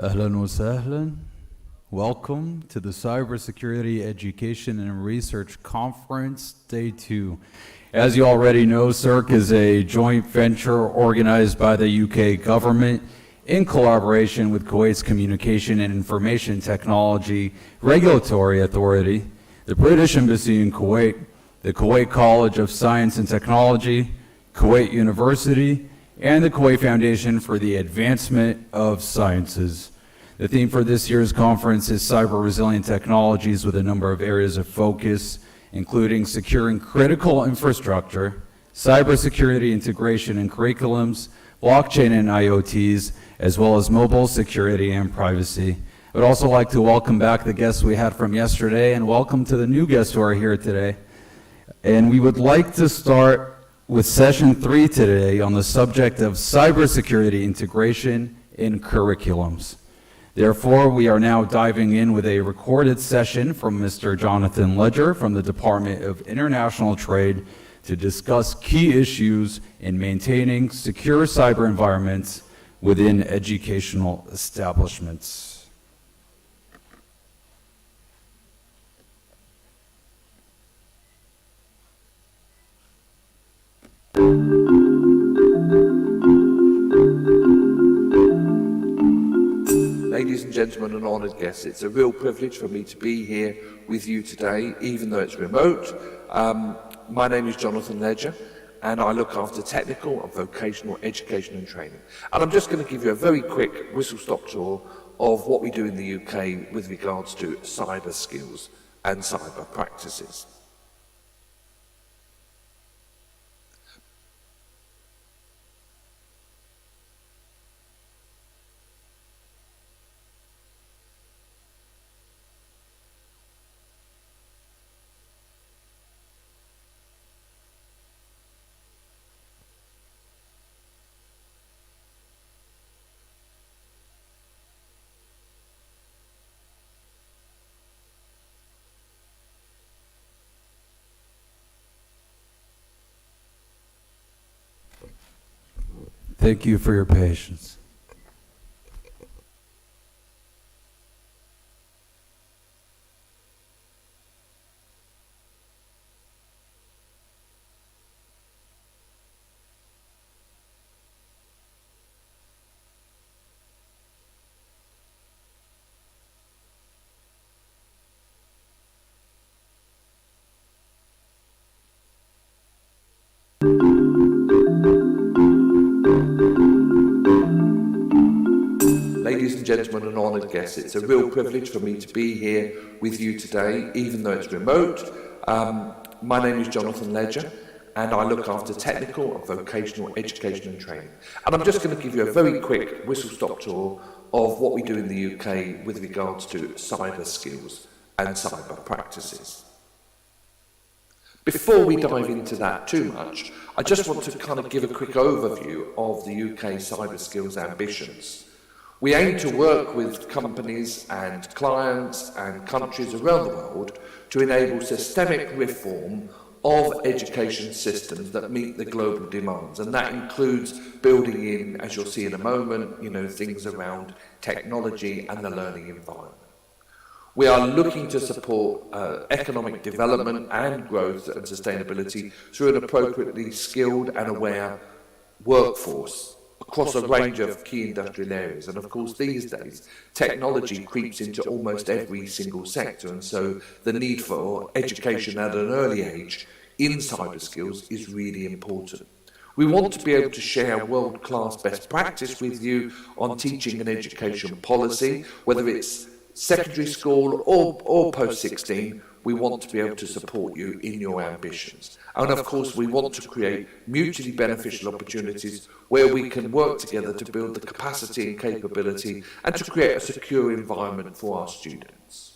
Ahlan wa sahlan. Welcome to the Cybersecurity Education and Research Conference, Day 2. As you already know, CERC is a joint venture organized by the UK government in collaboration with Kuwait's Communication and Information Technology Regulatory Authority, the British Embassy in Kuwait, the Kuwait College of Science and Technology, Kuwait University, and the Kuwait Foundation for the Advancement of Sciences. The theme for this year's conference is cyber resilient technologies with a number of areas of focus, including securing critical infrastructure, cybersecurity integration in curriculums, blockchain and IoTs, as well as mobile security and privacy. I would also like to welcome back the guests we had from yesterday and welcome to the new guests who are here today. And we would like to start with session 3 today on the subject of cybersecurity integration in curriculums. Therefore, we are now diving in with a recorded session from Mr. Jonathan Ledger from the Department of International Trade to discuss key issues in maintaining secure cyber environments within educational establishments. Ladies and gentlemen and honoured guests, it's a real privilege for me to be here with you today, even though it's remote. My name is Jonathan Ledger, and I look after technical and vocational education and training. And I'm just going to give you a very quick whistle-stop tour of what we do in the UK with regards to cyber skills and cyber practices. Thank you for your patience. Ladies and gentlemen and honoured guests, it's a real privilege for me to be here with you today, even though it's remote. My name is Jonathan Ledger, and I look after technical and vocational education and training. And I'm just going to give you a very quick whistle-stop tour of what we do in the UK with regards to cyber skills and cyber practices. Before we dive into that too much, I just want to kind of give a quick overview of the UK cyber skills ambitions. We aim to work with companies and clients and countries around the world to enable systemic reform of education systems that meet the global demands, and that includes building in, as you'll see in a moment, things around technology and the learning environment. We are looking to support economic development and growth and sustainability through an appropriately skilled and aware workforce across a range of key industrial areas. And of course, these days, technology creeps into almost every single sector, and so the need for education at an early age in cyber skills is really important. We want to be able to share world-class best practice with you on teaching and education policy, whether it's secondary school or post-16. We want to be able to support you in your ambitions. And of course, we want to create mutually beneficial opportunities where we can work together to build the capacity and capability and to create a secure environment for our students.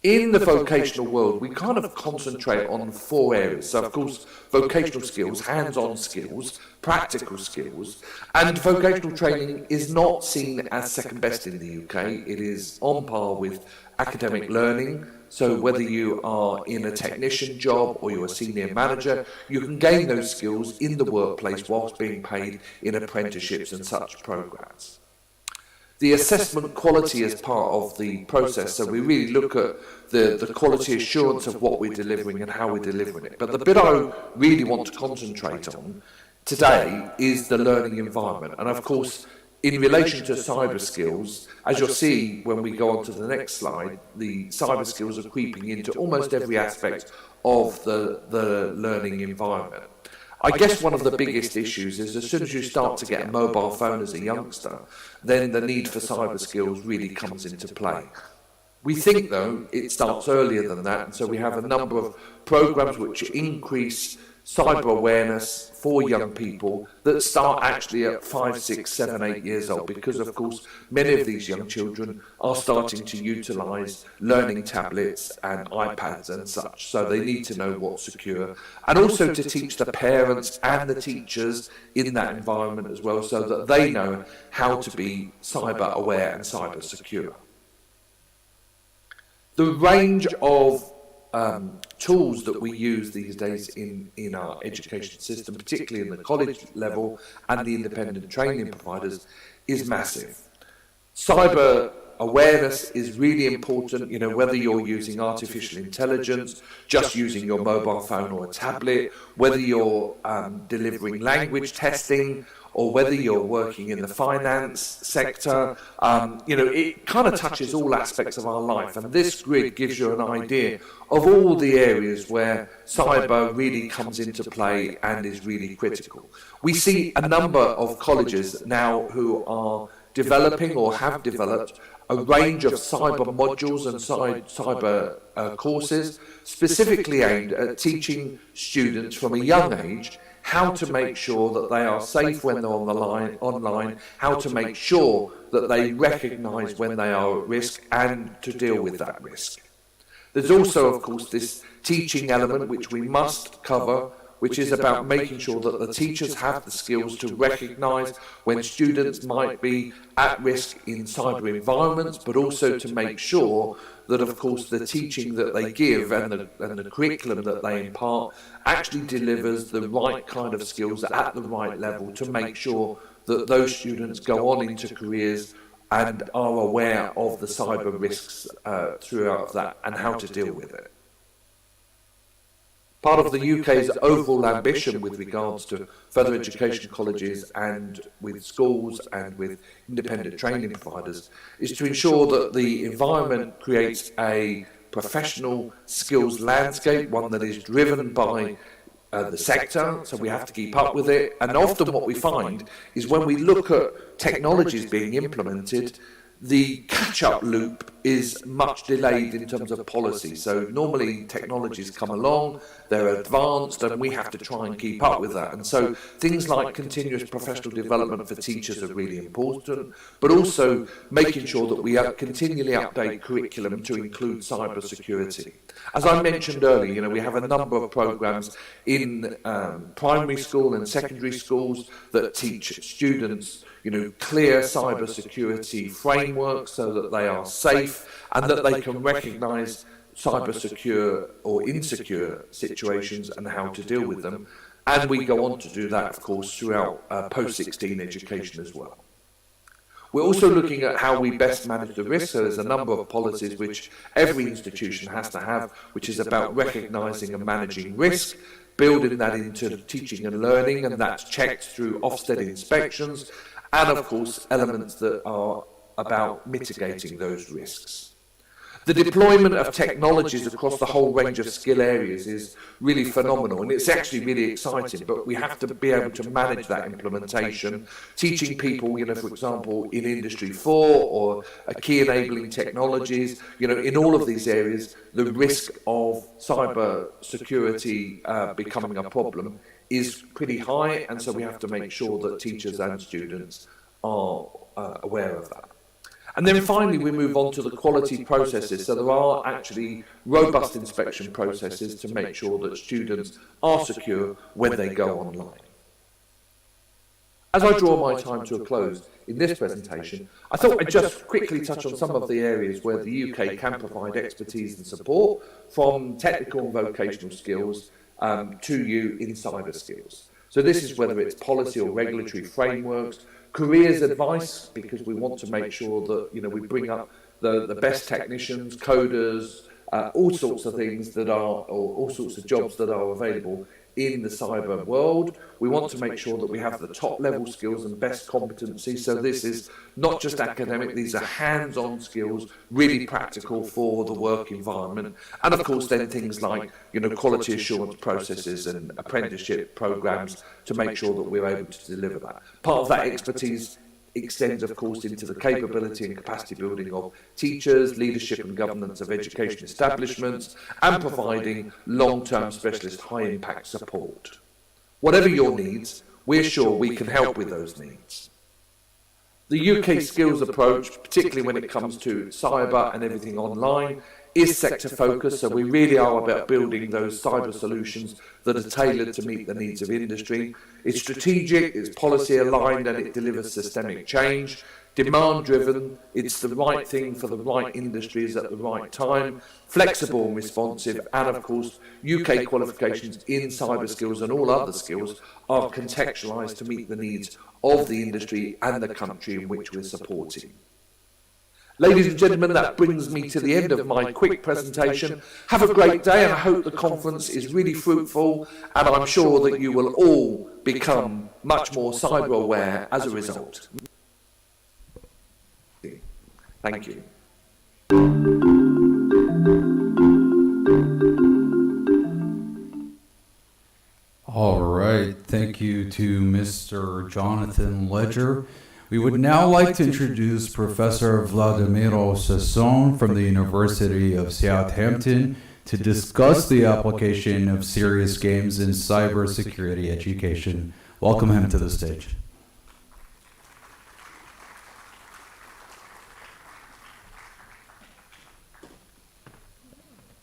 In the vocational world, we kind of concentrate on 4 areas. So, of course, vocational skills, hands-on skills, practical skills, and vocational training is not seen as second best in the UK. It is on par with academic learning, So whether you are in a technician job or you're a senior manager, you can gain those skills in the workplace whilst being paid in apprenticeships and such programs. The assessment quality is part of the process, so we really look at the quality assurance of what we're delivering and how we're delivering it. But the bit I really want to concentrate on today is the learning environment. And of course, in relation to cyber skills, as you'll see when we go on to the next slide, the cyber skills are creeping into almost every aspect of the learning environment. I guess one of the biggest issues is as soon as you start to get a mobile phone as a youngster, then the need for cyber skills really comes into play. We think, though, it starts earlier than that, and so we have a number of programs which increase cyber awareness for young people that start actually at 5, 6, 7, 8 years old, because of course many of these young children are starting to utilise learning tablets and iPads and such, so they need to know what's secure, and also to teach the parents and the teachers in that environment as well, so that they know how to be cyber aware and cyber secure. The range of tools that we use these days in our education system, particularly in the college level and the independent training providers, is massive. Cyber awareness is really important, you know, whether you're using artificial intelligence, just using your mobile phone or a tablet, whether you're delivering language testing, or whether you're working in the finance sector, you know, it kind of touches all aspects of our life. And this grid gives you an idea of all the areas where cyber really comes into play and is really critical. We see a number of colleges now who are developing or have developed a range of cyber modules and cyber courses specifically aimed at teaching students from a young age how to make sure that they are safe when they're on the line, online, how to make sure that they recognise when they are at risk and to deal with that risk. There's also, of course, this teaching element which we must cover, which is about making sure that the teachers have the skills to recognise when students might be at risk in cyber environments, but also to make sure that, of course, the teaching that they give and the curriculum that they impart actually delivers the right kind of skills at the right level to make sure that those students go on into careers and are aware of the cyber risks throughout that and how to deal with it. Part of the UK's overall ambition with regards to further education colleges and with schools and with independent training providers is to ensure that the environment creates a professional skills landscape, one that is driven by the sector, so we have to keep up with it. And often what we find is when we look at technologies being implemented, the catch-up loop is much delayed in terms of policy. So normally technologies come along, they're advanced, and we have to try and keep up with that. And so things like continuous professional development for teachers are really important, but also making sure that we continually update curriculum to include cyber security. As I mentioned earlier, you know, we have a number of programs in primary school and secondary schools that teach students, you know, clear cyber security frameworks so that they are safe and that they can recognise cyber secure or insecure situations and how to deal with them. And we go on to do that, of course, throughout post-16 education as well. We're also looking at how we best manage the risk. So there's a number of policies which every institution has to have, which is about recognising and managing risk, building that into teaching and learning, and that's checked through Ofsted inspections, and of course elements that are about mitigating those risks. The deployment of technologies across the whole range of skill areas is really phenomenal, and it's actually really exciting, but we have to be able to manage that implementation, teaching people, you know, for example, in Industry 4 or key enabling technologies, you know, in all of these areas, the risk of cyber security becoming a problem is pretty high, and so we have to make sure that teachers and students are aware of that. And then finally, we move on to the quality processes. So there are actually robust inspection processes to make sure that students are secure when they go online. As I draw my time to a close in this presentation, I thought I'd just quickly touch on some of the areas where the UK can provide expertise and support, from technical and vocational skills to you in cyber skills. So this is whether it's policy or regulatory frameworks, careers advice, because we want to make sure that we bring up the best technicians, coders, all sorts of things that are, or all sorts of jobs that are available in the cyber world. We want to make sure that we have the top level skills and best competency. So this is not just academic, these are hands-on skills, really practical for the work environment. And of course then things like, quality assurance processes and apprenticeship programs to make sure that we're able to deliver that. Part of that expertise extends, of course, into the capability and capacity building of teachers, leadership and governance of education establishments, and providing long-term specialist high-impact support. Whatever your needs, we're sure we can help with those needs. The UK skills approach, particularly when it comes to cyber and everything online, is sector focused, so we really are about building those cyber solutions that are tailored to meet the needs of industry. It's strategic, it's policy aligned, and it delivers systemic change. Demand driven, it's the right thing for the right industries at the right time. Flexible and responsive, and of course UK qualifications in cyber skills and all other skills are contextualised to meet the needs of the industry and the country in which we're supporting. Ladies and gentlemen, that brings me to the end of my quick presentation. Have a great day, and I hope the conference is really fruitful, and I'm sure that you will all become much more cyber aware as a result. Thank you. All right, thank you to Mr. Jonathan Ledger. We would now like to introduce Professor Vladimiro Sasson from the University of Southampton to discuss the application of serious games in cybersecurity education. Welcome him to the stage.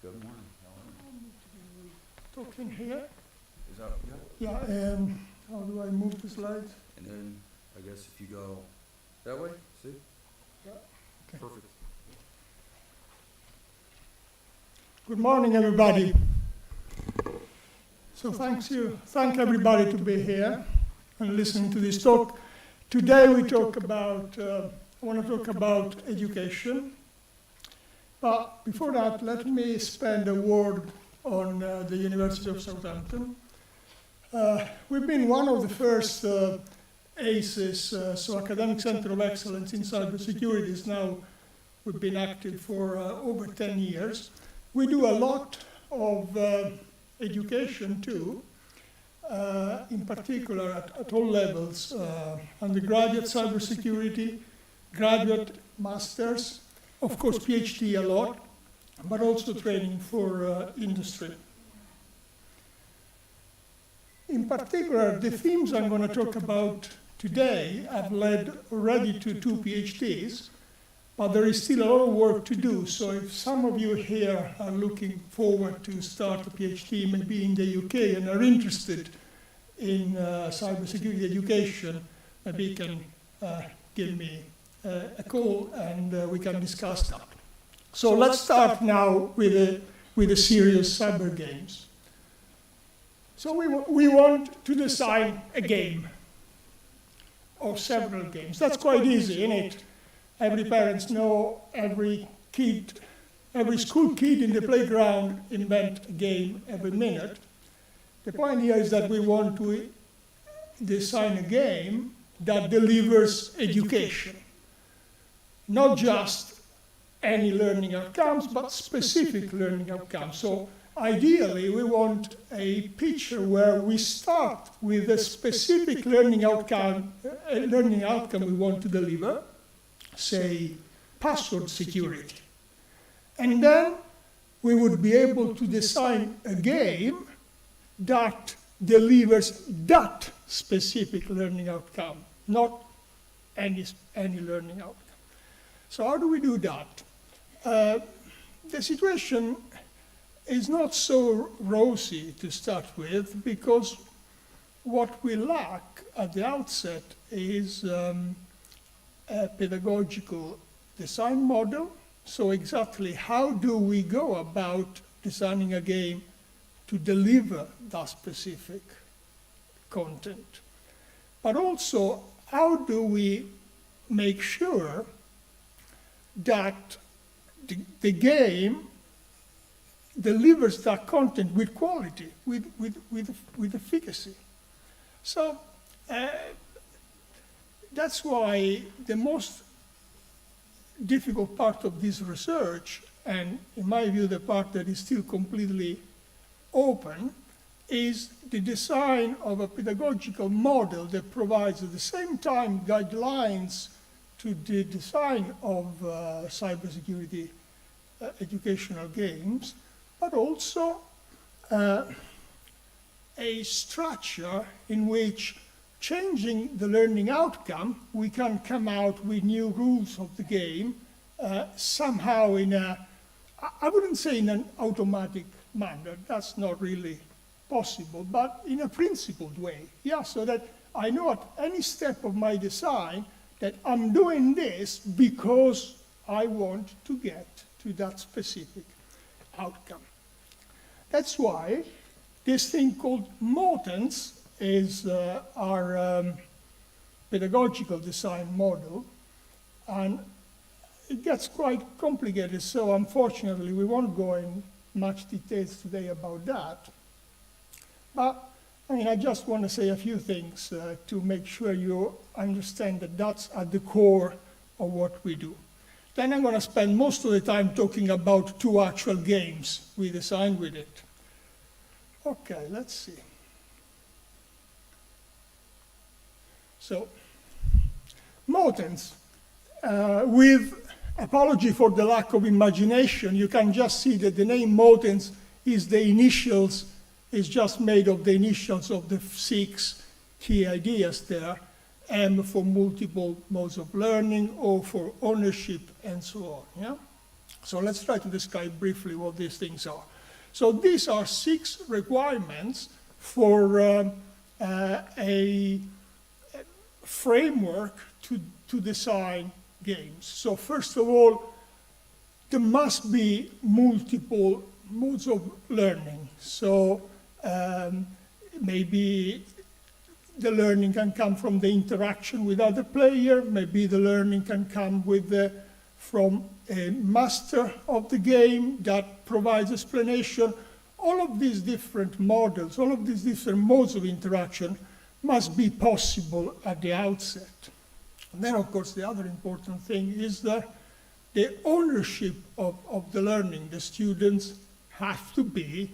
Good morning. Talking here? Is that Yeah, how do I move the slides? And then I guess if you go that way, see? Yeah. Okay. Perfect. Good morning, everybody. So thank everybody to be here and listening to this talk. Today we talk about, I want to talk about education. But before that, let me spend a word on the University of Southampton. We've been one of the first ACEs, so Academic Center of Excellence in Cybersecurity. Now we've been active for over 10 years. We do a lot of education too, in particular at all levels, undergraduate cybersecurity, graduate masters, of course PhD a lot, but also training for industry. In particular, the themes I'm going to talk about today have led already to 2 PhDs, but there is still a lot of work to do. So if some of you here are looking forward to start a PhD, maybe in the UK, and are interested in cybersecurity education, maybe you can give me a call and we can discuss that. So let's start now with the serious cyber games. So we want to design a game, or several games. That's quite easy, isn't it? Every parent knows, every school kid in the playground invent a game every minute. The point here is that we want to design a game that delivers education. Not just any learning outcomes, but specific learning outcomes. So ideally, we want a picture where we start with a specific learning outcome we want to deliver, say password security. And then we would be able to design a game that delivers that specific learning outcome, not any learning outcome. So how do we do that? The situation is not so rosy to start with, because what we lack at the outset is a pedagogical design model. So exactly how do we go about designing a game to deliver that specific content? But also, how do we make sure that the game delivers that content with quality, with efficacy? So that's why the most difficult part of this research, and in my view the part that is still completely open, is the design of a pedagogical model that provides at the same time guidelines to the design of cybersecurity educational games, but also a structure in which, changing the learning outcome, we can come out with new rules of the game, somehow in a, I wouldn't say in an automatic manner, that's not really possible, but in a principled way. Yeah, so that I know at any step of my design that I'm doing this because I want to get to that specific outcome. That's why this thing called MOTENS is our pedagogical design model, and it gets quite complicated, so unfortunately we won't go in much details today about that. But I mean, I just want to say a few things to make sure you understand that that's at the core of what we do. Then I'm going to spend most of the time talking about two actual games we designed with it. Okay, let's see. So, MOTENS, with apology for the lack of imagination, you can just see that the name MOTENS is the initials, is just made of the initials of the 6 key ideas there, M for multiple modes of learning, O for ownership, and so on. Yeah? So let's try to describe briefly what these things are. So these are 6 requirements for a framework to design games. So first of all, there must be multiple modes of learning. So maybe the learning can come from the interaction with other player, maybe the learning can come from a master of the game that provides explanation. All of these different models, all of these different modes of interaction must be possible at the outset. And then, of course, the other important thing is the ownership of the learning. The students have to be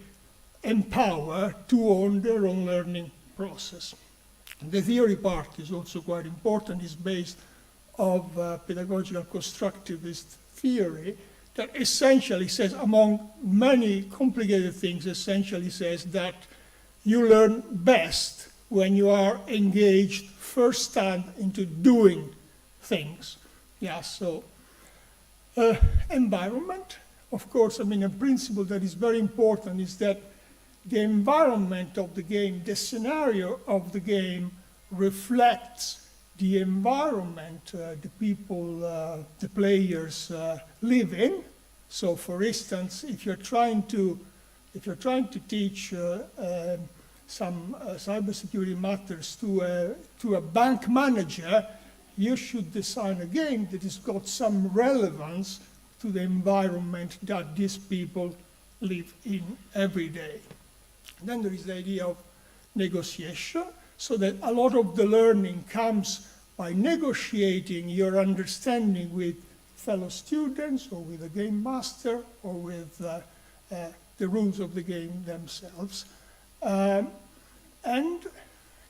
empowered to own their own learning process. The theory part is also quite important. It's based on pedagogical constructivist theory that essentially says, among many complicated things, essentially says that you learn best when you are engaged firsthand into doing things. Yeah, so environment, of course, I mean, a principle that is very important is that the environment of the game, the scenario of the game reflects the environment the people, the players live in. So for instance, if you're trying to teach some cybersecurity matters to a bank manager, you should design a game that has got some relevance to the environment that these people live in every day. Then there is the idea of negotiation, so that a lot of the learning comes by negotiating your understanding with fellow students or with the game master or with the rules of the game themselves. And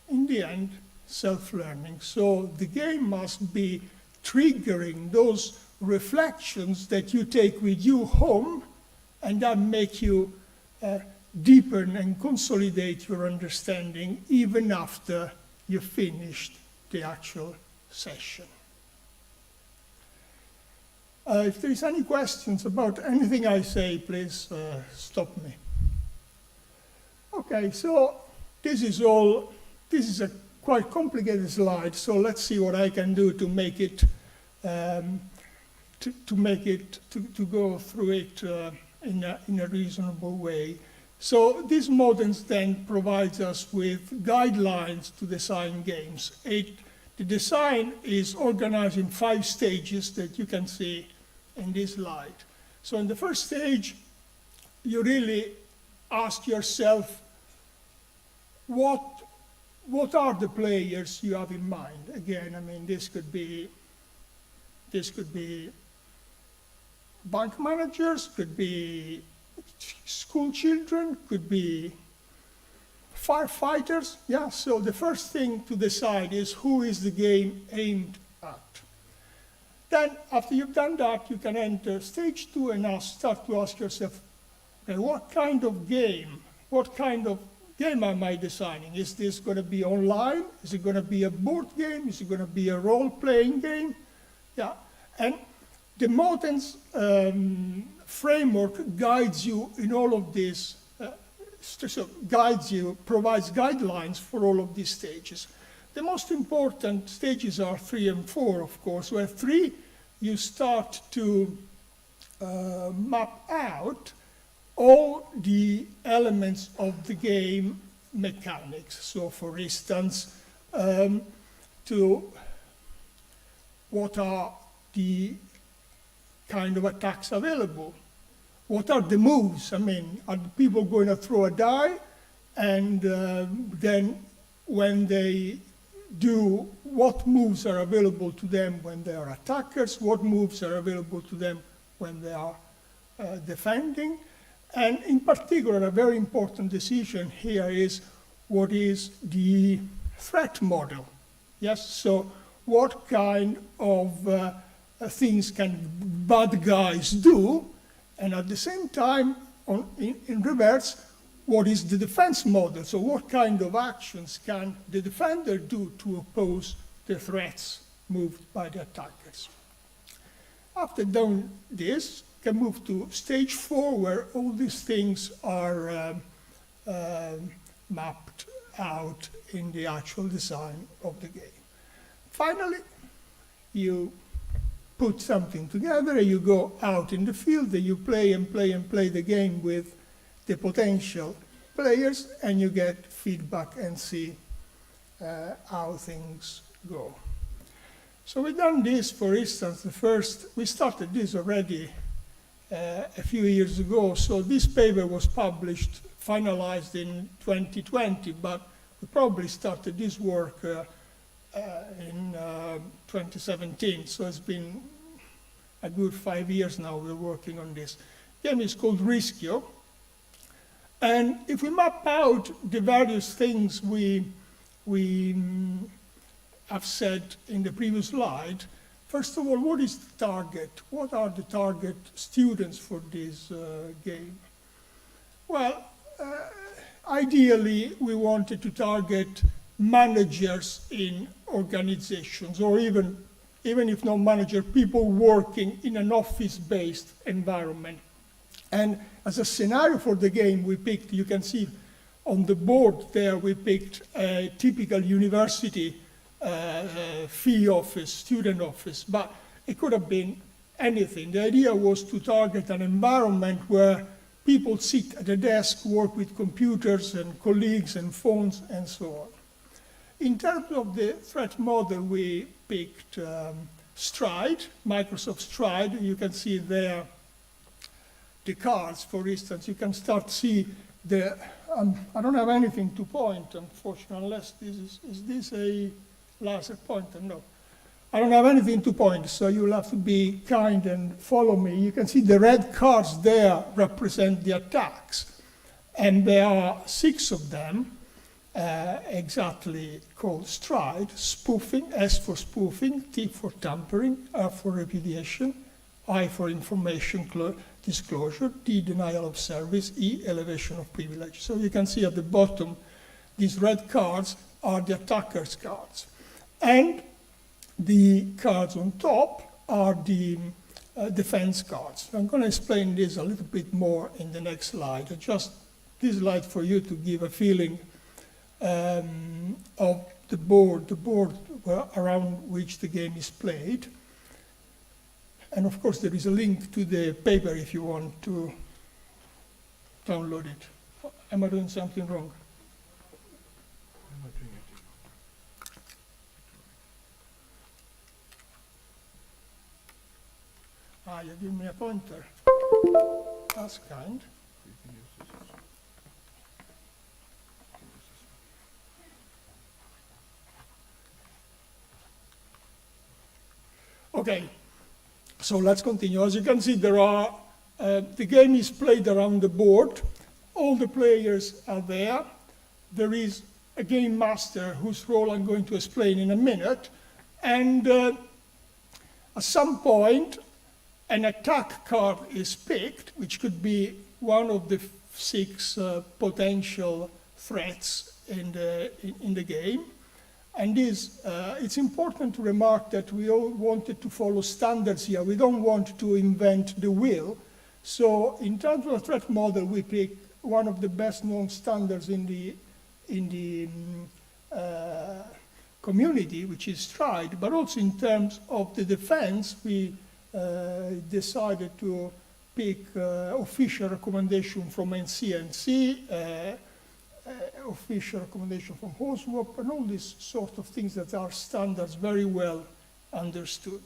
in the end, self-learning. So the game must be triggering those reflections that you take with you home and that make you deepen and consolidate your understanding even after you finished the actual session. If there is any questions about anything I say, please stop me. Okay, so this is all this is a quite complicated slide, so let's see what I can do to make it, to go through it in a reasonable way. So this modems then provides us with guidelines to design games. The design is organized in 5 stages that you can see in this slide. So in the first stage, you really ask yourself, what are the players you have in mind? Again, I mean, this could be bank managers, could be school children, could be firefighters. Yeah, so the first thing to decide is who is the game aimed at. Then, after you've done that, you can enter stage 2 and start to ask yourself, okay, what kind of game am I designing? Is this going to be online? Is it going to be a board game? Is it going to be a role-playing game? Yeah, and the modems framework guides you in all of this, provides guidelines for all of these stages. The most important stages are 3 and 4, of course, where 3, you start to map out all the elements of the game mechanics. So, for instance, to what are the kind of attacks available? What are the moves? I mean, are the people going to throw a die? And then when they do, what moves are available to them when they are attackers? What moves are available to them when they are defending? And in particular, a very important decision here is what is the threat model? Yes, so what kind of things can bad guys do? And at the same time, in reverse, what is the defense model? So what kind of actions can the defender do to oppose the threats moved by the attackers? After done this, can move to stage 4, where all these things are mapped out in the actual design of the game. Finally, you put something together, you go out in the field, and you play and play and play the game with the potential players, and you get feedback and see how things go. So we've done this, for instance, we started this already a few years ago. So this paper was published, finalized in 2020, but we probably started this work in 2017. So it's been a good 5 years now we're working on this. The game is called Rischio. And if we map out the various things we have said in the previous slide, first of all, what is the target? What are the target students for this game? Well, ideally, we wanted to target managers in organizations, or even if not manager, people working in an office-based environment. And as a scenario for the game, we picked, you can see on the board there, we picked a typical university fee office, student office, but it could have been anything. The idea was to target an environment where people sit at a desk, work with computers and colleagues and phones and so on. In terms of the threat model, we picked Stride, Microsoft Stride. You can see there the cards, for instance. You can start to see the, I don't have anything to point, unfortunately, unless is this a laser pointer? No. I don't have anything to point, so you'll have to be kind and follow me. You can see the red cards there represent the attacks. And there are 6 of them, exactly called Stride: spoofing, S for spoofing, T for tampering, R for repudiation, I for information disclosure, D denial of service, E elevation of privilege. So you can see at the bottom, these red cards are the attacker's cards. And the cards on top are the defense cards. I'm going to explain this a little bit more in the next slide. Just this slide for you to give a feeling of the board around which the game is played. And of course, there is a link to the paper if you want to download it. Am I doing something wrong? Ah, you give me a pointer. That's kind. Okay, so let's continue. As you can see, the game is played around the board. All the players are there. There is a game master whose role I'm going to explain in a minute. And at some point, an attack card is picked, which could be one of the 6 potential threats in the game. And it's important to remark that we all wanted to follow standards here. We don't want to invent the wheel. So in terms of a threat model, we pick one of the best known standards in the community, which is STRIDE. But also in terms of the defense, we decided to pick official recommendation from NCNC, official recommendation from HOSWAP, and all these sort of things that are standards very well understood.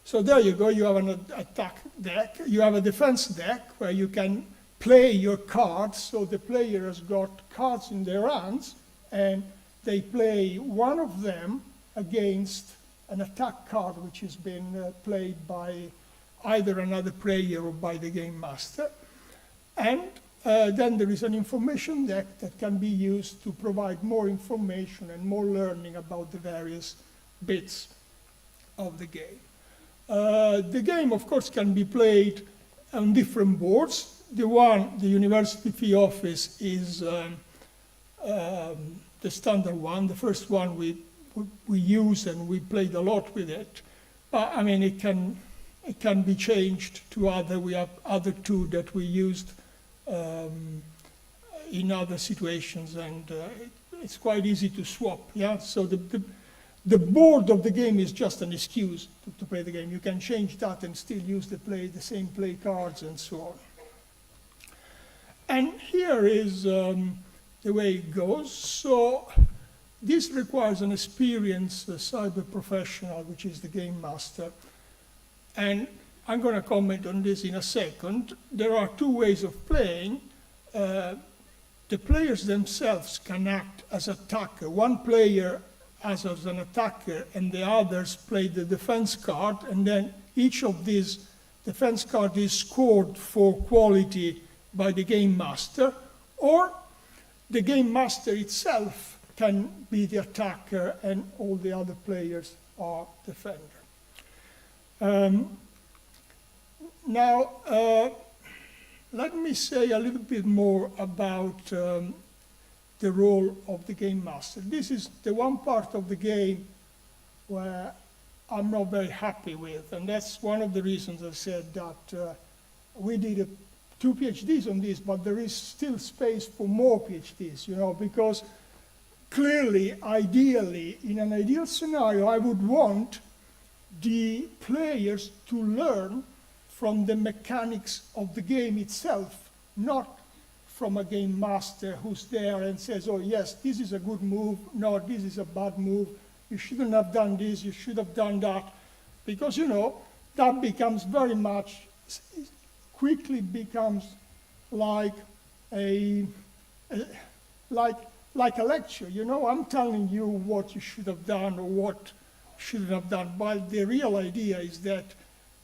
So there you go, you have an attack deck. You have a defense deck where you can play your cards. So the player has got cards in their hands, and they play one of them against an attack card which has been played by either another player or by the game master. And then there is an information deck that can be used to provide more information and more learning about the various bits of the game. The game, of course, can be played on different boards. The University Fee Office is the standard one, the first one we use, and we played a lot with it. But I mean, it can be changed to other. We have other 2 that we used in other situations, and it's quite easy to swap. Yeah, so the board of the game is just an excuse to play the game. You can change that and still use the same play cards and so on. And here is the way it goes. So this requires an experienced cyber professional, which is the game master. And I'm going to comment on this in a second. There are 2 ways of playing. The players themselves can act as attacker. One player as an attacker, and the others play the defense card, and then each of these defense cards is scored for quality by the game master, or the game master itself can be the attacker and all the other players are defender. Now, let me say a little bit more about the role of the game master. This is the one part of the game where I'm not very happy with, and that's one of the reasons I said that we did 2 PhDs on this, but there is still space for more PhDs, because clearly, ideally, in an ideal scenario, I would want the players to learn from the mechanics of the game itself, not from a game master who's there and says, oh yes, this is a good move, no, this is a bad move, you shouldn't have done this, you should have done that. Because, that becomes very much, quickly becomes like a lecture. I'm telling you what you should have done or what you shouldn't have done. But the real idea is that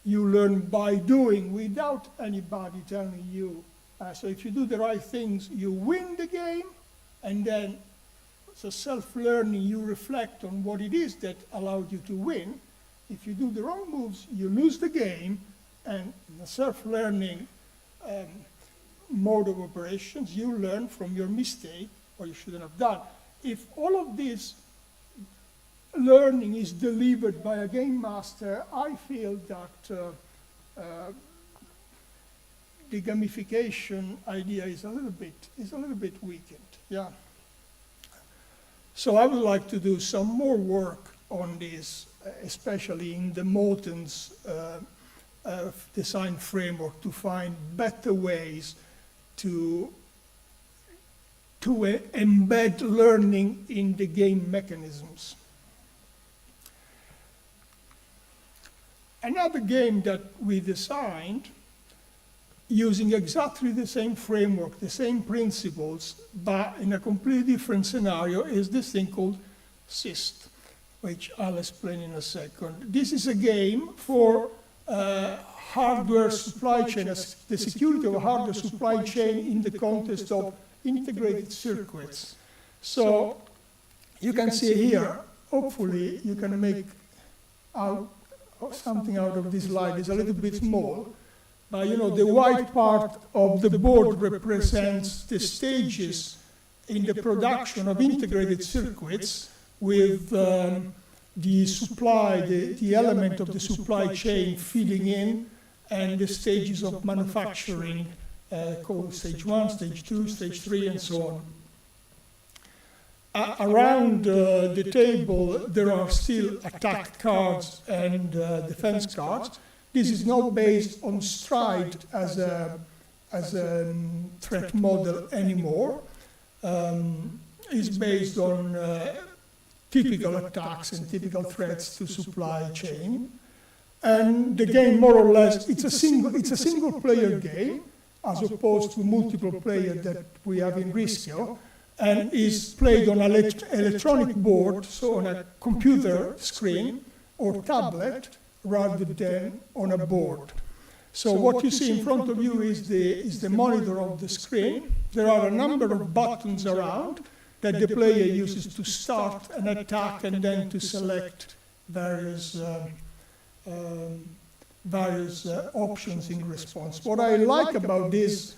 you learn by doing without anybody telling you. So if you do the right things, you win the game, and then so self-learning, you reflect on what it is that allowed you to win. If you do the wrong moves, you lose the game, and in the self-learning mode of operations, you learn from your mistake what you shouldn't have done. If all of this learning is delivered by a game master, I feel that the gamification idea is a little bit weakened. Yeah. So I would like to do some more work on this, especially in the Molten's design framework, to find better ways to embed learning in the game mechanisms. Another game that we designed using exactly the same framework, the same principles, but in a completely different scenario is this thing called CIST, which I'll explain in a second. This is a game for hardware supply chain, the security of a hardware supply chain in the context of integrated circuits. So you can see here, hopefully you can make out something out of this slide. It's a little bit small. You know, the white part of the board represents the stages in the production of integrated circuits with the supply, the element of the supply chain feeding in, and the stages of manufacturing called stage 1, stage 2, stage 3, and so on. Around the table, there are still attack cards and defense cards. This is not based on STRIDE as a threat model anymore. It's based on typical attacks and typical threats to supply chain. And the game, more or less, it's a single player game, as opposed to multiple player that we have in Rischio, and is played on an electronic board, so on a computer screen or tablet, rather than on a board. So what you see in front of you is the monitor of the screen. There are a number of buttons around that the player uses to start an attack and then to select various options in response. What I like about this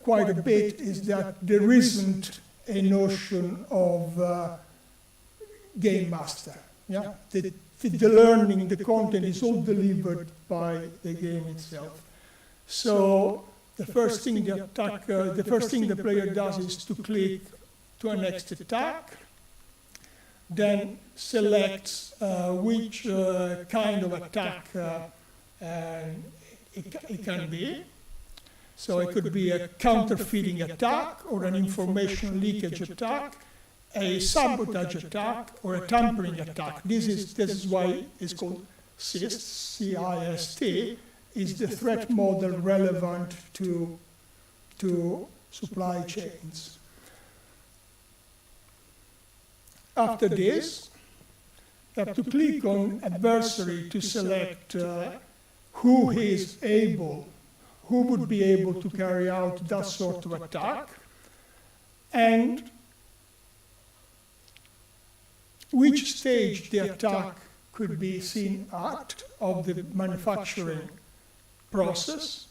quite a bit is that there isn't a notion of game master. Yeah? The learning, the content is all delivered by the game itself. So the first thing the player does is to click to a next attack, then selects which kind of attack it can be. So it could be a counterfeiting attack or an information leakage attack, a sabotage attack, or a tampering attack. This is why it's called CIST, C-I-S-T, is the threat model relevant to supply chains. After this, you have to click on adversary to select who would be able to carry out that sort of attack, and which stage the attack could be seen at of the manufacturing process,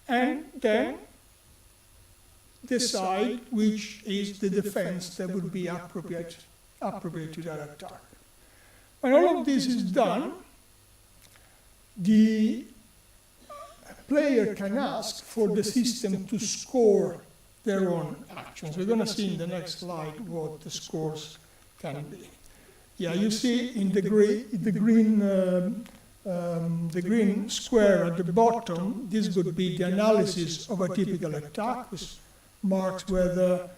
and then decide which is the defense that would be appropriate to that attack. When all of this is done, the player can ask for the system to score their own actions. We're going to see in the next slide what the scores can be. Yeah, you see in the green square at the bottom, this would be the analysis of a typical attack, which marks whether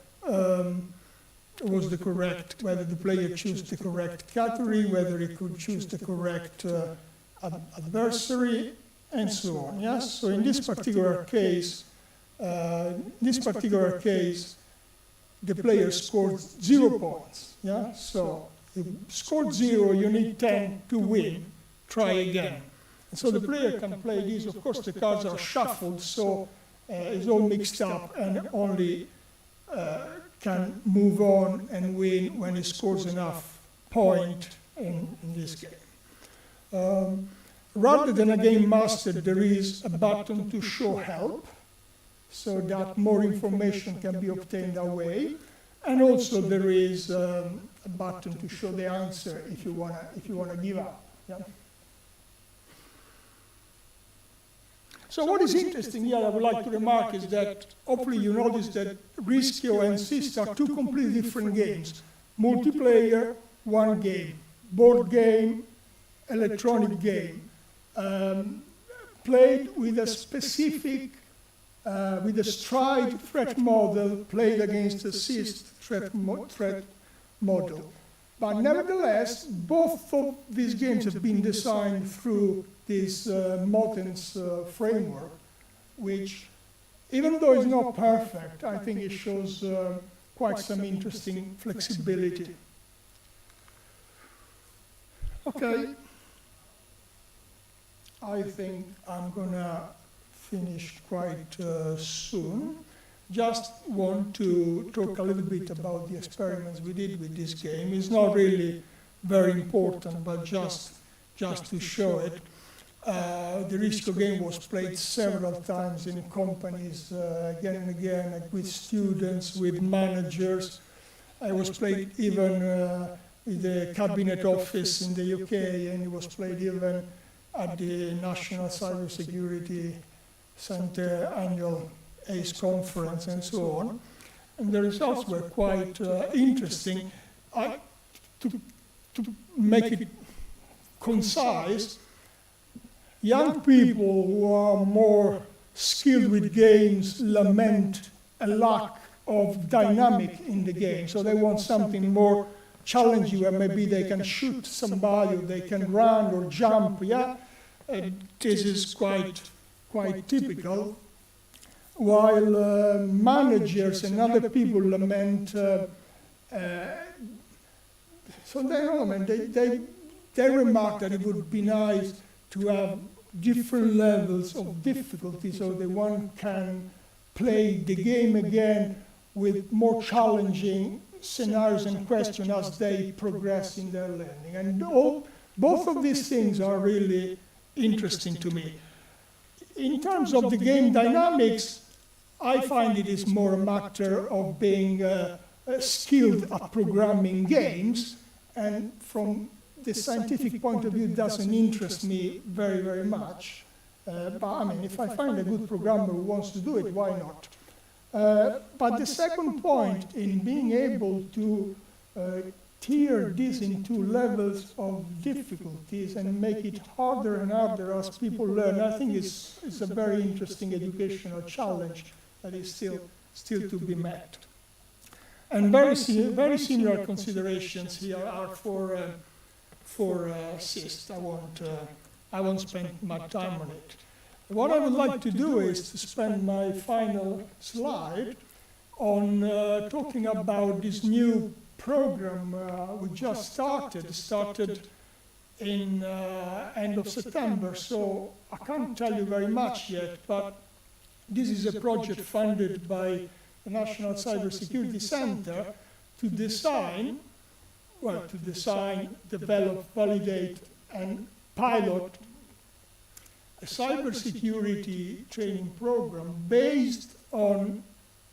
whether the player chose the correct category, whether he could choose the correct adversary, and so on. Yes. So in this particular case, the player scored 0 points. Yeah. So if you scored 0, you need 10 to win. Try again. And so the player can play these. Of course, the cards are shuffled, so it's all mixed up, and only can move on and win when he scores enough point in this game. Rather than a game master, there is a button to show help, so that more information can be obtained that way. And also there is a button to show the answer if you wanna give up. Yeah? So what is interesting here, I would like to remark, is that hopefully you notice that Rischio and CIST are two completely different games. multiplayer, one game, board game, electronic game, played with a specific, with a stride threat model played against a CIST threat model. But nevertheless, both of these games have been designed through this Motens framework, which, even though it's not perfect, I think it shows quite some interesting flexibility. Okay, I think I'm gonna finish quite soon. Just want to talk a little bit about the experiments we did with this game. It's not really very important, but just to show it. The Risco game was played several times in companies, again and again, like with students, with managers. It was played even with the Cabinet Office in the UK, and it was played even at the National Cybersecurity Centre annual ACE conference and so on. And the results were quite interesting. To make it concise, young people who are more skilled with games lament a lack of dynamic in the game. So they want something more challenging where maybe they can shoot somebody, or they can run or jump. Yeah, this is quite typical. While managers and other people lament, so they remark that it would be nice to have different levels of difficulty so that one can play the game again with more challenging scenarios and questions as they progress in their learning. And both of these things are really interesting to me. In terms of the game dynamics, I find it is more a matter of being skilled at programming games, and from the scientific point of view, it doesn't interest me very, very much. But I mean, if I find a good programmer who wants to do it, why not? But the second point in being able to tier this into levels of difficulties and make it harder and harder as people learn, I think is a very interesting educational challenge that is still to be met. And very similar considerations here are for CIST. I won't spend much time on it. What I would like to do is to spend my final slide on talking about this new program we just started in end of September. So I can't tell you very much yet, but this is a project funded by the National Cybersecurity Centre to design, develop, validate, and pilot a cybersecurity training program based on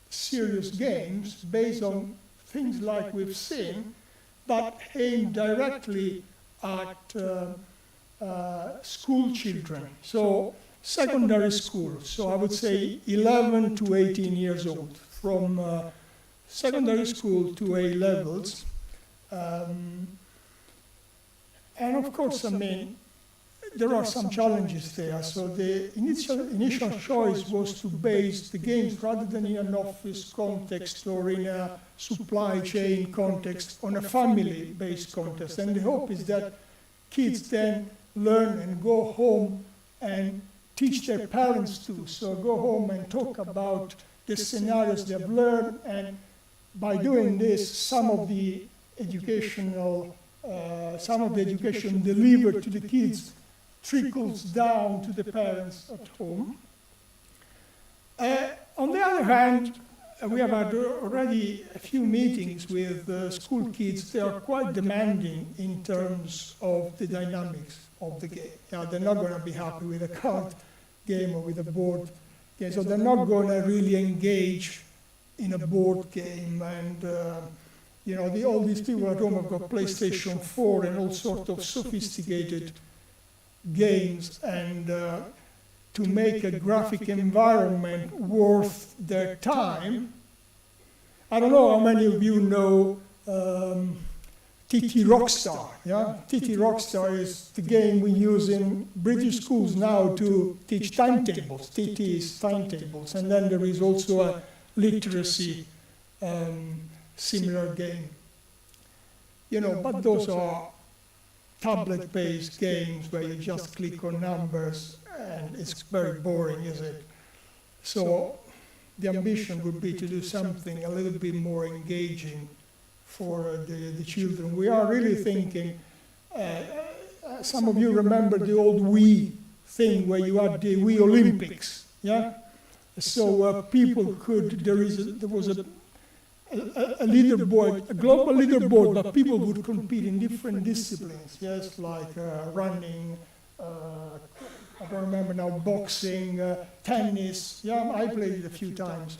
serious games, based on things like we've seen, but aimed directly at school children. So secondary school, so I would say 11 to 18 years old, from secondary school to A levels. And of course, I mean, there are some challenges there. So the initial choice was to base the games, rather than in an office context or in a supply chain context, on a family-based context. And the hope is that kids then learn and go home and teach their parents too. So go home and talk about the scenarios they've learned, and by doing this, some of the education delivered to the kids trickles down to the parents at home. On the other hand, we have had already a few meetings with school kids. They are quite demanding in terms of the dynamics of the game. Now, they're not going to be happy with a card game or with a board game, so they're not going to really engage in a board game. And all these people at home have got PlayStation 4 and all sorts of sophisticated games, and to make a graphic environment worth their time. I don't know how many of you know TT Rockstar. Yeah? TT Rockstar is the game we use in British schools now to teach timetables. TT is timetables. And then there is also a literacy similar game. You know, but those are tablet-based games where you just click on numbers and it's very boring, is it? So the ambition would be to do something a little bit more engaging for the children. We are really thinking, some of you remember the old Wii thing where you had the Wii Olympics, yeah? So people could, there was a leaderboard, a global leaderboard, but people would compete in different disciplines, yes, like running, I don't remember now, boxing, tennis, yeah, I played it a few times.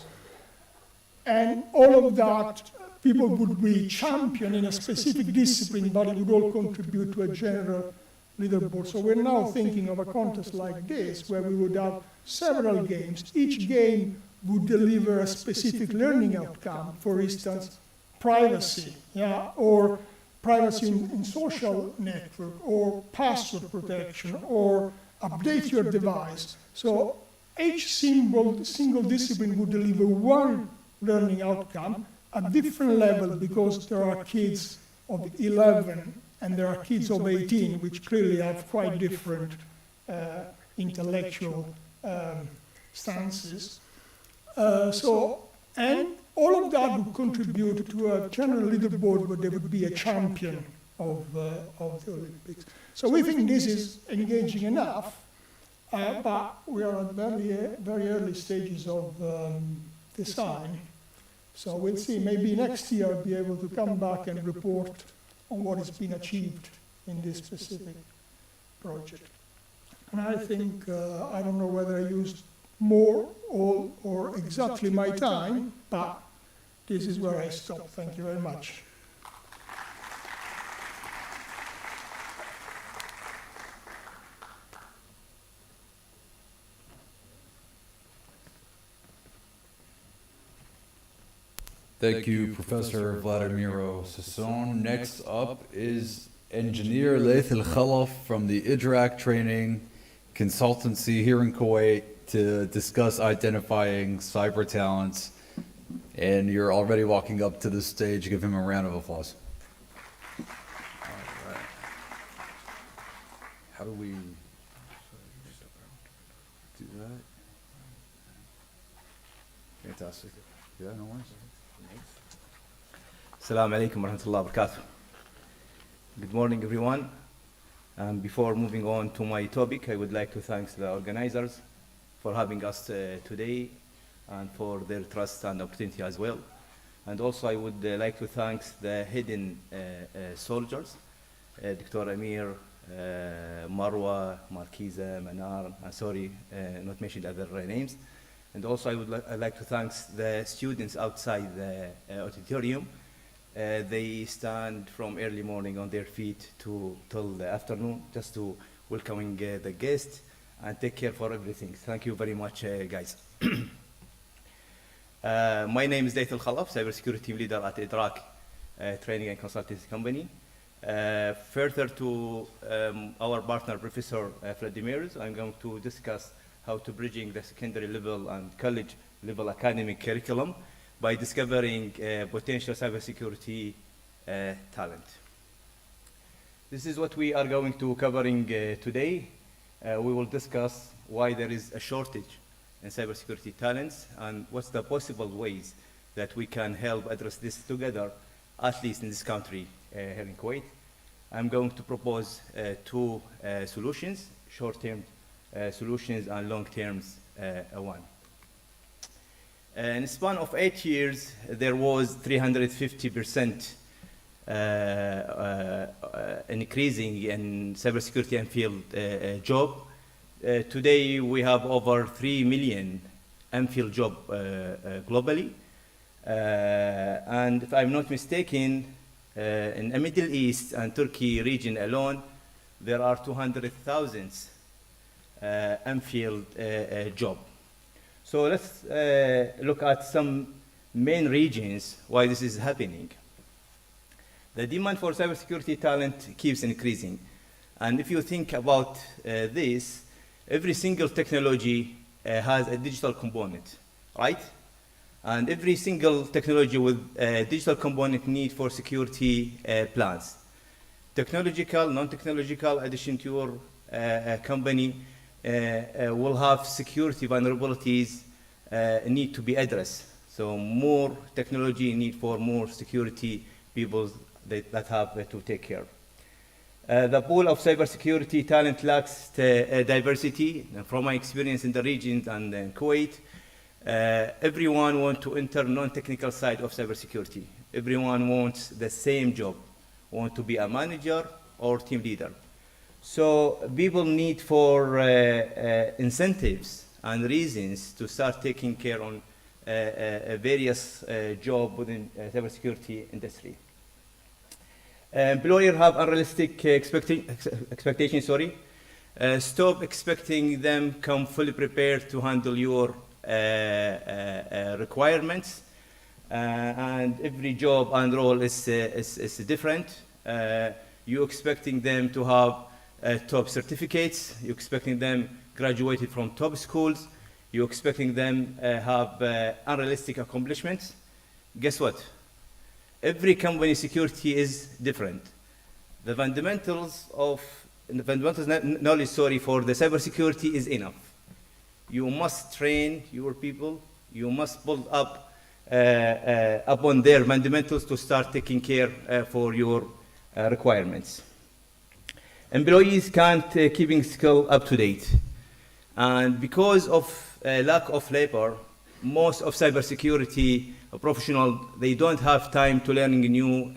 And all of that, people would be champion in a specific discipline, but it would all contribute to a general leaderboard. So we're now thinking of a contest like this, where we would have several games. Each game would deliver a specific learning outcome, for instance, privacy, yeah, or privacy in social network, or password protection, or update your device. So each single discipline would deliver one learning outcome at different levels, because there are kids of 11 and there are kids of 18, which clearly have quite different intellectual stances. And all of that would contribute to a general leaderboard where there would be a champion of the Olympics. So we think this is engaging enough, but we are at very early stages of design. So we'll see, maybe next year I'll be able to come back and report on what has been achieved in this specific project. And I think, I don't know whether I used more or exactly my time, but this is where I stop. Thank you very much. Thank you, Professor Vladimiro Sasson. Next up is Engineer Laith Al-Khalaf from the IDRAC Training Consultancy here in Kuwait to discuss identifying cyber talents. And you're already walking up to the stage. Give him a round of applause. All right. How do we do that? Fantastic. Yeah, no worries. Assalamu alaikum wa rahmatullahi wa barakatuh. Good morning, everyone. Before moving on to my topic, I would like to thank the organizers for having us today and for their trust and opportunity as well. And also, I would like to thank the hidden soldiers, Dr. Amir, Marwa, Markiza, Manar, sorry, not mentioned other names. And also, I would like to thank the students outside the auditorium. They stand from early morning on their feet till the afternoon just to welcoming the guests and take care for everything. Thank you very much, guys. My name is Day-02, cybersecurity team leader at IDRAC Training and Consultancy Company. Further to our partner, Professor Vladimir, I'm going to discuss how to bridging the secondary level and college level academic curriculum by discovering potential cybersecurity talent. This is what we are going to covering today. We will discuss why there is a shortage in cybersecurity talents and what's the possible ways that we can help address this together, at least in this country here in Kuwait. I'm going to propose two solutions, short-term solutions and long-term one. In a span of 8 years, there was 350% increasing in cybersecurity and field job. Today, we have over 3 million MPhil job globally. And if I'm not mistaken, in the Middle East and Turkey region alone, there are 200,000 MPhil job. So let's look at some main regions why this is happening. The demand for cybersecurity talent keeps increasing. And if you think about this, every single technology has a digital component, right? And every single technology with a digital component need for security plans. Technological, non-technological addition to your company will have security vulnerabilities need to be addressed. So more technology need for more security people that have to take care. The pool of cybersecurity talent lacks diversity. From my experience in the region and in Kuwait, everyone wants to enter non-technical side of cybersecurity. Everyone wants the same job, want to be a manager or team leader. So people need for incentives and reasons to start taking care on various jobs within cybersecurity industry. Employers have unrealistic expectations. Stop expecting them come fully prepared to handle your requirements. And every job and role is different. You're expecting them to have top certificates. You're expecting them graduated from top schools. You're expecting them have unrealistic accomplishments. Guess what? Every company security is different. The fundamentals knowledge, for the cybersecurity is enough. You must train your people. You must build up upon their fundamentals to start taking care for your requirements. Employees can't keeping skill up to date. And because of lack of labor, most of cybersecurity professionals, they don't have time to learning new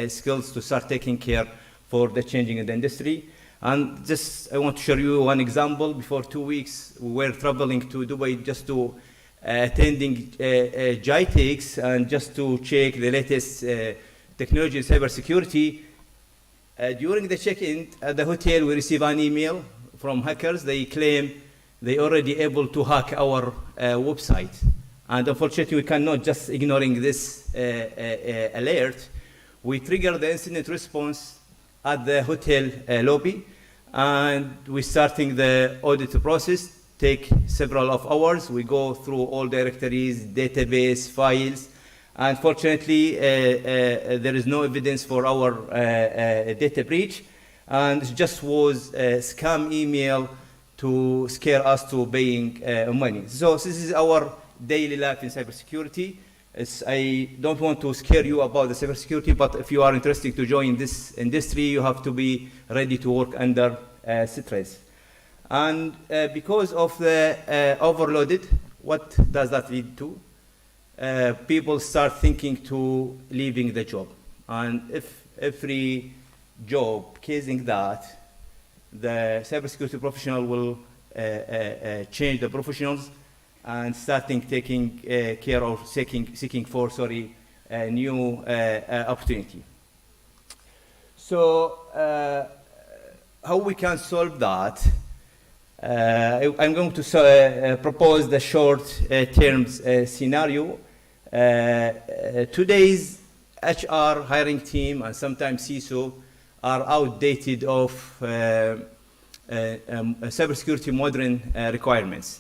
skills to start taking care for the changing in the industry. And just, I want to show you one example. Before 2 weeks, we were traveling to Dubai just to attending GITEX and just to check the latest technology in cybersecurity. During the check-in at the hotel, we received an email from hackers. They claim they already able to hack our website. And unfortunately, we cannot just ignoring this alert. We trigger the incident response at the hotel lobby, and we're starting the audit process. Take several of hours. We go through all directories, database, files. Unfortunately, there is no evidence for our data breach, and it just was a scam email to scare us to paying money. So this is our daily life in cybersecurity. I don't want to scare you about the cybersecurity, but if you are interested to join this industry, you have to be ready to work under stress. And because of the overloaded, what does that lead to? People start thinking to leaving the job. And if every job casing that, the cybersecurity professional will change the professionals and starting taking care of seeking for a new opportunity. So how we can solve that? I'm going to propose the short-term scenario. Today's HR hiring team and sometimes CISO are outdated of cybersecurity modern requirements.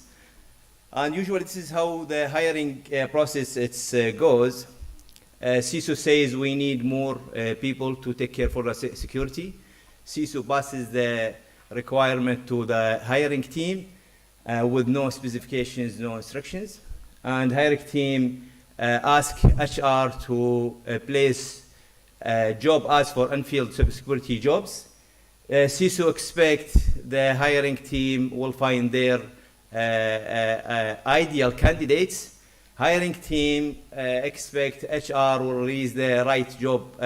And usually this is how the hiring process goes. CISO says we need more people to take care for the security. CISO passes the requirement to the hiring team with no specifications, no instructions. And hiring team ask HR to place job ads for unfilled cybersecurity jobs. CISO expect the hiring team will find their ideal candidates. Hiring team expect HR will release the right job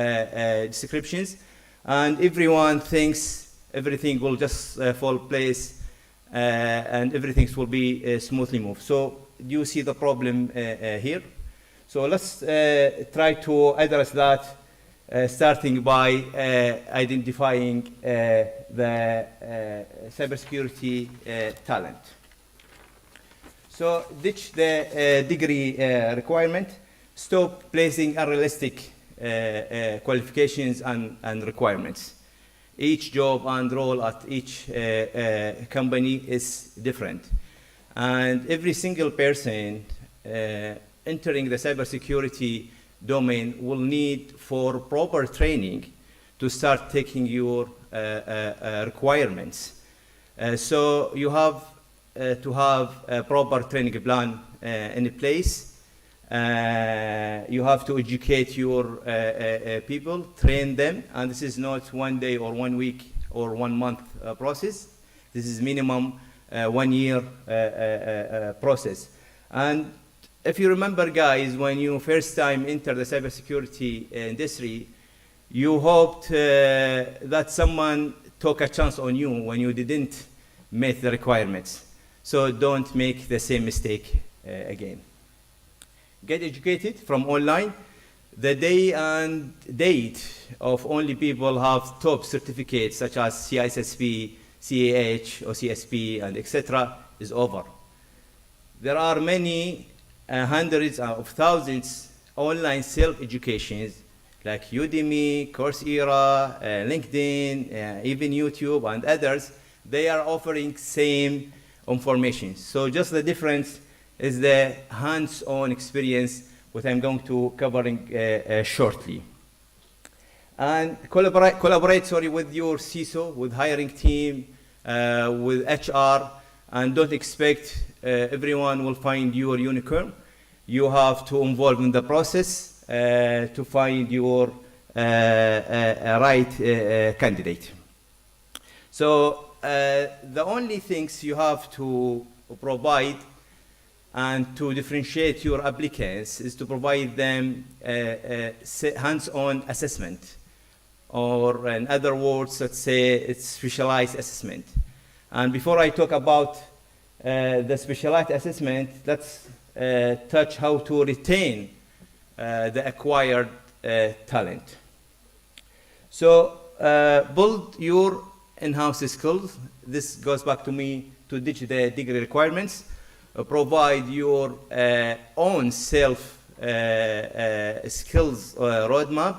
descriptions, and everyone thinks everything will just fall place and everything will be smoothly moved. So do you see the problem here? So let's try to address that starting by identifying the cybersecurity talent. So ditch the degree requirement, stop placing unrealistic qualifications and requirements. Each job and role at each company is different. And every single person entering the cybersecurity domain will need for proper training to start taking your requirements. So you have to have a proper training plan in place. You have to educate your people, train them, and this is not 1 day or 1 week or 1 month process. This is minimum 1 year process. And if you remember, guys, when you first time enter the cybersecurity industry, you hoped that someone took a chance on you when you didn't meet the requirements. So don't make the same mistake again. Get educated from online. The day and date of only people have top certificates such as CISSP, CAH, OCSP, and etc. is over. There are many hundreds of thousands online self-educations like Udemy, Coursera, LinkedIn, even YouTube and others. They are offering same information. So just the difference is the hands-on experience, what I'm going to covering shortly. And collaborate with your CISO, with hiring team, with HR, and don't expect everyone will find your unicorn. You have to involve in the process to find your right candidate. So the only things you have to provide and to differentiate your applicants is to provide them hands-on assessment, or in other words, let's say it's specialized assessment. And before I talk about the specialized assessment, let's touch how to retain the acquired talent. So build your in-house skills. This goes back to me to ditch the degree requirements. Provide your own self skills roadmap.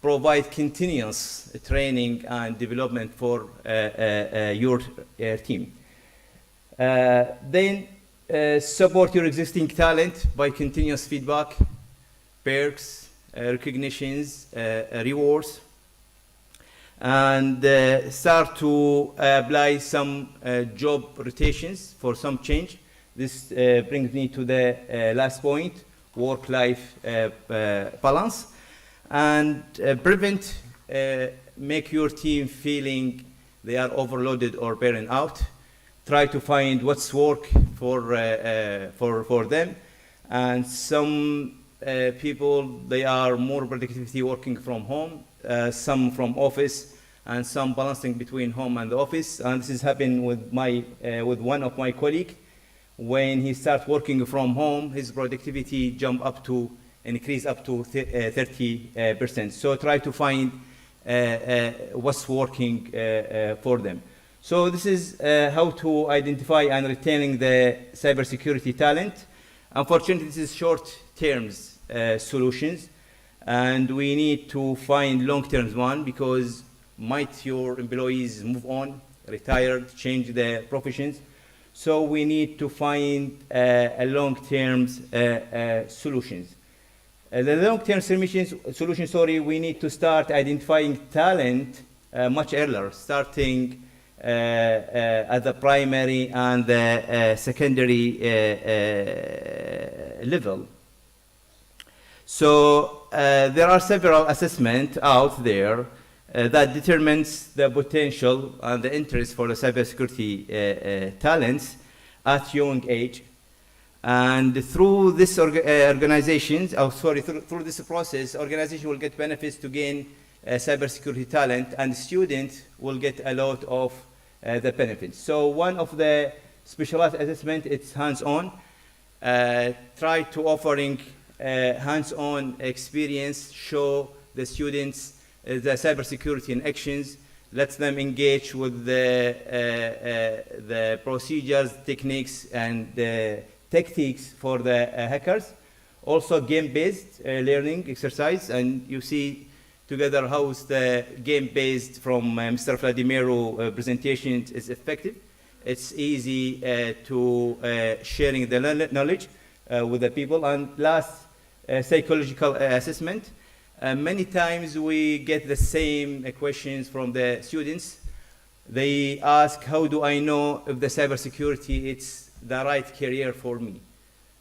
Provide continuous training and development for your team. Then support your existing talent by continuous feedback, perks, recognitions, rewards, and start to apply some job rotations for some change. This brings me to the last point, work-life balance, and prevent, make your team feeling they are overloaded or burning out. Try to find what's work for them, and some people, they are more productivity working from home, some from office, and some balancing between home and the office. And this is happening with one of my colleagues. When he starts working from home, his productivity increase up to 30%. So try to find what's working for them. So this is how to identify and retaining the cybersecurity talent. Unfortunately, this is short-term solutions, and we need to find long-term one, because might your employees move on, retire, change their professions. So we need to find a long-term solutions. The long-term solution, we need to start identifying talent much earlier, starting at the primary and the secondary level. So there are several assessments out there that determines the potential and the interest for the cybersecurity talents at young age. And through this through this process, organization will get benefits to gain cybersecurity talent, and students will get a lot of the benefits. So one of the specialized assessment, it's hands-on. Try to offering hands-on experience, show the students the cybersecurity in actions, let them engage with the procedures, techniques, and the tactics for the hackers. Also game-based learning exercise, and you see together how the game-based from Mr. Vladimiro presentation is effective. It's easy to sharing the knowledge with the people. And last, psychological assessment. Many times we get the same questions from the students. They ask, how do I know if the cybersecurity it's the right career for me?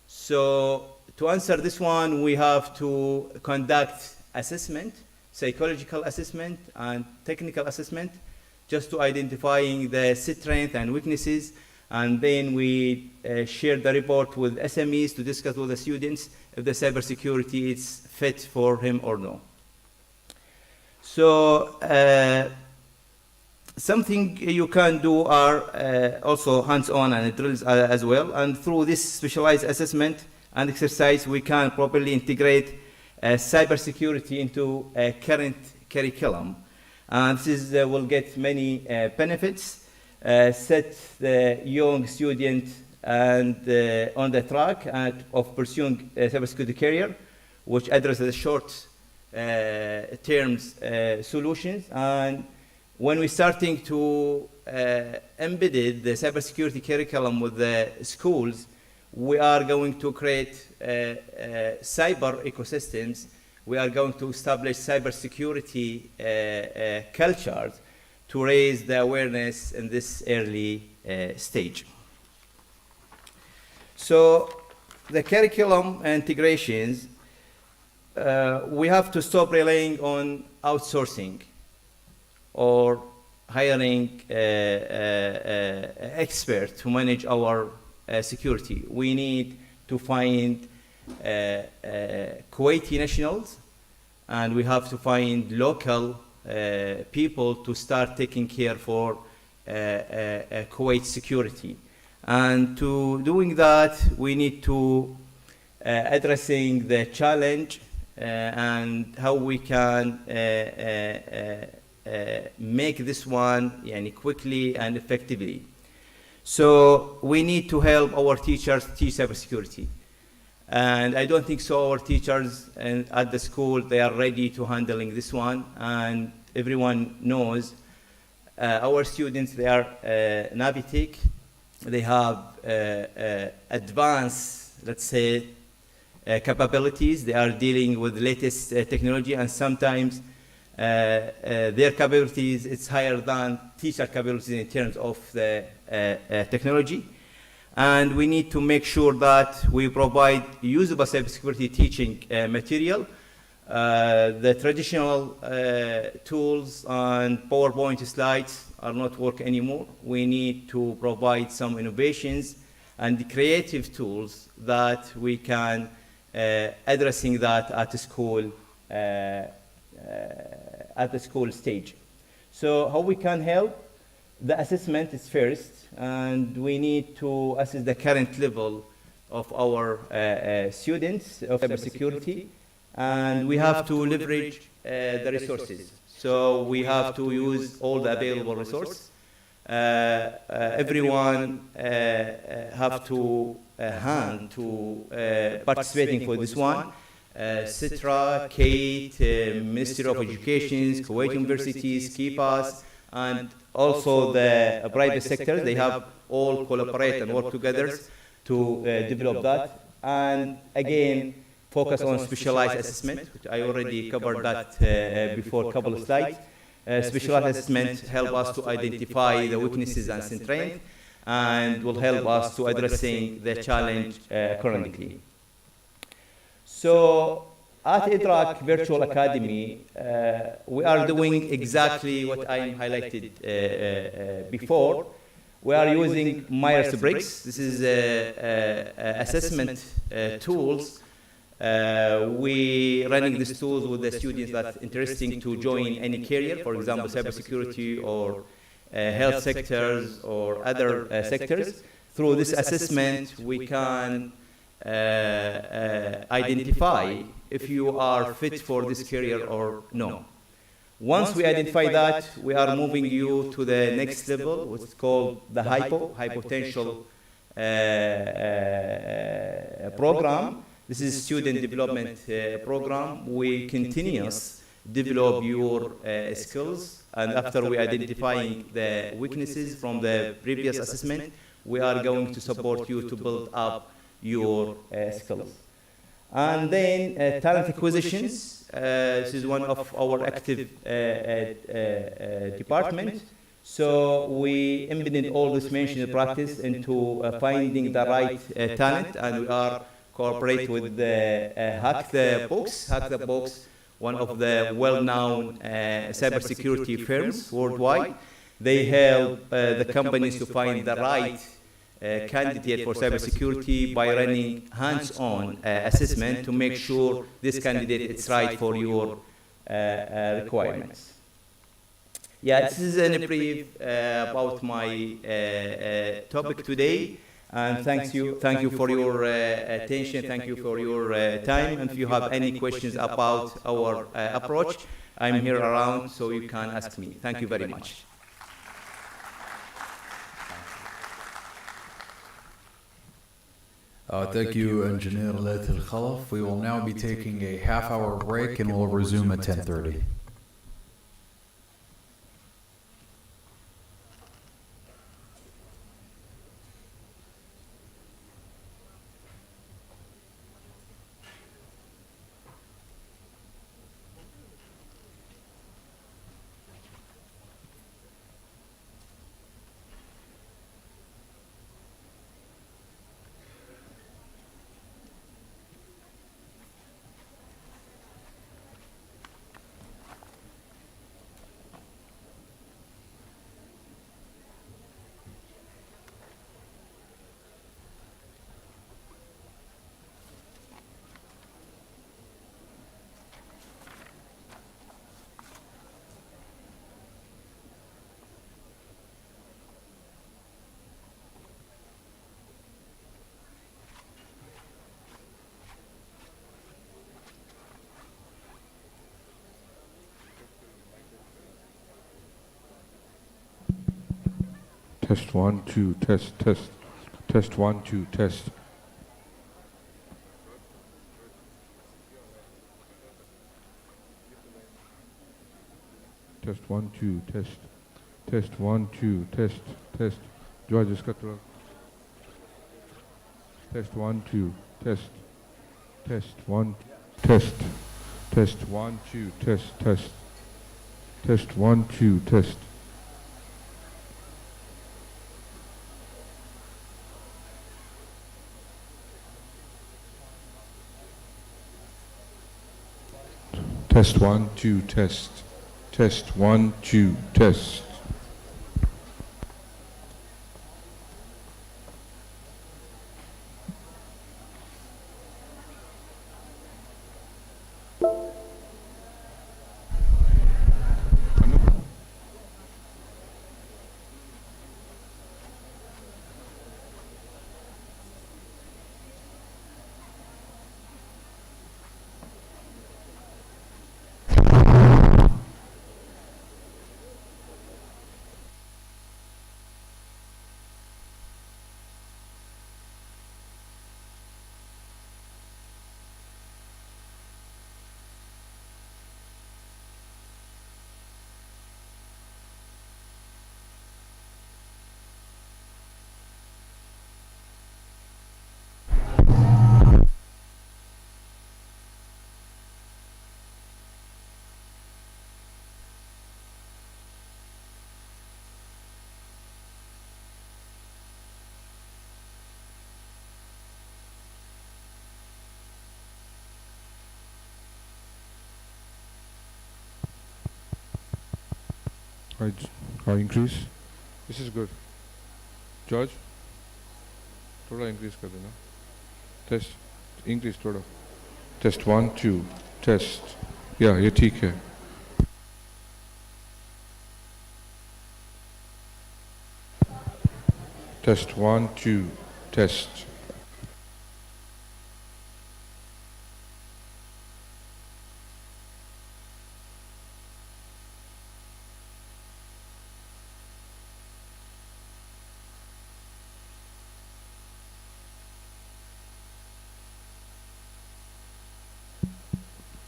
So to answer this one, we have to conduct assessment, psychological assessment and technical assessment, just to identifying the strengths and weaknesses. And then we share the report with SMEs to discuss with the students if the cybersecurity is fit for him or no. So something you can do are also hands-on and drills as well. And through this specialized assessment and exercise, we can properly integrate cybersecurity into a current curriculum. And this will get many benefits, set the young student and on the track of pursuing a cybersecurity career, which addresses short terms solutions. And when we're starting to embed the cybersecurity curriculum with the schools, we are going to create cyber ecosystems. We are going to establish cybersecurity cultures to raise the awareness in this early stage. So the curriculum integrations, we have to stop relying on outsourcing or hiring experts to manage our security. We need to find Kuwaiti nationals, and we have to find local people to start taking care for Kuwait security. And to doing that, we need to addressing the challenge and how we can make this one quickly and effectively. So we need to help our teachers teach cybersecurity. And I don't think so our teachers at the school, they are ready to handling this one. And everyone knows our students, they are Navitic. They have advanced, let's say, capabilities. They are dealing with latest technology, and sometimes their capabilities it's higher than teacher capabilities in terms of the technology. And we need to make sure that we provide usable cybersecurity teaching material. The traditional tools and PowerPoint slides are not working anymore. We need to provide some innovations and creative tools that we can addressing that at the school stage. So how we can help? The assessment is first, and we need to assess the current level of our students of cybersecurity, and we have to leverage the resources. So we have to use all the available resources. Everyone have to hand to participating for this one. CITRA, KATE, Ministry of Education, Kuwait Universities, KIPAS, and also the private sector. They have all collaborate and work together to develop that. And again, focus on specialized assessment, which I already covered that before a couple of slides. Specialized assessment help us to identify the weaknesses and strengths, and will help us to addressing the challenge currently. So at IDRAC Virtual Academy, we are doing exactly what I highlighted before. We are using Myers-Briggs. This is assessment tools. We running these tools with the students that's interesting to join any career, for example, cybersecurity or health sectors or other sectors. Through this assessment, we can identify if you are fit for this career or no. Once we identify that, we are moving you to the next level, what's called the high potential program. This is student development program. We continuous develop your skills, and after we identifying the weaknesses from the previous assessment, we are going to support you to build up your skills. And then talent acquisitions. This is one of our active department. So we embedded all this mentioned practice into finding the right talent, and we are cooperate with the Hack the Box. Hack the Box, one of the well-known cybersecurity firms worldwide. They help the companies to find the right candidate for cybersecurity by running hands-on assessment to make sure this candidate is right for your requirements. Yeah, this is a brief about my topic today, and thank you for your attention, thank you for your time, and if you have any questions about our approach, I'm here around so you can ask me. Thank you very much. Thank you, Engineer Laith Al-Khalaf. We will now be taking a half-hour break and we'll resume at 10:30. Test 1, 2, test, test. Test 1, 2, test. Test 1, 2, test. Test 1, 2, test, test. George, इसका थोड़ा. Test 1, 2, test. Test 1, test. Test 1, 2, test, test. Test 1, 2, test. Test 1, 2, test. Test 1, 2, test. I increase. This is good. George, थोड़ा increase कर देना. Test, increase थोड़ा. Test 1, 2, test. Yeah, ये ठीक है. Test 1, 2, test.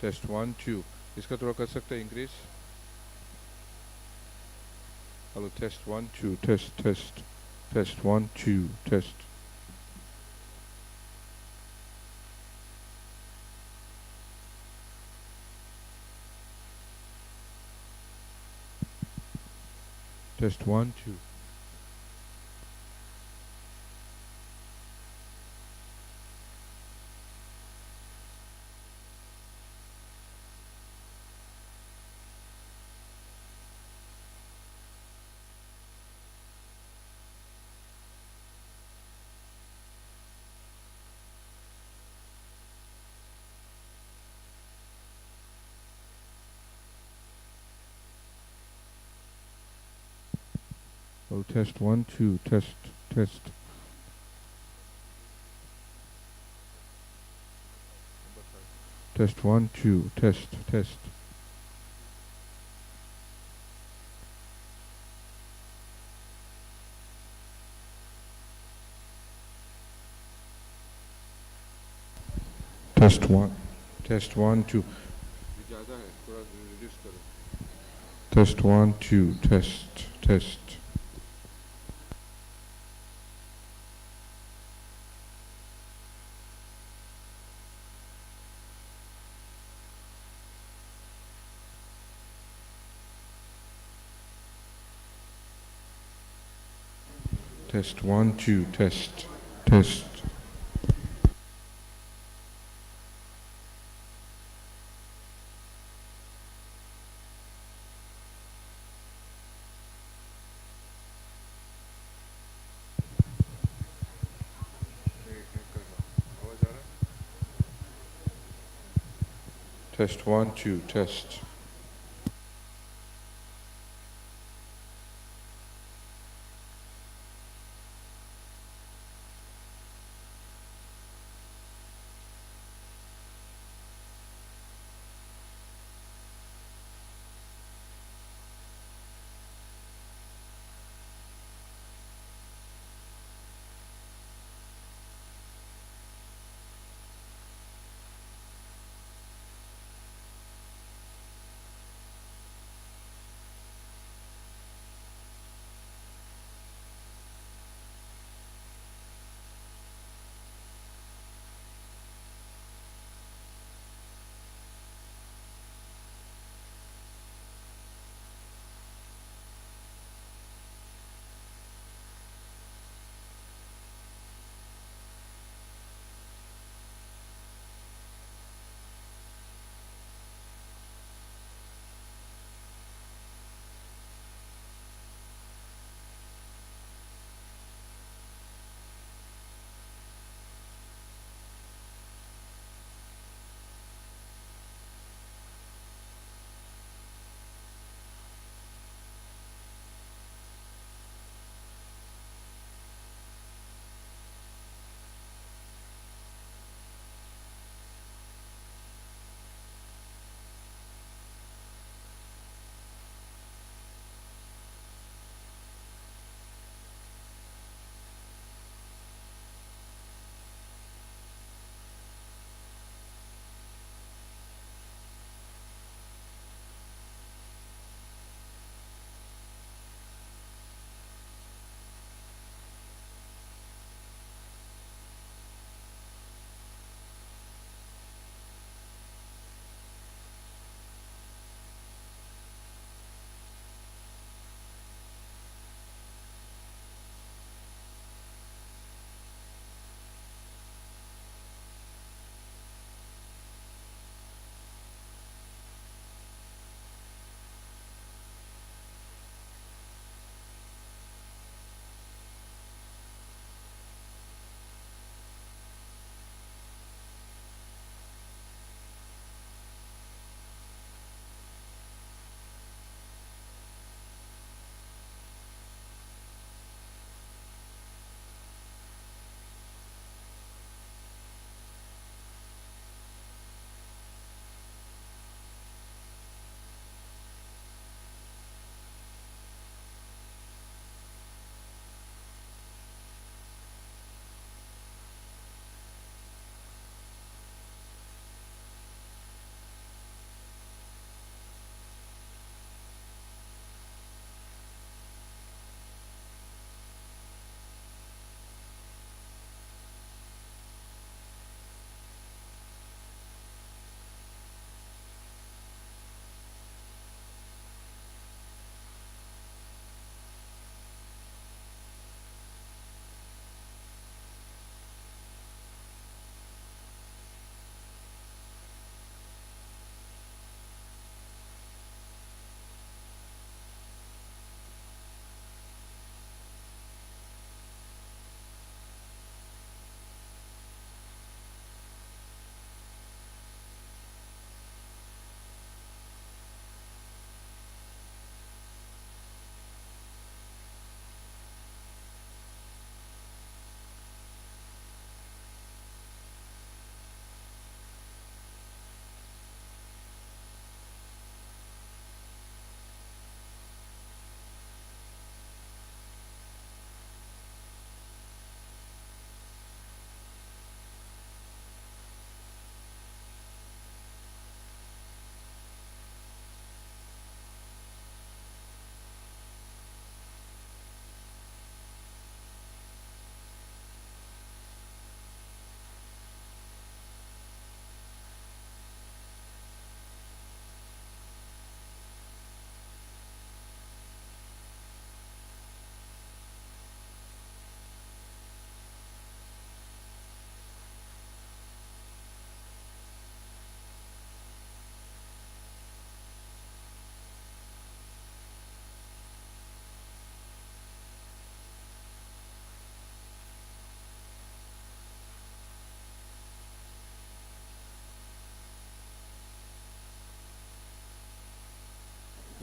Test 1 2 इसका थोड़ा कर सकते हैं increase hello test 1 2 test test test 1 2 test test 1 2 Oh, test 1 2 test test test 1 2 test test test 1 2 ज़्यादा है थोड़ा reduce करो test 1 2 test test test 1 2 test test test 1 2 test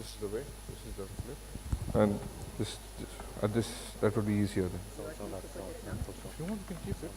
This is the way. This is the flip. And this that would be easier then. If you want, you can keep it.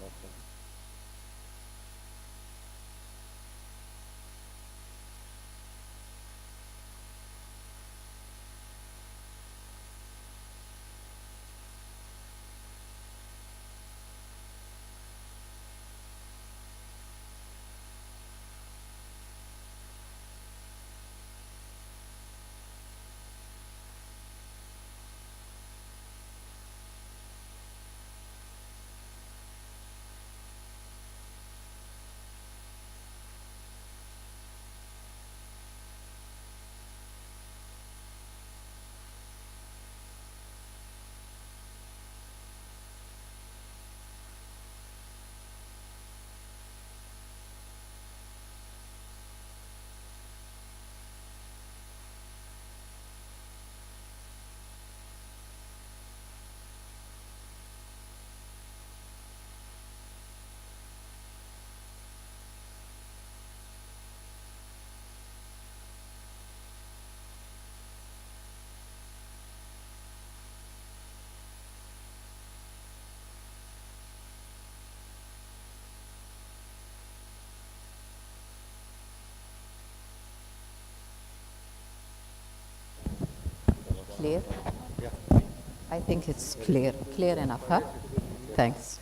Clear? I think it's clear. Clear enough, huh? Thanks.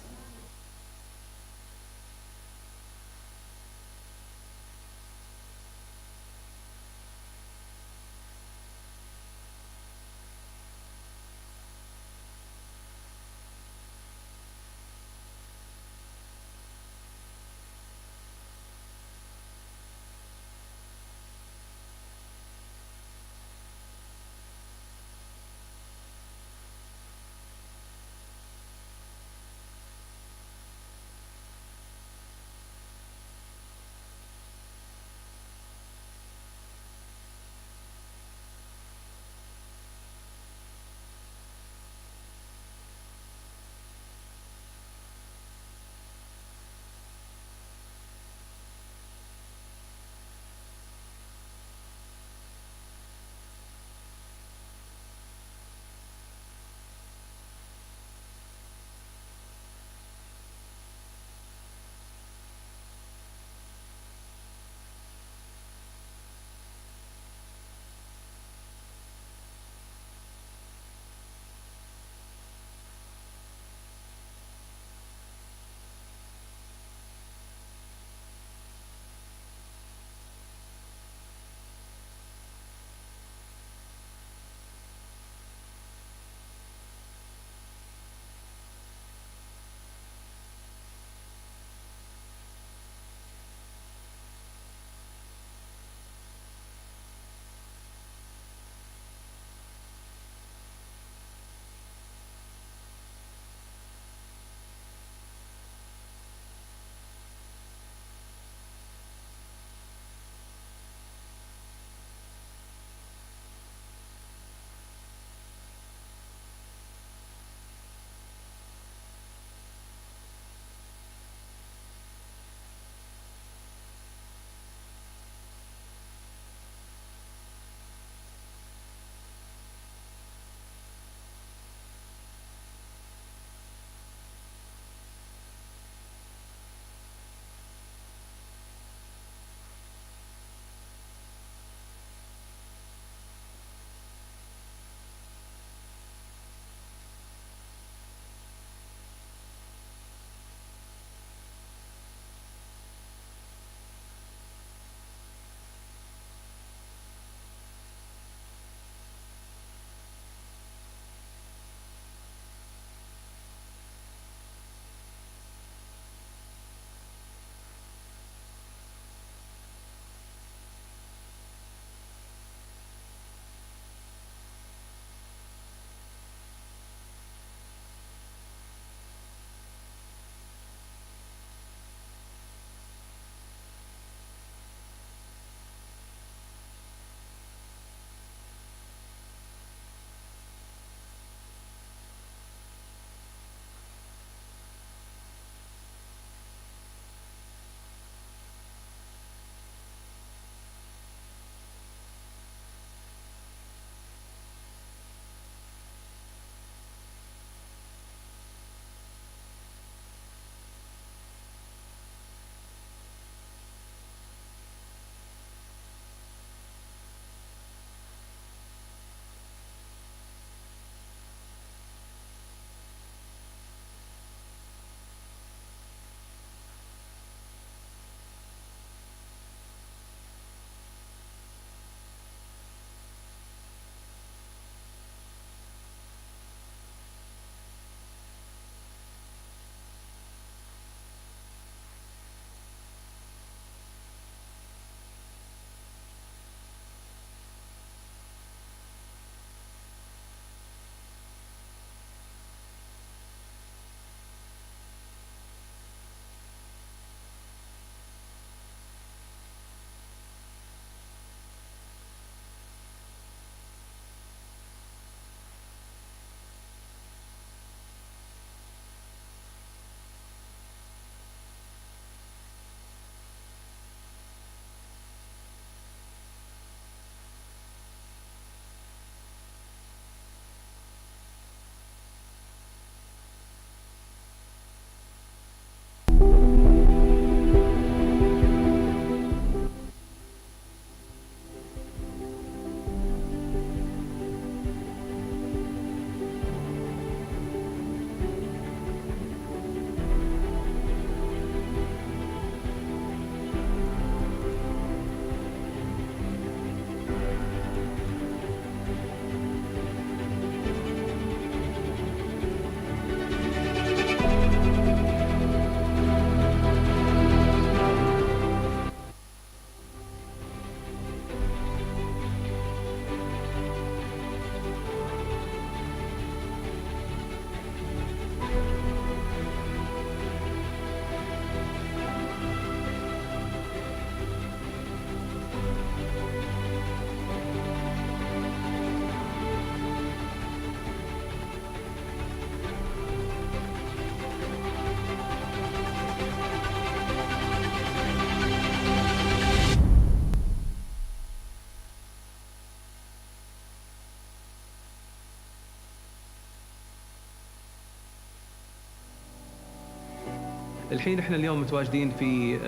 الحين احنا اليوم متواجدين في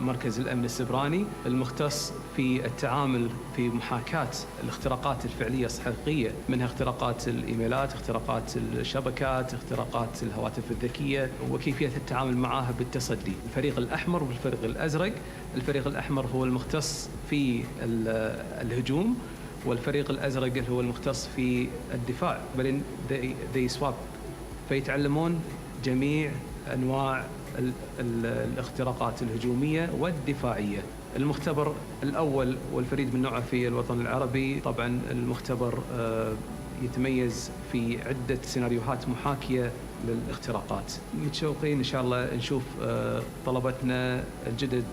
مركز الأمن السبراني المختص في التعامل في محاكاة الاختراقات الفعلية الحقيقية، منها اختراقات الإيميلات، اختراقات الشبكات، اختراقات الهواتف الذكية، وكيفية التعامل معها بالتصدي. الفريق الأحمر والفريق الأزرق. الفريق الأحمر هو المختص في الهجوم، والفريق الأزرق هو المختص في الدفاع. بعدين they swap، فيتعلمون جميع أنواع الاختراقات الهجومية والدفاعية. المختبر الأول والفريد من نوعه في الوطن العربي، طبعا المختبر يتميز في عدة سيناريوهات محاكية للاختراقات. متشوقين إن شاء الله نشوف طلبتنا الجدد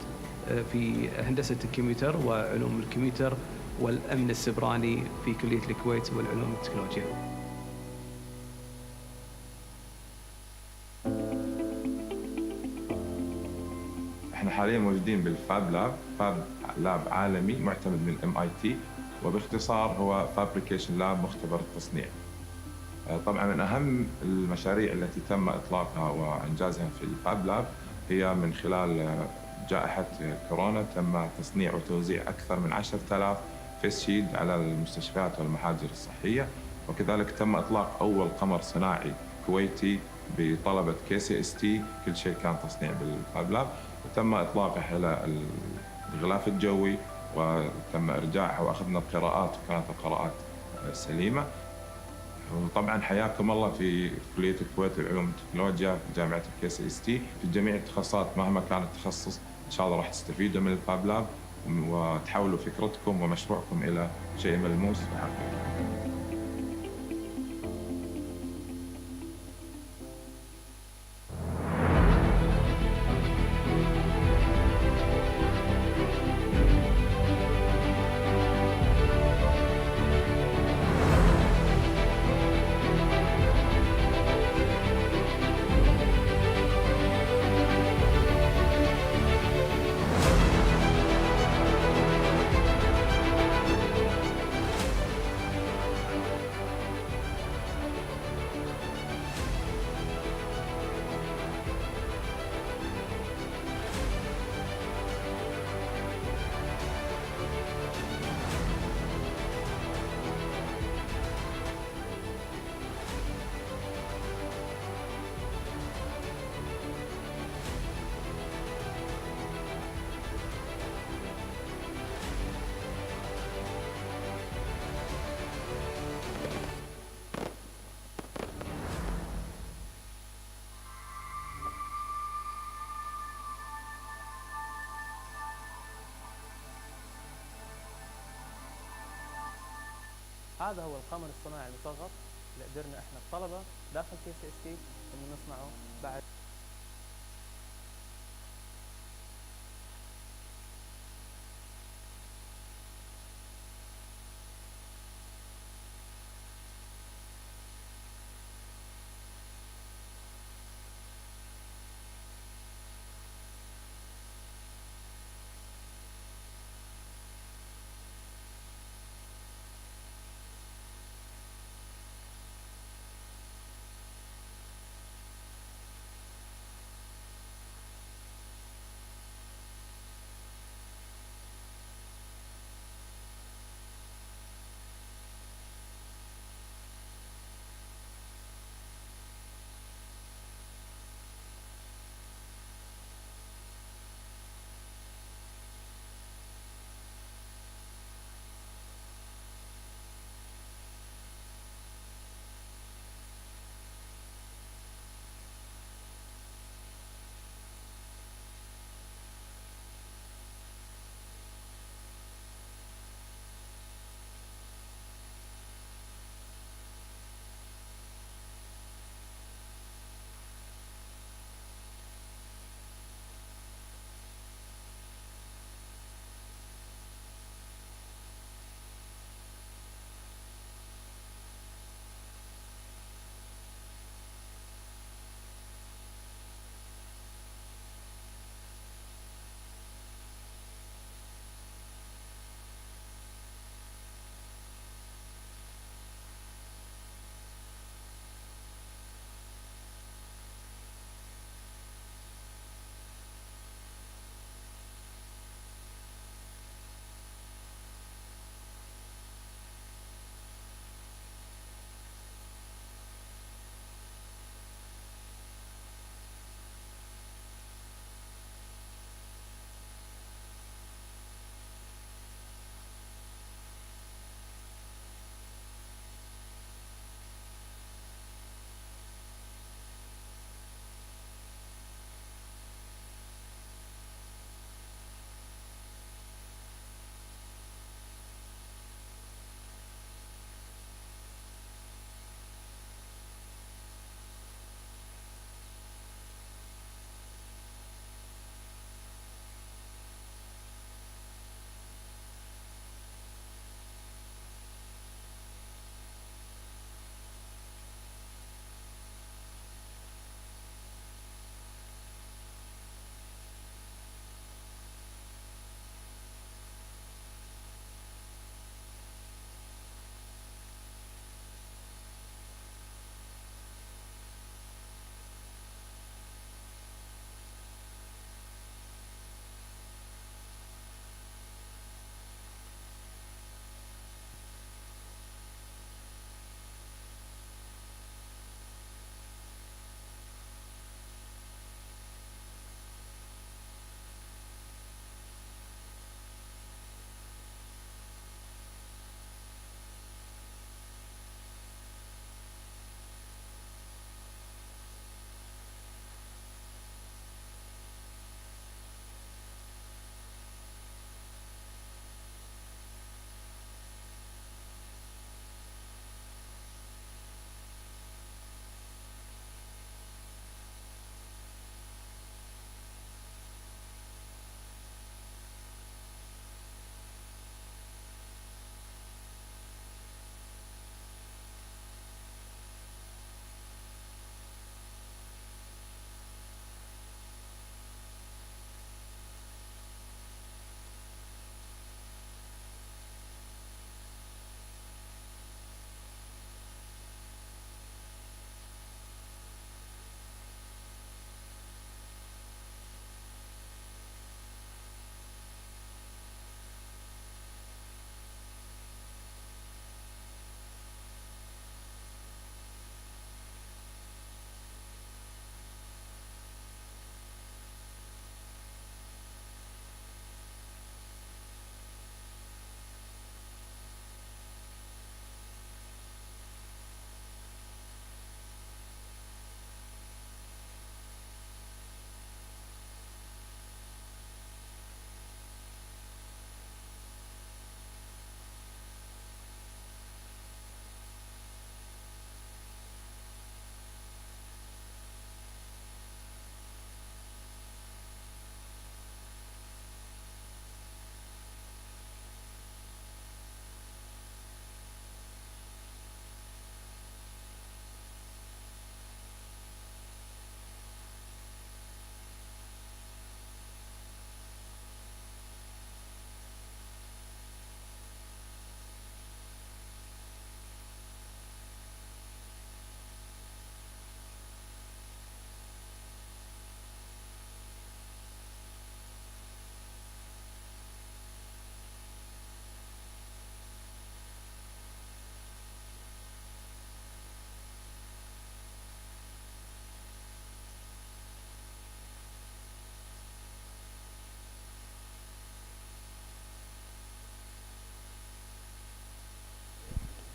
في هندسة الكمبيوتر وعلوم الكمبيوتر والأمن السبراني في كلية الكويت والعلوم والتكنولوجيا. احنا حاليا موجودين بالفاب لاب. فاب لاب عالمي معتمد من MIT، وباختصار هو فابريكيشن لاب، مختبر التصنيع. طبعا من اهم المشاريع التي تم اطلاقها وانجازها في الفاب لاب هي من خلال جائحة كورونا تم تصنيع وتوزيع أكثر من 10,000 فيس شيلد على المستشفيات والمحاجر الصحية، وكذلك تم إطلاق أول قمر صناعي كويتي بطلبة KCST. كل شيء كان تصنيع بالفاب لاب، وتم إطلاقه على الغلاف الجوي وتم إرجاعه وأخذنا القراءات وكانت القراءات سليمة. وطبعا حياكم الله في كلية الكويت للعلوم والتكنولوجيا في جامعة KCST في جميع التخصصات مهما كان التخصص. إن شاء الله راح تستفيدوا من الفاب لاب وتحولوا فكرتكم ومشروعكم إلى شيء ملموس وحقيقي. هذا هو القمر الصناعي المصغر اللي قدرنا احنا الطلبه داخل KCST انه نصنعه بعد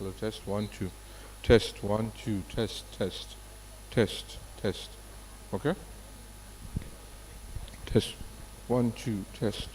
Hello, test 1 2. Test 1 2. Test. Okay. Test 1 2. Test.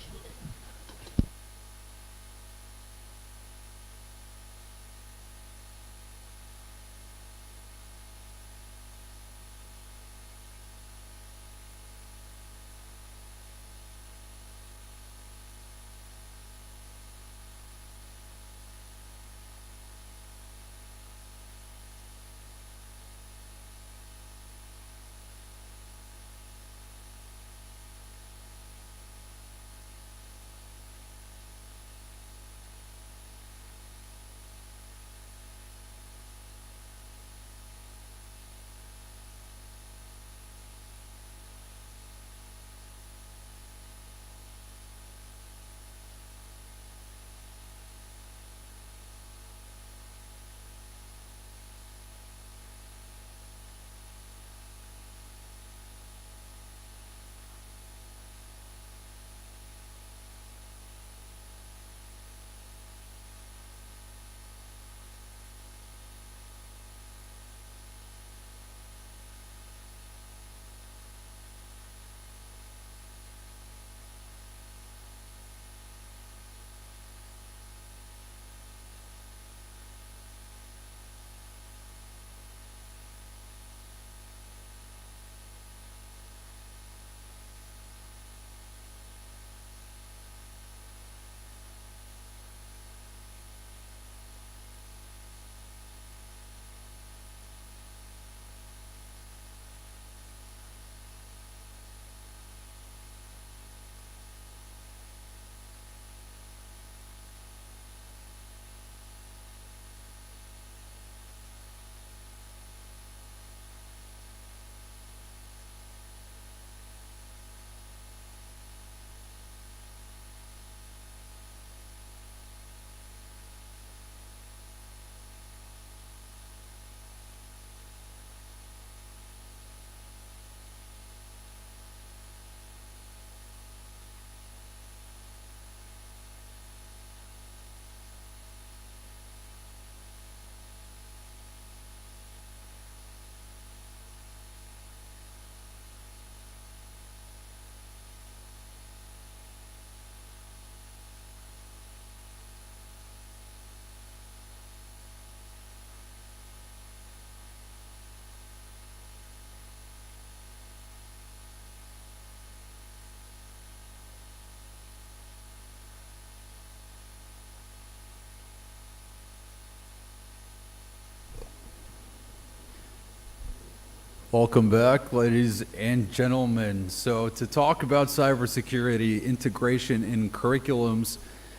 Welcome back, ladies and gentlemen. So to talk about cybersecurity integration in curriculums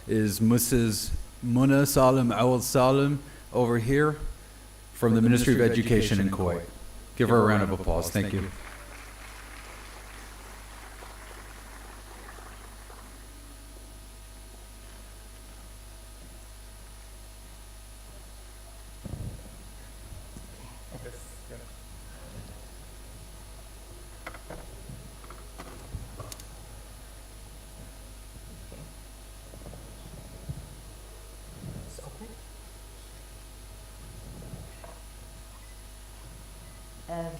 is Mrs. Muna Salim Awad Salim over here from the Ministry of Education in Kuwait. Give her a round of applause. Thank you.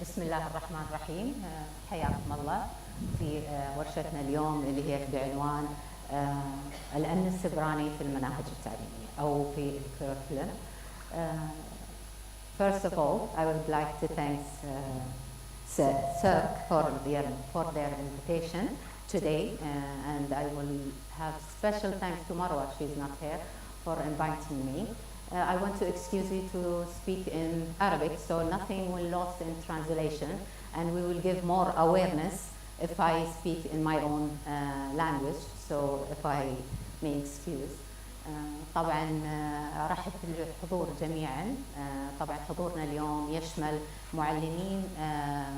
بسم الله الرحمن الرحيم. حياكم الله في ورشتنا اليوم اللي هي بعنوان الأمن السبراني في المناهج التعليمية أو في الكوريكولم. First of all, I would like to thank CERC for their invitation today, and I will have special thanks to Marwa, she's not here, for inviting me. I want to excuse you to speak in Arabic, so nothing will lost in translation, and we will give more awareness if I speak in my own language, so if I may excuse. طبعا رحب بالحضور جميعا. طبعا حضورنا اليوم يشمل معلمين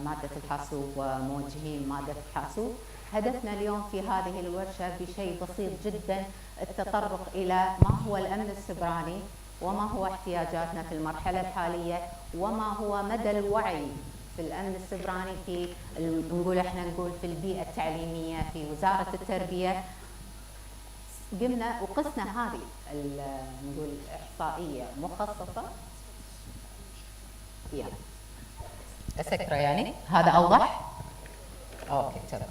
مادة الحاسوب وموجهين مادة الحاسوب. هدفنا اليوم في هذه الورشة بشيء بسيط جدا، التطرق إلى ما هو الأمن السبراني وما هو احتياجاتنا في المرحلة الحالية وما هو مدى الوعي في الأمن السبراني في نقول في البيئة التعليمية في وزارة التربية قمنا وقسنا هذه نقول إحصائية مخصصة. يلا أسكره يعني هذا أوضح؟ أوكي تمام.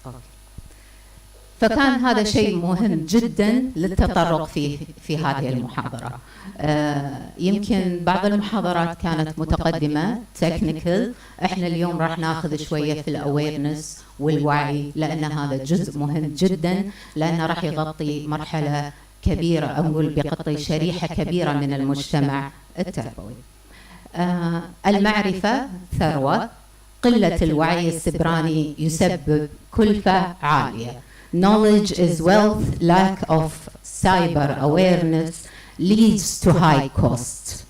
أوكي. فكان هذا شيء مهم جدا للتطرق فيه في هذه المحاضرة. يمكن بعض المحاضرات كانت متقدمة تكنيكال، احنا اليوم راح ناخذ شوية في الأويرنس والوعي، لأن هذا جزء مهم جدا، لأنه راح يغطي مرحلة كبيرة، أو نقول بيغطي شريحة كبيرة من المجتمع التربوي. المعرفة ثروة، قلة الوعي السبراني يسبب كلفة عالية. Knowledge is wealth, lack of cyber awareness leads to high cost.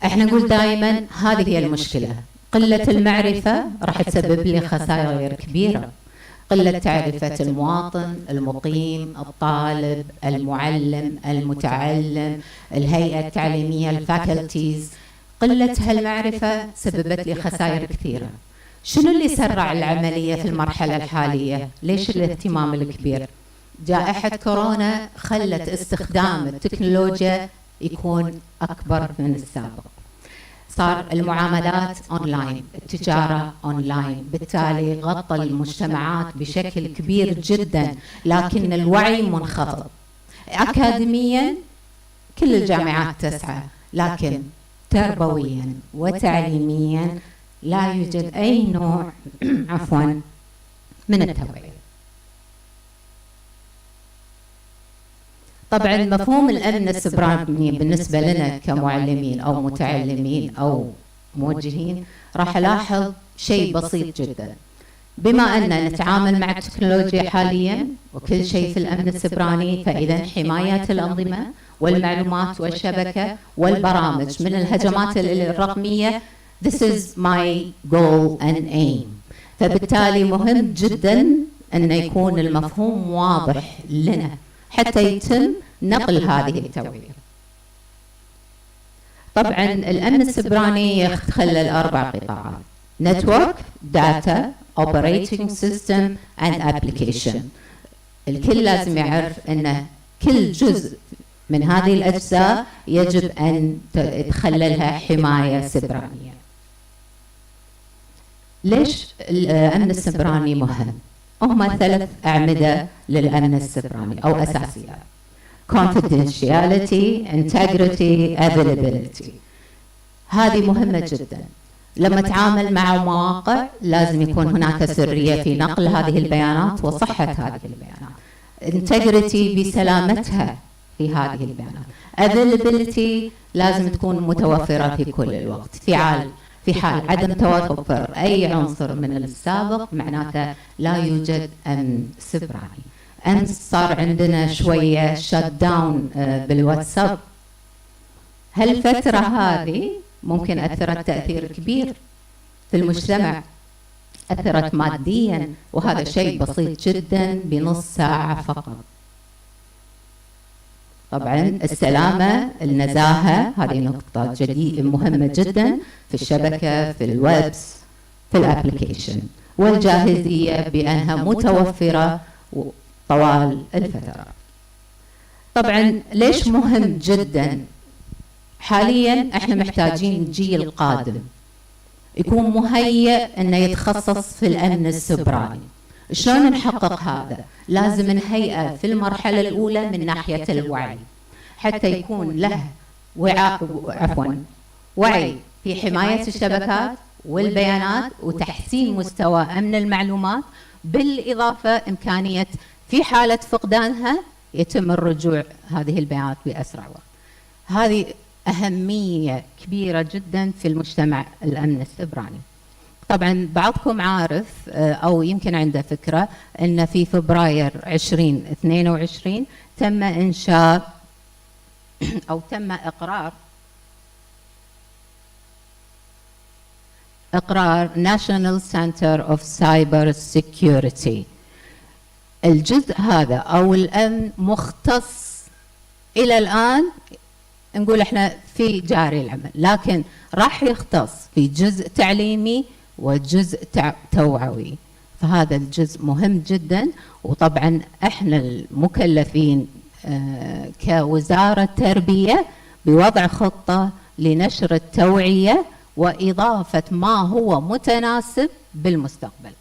احنا نقول دائما هذه هي المشكلة، قلة المعرفة راح تسبب لي خسائر كبيرة. قلة معرفة المواطن، المقيم، الطالب، المعلم، المتعلم، الهيئة التعليمية، الفاكولتيز، قلة هالمعرفة سببت لي خسائر كثيرة. شنو اللي سرع العملية في المرحلة الحالية؟ ليش الاهتمام الكبير؟ جائحة كورونا خلت استخدام التكنولوجيا يكون أكبر من السابق. صار المعاملات أونلاين، التجارة أونلاين، بالتالي غطى المجتمعات بشكل كبير جدا، لكن الوعي منخفض. أكاديميا كل الجامعات تسعى، لكن تربويا وتعليميا لا يوجد أي نوع عفوا من التوعية. طبعا مفهوم الأمن السبراني بالنسبة لنا كمعلمين أو متعلمين أو موجهين راح ألاحظ شيء بسيط جدا. بما أننا نتعامل مع التكنولوجيا حاليا وكل شيء في الأمن السبراني، فإذا حماية الأنظمة والمعلومات والشبكة والبرامج من الهجمات الرقمية This is my goal and aim. فبالتالي مهم جدا أن يكون المفهوم واضح لنا حتى يتم نقل هذه التوعية. طبعا الأمن السبراني يتخلل 4 قطاعات: Network, Data, Operating System and Application. الكل لازم يعرف أن كل جزء من هذه الأجزاء يجب أن تخللها حماية سبرانية. ليش الأمن السبراني مهم؟ هم 3 أعمدة للأمن السبراني أو أساسيات: confidentiality, integrity, availability. هذه مهمة جدا. لما تعامل مع مواقع لازم يكون هناك سرية في نقل هذه البيانات وصحة هذه البيانات. integrity بسلامتها في هذه البيانات. availability لازم تكون متوفرة في كل الوقت. في حال عدم توفر أي عنصر من السابق معناته لا يوجد أمن سبراني. أمس صار عندنا شوية شت داون بالواتساب. هالفترة هذه ممكن أثرت تأثير كبير في المجتمع، أثرت ماديا، وهذا شيء بسيط جدا بنص ساعة فقط. طبعا السلامة، النزاهة، هذه نقطة مهمة جدا في الشبكة، في الويبس، في الابليكيشن، والجاهزية بأنها متوفرة طوال الفترة. طبعا ليش مهم جدا؟ حاليا احنا محتاجين جيل قادم يكون مهيئ انه يتخصص في الأمن السبراني. شلون نحقق هذا؟ لازم نهيئه في المرحلة الأولى من ناحية الوعي، حتى يكون له وعي في حماية الشبكات والبيانات وتحسين مستوى أمن المعلومات، بالإضافة إمكانية في حالة فقدانها يتم الرجوع هذه البيانات بأسرع وقت. هذه أهمية كبيرة جدا في المجتمع الأمن السبراني. طبعا بعضكم عارف أو يمكن عنده فكرة أن في فبراير 2022 تم إنشاء أو تم إقرار National Center of Cyber Security. الجزء هذا أو الأمن مختص إلى الآن، نقول إحنا في جاري العمل، لكن راح يختص في جزء تعليمي وجزء توعوي. فهذا الجزء مهم جدا. وطبعا احنا المكلفين كوزارة تربية بوضع خطة لنشر التوعية وإضافة ما هو متناسب بالمستقبل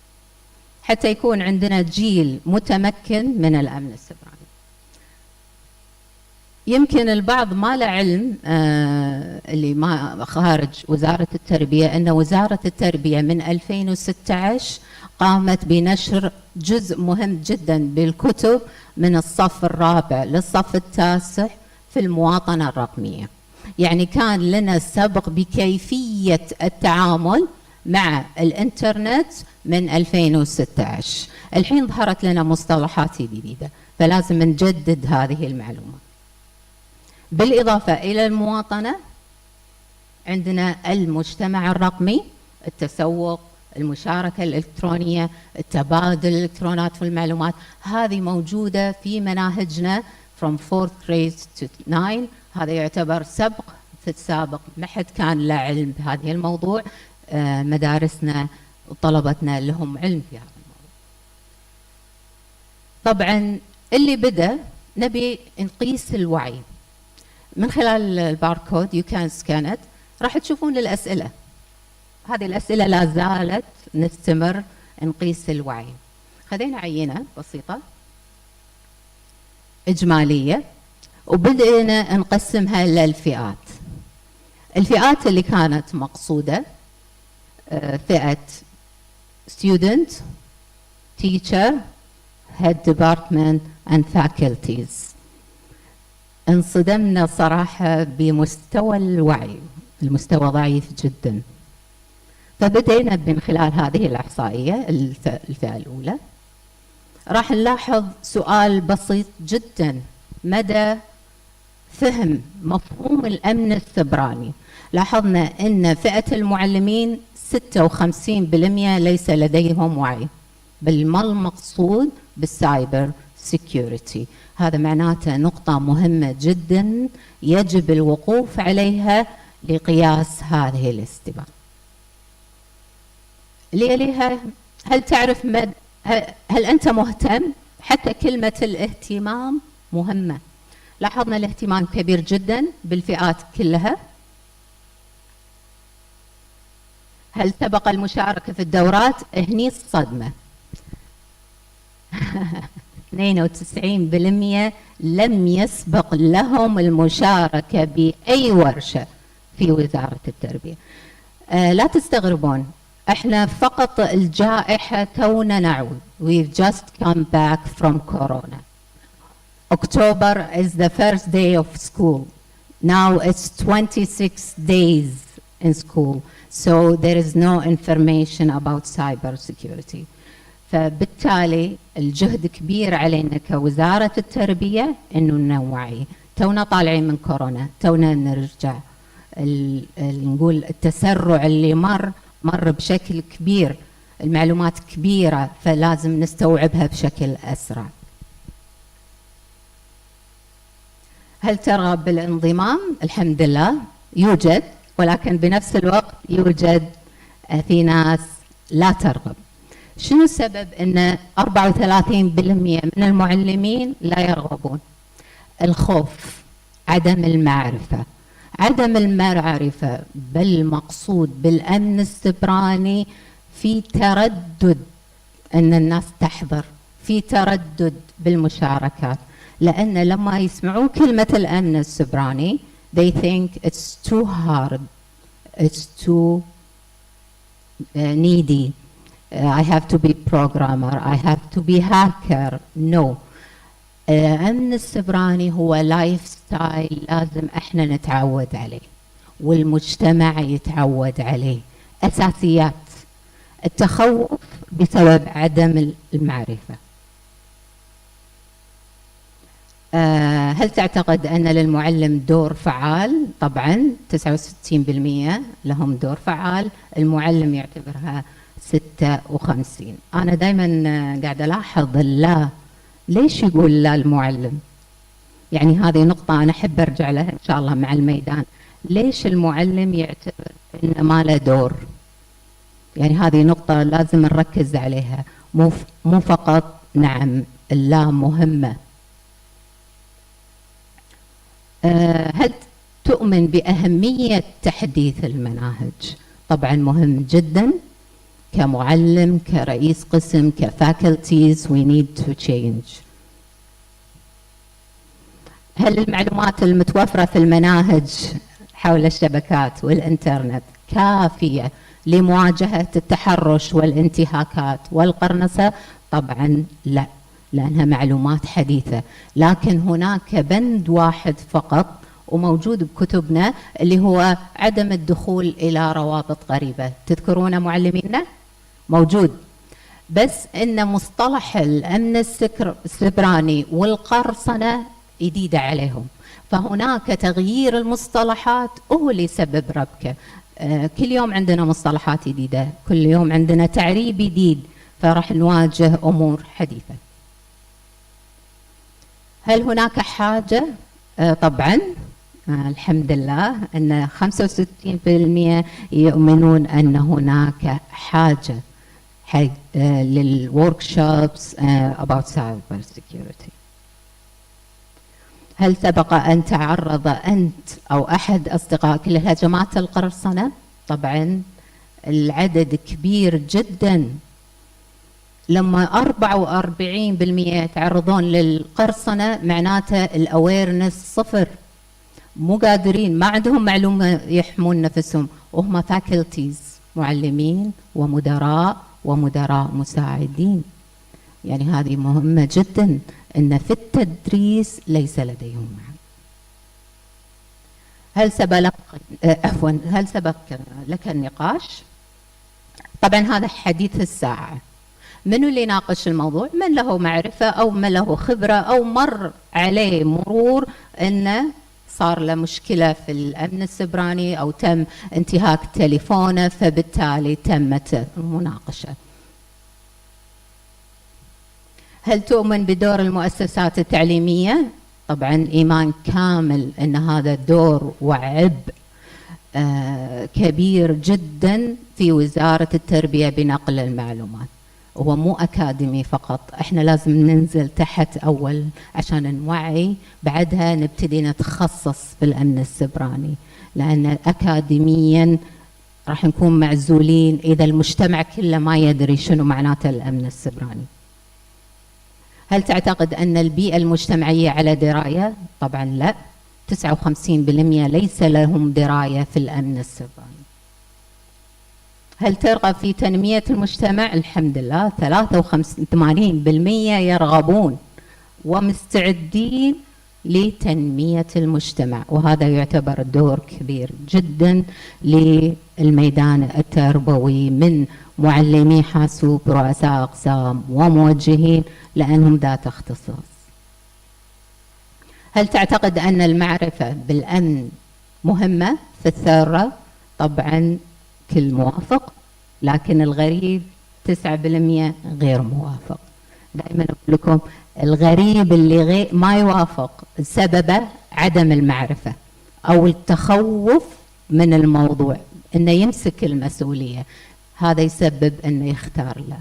حتى يكون عندنا جيل متمكن من الأمن السيبراني. يمكن البعض ما له علم اللي ما خارج وزارة التربية أن وزارة التربية من 2016 قامت بنشر جزء مهم جدا بالكتب من الصف الرابع للصف التاسع في المواطنة الرقمية. يعني كان لنا سبق بكيفية التعامل مع الإنترنت من 2016. الحين ظهرت لنا مصطلحات جديدة فلازم نجدد هذه المعلومات. بالإضافة إلى المواطنة عندنا المجتمع الرقمي، التسوق، المشاركة الإلكترونية، التبادل الإلكترونات في المعلومات. هذه موجودة في مناهجنا from 4th grade to 9. هذا يعتبر سبق في السابق، ما حد كان له علم بهذه الموضوع. مدارسنا وطلبتنا لهم علم في هذا الموضوع. طبعا اللي بدأ نبي نقيس الوعي من خلال الباركود. يو كان سكان ات. راح تشوفون الأسئلة، هذه الأسئلة لا زالت نستمر نقيس الوعي. خذينا عينة بسيطة إجمالية وبدأنا نقسمها للفئات. الفئات اللي كانت مقصودة فئة student, teacher, head department and faculties. انصدمنا صراحة بمستوى الوعي، المستوى ضعيف جدا. فبدأنا من خلال هذه الإحصائية الفئة الأولى راح نلاحظ سؤال بسيط جدا: مدى فهم مفهوم الأمن السيبراني. لاحظنا أن فئة المعلمين 56% ليس لديهم وعي، بل ما المقصود بالسايبر سيكيورتي. هذا معناته نقطة مهمة جدا يجب الوقوف عليها لقياس هذه الاستباء. اللي يليها: هل تعرف هل أنت مهتم؟ حتى كلمة الاهتمام مهمة. لاحظنا الاهتمام كبير جدا بالفئات كلها. هل سبق المشاركة في الدورات؟ هني الصدمة 92% لم يسبق لهم المشاركة بأي ورشة في وزارة التربية. لا تستغربون، احنا فقط الجائحة تونا نعود. We've just come back from Corona. October is the first day of school. Now it's 26 days in school. So there is no information about cyber security. فبالتالي الجهد كبير علينا كوزارة التربية إنه نوعي. تونا طالعين من كورونا، تونا نرجع نقول التسرع اللي مر بشكل كبير، المعلومات كبيرة فلازم نستوعبها بشكل أسرع. هل ترغب بالانضمام؟ الحمد لله يوجد، ولكن بنفس الوقت يوجد في ناس لا ترغب. شنو السبب ان 34% من المعلمين لا يرغبون؟ الخوف، عدم المعرفة. عدم المعرفة بالمقصود بالأمن السيبراني، في تردد أن الناس تحضر، في تردد بالمشاركات، لأن لما يسمعون كلمة الأمن السيبراني they think it's too hard, it's too needy. I have to be programmer, I have to be hacker. No. الأمن السيبراني هو لايف ستايل لازم احنا نتعود عليه والمجتمع يتعود عليه. أساسيات. التخوف بسبب عدم المعرفة. هل تعتقد أن للمعلم دور فعال؟ طبعا 69% لهم دور فعال، المعلم يعتبرها 56. أنا دائما قاعدة ألاحظ لا، ليش يقول لا المعلم؟ يعني هذه نقطة أنا أحب أرجع لها إن شاء الله مع الميدان. ليش المعلم يعتبر إن ما له دور؟ يعني هذه نقطة لازم نركز عليها، مو فقط نعم اللا مهمة. هل تؤمن بأهمية تحديث المناهج؟ طبعا مهم جدا، كمعلم، كرئيس قسم، كفاكولتيز we need to change. هل المعلومات المتوفرة في المناهج حول الشبكات والإنترنت كافية لمواجهة التحرش والانتهاكات والقرنصة؟ طبعا لا، لأنها معلومات حديثة، لكن هناك بند واحد فقط وموجود بكتبنا اللي هو عدم الدخول إلى روابط غريبة. تذكرون معلمينا؟ موجود، بس إن مصطلح الأمن السيبراني والقرصنة جديدة عليهم، فهناك تغيير المصطلحات هو اللي يسبب ربكة. كل يوم عندنا مصطلحات جديدة، كل يوم عندنا تعريب جديد، فراح نواجه أمور حديثة. هل هناك حاجة؟ طبعا الحمد لله أن 65% يؤمنون أن هناك حاجة للworkshops about cyber security. هل سبق أن تعرض أنت أو أحد أصدقائك لهجمات القرصنة؟ طبعا العدد كبير جدا، لما 44% يتعرضون للقرصنة معناته الأويرنس صفر، مو قادرين، ما عندهم معلومة يحمون نفسهم، وهم فاكولتيز، معلمين ومدراء مساعدين. يعني هذه مهمة جدا، أن في التدريس ليس لديهم معلومة. هل سبق لك النقاش؟ طبعا هذا حديث الساعة. منو اللي يناقش الموضوع؟ من له معرفة أو من له خبرة أو مر عليه مرور أنه صار له مشكلة في الأمن السيبراني أو تم انتهاك تليفونه، فبالتالي تمت المناقشة. هل تؤمن بدور المؤسسات التعليمية؟ طبعا إيمان كامل أن هذا دور وعبء كبير جدا في وزارة التربية بنقل المعلومات. هو مو أكاديمي فقط، إحنا لازم ننزل تحت أول عشان نوعي، بعدها نبتدي نتخصص في الأمن السيبراني، لأن أكاديميا راح نكون معزولين إذا المجتمع كله ما يدري شنو معناته الأمن السيبراني. هل تعتقد أن البيئة المجتمعية على دراية؟ طبعا لا، 59% ليس لهم دراية في الأمن السيبراني. هل ترغب في تنمية المجتمع؟ الحمد لله 83% يرغبون ومستعدين لتنمية المجتمع، وهذا يعتبر دور كبير جدا للميدان التربوي من معلمي حاسوب، رؤساء أقسام وموجهين، لأنهم ذات اختصاص. هل تعتقد أن المعرفة بالأمن مهمة في الثورة؟ طبعا كل موافق، لكن الغريب 9% غير موافق. دائما أقول لكم الغريب اللي ما يوافق سببه عدم المعرفة أو التخوف من الموضوع، إنه يمسك المسؤولية، هذا يسبب إنه يختار له.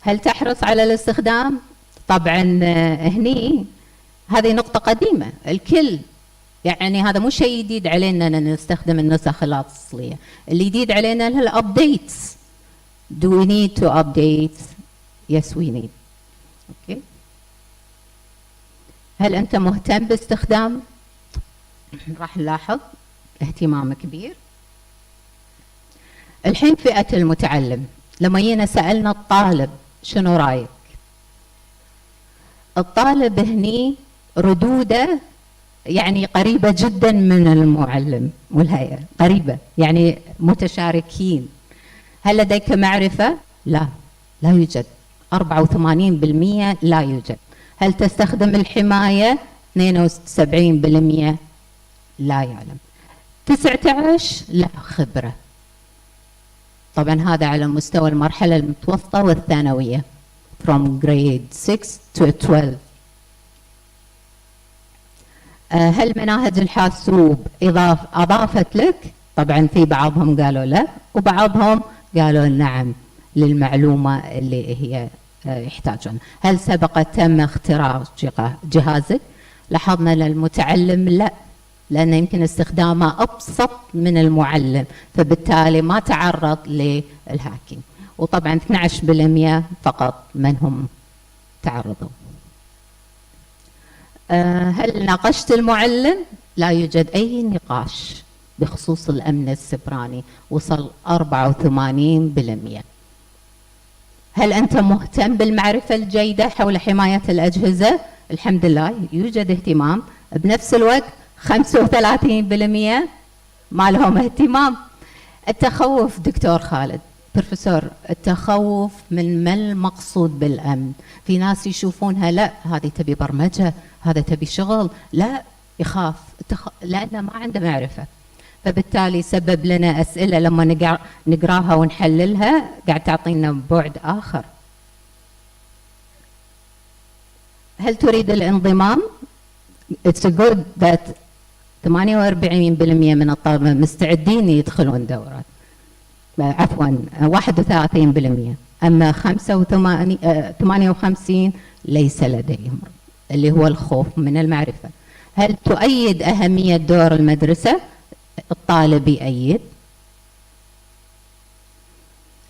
هل تحرص على الاستخدام؟ طبعا هني هذه نقطة قديمة، الكل يعني هذا مو شيء جديد علينا أن نستخدم النسخ الأصلية، اللي جديد علينا هي الابديتس. Do we need to update? Yes we need. Okay. هل أنت مهتم باستخدام؟ راح نلاحظ اهتمام كبير. الحين فئة المتعلم، لما جينا سألنا الطالب شنو رأيك؟ الطالب هني ردوده يعني قريبة جدا من المعلم والهيئة، قريبة يعني متشاركين. هل لديك معرفة؟ لا، لا يوجد. 84% لا يوجد. هل تستخدم الحماية؟ 72% لا يعلم. 19 لا خبرة. طبعا هذا على مستوى المرحلة المتوسطة والثانوية from grade 6 to 12. هل مناهج الحاسوب أضافت لك؟ طبعا في بعضهم قالوا لا، وبعضهم قالوا نعم للمعلومة اللي هي يحتاجون. هل سبق تم اختراع جهازك؟ لاحظنا للمتعلم لا، لأنه يمكن استخدامه أبسط من المعلم، فبالتالي ما تعرض للهاكينج. وطبعا 12% فقط من هم تعرضوا. هل ناقشت المعلم؟ لا يوجد أي نقاش بخصوص الأمن السبراني، وصل 84%. هل أنت مهتم بالمعرفة الجيدة حول حماية الأجهزة؟ الحمد لله يوجد اهتمام. بنفس الوقت 35% ما لهم اهتمام. التخوف دكتور خالد، بروفيسور، التخوف من ما المقصود بالأمن؟ في ناس يشوفونها لا هذه تبي برمجة، هذا تبي شغل، لا يخاف لأنه ما عنده معرفة. فبالتالي سبب لنا أسئلة لما نقراها ونحللها قاعد تعطينا بعد آخر. هل تريد الانضمام؟ It's good that 48% من الطلبة مستعدين يدخلون دورات، عفوا 31%، أما 58 ليس لديهم، اللي هو الخوف من المعرفة. هل تؤيد أهمية دور المدرسة؟ الطالب يؤيد.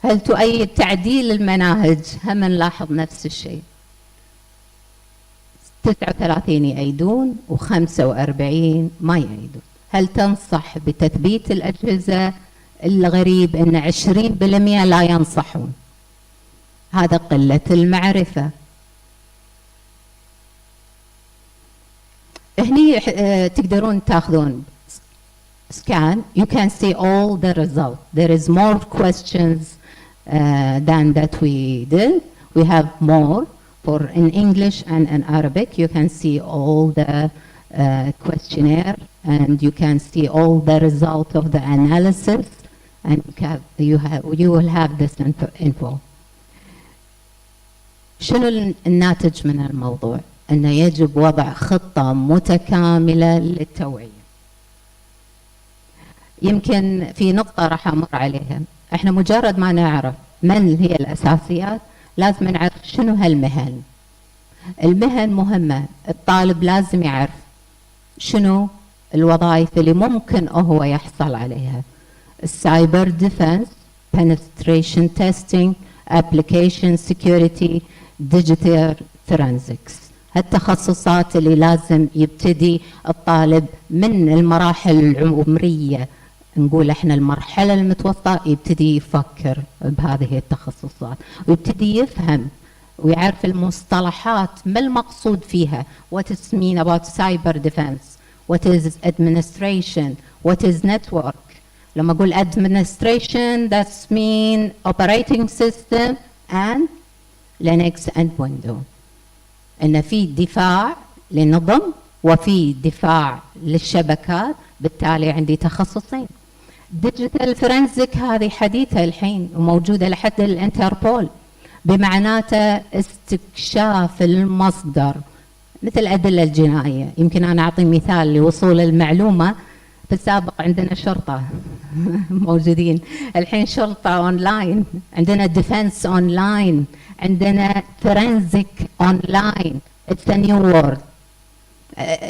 هل تؤيد تعديل المناهج؟ هم نلاحظ نفس الشيء، 39 يؤيدون و45 ما يؤيدون. هل تنصح بتثبيت الأجهزة؟ الغريب أن 20% لا ينصحون، هذا قلة المعرفة. هني تقدرون تاخذون scan. You can see all the results. There is more questions than that we did. We have more for in English and in Arabic. You can see all the questionnaire, and you can see all the result of the analysis, and you will have this info. شنو الناتج من الموضوع؟ أنه يجب وضع خطة متكاملة للتوعية. يمكن في نقطة راح أمر عليها، احنا مجرد ما نعرف من هي الأساسيات لازم نعرف شنو هالمهن. المهن مهمة، الطالب لازم يعرف شنو الوظائف اللي ممكن هو يحصل عليها. السايبر ديفنس، penetration testing, application security, digital forensics، هالتخصصات اللي لازم يبتدي الطالب من المراحل العمرية، نقول احنا المرحلة المتوسطة، يبتدي يفكر بهذه التخصصات ويبتدي يفهم ويعرف المصطلحات ما المقصود فيها. What is mean about cyber defense? What is administration? What is network? لما أقول administration that's mean operating system and Linux and Windows. إن في دفاع للنظم وفي دفاع للشبكات، بالتالي عندي تخصصين. ديجيتال فرنسيك هذه حديثة الحين وموجودة لحد الانتربول، بمعناته استكشاف المصدر مثل الأدلة الجنائية. يمكن أنا أعطي مثال لوصول المعلومة. في السابق عندنا شرطة موجودين، الحين شرطة أونلاين، عندنا ديفنس أونلاين، عندنا فرنسيك أونلاين. It's a new world.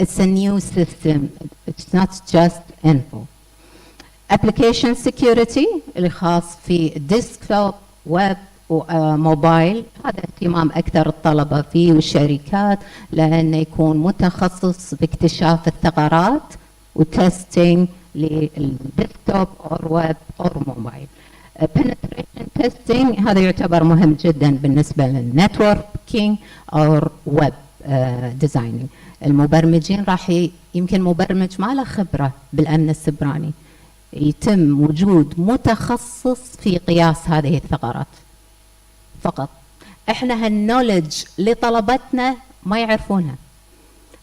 It's a new system. It's not just info. Application security اللي خاص في ديسكتوب، ويب وموبايل، هذا اهتمام أكثر الطلبة فيه والشركات، لأنه يكون متخصص باكتشاف الثغرات وتستينج للديسكتوب أو ويب أو موبايل. penetration testing هذا يعتبر مهم جدا بالنسبة للنتوركينج أو ويب ديزايننج. المبرمجين راح يمكن مبرمج ما له خبرة بالأمن السبراني، يتم وجود متخصص في قياس هذه الثغرات فقط. احنا هالنولج لطلبتنا ما يعرفونها،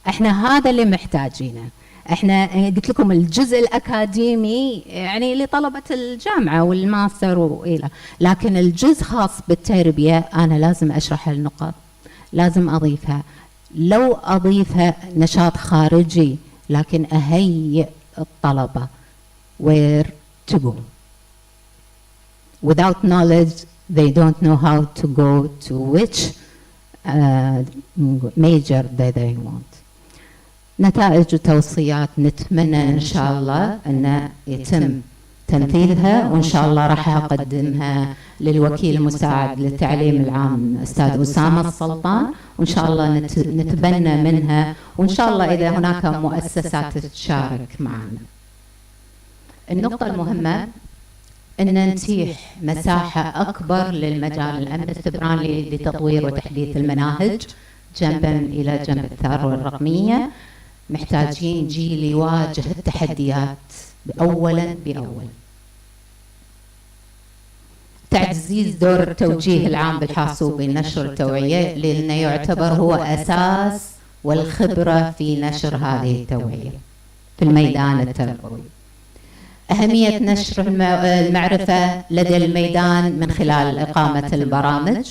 احنا هذا اللي محتاجينه. احنا قلت لكم الجزء الأكاديمي يعني لطلبة الجامعة والماستر وإلى، لكن الجزء خاص بالتربية أنا لازم أشرح النقاط، لازم أضيفها. لو أضيفها نشاط خارجي، لكن أهيئ الطلبة where to go. Without knowledge, they don't know how to go to which major they want. نتائج وتوصيات نتمنى إن شاء الله أن يتم تنفيذها، وإن شاء الله راح أقدمها للوكيل المساعد للتعليم العام أستاذ أسامة السلطان، وإن شاء الله نتبنى منها، وإن شاء الله إذا هناك مؤسسات تشارك معنا. النقطة المهمة أن نتيح مساحة أكبر للمجال الأمن السيبراني لتطوير وتحديث المناهج جنبا إلى جنب الثروة الرقمية. محتاجين جيل يواجه التحديات أولا بأول. تعزيز دور التوجيه العام بالحاسوبي، نشر التوعية، لأنه يعتبر هو أساس والخبرة في نشر هذه التوعية في الميدان التربوي. أهمية نشر المعرفة لدى الميدان من خلال إقامة البرامج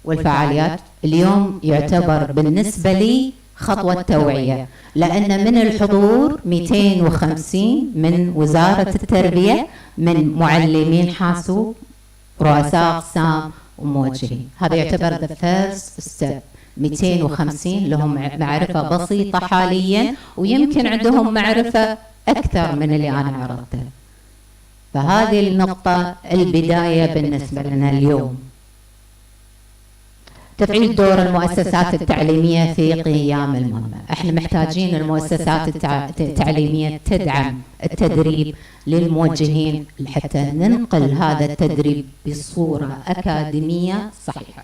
والفعاليات. اليوم يعتبر بالنسبة لي خطوة توعية، لأن من الحضور 250 من وزارة التربية، من معلمين حاسوب، رؤساء أقسام وموجهين. هذا يعتبر the first step. 250 لهم معرفة بسيطة حاليا، ويمكن عندهم معرفة أكثر من اللي أنا عرضته. فهذه النقطة البداية بالنسبة لنا اليوم. تفعيل دور المؤسسات التعليمية في قيام المهمة. احنا محتاجين المؤسسات التعليمية تدعم التدريب للموجهين حتى ننقل هذا التدريب بصورة أكاديمية صحيحة.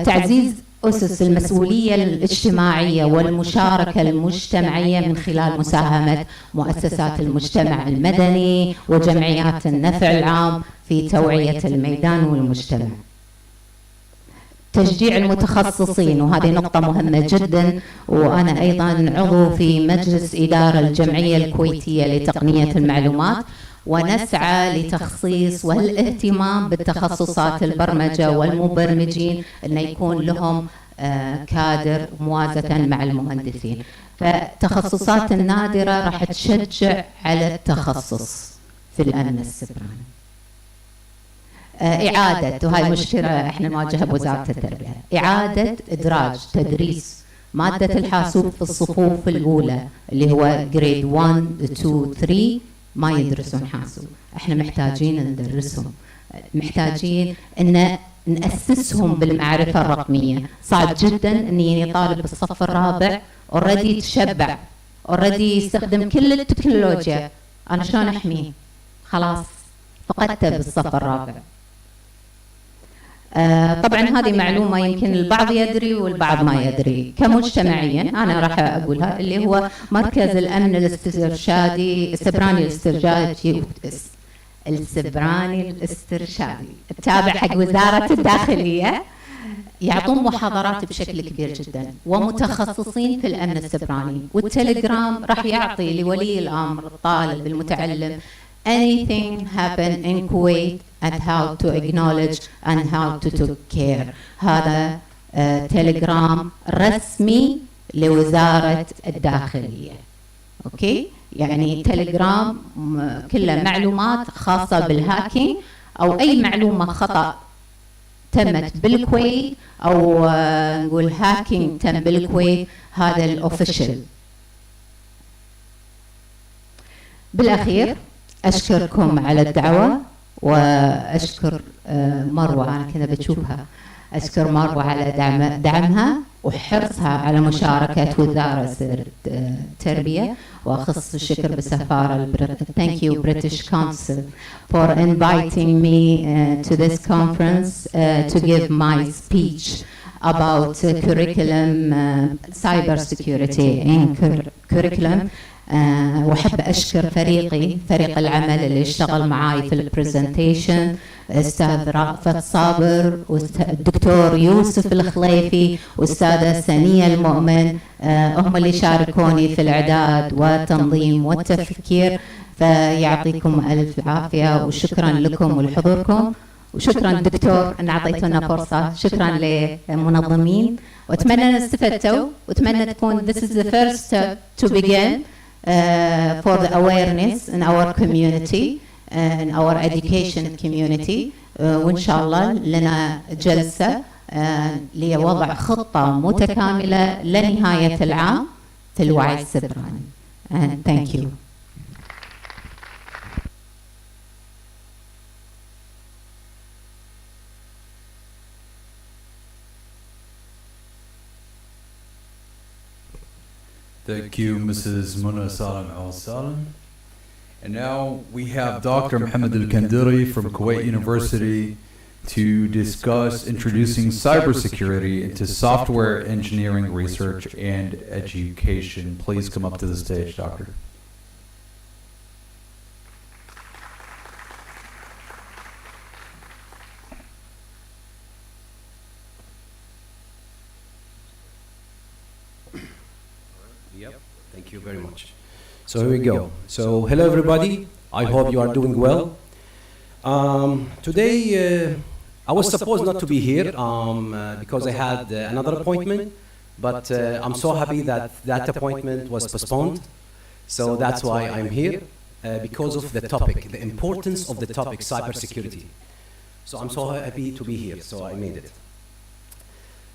تعزيز أسس المسؤولية الاجتماعية والمشاركة المجتمعية من خلال مساهمة مؤسسات المجتمع المدني وجمعيات النفع العام في توعية الميدان والمجتمع. تشجيع المتخصصين، وهذه نقطة مهمة جدا، وأنا أيضا عضو في مجلس إدارة الجمعية الكويتية لتقنية المعلومات، ونسعى لتخصيص والاهتمام بالتخصصات البرمجة والمبرمجين أن يكون لهم كادر موازة مع المهندسين. فالتخصصات النادرة راح تشجع على التخصص في الأمن السيبراني. إعادة، وهي مشكلة احنا نواجهها بوزارة التربية، إعادة إدراج تدريس مادة الحاسوب في الصفوف الأولى اللي هو جريد 1 2 3 ما يدرسون حاسوب. احنا محتاجين ندرسهم، محتاجين ان نأسسهم بالمعرفة الرقمية. صعب جدا اني طالب بالصف الرابع اوريدي تشبع، اوريدي يستخدم كل التكنولوجيا، انا شلون احميه؟ خلاص فقدته بالصف الرابع. طبعا هذه معلومة يمكن البعض يدري والبعض ما يدري. كمجتمعيا أنا راح أقولها، اللي هو مركز الأمن الاسترشادي السيبراني الاسترشادي التابع حق وزارة الداخلية، يعطون محاضرات بشكل كبير جدا ومتخصصين في الأمن السيبراني. والتليجرام راح يعطي لولي الأمر الطالب المتعلم anything happen in Kuwait and how to acknowledge and how to take care. هذا تليجرام رسمي لوزارة الداخلية. أوكي؟ يعني تليجرام كله معلومات خاصة بالهاكينج أو أي معلومة خطأ تمت بالكويت أو نقول هاكينج تم بالكويت، هذا الأوفيشال. بالأخير أشكركم على الدعوة، وأشكر مروة، أنا كذا بتشوفها، أشكر مروة على دعمها وحرصها على مشاركة وزارة التربية، وأخص الشكر بالسفارة Thank you British Council for inviting me to this conference to give my speech about curriculum cyber security in curriculum. وأحب أشكر فريق العمل اللي اشتغل معاي في البرزنتيشن، أستاذ رأفت صابر والدكتور يوسف الخليفي والأستاذة سنية المؤمن، هم اللي شاركوني في الإعداد والتنظيم والتفكير. فيعطيكم ألف عافية، وشكرا لكم ولحضوركم، وشكرا دكتور أن أعطيتونا فرصة. شكرا للمنظمين، وأتمنى أن استفدتوا، وأتمنى تكون this is the first step to begin for the awareness in our community, in our education community. وإن شاء الله لنا جلسة لوضع خطة متكاملة لنهاية العام في الوعي السبراني. And thank you. Thank you, Mrs. Muna Salam Al Salam. And now we have Dr. Mohammed Al Kandiri from Kuwait University to discuss introducing cybersecurity into software engineering research and education. Please come up to the stage, Doctor. Yep, thank you very much. So here we go. So hello everybody, I hope you are doing well. Today I was supposed not to be here because I had another appointment, but I'm so happy that that appointment was postponed. So that's why I'm here, because of the topic, the importance of the topic, cybersecurity. So I'm so happy to be here, so I made it.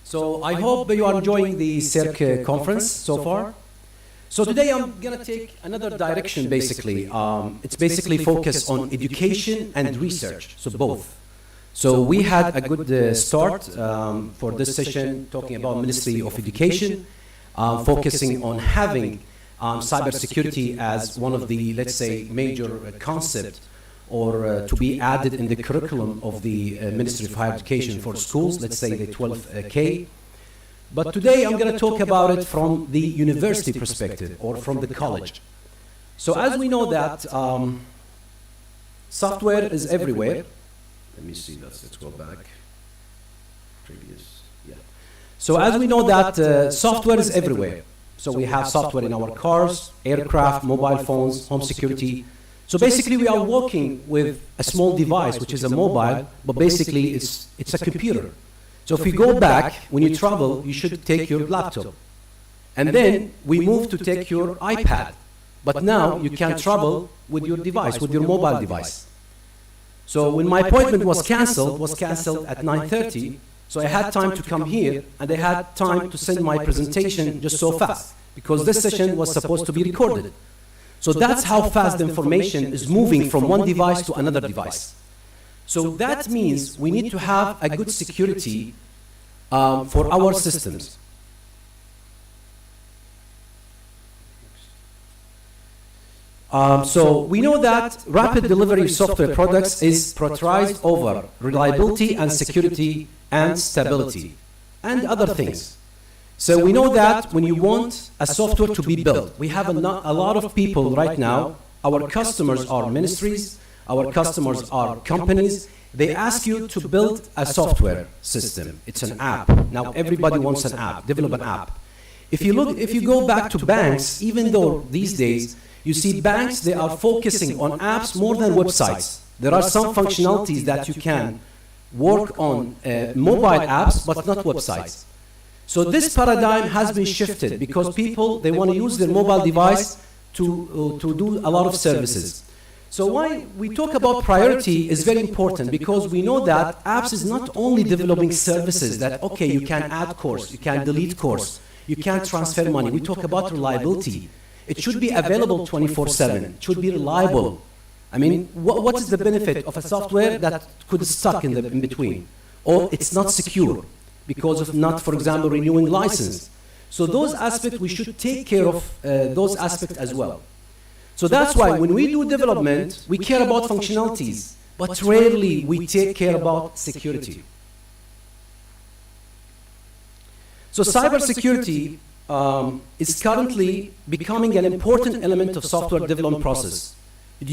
So I hope you are enjoying the CERC conference so far. So today I'm going to take another direction basically. It's basically focused on education and research, so both. So we had a good start for this session talking about Ministry of Education, focusing on having cybersecurity as one of the, let's say, major concept or to be added in the curriculum of the Ministry of Higher Education for schools, let's say the 12K. But today I'm going to talk about it from the university perspective or from the college. So as we know that software is everywhere. Let me see, let's go back. Previous, yeah. So as we know that software is everywhere. So we have software in our cars, aircraft, mobile phones, home security. So basically we are working with a small device, which is a mobile, but basically it's a computer. So if you go back, when you travel, you should take your laptop. And then we move to take your iPad. But now you can travel with your device, with your mobile device. So when my appointment was canceled at 9:30, so I had time to come here, and I had time to send my presentation just so fast, because this session was supposed to be recorded. So that's how fast the information is moving from one device to another device. So that means we need to have a good security for our systems. So we know that rapid delivery of software products is prioritized over reliability and security and stability and other things. So we know that when you want a software to be built, we have a lot of people right now. Our customers are ministries, our customers are companies. They ask you to build a software system. It's an app. Now everybody wants an app, develop an app. If you go back to banks, even though these days you see banks, they are focusing on apps more than websites. There are some functionalities that you can work on mobile apps, but not websites. So this paradigm has been shifted because people, they want to use their mobile device to do a lot of services. So why we talk about priority is very important, because we know that apps is not only developing services that, okay, you can add course, you can delete course, you can transfer money. We talk about reliability. It should be available 24/7. It should be reliable. I mean, what is the benefit of a software that could stuck in between? Or it's not secure because of not, for example, renewing license. So those aspects, we should take care of those aspects as well. So that's why when we do development, we care about functionalities, but rarely we take care about security. So cybersecurity is currently becoming an important element of software development process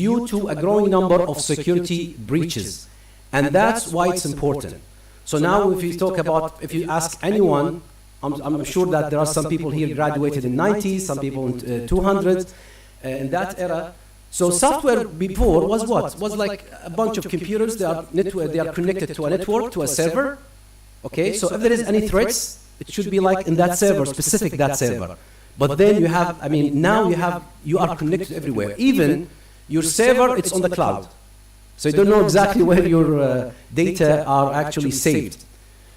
due to a growing number of security breaches. And that's why it's important. So now if you talk about, if you ask anyone, I'm sure that there are some people here graduated in 90s, some people in 200s, in that era. So software before was what? Was like a bunch of computers, they are connected to a network, to a server. Okay, so if there is any threats, it should be like in that server, specific that server. But then you have, I mean, now you are connected everywhere. Even your server, it's on the cloud. So you don't know exactly where your data are actually saved.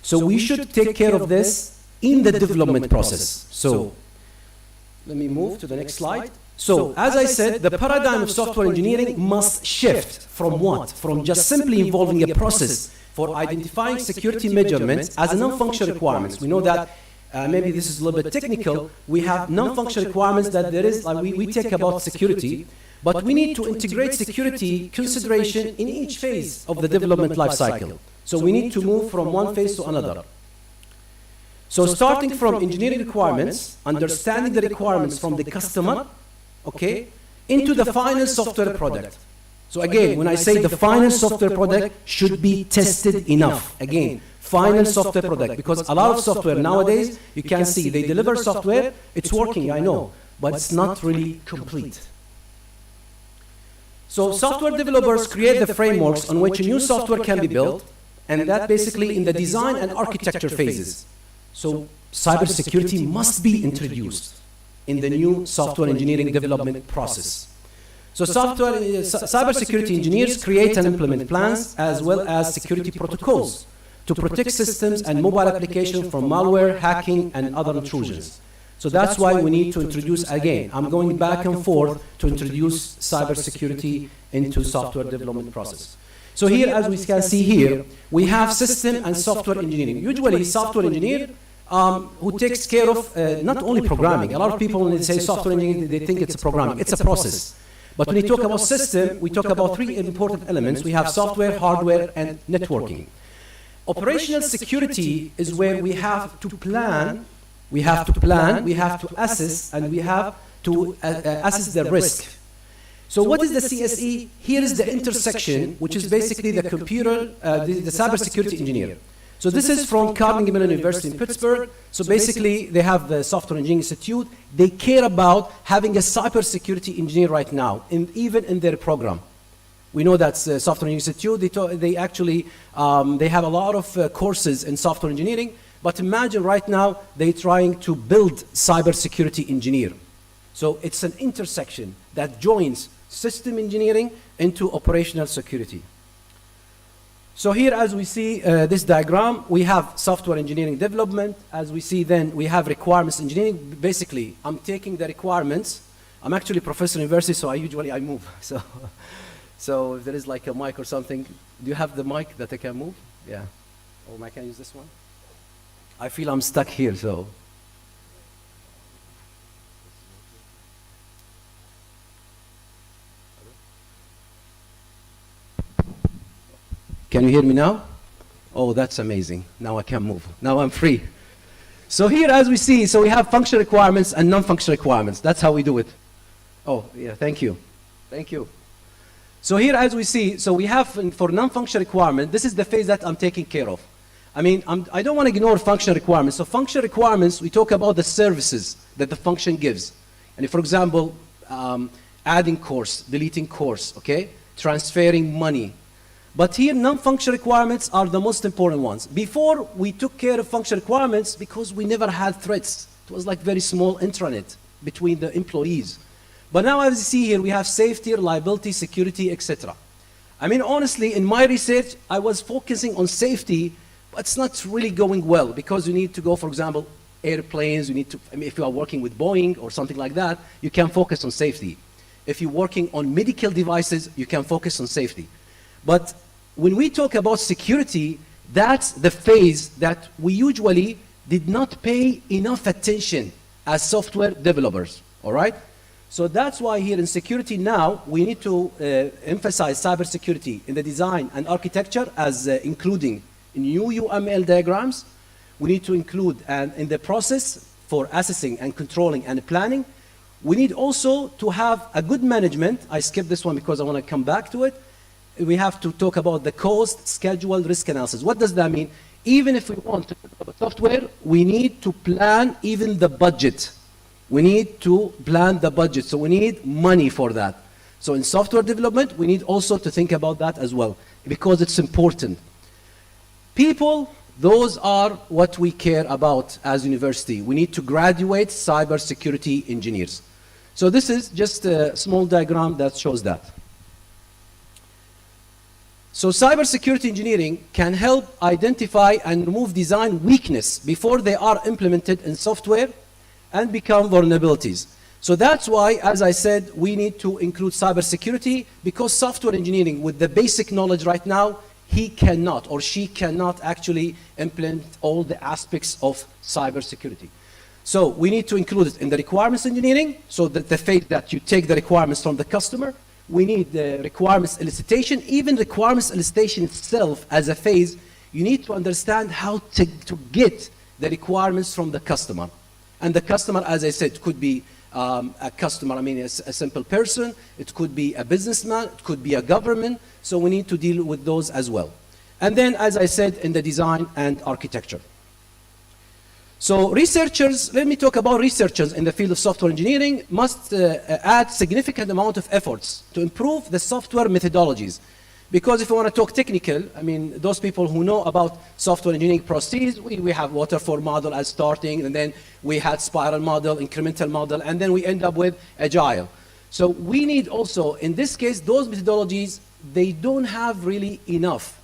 So we should take care of this in the development process. So let me move to the next slide. So as I said, the paradigm of software engineering must shift from what? From just simply involving a process for identifying security measurements as a non-functional requirements. We know that maybe this is a little bit technical. We have non-functional requirements that there is, like we take about security, but we need to integrate security consideration in each phase of the development lifecycle. So we need to move from one phase to another. So starting from engineering requirements, understanding the requirements from the customer, okay, into the final software product. So again, when I say the final software product should be tested enough. Again, final software product, because a lot of software nowadays, you can see they deliver software, it's working, I know, but it's not really complete. So software developers create the frameworks on which a new software can be built, and that basically in the design and architecture phases. So cybersecurity must be introduced in the new software engineering development process. So cybersecurity engineers create and implement plans as well as security protocols to protect systems and mobile applications from malware, hacking, and other intrusions. So that's why we need to introduce, again, I'm going back and forth to introduce cybersecurity into software development process. So here, as we can see here, we have system and software engineering. Usually, software engineer who takes care of not only programming. A lot of people, when they say software engineering, they think it's a programming. It's a process. But when we talk about system, we talk about three important elements. We have software, hardware, and networking. Operational security is where we have to plan, we have to assess, and we have to assess the risk. So what is the CSE? Here is the intersection, which is basically the computer, the cybersecurity engineer. So this is from Carnegie Mellon University in Pittsburgh. So basically, they have the Software Engineering Institute. They care about having a cybersecurity engineer right now, even in their program. We know that Software Engineering Institute, they actually, they have a lot of courses in software engineering, but imagine right now, they're trying to build cybersecurity engineer. So it's an intersection that joins system engineering into operational security. So here, as we see this diagram, we have software engineering development. As we see then, we have requirements engineering. Basically, I'm taking the requirements. I'm actually a professor in university, so I move. So if there is like a mic or something, do you have the mic that I can move? Yeah. Or I can use this one? I feel I'm stuck here, so. Can you hear me now? Oh, that's amazing. Now I can move. Now I'm free. So here, as we see, so we have functional requirements and non-functional requirements. That's how we do it. Oh, yeah, thank you. Thank you. So here, as we see, so we have for non-functional requirement, this is the phase that I'm taking care of. I mean, I don't want to ignore functional requirements. So functional requirements, we talk about the services that the function gives. And if, for example, adding course, deleting course, okay? Transferring money. But here, non-functional requirements are the most important ones. Before, we took care of functional requirements because we never had threats. It was like very small intranet between the employees. But now, as you see here, we have safety, reliability, security, etc. I mean, honestly, in my research, I was focusing on safety, but it's not really going well because you need to go, for example, airplanes, you need to, I mean, if you are working with Boeing or something like that, you can focus on safety. If you're working on medical devices, you can focus on safety. But when we talk about security, that's the phase that we usually did not pay enough attention as software developers, all right? So that's why here in security now, we need to emphasize cybersecurity in the design and architecture as including new UML diagrams. We need to include in the process for assessing and controlling and planning. We need also to have a good management. I skipped this one because I want to come back to it. We have to talk about the cost, schedule, risk analysis. What does that mean? Even if we want to develop software, we need to plan even the budget. We need to plan the budget, so we need money for that. So in software development, we need also to think about that as well, because it's important. People Those are what we care about as university. We need to graduate cybersecurity engineers. So this is just a small diagram that shows that. So cybersecurity engineering can help identify and remove design weakness before they are implemented in software and become vulnerabilities. So that's why, as I said, we need to include cybersecurity, because software engineering with the basic knowledge right now, he cannot or she cannot actually implement all the aspects of cybersecurity. So we need to include it in the requirements engineering, so that the phase that you take the requirements from the customer. We need the requirements elicitation. Even requirements elicitation itself as a phase, you need to understand how to get the requirements from the customer. And the customer, as I said, could be a customer, I mean, a simple person. It could be a businessman. It could be a government. So we need to deal with those as well. And then, as I said, in the design and architecture. So researchers, let me talk about researchers in the field of software engineering must add significant amount of efforts to improve the software methodologies. Because if we want to talk technical, I mean, those people who know about software engineering processes, we have waterfall model as starting, and then we had spiral model, incremental model, and then we end up with agile. So we need also, in this case, those methodologies, they don't have really enough,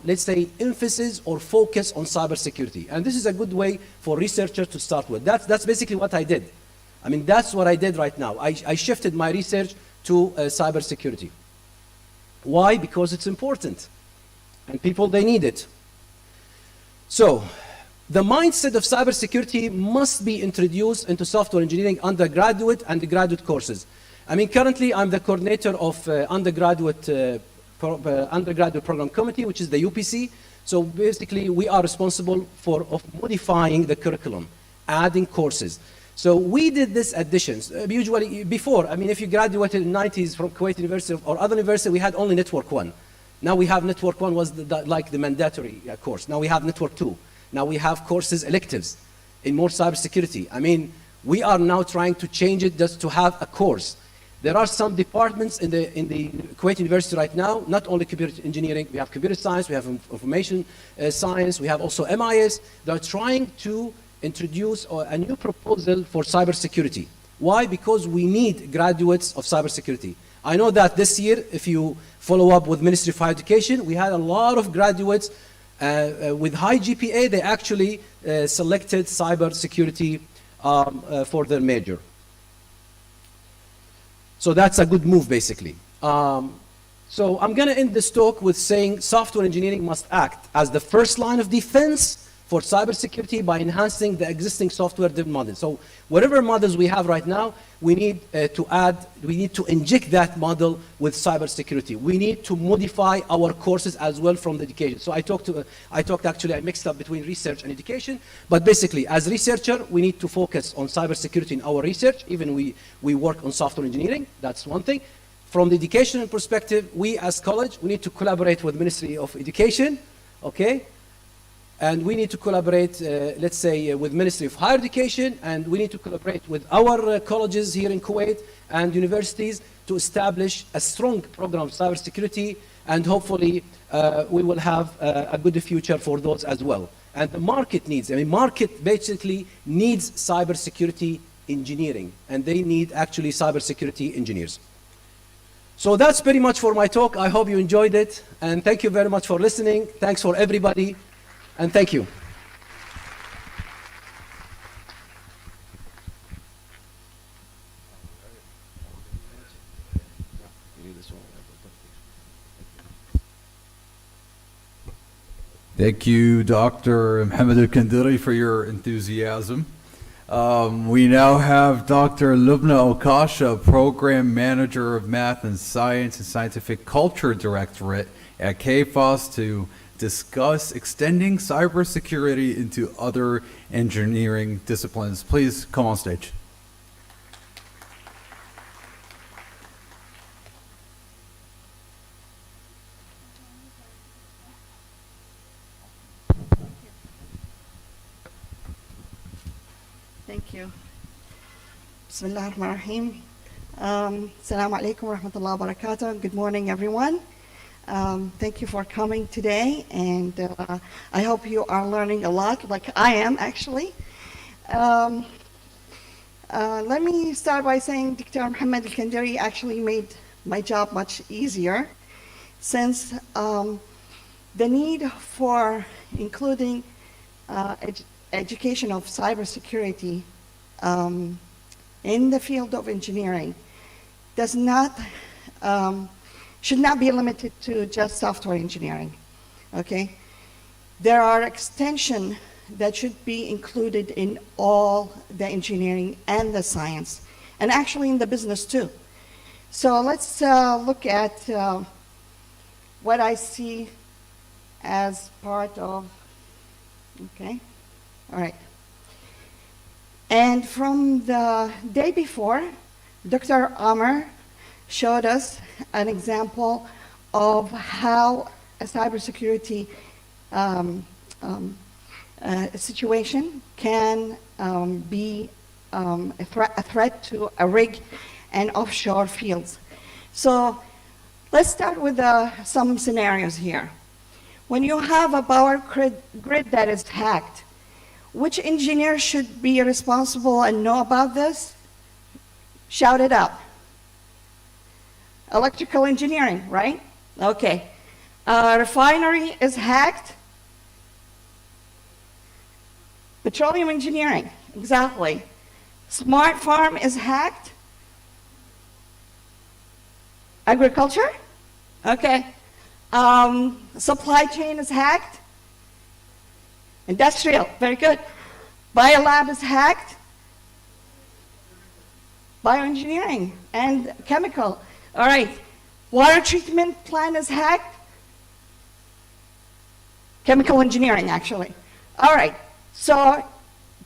let's say, emphasis or focus on cybersecurity. And this is a good way for researchers to start with. That's basically what I did. I mean, that's what I did right now. I shifted my research to cybersecurity. Why? Because it's important, and people, they need it. So the mindset of cybersecurity must be introduced into software engineering undergraduate and graduate courses. I mean, currently I'm the coordinator of undergraduate program committee, which is the UPC. So basically we are responsible for modifying the curriculum, adding courses. So we did this additions. Usually before, I mean, if you graduated in the 90s from Kuwait University or other university, we had only Network 1. Now we have Network 1 was like the mandatory course. Now we have Network 2. Now we have courses, electives in more cybersecurity. I mean, we are now trying to change it just to have a course. There are some departments in the Kuwait University right now, not only computer engineering, we have computer science, we have information science, we have also MIS. They're trying to introduce a new proposal for cybersecurity. Why? Because we need graduates of cybersecurity. I know that this year, if you follow up with Ministry of Higher Education, we had a lot of graduates with high GPA. They actually selected cybersecurity for their major. So that's a good move, basically. So I'm going to end this talk with saying software engineering must act as the first line of defense for cybersecurity by enhancing the existing software development models. So whatever models we have right now, we need to inject that model with cybersecurity. We need to modify our courses as well from the education. So I mixed up between research and education, but basically as researcher, we need to focus on cybersecurity in our research. Even we work on software engineering, that's one thing. From the educational perspective, we as college, we need to collaborate with Ministry of Education, okay? And we need to collaborate, let's say, with Ministry of Higher Education, and we need to collaborate with our colleges here in Kuwait and universities to establish a strong program of cybersecurity, and hopefully we will have a good future for those as well. And the market needs, I mean, market basically needs cybersecurity engineering, and they need actually cybersecurity engineers. So that's pretty much for my talk. I hope you enjoyed it, and thank you very much for listening. Thanks for everybody. And thank you. Thank you, Dr. Mohammed Al-Kandiri, for your enthusiasm. We now have Dr. Lubna Okasha, Program Manager of Math and Science and Scientific Culture Directorate at KFOS, to discuss extending cybersecurity into other engineering disciplines. Please come on stage. Thank you. Bismillah ar-Rahman ar-Rahim. Assalamu alaikum wa rahmatullahi wa barakatuh. Good morning, everyone. Thank you for coming today, and I hope you are learning a lot, like I am actually. Let me start by saying Dr. Mohammed Al-Kandari actually made my job much easier, since the need for including education of cybersecurity in the field of engineering does not should not be limited to just software engineering, okay? There are extensions that should be included in all the engineering and the science, and actually in the business too. So let's look at what I see as part of, okay, all right. And from the day before, Dr. Amr showed us an example of how a cybersecurity situation can be a threat to a rig and offshore fields. So let's start with some scenarios here. When you have a power grid that is hacked, which engineer should be responsible and know about this? Shout it out. Electrical engineering, right? Okay. Refinery is hacked. Petroleum engineering, exactly. Smart farm is hacked. Agriculture? Okay. Supply chain is hacked. Industrial, very good. Biolab is hacked. Bioengineering and chemical. All right. Water treatment plant is hacked. Chemical engineering, actually. All right. So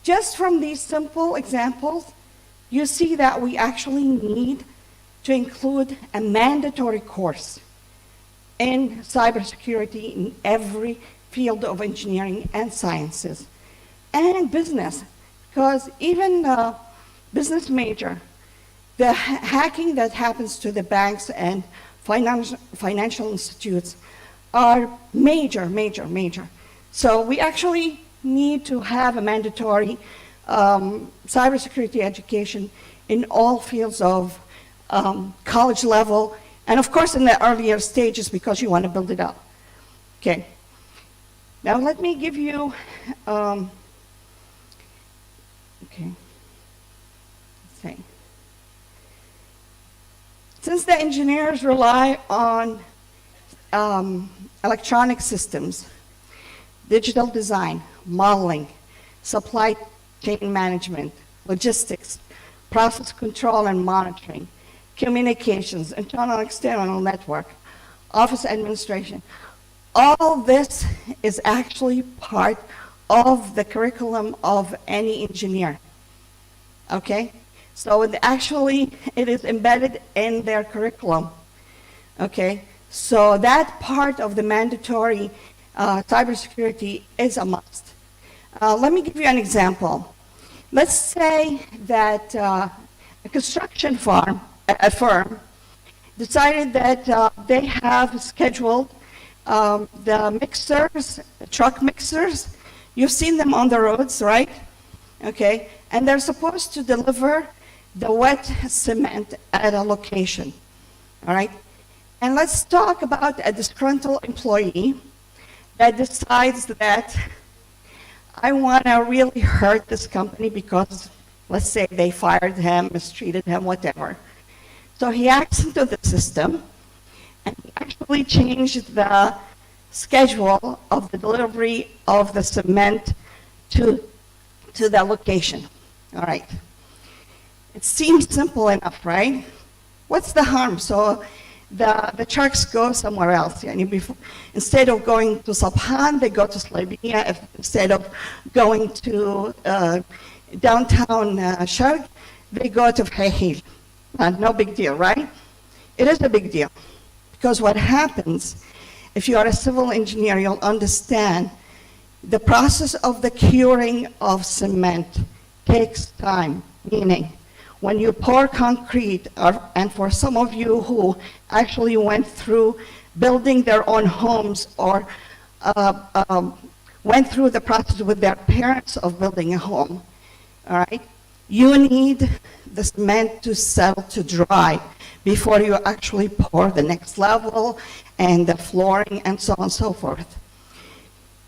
just from these simple examples, you see that we actually need to include a mandatory course in cybersecurity in every field of engineering and sciences and business, because even business major, the hacking that happens to the banks and financial institutes are major. So we actually need to have a mandatory cybersecurity education in all fields of college level, and of course in the earlier stages because you want to build it up. Okay. Now let me give you, okay, let's see. Since the engineers rely on electronic systems, digital design, modeling, supply chain management, logistics, process control and monitoring, communications, internal and external network, office administration, all this is actually part of the curriculum of any engineer, okay? So it is embedded in their curriculum, okay? So that part of the mandatory cybersecurity is a must. Let me give you an example. Let's say that a construction firm decided that they have scheduled the mixers, truck mixers. You've seen them on the roads, right? Okay, and they're supposed to deliver the wet cement at a location, all right? And let's talk about a disgruntled employee that decides that I want to really hurt this company because, let's say, they fired him, mistreated him, whatever. So he hacks into the system, and he actually changed the schedule of the delivery of the cement to the location. All right. It seems simple enough, right? What's the harm? So the trucks go somewhere else. Instead of going to Sabhan, they go to Slovenia. Instead of going to downtown CERC, they go to Fahil. No big deal, right? It is a big deal. Because what happens, if you are a civil engineer, you'll understand the process of the curing of cement takes time, meaning when you pour concrete, and for some of you who actually went through building their own homes or went through the process with their parents of building a home, all right? You need the cement to settle to dry before you actually pour the next level and the flooring and so on and so forth.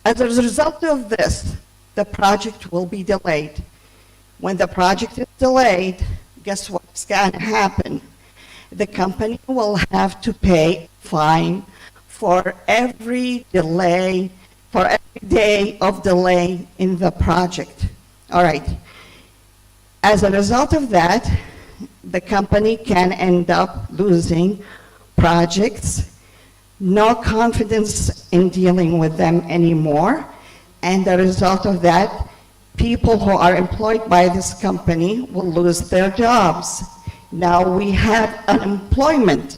As a result of this, the project will be delayed. When the project is delayed, guess what's going to happen? The company will have to pay fine for every delay, for every day of delay in the project. All right. As a result of that, the company can end up losing projects, no confidence in dealing with them anymore, and the result of that, people who are employed by this company will lose their jobs. Now we have unemployment,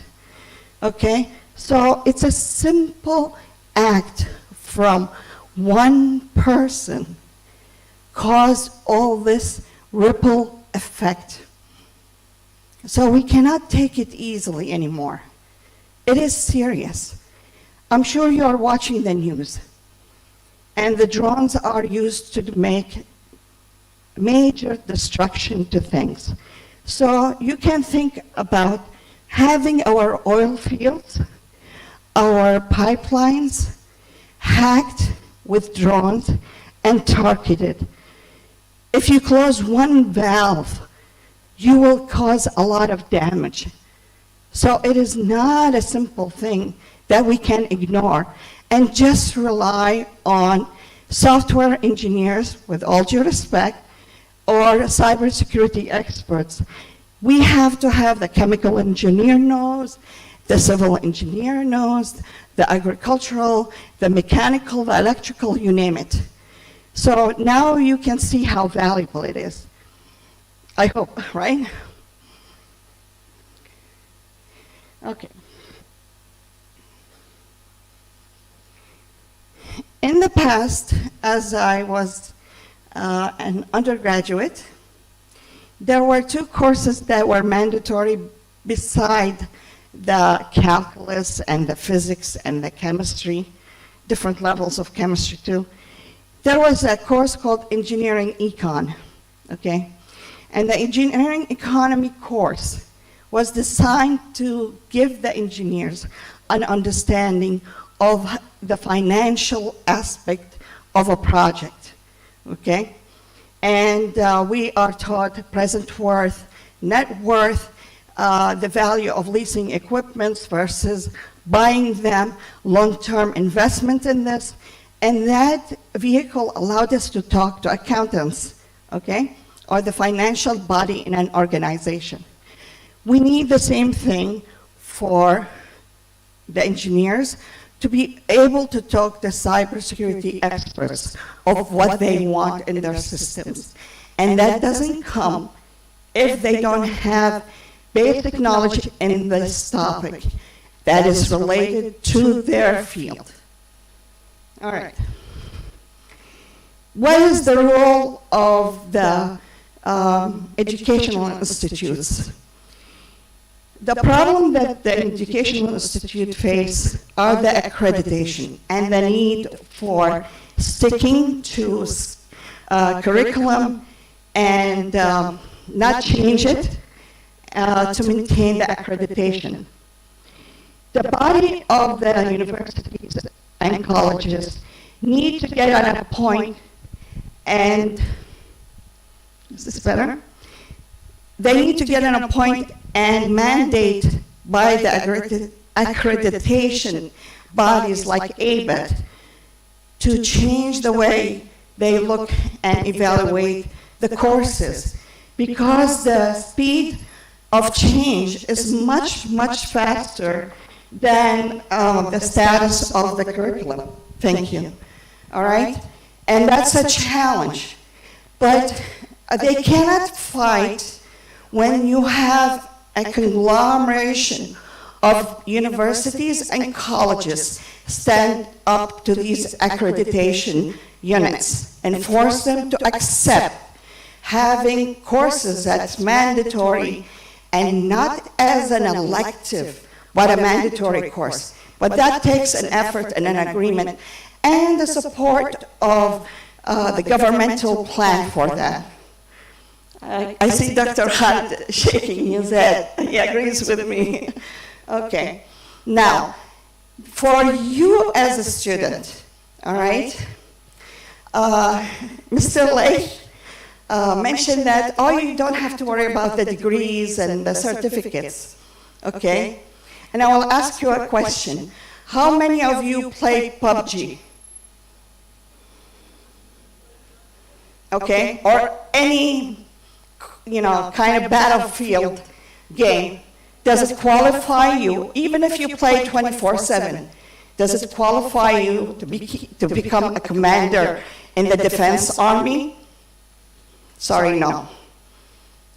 okay? So it's a simple act from one person caused all this ripple effect. So we cannot take it easily anymore. It is serious. I'm sure you are watching the news, and the drones are used to make major destruction to things. So you can think about having our oil fields, our pipelines hacked with drones and targeted. If you close one valve, you will cause a lot of damage. So it is not a simple thing that we can ignore and just rely on software engineers, with all due respect, or cybersecurity experts. We have to have the chemical engineer knows, the civil engineer knows, the agricultural, the mechanical, the electrical, you name it. So now you can see how valuable it is. I hope, right? Okay. In the past, as I was an undergraduate, there were two courses that were mandatory beside the calculus and the physics and the chemistry, different levels of chemistry too. There was a course called Engineering Econ, okay? And the Engineering Economy course was designed to give the engineers an understanding of the financial aspect of a project, okay? And we are taught present worth, net worth, the value of leasing equipment versus buying them, long-term investment in this. And that vehicle allowed us to talk to accountants, okay? Or the financial body in an organization. We need the same thing for the engineers to be able to talk to cybersecurity experts of what they want in their systems. And that doesn't come if they don't have basic knowledge in this topic that is related to their field. All right. What is the role of the educational institutes? The problem that the educational institute face are the accreditation and the need for sticking to curriculum and not change it to maintain the accreditation. The body of the universities and colleges need to get on a point, and is this better? They need to get on a point and mandate by the accreditation bodies like ABET to change the way they look and evaluate the courses, because the speed of change is much, much faster than the status of the curriculum. Thank you. All right? And that's a challenge. But they cannot fight when you have a conglomeration of universities and colleges stand up to these accreditation units and force them to accept having courses that's mandatory and not as an elective, but a mandatory course. But that takes an effort and an agreement and the support of the governmental plan for that. I see Dr. Khalid shaking his head. He agrees with me. Okay. Now, for you as a student, all right, Mr. Lake mentioned that, oh, you don't have to worry about the degrees and the certificates, okay? And I will ask you a question. How many of you play PUBG? Okay, or any, kind of battlefield game. Does it qualify you, even if you play 24/7, does it qualify you to become a commander in the Defense Army? Sorry, no.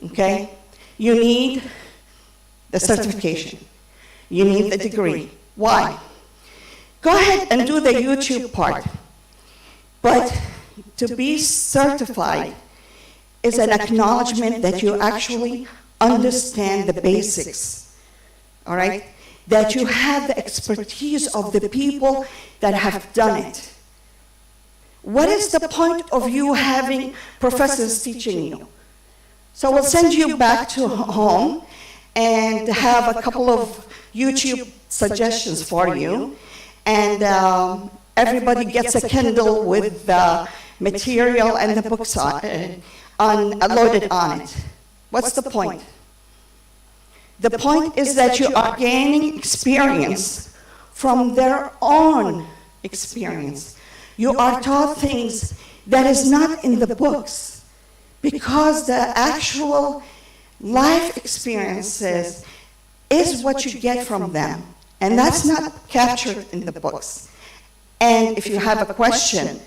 Okay? You need the certification. You need the degree. Why? Go ahead and do the YouTube part. But to be certified is an acknowledgement that you actually understand the basics, all right? That you have the expertise of the people that have done it. What is the point of you having professors teaching you? So we'll send you back to home and have a couple of YouTube suggestions for you. And everybody gets a Kindle with the material and the books loaded on it. What's the point? The point is that you are gaining experience from their own experience. You are taught things that is not in the books because the actual life experiences is what you get from them. And that's not captured in the books. And if you have a question,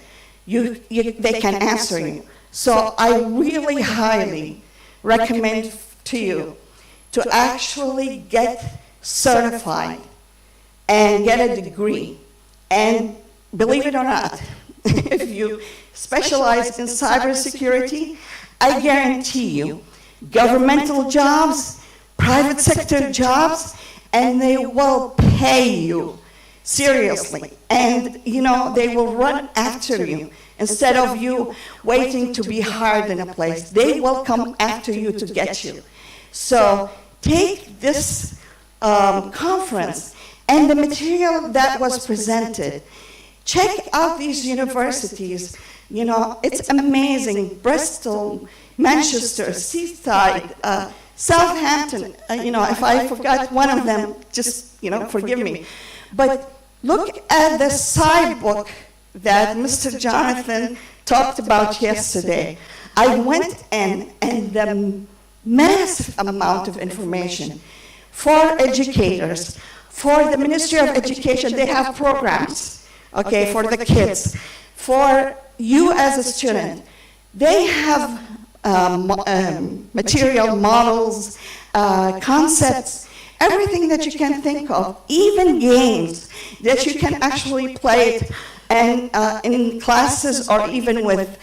they can answer you. So I really highly recommend to you to actually get certified and get a degree. And believe it or not, if you specialize in cybersecurity, I guarantee you, governmental jobs, private sector jobs, and they will pay you seriously. And they will run after you instead of you waiting to be hired in a place. They will come after you to get you. So take this conference and the material that was presented. Check out these universities. It's amazing. Bristol, Manchester, Seaside, Southampton. If I forgot one of them, just forgive me. But look at the side book that Mr. Jonathan talked about yesterday. I went in, and the massive amount of information for educators, for the Ministry of Education, they have programs, okay, for the kids. For you as a student, they have material, models, concepts, everything that you can think of, even games that you can actually play it and in classes or even with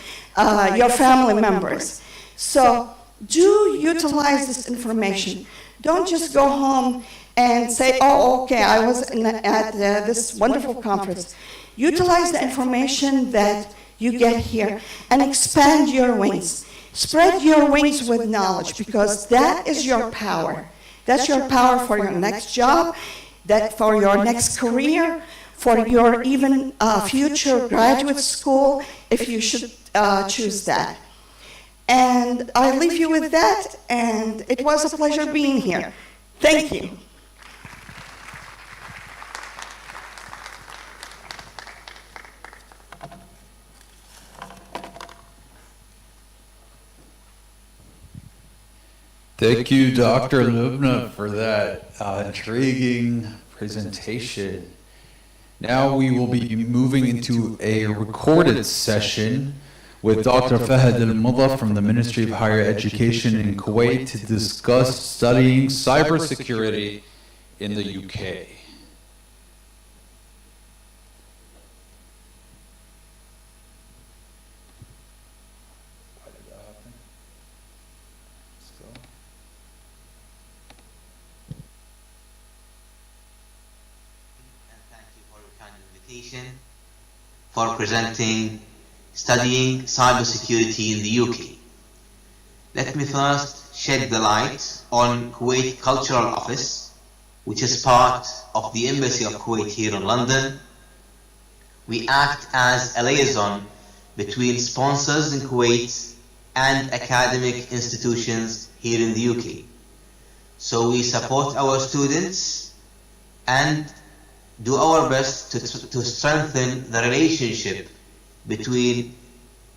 your family members. So do utilize this information. Don't just go home and say, oh, okay, I was at this wonderful conference. Utilize the information that you get here and expand your wings. Spread your wings with knowledge, because that is your power. That's your power for your next job, that for your next career, for your even future graduate school, if you should choose that. And I leave you with that, and it was a pleasure being here. Thank you. Thank you, Dr. Lubna, for that intriguing presentation. Now we will be moving into a recorded session with Dr. Fahad Al-Mudha from the Ministry of Higher Education in Kuwait to discuss studying cybersecurity in the UK. Education for presenting studying cybersecurity in the UK. Let me first shed the light on Kuwait Cultural Office, which is part of the Embassy of Kuwait here in London. We act as a liaison between sponsors in Kuwait and academic institutions here in the UK. So we support our students and do our best to strengthen the relationship between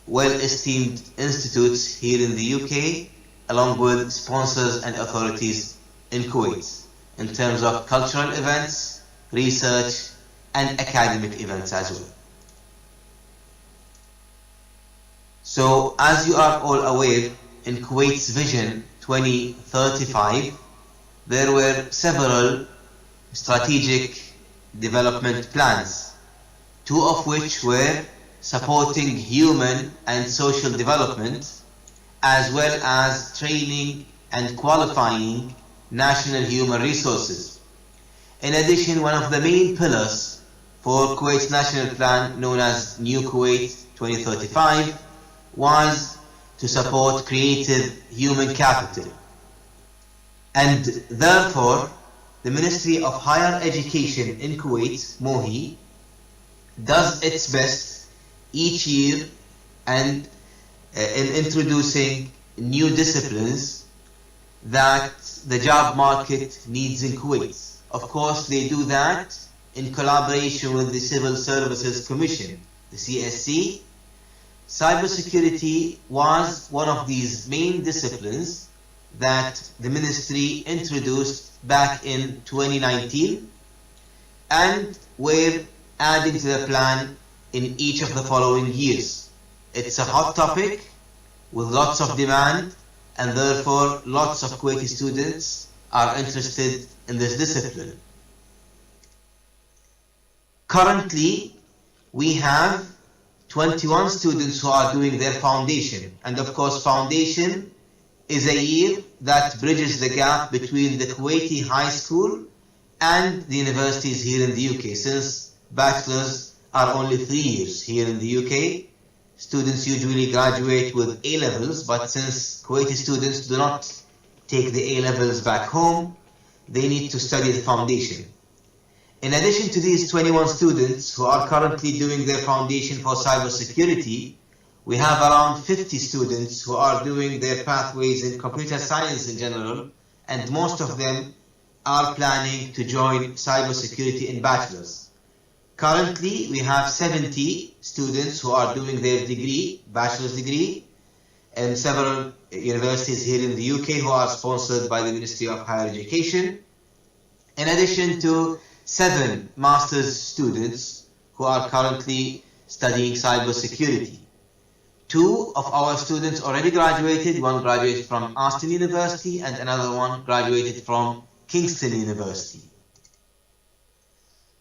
well-esteemed institutes here in the UK along with sponsors and authorities in Kuwait in terms of cultural events, research and academic events as well. So as you are all aware, in Kuwait's Vision 2035 there were several strategic development plans, two of which were supporting human and social development, as well as training and qualifying national human resources. In addition, one of the main pillars for Kuwait's national plan, known as New Kuwait 2035, was to support creative human capital. And therefore, the Ministry of Higher Education in Kuwait, MOHI, does its best each year and in introducing new disciplines that the job market needs in Kuwait. Of course, they do that in collaboration with the Civil Services Commission, the CSC. Cybersecurity was one of these main disciplines that the ministry introduced back in 2019, and we're adding to the plan in each of the following years. It's a hot topic with lots of demand, and therefore lots of Kuwaiti students are interested in this discipline. Currently, we have 21 students who are doing their foundation, and of course foundation is a year that bridges the gap between the Kuwaiti high school and the universities here in the UK, since bachelors are only 3 years here in the UK. Students usually graduate with A-levels, but since Kuwaiti students do not take the A-levels back home, they need to study the foundation. In addition to these 21 students who are currently doing their foundation for cybersecurity, we have around 50 students who are doing their pathways in computer science in general, and most of them are planning to join cybersecurity in bachelor's. Currently, we have 70 students who are doing their degree, bachelor's degree, in several universities here in the UK who are sponsored by the Ministry of Higher Education, in addition to 7 master's students who are currently studying cybersecurity. 2 of our students already graduated. One graduated from Aston University and another one graduated from Kingston University.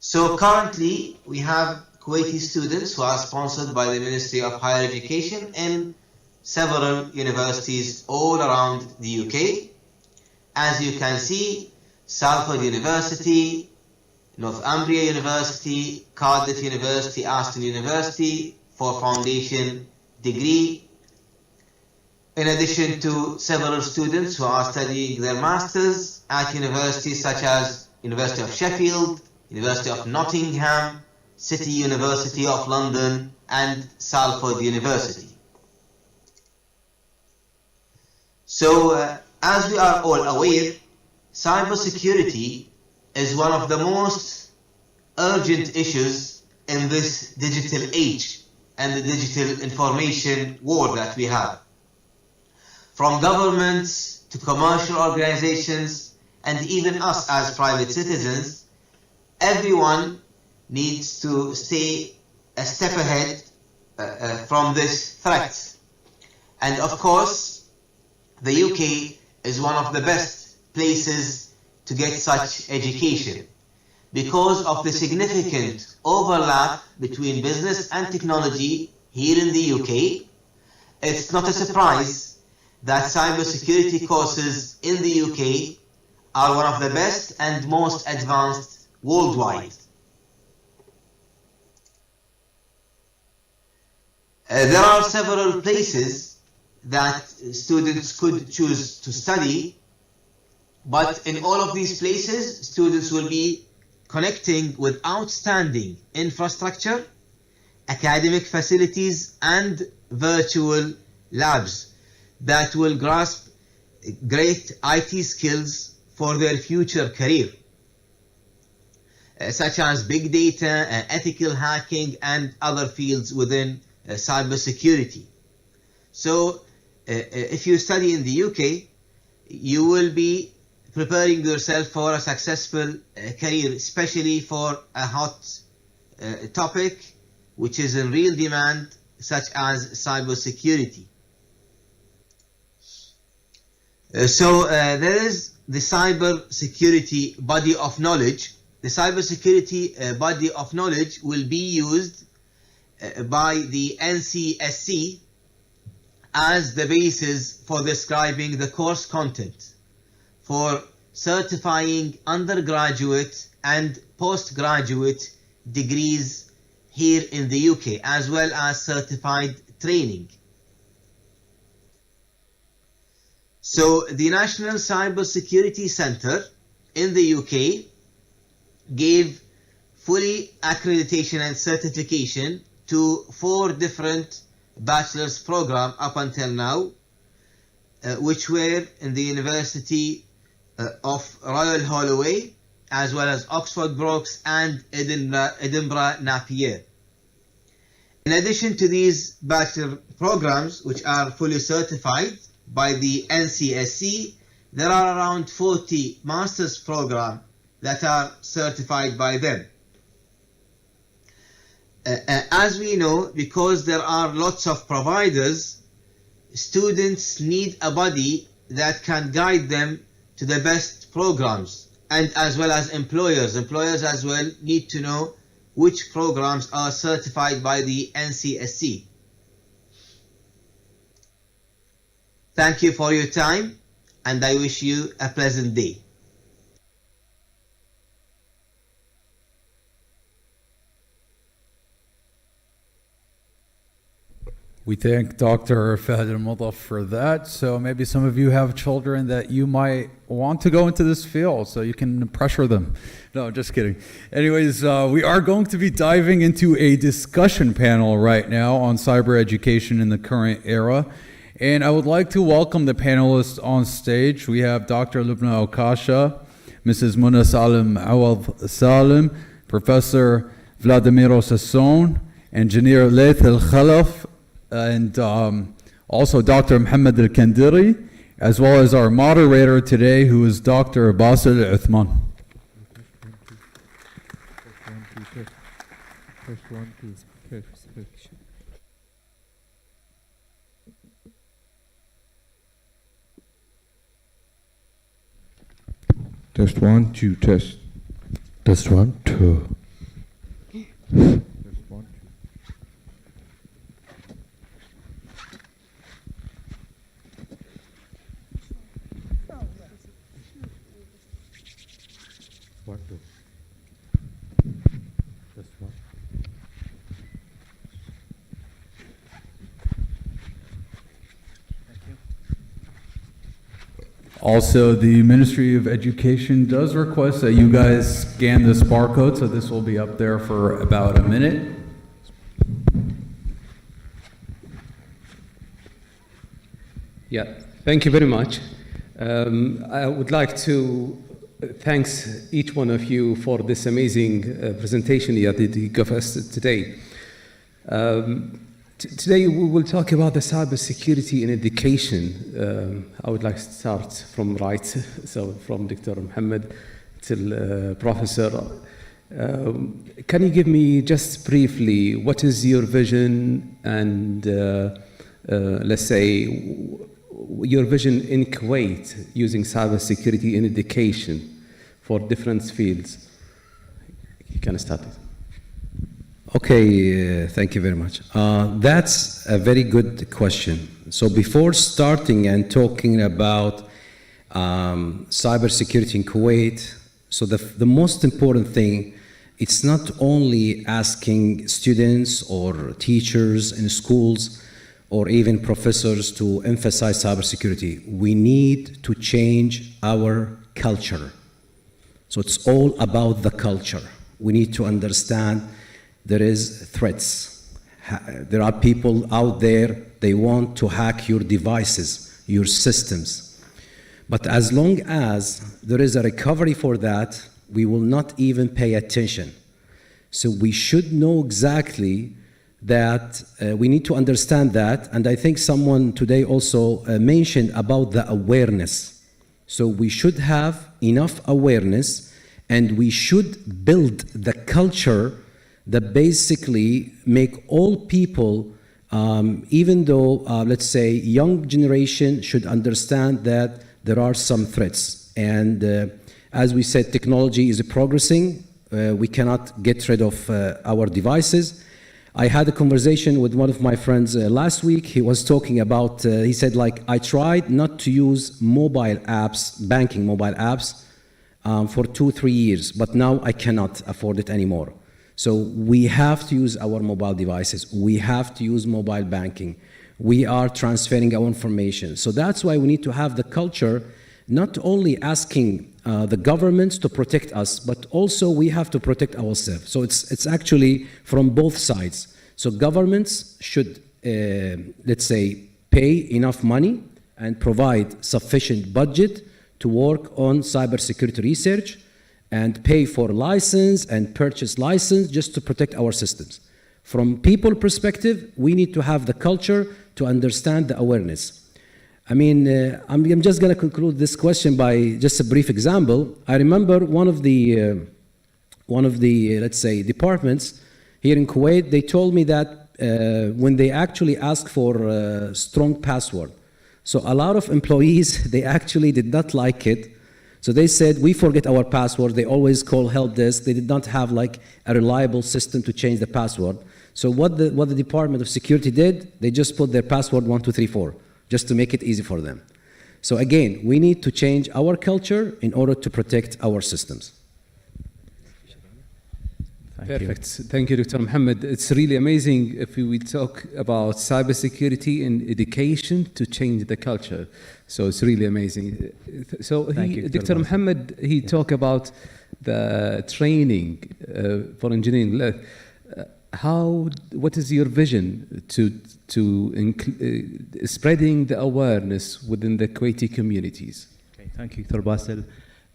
So currently we have Kuwaiti students who are sponsored by the Ministry of Higher Education in several universities all around the UK. As you can see, Salford University, Northumbria University, Cardiff University, Aston University for foundation degree, in addition to several students who are studying their masters at universities such as University of Sheffield, University of Nottingham, City University of London and Salford University. So as we are all aware, cybersecurity is one of the most urgent issues in this digital age and the digital information war that we have. From governments to commercial organizations and even us as private citizens, everyone needs to stay a step ahead from this threat. And of course, the UK is one of the best places to get such education because of the significant overlap between business and technology here in the UK. It's not a surprise that cybersecurity courses in the UK are one of the best and most advanced worldwide. There are several places that students could choose to study, but in all of these places, students will be connecting with outstanding infrastructure, academic facilities, and virtual labs that will grasp great IT skills for their future career, such as big data, ethical hacking, and other fields within cybersecurity. So, if you study in the UK, you will be preparing yourself for a successful career, especially for a hot topic which is in real demand, such as cybersecurity. There is the cybersecurity body of knowledge. The cybersecurity body of knowledge will be used by the NCSC as the basis for describing the course content, for certifying undergraduate and postgraduate degrees here in the UK, as well as certified training. So the National Cybersecurity Centre in the UK gave fully accreditation and certification to 4 different bachelor's programs up until now, which were in the University of Royal Holloway, as well as Oxford Brookes and Edinburgh Napier. In addition to these bachelor programs, which are fully certified by the NCSC, there are around 40 master's programs that are certified by them. As we know, because there are lots of providers, students need a body that can guide them to the best programs, and as well as employers. Employers as well need to know which programs are certified by the NCSC. Thank you for your time, and I wish you a pleasant day. We thank Dr. Fahd al-Mudaf for that. So maybe some of you have children that you might want to go into this field, so you can pressure them. No, just kidding. Anyways, we are going to be diving into a discussion panel right now on cyber education in the current era. And I would like to welcome the panelists on stage. We have Dr. Lubna Okasha, Mrs. Muna Salim Awad Salim, Professor Vladimir Sasson, Engineer Layth Al-Khalaf, and also Dr. Muhammad Al-Kandiri, as well as our moderator today, who is Dr. Basil Uthman. Test 1, 2, test. Test 1, 2. Test 1, 2. One, two. Test 1. Also, the Ministry of Education does request that you guys scan this barcode, so this will be up there for about a minute. Yeah, thank you very much. I would like to thank each one of you for this amazing presentation that you gave us today. Today we will talk about the cybersecurity in education. I would like to start from right, so from Dr. Muhammad till Professor. Can you give me just briefly what is your vision and let's say your vision in Kuwait using cybersecurity in education for different fields? You can start it. Okay, thank you very much. That's a very good question. So before starting and talking about cybersecurity in Kuwait, so the most important thing it's not only asking students or teachers in schools or even professors to emphasize cybersecurity. We need to change our culture. So it's all about the culture. We need to understand there is threats. There are people out there, they want to hack your devices, your systems. But as long as there is a recovery for that, we will not even pay attention. So we should know exactly that we need to understand that. And I think someone today also mentioned about the awareness. So we should have enough awareness, and we should build the culture that basically make all people, even though, let's say, young generation should understand that there are some threats. And as we said, technology is progressing. We cannot get rid of our devices. I had a conversation with one of my friends last week. He was talking about, he said, like, I tried not to use mobile apps, banking mobile apps, for 2-3 years, but now I cannot afford it anymore. So we have to use our mobile devices. We have to use mobile banking. We are transferring our information. So that's why we need to have the culture, not only asking the governments to protect us, but also we have to protect ourselves. So it's actually from both sides. So governments should, let's say, pay enough money and provide sufficient budget to work on cybersecurity research and pay for license and purchase license just to protect our systems. From people perspective, we need to have the culture to understand the awareness. I mean, I'm just going to conclude this question by just a brief example. I remember one of the let's say, departments here in Kuwait. They told me that when they actually asked for a strong password, so a lot of employees, they actually did not like it. So they said, we forget our password. They always call help desk. They did not have like a reliable system to change the password. So what the Department of Security did, they just put their password 1234. Just to make it easy for them. So again, we need to change our culture in order to protect our systems. Perfect. Thank you, Dr. Mohammed. It's really amazing if we talk about cybersecurity and education to change the culture. So it's really amazing. So Dr. Mohammed, he talked about the training for engineering. What is your vision to spreading the awareness within the Kuwaiti communities? Okay, thank you, Dr. Basil.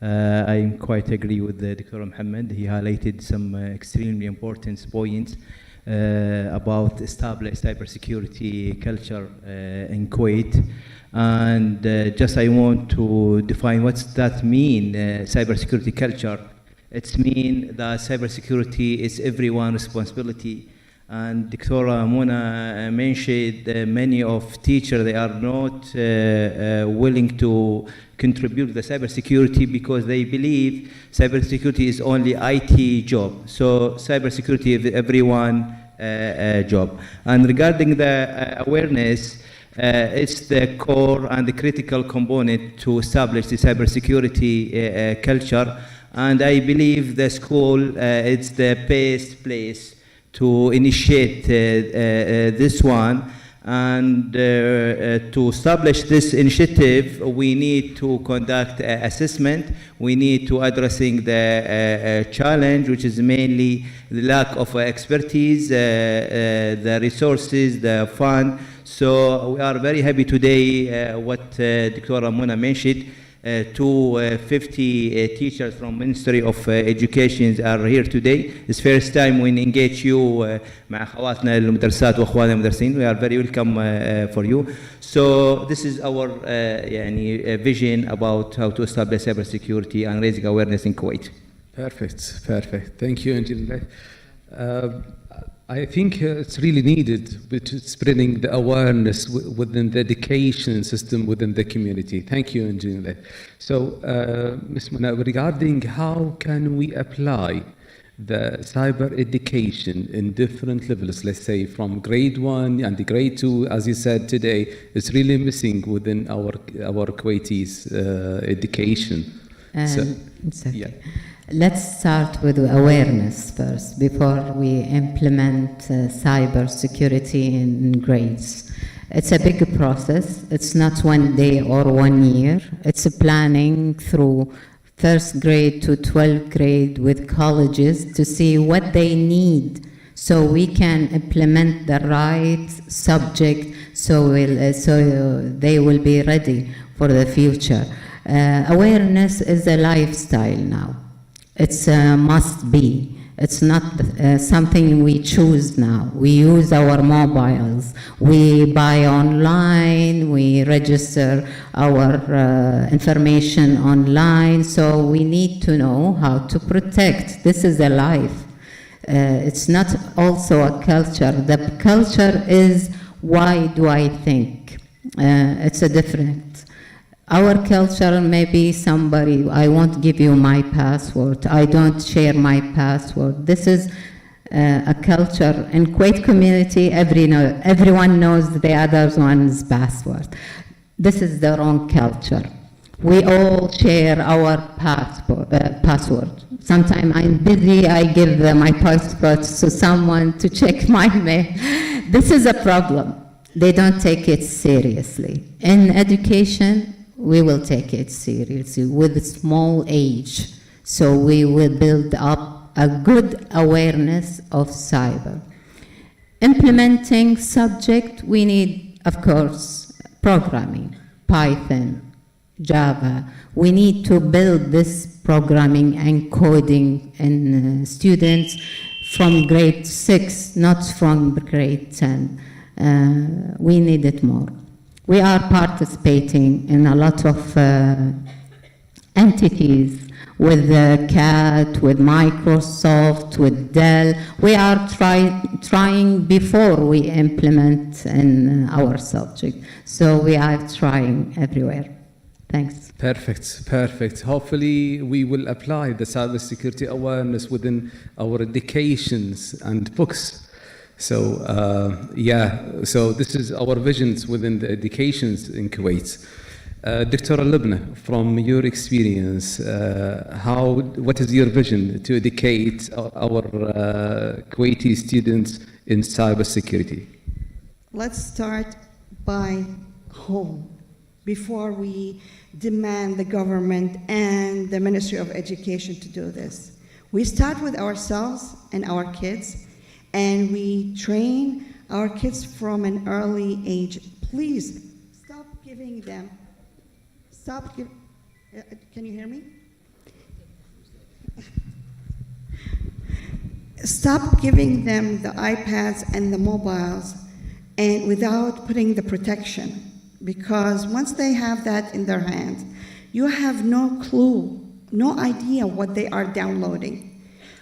I quite agree with Dr. Mohammed. He highlighted some extremely important points about established cybersecurity culture in Kuwait. And just I want to define what's that mean, cybersecurity culture. It's mean that cybersecurity is everyone's responsibility. And Dr. Mona mentioned many of teachers, they are not willing to contribute to the cybersecurity because they believe cybersecurity is only IT job. So cybersecurity is everyone job. And regarding the awareness, it's the core and the critical component to establish the cybersecurity culture. And I believe the school it's the best place to initiate this one. And to establish this initiative, we need to conduct assessment. We need to addressing the challenge, which is mainly the lack of expertise, the resources, the fund. So we are very happy today what Dr. Mona mentioned. 250 teachers from Ministry of Education are here today. It's first time we engage you مع أخواتنا المدرسات وأخواننا المدرسين. We are very welcome for you. So this is our vision about how to establish cybersecurity and raising awareness in Kuwait. Perfect, perfect. Thank you, Engineer. I think it's really needed with spreading the awareness within the education system within the community. Thank you, Engineer. So, Ms. Mona, regarding how can we apply the cyber education in different levels, let's say from grade 1 and the grade 2, as you said today, it's really missing within our Kuwaitis education. Exactly. Yeah. Let's start with awareness first before we implement cyber security in grades. It's a big process. It's not 1 day or 1 year. It's a planning through first grade to 12th grade with colleges to see what they need so we can implement the right subject so they will be ready for the future. Awareness is a lifestyle now. It's a must be. It's not something we choose now. We use our mobiles. We buy online. We register our information online. So we need to know how to protect. This is a life. It's not also a culture. The culture is, why do I think? It's a different. Our culture, maybe somebody, I won't give you my password. I don't share my password. This is a culture. In Kuwait community, everyone knows the other one's password. This is the wrong culture. We all share our password. Sometimes I'm busy, I give my password to someone to check my mail. This is a problem. They don't take it seriously. In education, we will take it seriously with a small age. So we will build up a good awareness of cyber. Implementing subject, we need, of course, programming, Python, Java. We need to build this programming and coding in students from grade 6, not from grade 10. We need it more. We are participating in a lot of entities with CAT, with Microsoft, with Dell. We are trying before we implement in our subject. So we are trying everywhere. Thanks. Perfect. Hopefully we will apply the cybersecurity awareness within our educations and books. So so this is our visions within the educations in Kuwait. Dr. Al-Libna, from your experience, what is your vision to educate our Kuwaiti students in cybersecurity? Let's start by home before we demand the government and the Ministry of Education to do this. We start with ourselves and our kids, and we train our kids from an early age. Please stop giving them. Can you hear me? Stop giving them the iPads and the mobiles, and without putting the protection, because once they have that in their hands, you have no clue, no idea what they are downloading.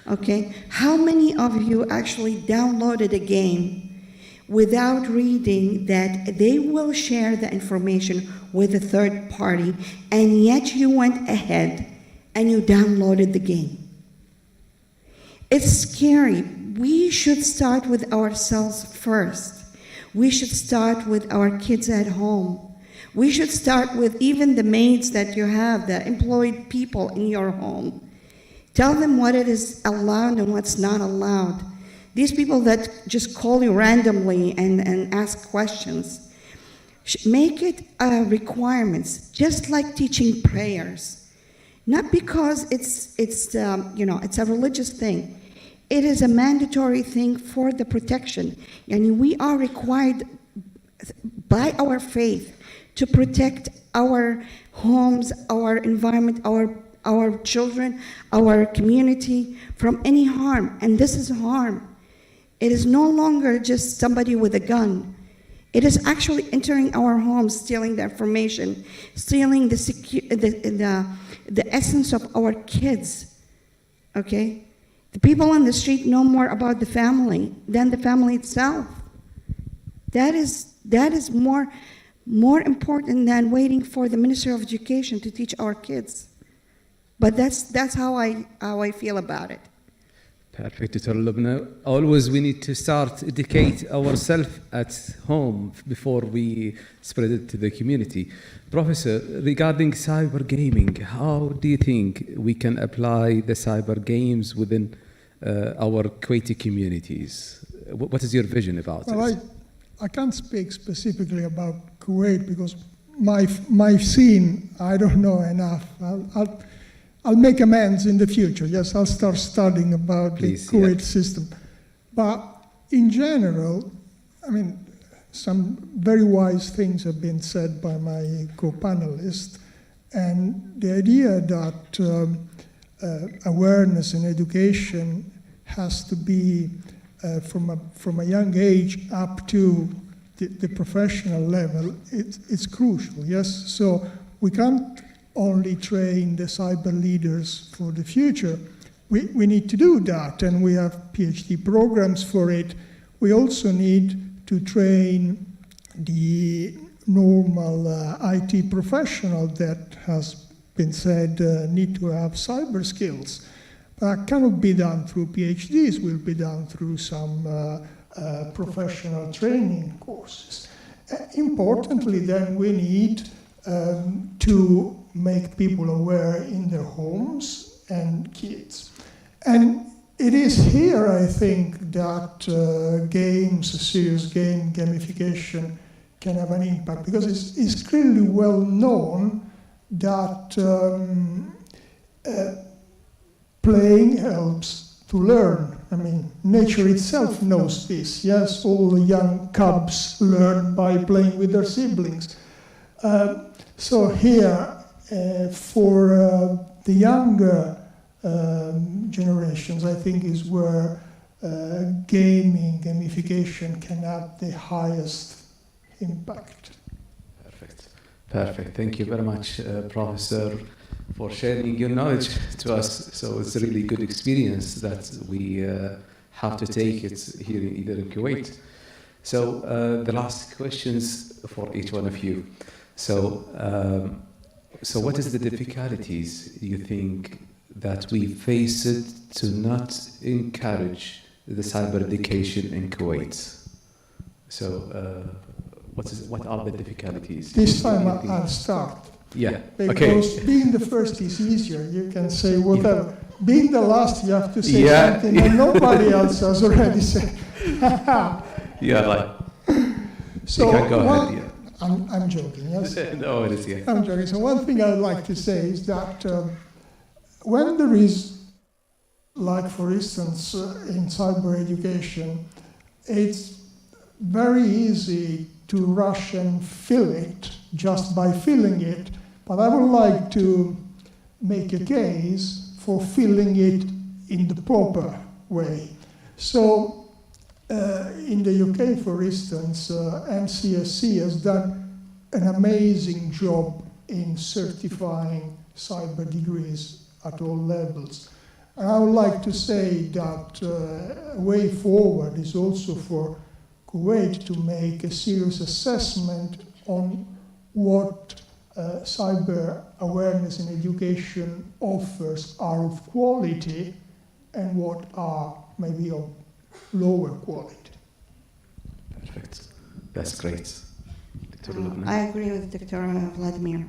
Okay, how many of you actually downloaded a game without reading that they will share the information with a third party, and yet you went ahead and you downloaded the game? It's scary. We should start with ourselves first. We should start with our kids at home. We should start with even the maids that you have, the employed people in your home. Tell them what it is allowed and what's not allowed. These people that just call you randomly and ask questions, make it requirements, just like teaching prayers. Not because it's a religious thing. It is a mandatory thing for the protection. And we are required by our faith to protect our homes, our environment, our children, our community from any harm. And this is harm. It is no longer just somebody with a gun. It is actually entering our homes, stealing the information, stealing the essence of our kids. Okay? The people on the street know more about the family than the family itself. That is more important than waiting for the Ministry of Education to teach our kids. But that's how I feel about it. Perfect, Dr. Lubna. Always we need to start educate ourselves at home before we spread it to the community. Professor, regarding cyber gaming, how do you think we can apply the cyber games within our Kuwaiti communities? What is your vision about it? Well, I can't speak specifically about Kuwait because my scene, I don't know enough. I'll make amends in the future. Yes, I'll start studying about the Kuwait system. But in general, I mean, some very wise things have been said by my co-panelist, and the idea that awareness and education has to be from a young age up to the professional level, it's crucial, yes? So we can't only train the cyber leaders for the future. We need to do that, and we have PhD programs for it. We also need to train the normal IT professional that has been said need to have cyber skills. That cannot be done through PhDs, will be done through some professional training courses. Importantly, then, we need to make people aware in their homes and kids. And it is here, I think, that games, a serious game, gamification, can have an impact, because it's clearly well known that playing helps to learn. I mean, nature itself knows this. Yes, all the young cubs learn by playing with their siblings. So here, for the younger generations, I think is where gaming, gamification can have the highest impact. Perfect. Thank you very much, Professor, for sharing your knowledge to us. So it's a really good experience that we have to take it here either in Kuwait. So the last questions for each one of you. So what is the difficulties you think that we face it to not encourage the cyber education in Kuwait? So what are the difficulties? This time I'll start. Yeah. Because being the first is easier. You can say whatever. Being the last, you have to say something and nobody else has already said. So go ahead. I'm joking, yes? No, it is, yeah. I'm joking. So one thing I'd like to say is that when there is, like for instance, in cyber education, it's very easy to rush and fill it just by filling it, but I would like to make a case for filling it in the proper way. So in the UK, for instance, MCSC has done an amazing job in certifying cyber degrees at all levels. And I would like to say that a way forward is also for Kuwait to make a serious assessment on what cyber awareness and education offers are of quality and what are maybe of lower quality. Perfect. That's great. I agree with Dr. Vladimir.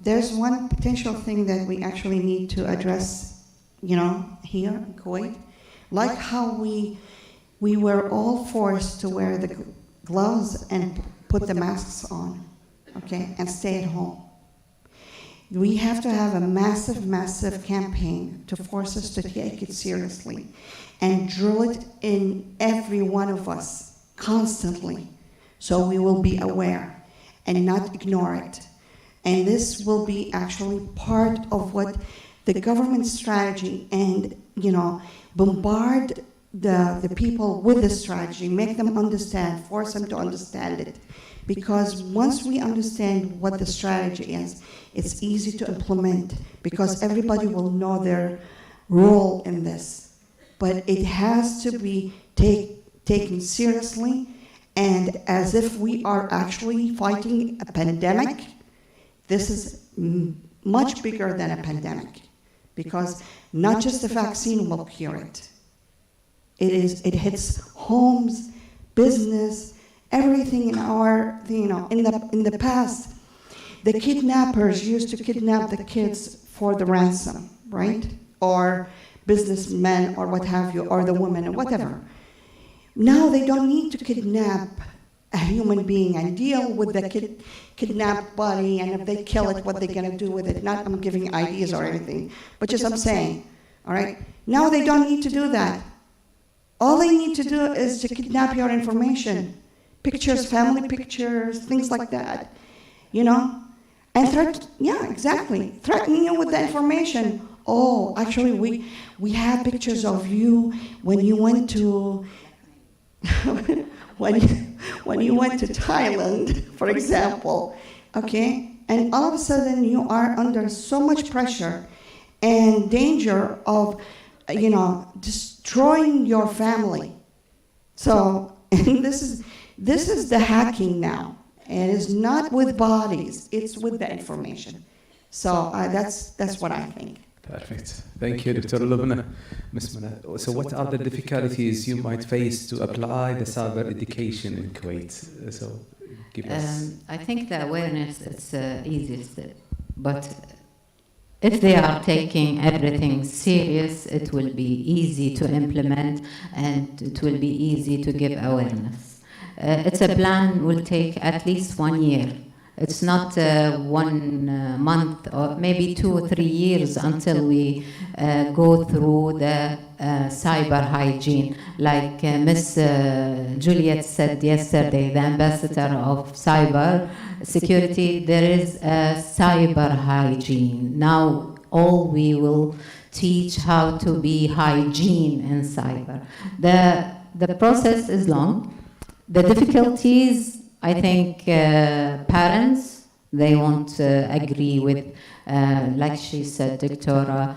There's one potential thing that we actually need to address, here in Kuwait, like how we were all forced to wear the gloves and put the masks on, okay, and stay at home. We have to have a massive campaign to force us to take it seriously and drill it in every one of us constantly, so we will be aware and not ignore it. And this will be actually part of what the government strategy and, bombard the people with the strategy, make them understand, force them to understand it. Because once we understand what the strategy is, it's easy to implement because everybody will know their role in this. But it has to be taken seriously and as if we are actually fighting a pandemic. This is much bigger than a pandemic because not just the vaccine will cure it. It hits homes, business, everything in our, in the past. The kidnappers used to kidnap the kids for the ransom, right? Or businessmen or what have you, or the women or whatever. Now they don't need to kidnap a human being and deal with the kidnapped body, and if they kill it, what they're gonna do with it. Not I'm giving ideas or anything, but just I'm saying, all right? Now they don't need to do that. All they need to do is to kidnap your information. Pictures, family pictures, things like that, And exactly. Threaten you with the information. Oh, actually, we have pictures of you when you went to when you went to Thailand, for example, okay? And all of a sudden, you are under so much pressure and danger of, destroying your family. So this is the hacking now. And it's not with bodies, it's with the information. So that's what I think. Perfect. Thank you, Dr. Lubna. Ms. Mana, so what are the difficulties you might face to apply the cyber education in Kuwait? So give us. I think the awareness is easiest, but if they are taking everything serious, it will be easy to implement and it will be easy to give awareness. It's a plan will take at least 1 year. It's not 1 month or maybe 2 or 3 years until we go through the cyber hygiene. Like Miss Juliet said yesterday, the ambassador of cyber security, there is a cyber hygiene. Now all we will teach how to be hygiene in cyber. The process is long. The difficulties, I think parents, they won't agree with, like she said, Doctora,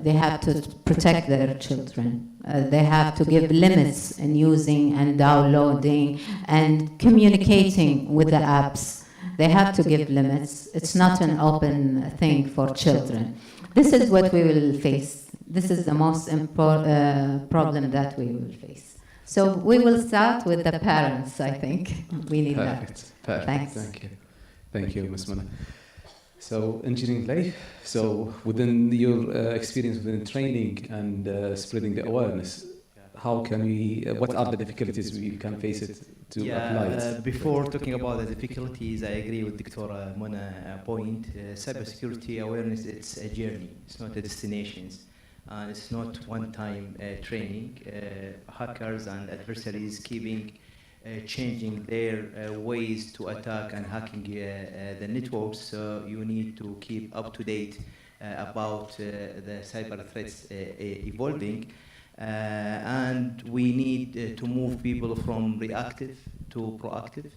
they have to protect their children. They have to give limits in using and downloading and communicating with the apps. They have to give limits. It's not an open thing for children. This is what we will face. This is the most important problem that we will face. So we will start with the parents, I think. We need that. Perfect. Thanks. Thank you. Thank you, Ms. Mana. So, Engineering Lay, so within your experience within training and spreading the awareness, how can we, what are the difficulties we can face it to apply it? Before talking about the difficulties, I agree with Dr. Mona's point. Cybersecurity awareness, it's a journey. It's not a destination. And it's not one-time training. Hackers and adversaries keeping changing their ways to attack and hacking the networks. So you need to keep up to date about the cyber threats evolving. And we need to move people from reactive to proactive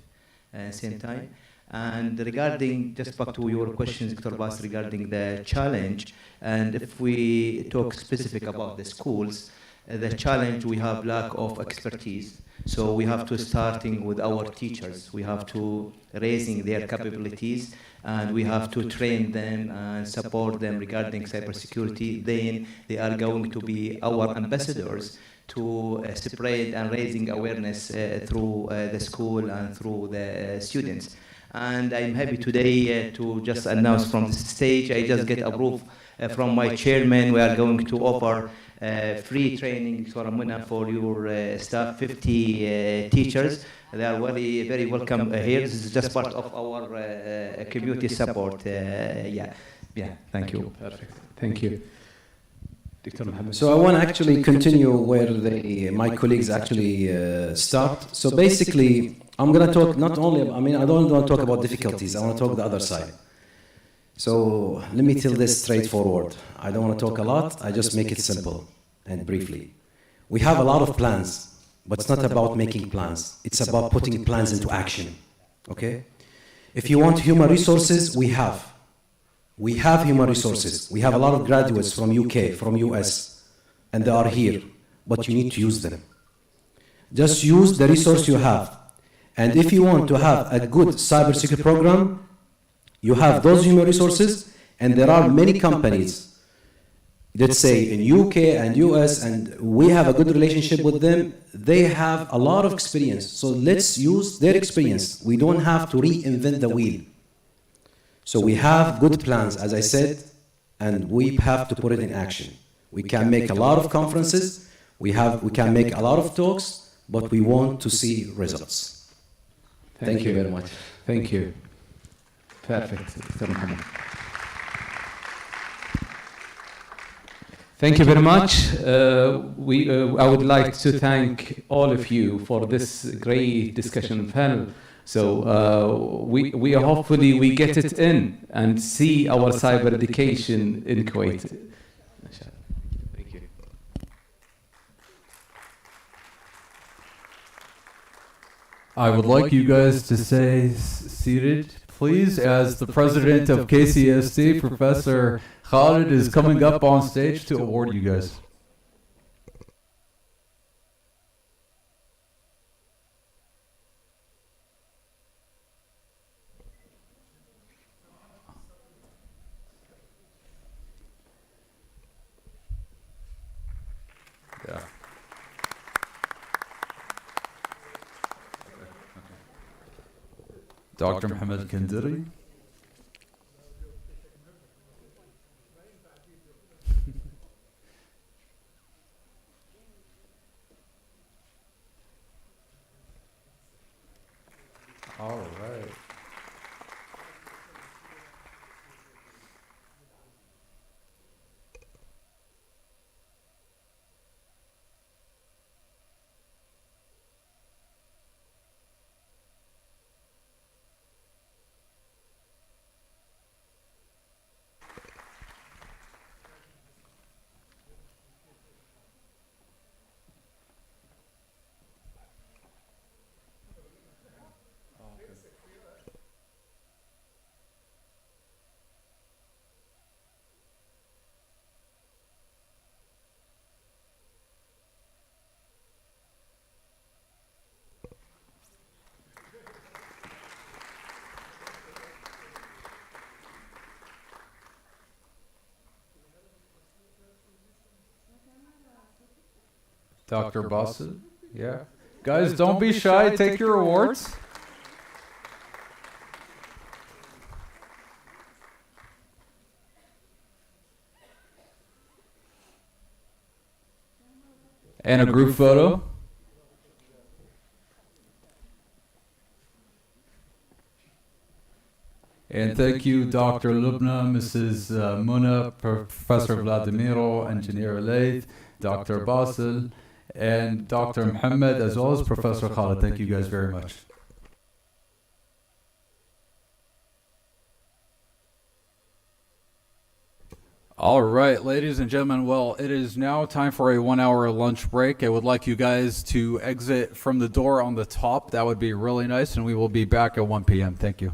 at the same time. And regarding, just back to your questions, Dr. Bas, regarding the challenge, and if we talk specific about the schools, the challenge, we have lack of expertise. So we have to starting with our teachers. We have to raising their capabilities, and we have to train them and support them regarding cybersecurity. Then they are going to be our ambassadors to spread and raising awareness through the school and through the students. And I'm happy today to just announce from this stage, I just get approved from my chairman. We are going to offer free training for your staff, 50 teachers. They are very, very welcome here. This is just part of our community support. Thank you. Perfect. Thank you. Dr. Mohammed. So I want to actually continue where my colleagues actually start. So basically, I'm going to talk not only, I don't want to talk about difficulties, I want to talk the other side. So let me tell this straightforward. I don't want to talk a lot, I just make it simple and briefly. We have a lot of plans, but it's not about making plans. It's about putting plans into action, okay? If you want human resources, we have. We have human resources. We have a lot of graduates from UK, from US, and they are here, but you need to use them. Just use the resource you have. And if you want to have a good cybersecurity program, you have those human resources, and there are many companies let's say in UK and US, and we have a good relationship with them, they have a lot of experience. So let's use their experience. We don't have to reinvent the wheel. So we have good plans, as I said, and we have to put it in action. We can make a lot of conferences, we can make a lot of talks, but we want to see results. Thank you very much. Thank you. Perfect. Dr. Mohammed. Thank you very much. I would like to thank all of you for this great discussion panel. So we hopefully we get it in and see our cyber education in Kuwait. Thank you. I would like you guys to stay seated, please, as the president of KCST, Professor Khalid, is coming up on stage to award you guys. Yeah. Dr. Mohammed Kandiri. All right. Dr. Bassett, yeah. Guys, don't be shy. Take your awards. And a group photo. And thank you, Dr. Lubna, Mrs. Muna, Professor Vladimiro, Engineer Laith, Dr. Basil, and Dr. Muhammad, as well as Professor Khalid. Thank you guys very much. All right, ladies and gentlemen, well, it is now time for a 1-hour lunch break. I would like you guys to exit from the door on the top. That would be really nice, and we will be back at 1 p.m. Thank you.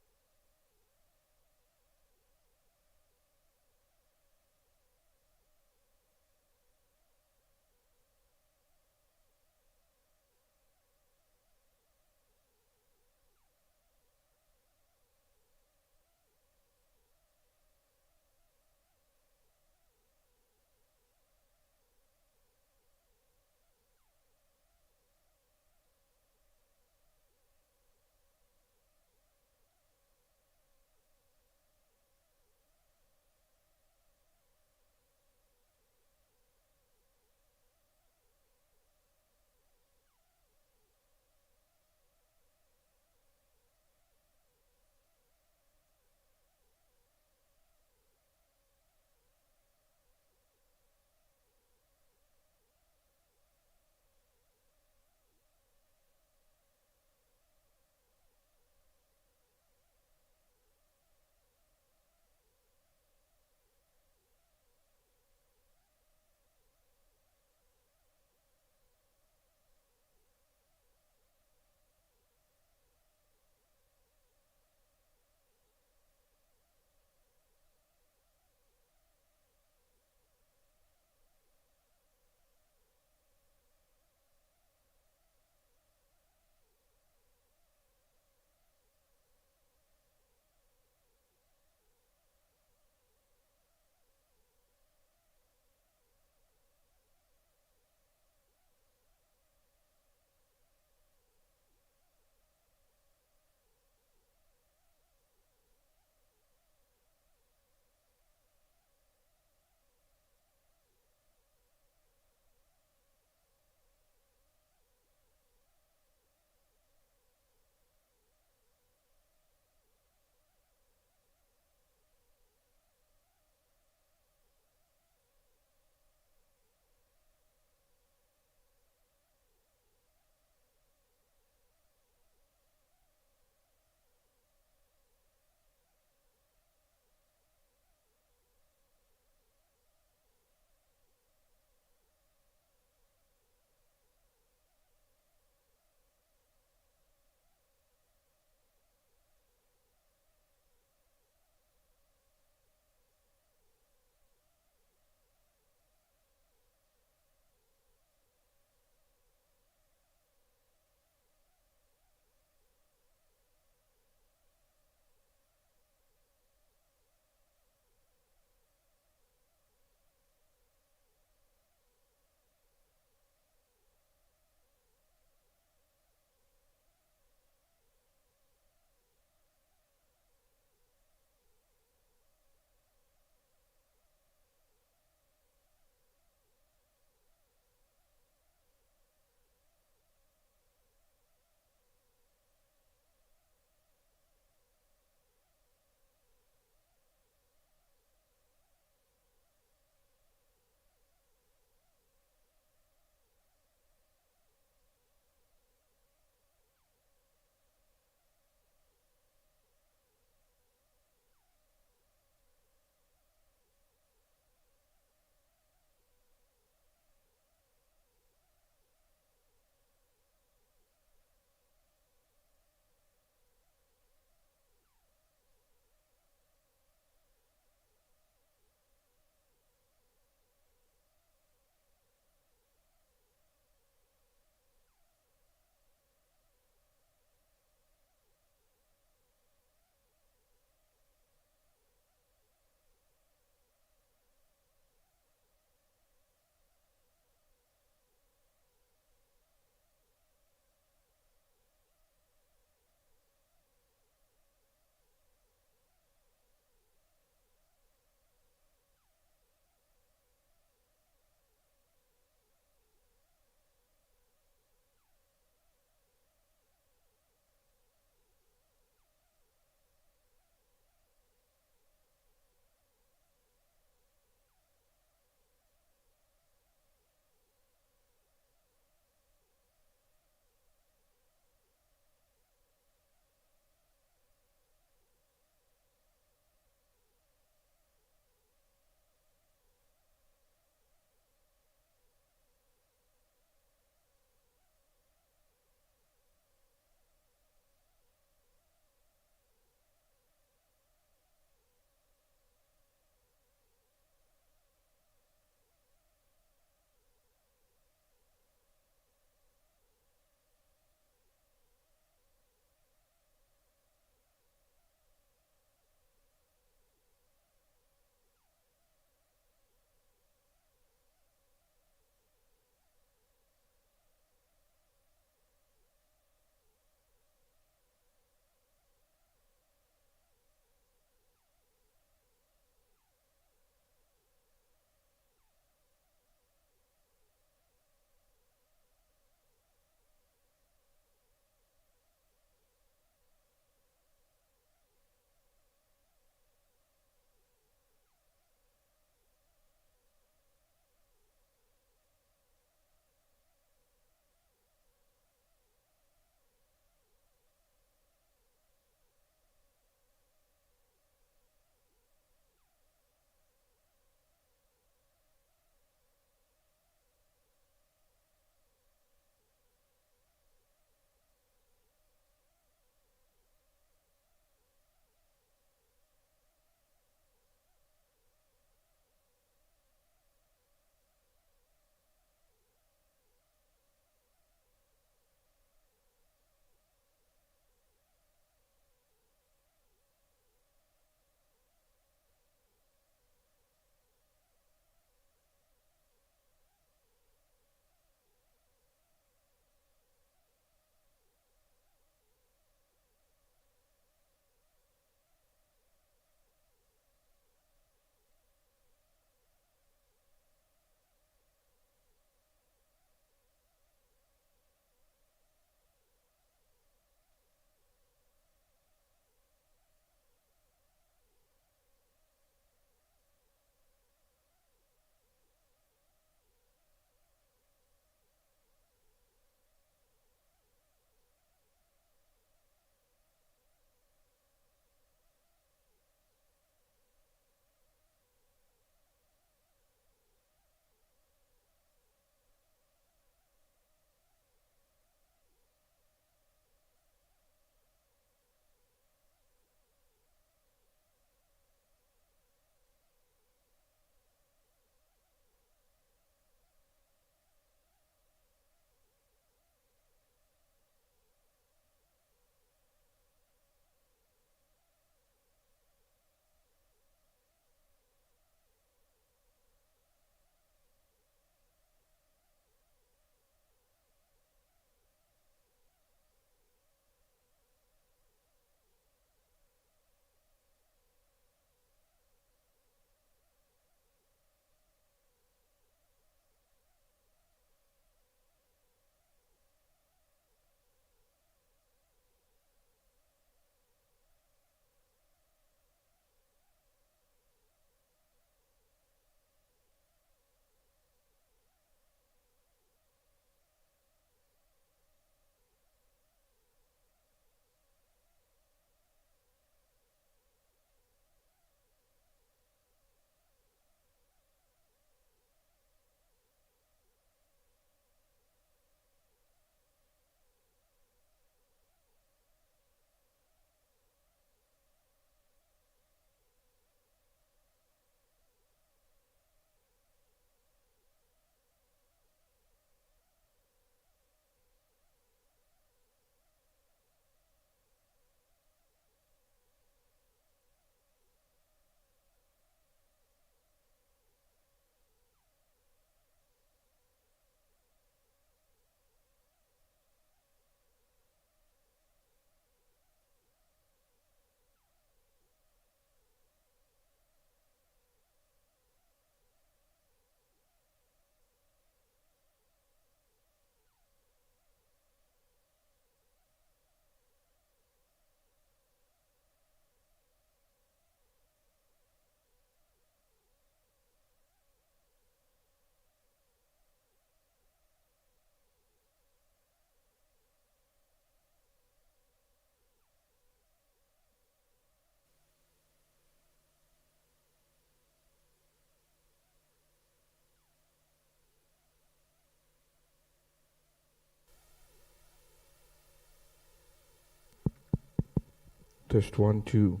Test 1, 2.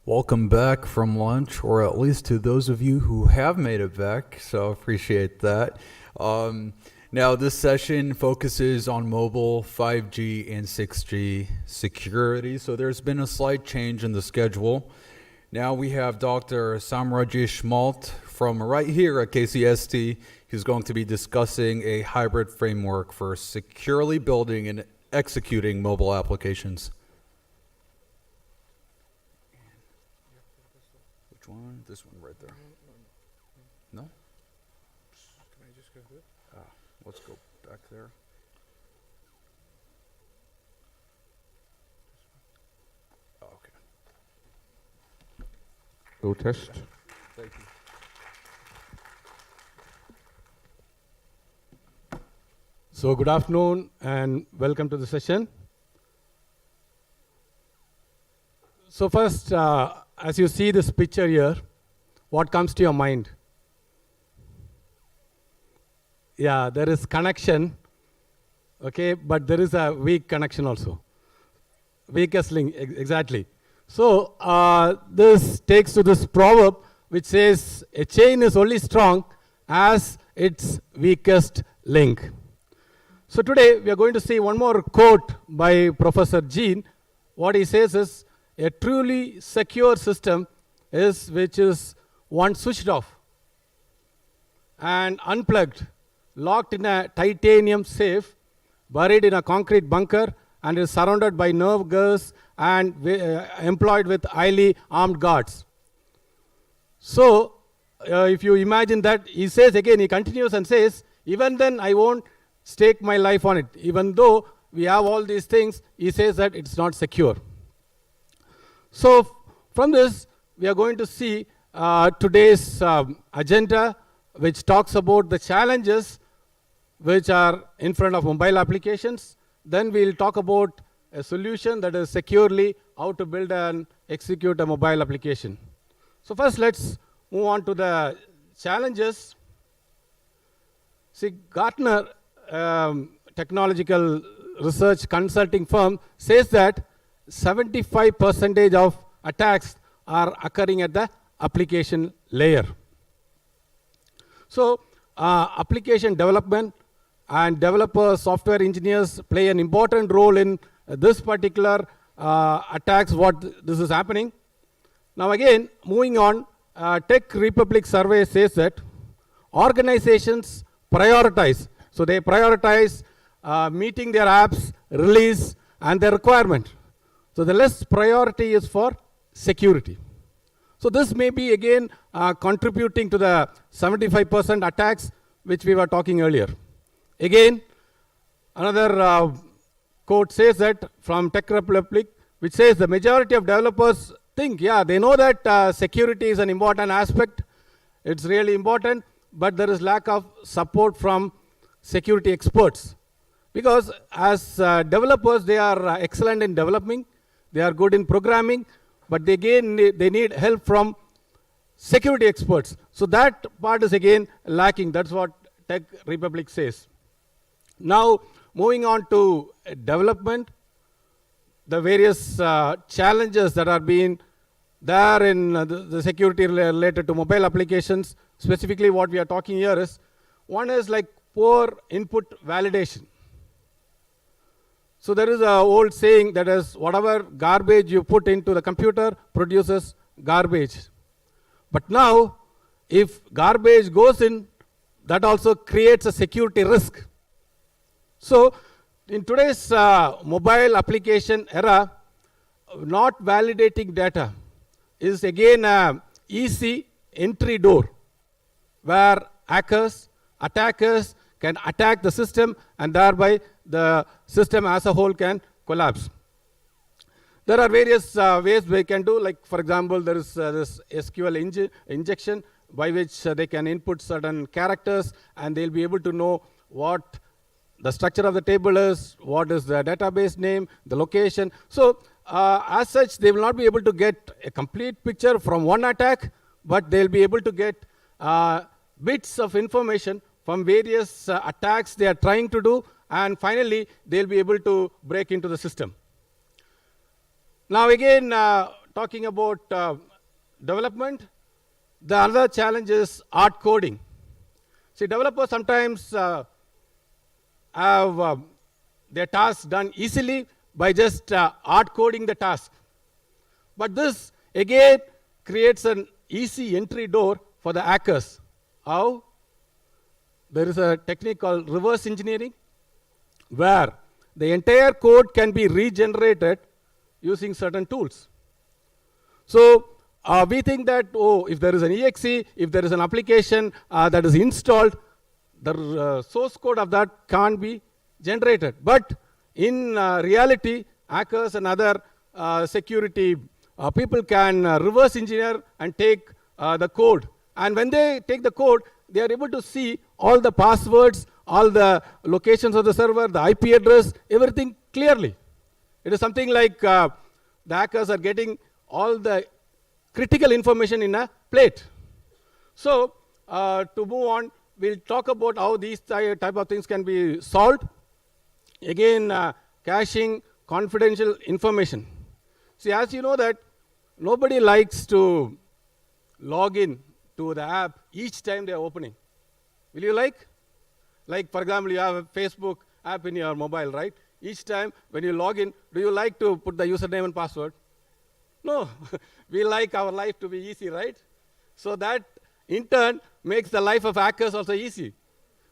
Welcome back from lunch, or at least to those of you who have made it back, so appreciate that. Now, this session focuses on mobile, 5G, and 6G security, so there's been a slight change in the schedule. Now we have Dr. Samrajesh Malt from right here at KCST. He's going to be discussing a hybrid framework for securely building and executing mobile applications. Which one? This one right there. No? Can I just go through it? Let's go back there. Okay. Go test. Thank you. So good afternoon and welcome to the session. So first, as you see this picture here, what comes to your mind? Yeah, there is connection, okay, but there is a weak connection also. Weakest link, exactly. So this takes to this proverb which says a chain is only strong as its weakest link. So today we are going to see one more quote by Professor Jean. What he says is, a truly secure system is which is one switched off and unplugged, locked in a titanium safe, buried in a concrete bunker, and is surrounded by nerve gas and employed with highly armed guards. So if you imagine that, he says again, he continues and says, even then I won't stake my life on it. Even though we have all these things, he says that it's not secure. So from this, we are going to see today's agenda, which talks about the challenges which are in front of mobile applications. Then we'll talk about a solution that is securely how to build and execute a mobile application. So first, let's move on to the challenges. See, Gartner, technological research consulting firm, says that 75% of attacks are occurring at the application layer. So application development and developer software engineers play an important role in this particular attacks, what this is happening. Now again, moving on, Tech Republic survey says that organizations prioritize. So they prioritize meeting their apps, release, and their requirement. So the less priority is for security. So this may be again contributing to the 75% attacks which we were talking earlier. Again, another quote says that from Tech Republic, which says the majority of developers think, yeah, they know that security is an important aspect. It's really important, but there is lack of support from security experts. Because as developers, they are excellent in developing, they are good in programming, but they need help from security experts. So that part is again lacking. That's what Tech Republic says. Now, moving on to development, the various challenges that are being there in the security related to mobile applications. Specifically, what we are talking here is, one is like poor input validation. So there is an old saying that is, whatever garbage you put into the computer produces garbage. But now, if garbage goes in, that also creates a security risk. So in today's mobile application era, not validating data is again an easy entry door where attackers can attack the system, and thereby the system as a whole can collapse. There are various ways we can do, like for example, there is this SQL injection by which they can input certain characters and they'll be able to know what the structure of the table is, what is the database name, the location. So as such, they will not be able to get a complete picture from one attack, but they'll be able to get bits of information from various attacks they are trying to do, and finally, they'll be able to break into the system. Now again, talking about development, the other challenge is art coding. See, developers sometimes have their tasks done easily by just art coding the task. But this, again, creates an easy entry door for the hackers. How? There is a technique called reverse engineering, where the entire code can be regenerated using certain tools. So we think that, oh, if there is an exe, if there is an application that is installed, the source code of that can't be generated. But in reality, hackers and other security people can reverse engineer and take the code. And when they take the code, they are able to see all the passwords, all the locations of the server, the IP address, everything clearly. It is something like the hackers are getting all the critical information in a plate. So to move on, we'll talk about how these type of things can be solved. Again, caching confidential information. See, as you know that nobody likes to log in to the app each time they are opening. Will you like? Like, for example, you have a Facebook app in your mobile, right? Each time when you log in, do you like to put the username and password? No. We like our life to be easy, right? So that, in turn, makes the life of hackers also easy.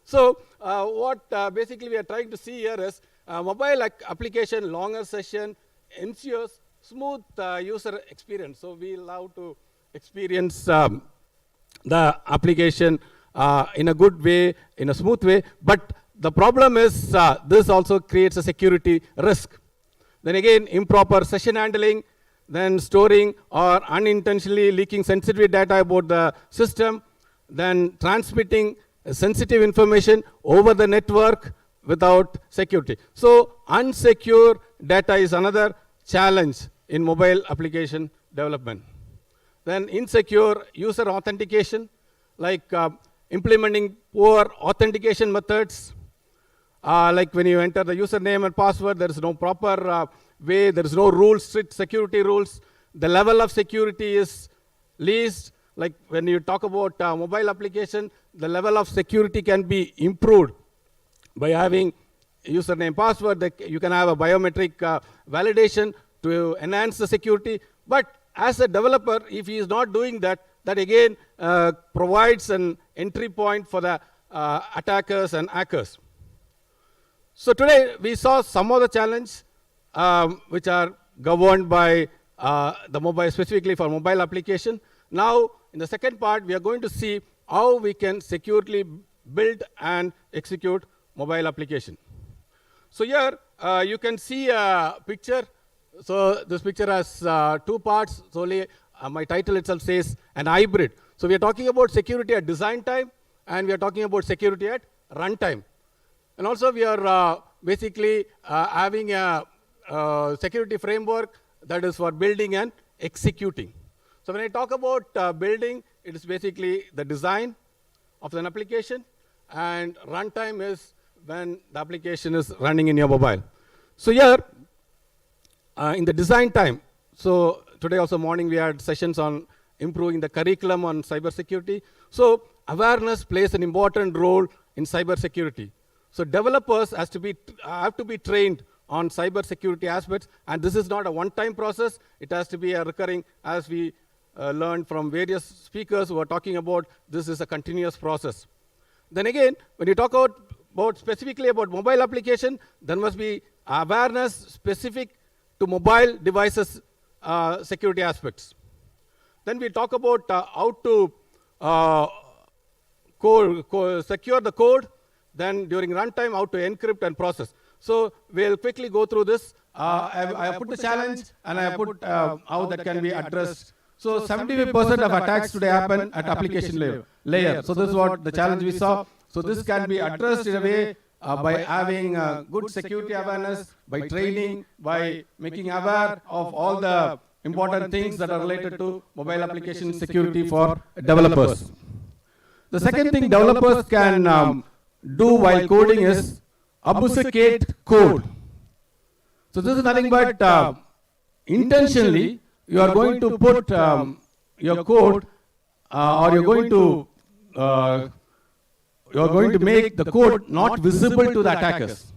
So what basically we are trying to see here is mobile application, longer session, ensures smooth user experience. So we love to experience the application in a good way, in a smooth way. But the problem is this also creates a security risk. Then again, improper session handling, then storing or unintentionally leaking sensitive data about the system, then transmitting sensitive information over the network without security. So unsecure data is another challenge in mobile application development. Then insecure user authentication, like implementing poor authentication methods, like when you enter the username and password, there is no proper way, there is no rules, strict security rules. The level of security is least. Like when you talk about mobile application, the level of security can be improved by having username, password. You can have a biometric validation to enhance the security. But as a developer, if he is not doing that, that again provides an entry point for the attackers and hackers. So today we saw some of the challenges which are governed by the mobile, specifically for mobile application. Now, in the second part, we are going to see how we can securely build and execute mobile application. So here you can see a picture. So this picture has two parts. So only my title itself says an hybrid. So we are talking about security at design time, and we are talking about security at runtime. And also we are basically having a security framework that is for building and executing. So when I talk about building, it is basically the design of an application, and runtime is when the application is running in your mobile. So here, in the design time, so today also morning we had sessions on improving the curriculum on cybersecurity. So awareness plays an important role in cybersecurity. So developers have to be trained on cybersecurity aspects, and this is not a one-time process. It has to be a recurring, as we learned from various speakers who are talking about, this is a continuous process. Then again, when you talk about specifically about mobile application, there must be awareness specific to mobile devices security aspects. Then we talk about how to secure the code. Then during runtime, how to encrypt and process. So we'll quickly go through this. I put the challenge, and I put how that can be addressed. So 75% of attacks today happen at application layer. So this is what the challenge we saw. So this can be addressed in a way by having good security awareness, by training, by making aware of all the important things that are related to mobile application security for developers. The second thing developers can do while coding is obfuscate code. So this is nothing but intentionally you are going to put your code or you're going to make the code not visible to the attackers.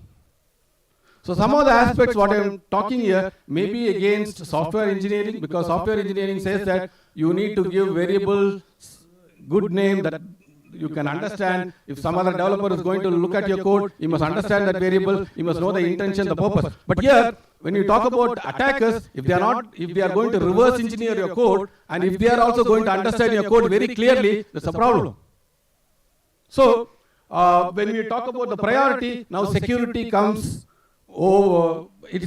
So some of the aspects what I am talking here may be against software engineering, because software engineering says that you need to give variables good name that you can understand. If some other developer is going to look at your code, he must understand that variable, he must know the intention, the purpose. But here, when you talk about attackers, if they are going to reverse engineer your code, and if they are also going to understand your code very clearly, that's a problem. So, when we talk about the priority, now security comes over, it's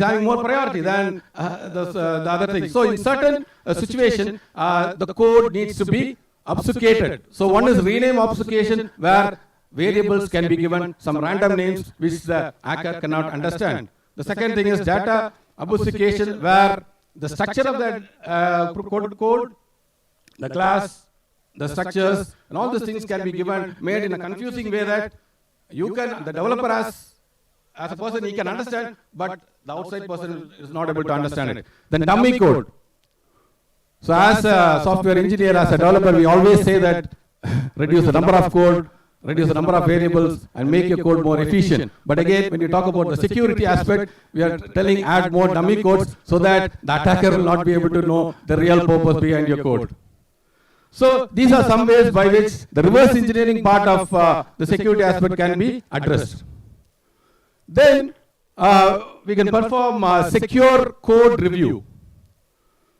having more priority than the other things. So in certain situation, the code needs to be obfuscated. So one is rename obfuscation, where variables can be given some random names which the hacker cannot understand. The second thing is data obfuscation, where the structure of that code, the class, the structures, and all these things can be made in a confusing way that the developer as a person, he can understand, but the outside person is not able to understand it. Then dummy code. So as a software engineer, as a developer, we always say that reduce the number of code, reduce the number of variables, and make your code more efficient. But again, when you talk about the security aspect, we are telling add more dummy codes so that the attacker will not be able to know the real purpose behind your code. So these are some ways by which the reverse engineering part of the security aspect can be addressed. Then we can perform secure code review.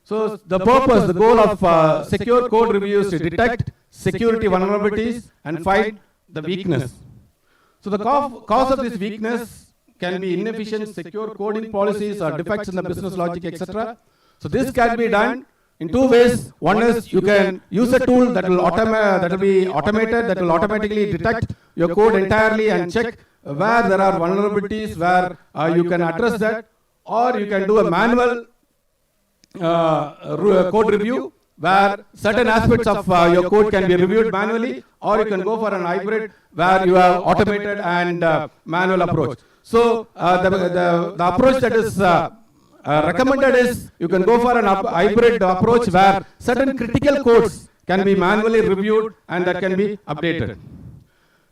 So the purpose, the goal of secure code review is to detect security vulnerabilities and find the weakness. So the cause of this weakness can be inefficient secure coding policies or defects in the business logic, etc. So this can be done in two ways. One is you can use a tool that will be automated, that will automatically detect your code entirely and check where there are vulnerabilities, where you can address that, or you can do a manual code review, where certain aspects of your code can be reviewed manually, or you can go for an hybrid where you have automated and manual approach. So the approach that is recommended is you can go for an hybrid approach where certain critical codes can be manually reviewed and that can be updated.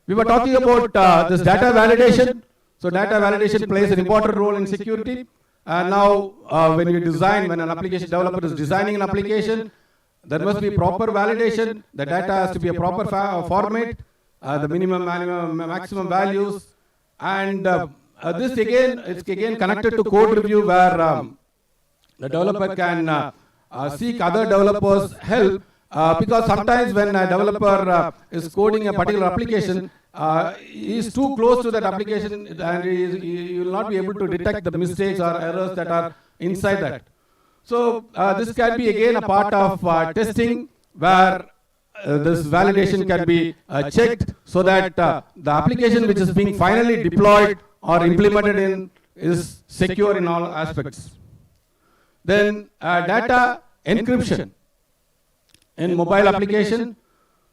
We were talking about this data validation. So data validation plays an important role in security. Now when an application developer is designing an application, there must be proper validation. The data has to be a proper format, the minimum, maximum values. And this again, it's again connected to code review, where the developer can seek other developers' help, because sometimes when a developer is coding a particular application, he is too close to that application and he will not be able to detect the mistakes or errors that are inside that. So this can be again a part of testing, where this validation can be checked so that the application which is being finally deployed or implemented in is secure in all aspects. Then data encryption in mobile application.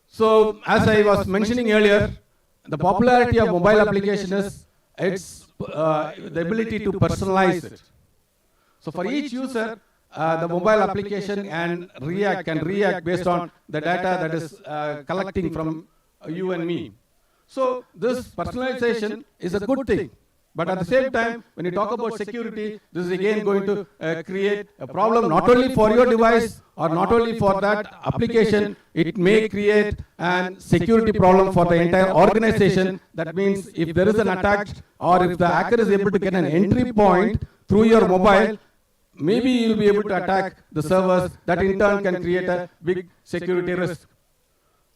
So as I was mentioning earlier, the popularity of mobile application is the ability to personalize it. So for each user, the mobile application can react based on the data that is collecting from you and me. So this personalization is a good thing. But at the same time, when you talk about security, this is again going to create a problem not only for your device or not only for that application. It may create a security problem for the entire organization. That means if there is an attack, or if the hacker is able to get an entry point through your mobile, maybe you will be able to attack the servers. That in turn can create a big security risk.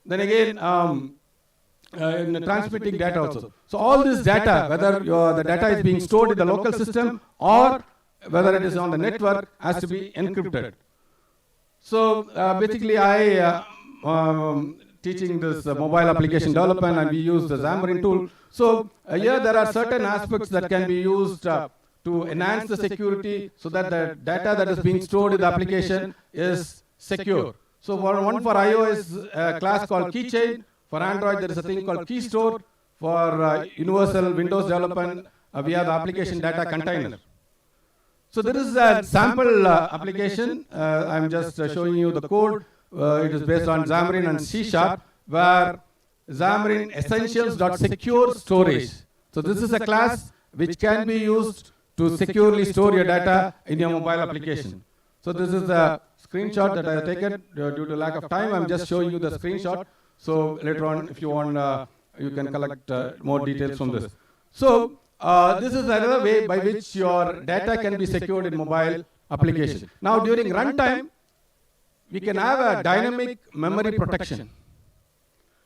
Then again, in transmitting data also. So all this data, whether the data is being stored in the local system or whether it is on the network, has to be encrypted. So basically I teaching this mobile application development, and we use the Xamarin tool. So here there are certain aspects that can be used to enhance the security so that the data that is being stored in the application is secure. So one for iOS is a class called keychain. For Android, there is a thing called key store. For universal Windows development, we have the application data container. So there is a sample application. I'm just showing you the code. It is based on Xamarin and C#, where Xamarin essentials.secure storage. So this is a class which can be used to securely store your data in your mobile application. So this is a screenshot that I have taken. Due to lack of time, I'm just showing you the screenshot. So later on, if you want, you can collect more details from this. So this is another way by which your data can be secured in mobile application. Now during runtime, we can have a dynamic memory protection.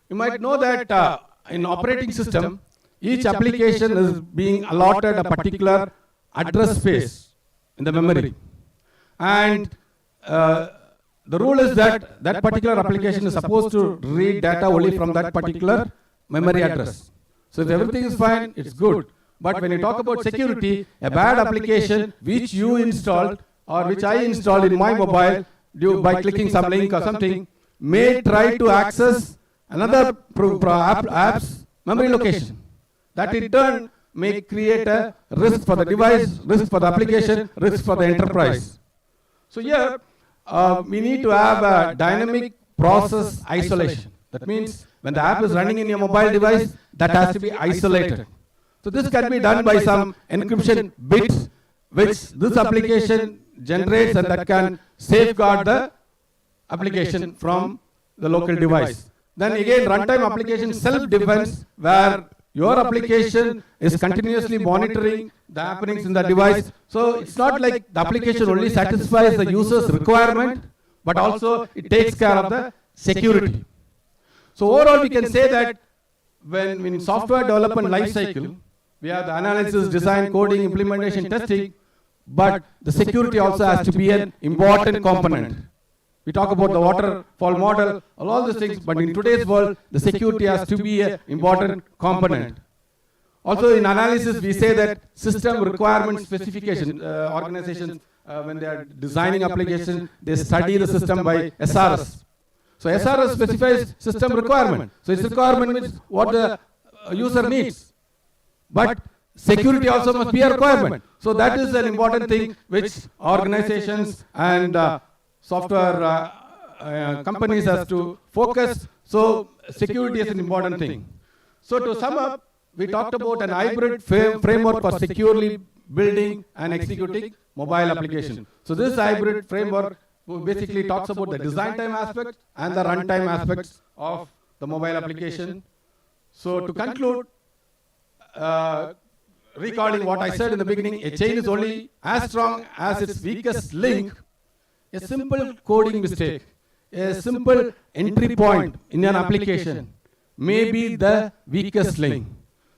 You might know that in operating system, each application is being allotted a particular address space in the memory. And the rule is that that particular application is supposed to read data only from that particular memory address. So if everything is fine, it's good. But when you talk about security, a bad application which you installed or which I installed in my mobile by clicking some link or something may try to access another app's memory location. That in turn may create a risk for the device, risk for the application, risk for the enterprise. So here, we need to have a dynamic process isolation. That means when the app is running in your mobile device, that has to be isolated. So this can be done by some encryption bits, which this application generates, and that can safeguard the application from the local device. Then again, runtime application self-defense, where your application is continuously monitoring the happenings in the device. So it's not like the application only satisfies the user's requirement, but also it takes care of the security. So overall, we can say that when in software development life cycle, we have the analysis, design, coding, implementation, testing, but the security also has to be an important component. We talk about the waterfall model, all these things, but in today's world, the security has to be an important component. Also in analysis, we say that system requirement specification, organizations, when they are designing applications, they study the system by SRS. So SRS specifies system requirement. So its requirement means what the user needs. But security also must be a requirement. So that is an important thing which organizations and software companies have to focus. So security is an important thing. So to sum up, we talked about an hybrid framework for securely building and executing mobile application. So this hybrid framework basically talks about the design time aspect and the runtime aspects of the mobile application. So to conclude, recalling what I said in the beginning, a chain is only as strong as its weakest link. A simple coding mistake, a simple entry point in an application may be the weakest link.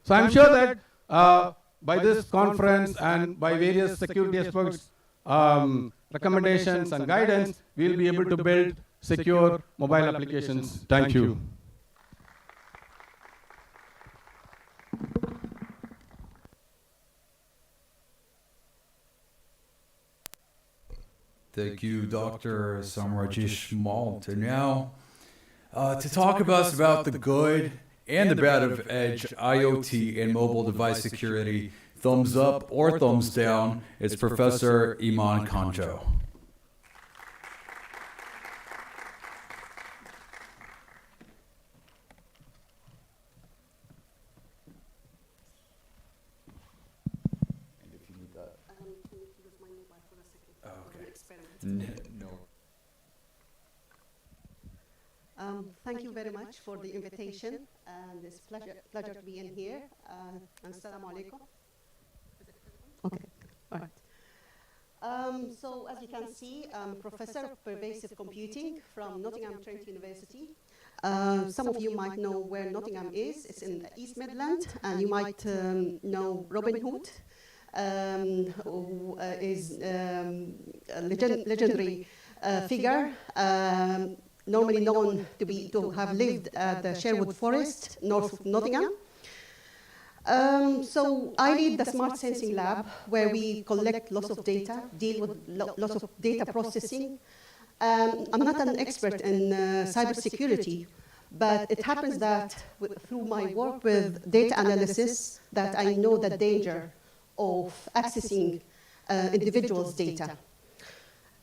So I'm sure that by this conference and by various security experts, recommendations and guidance, we'll be able to build secure mobile applications. Thank you. Thank you, Dr. Samrajesh Malt. And now, to talk about the good and the bad of edge, IoT, and mobile device security, thumbs up or thumbs down, it's Professor Iman Kanjo. Thank you very much for the invitation, and it's pleasure to be in here. And Assalamu alaikum. Okay, all right. So as you can see, I'm Professor of Pervasive Computing from Nottingham Trent University. Some of you might know where Nottingham is. It's in the East Midlands, and you might know Robin Hood, who is a legendary figure, normally known to have lived at the Sherwood Forest, north of Nottingham. So I lead the Smart Sensing Lab, where we collect lots of data, deal with lots of data processing. I'm not an expert in cybersecurity, But it happens that through my work with data analysis, that I know the danger of accessing individuals' data.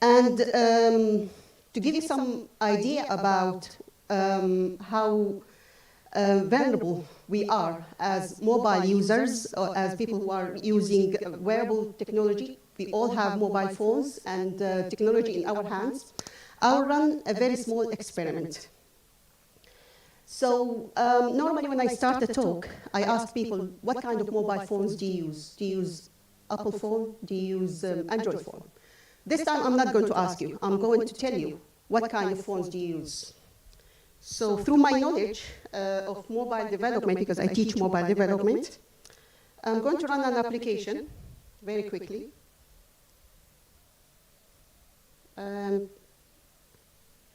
And to give you some idea about how vulnerable we are as mobile users, or as people who are using wearable technology, we all have mobile phones and technology in our hands. I'll run a very small experiment. So normally when I start a talk, I ask people, what kind of mobile phones do you use? Do you use Apple phone? Do you use Android phone? This time I'm not going to ask you. I'm going to tell you what kind of phones do you use. So through my knowledge of mobile development, because I teach mobile development, I'm going to run an application very quickly.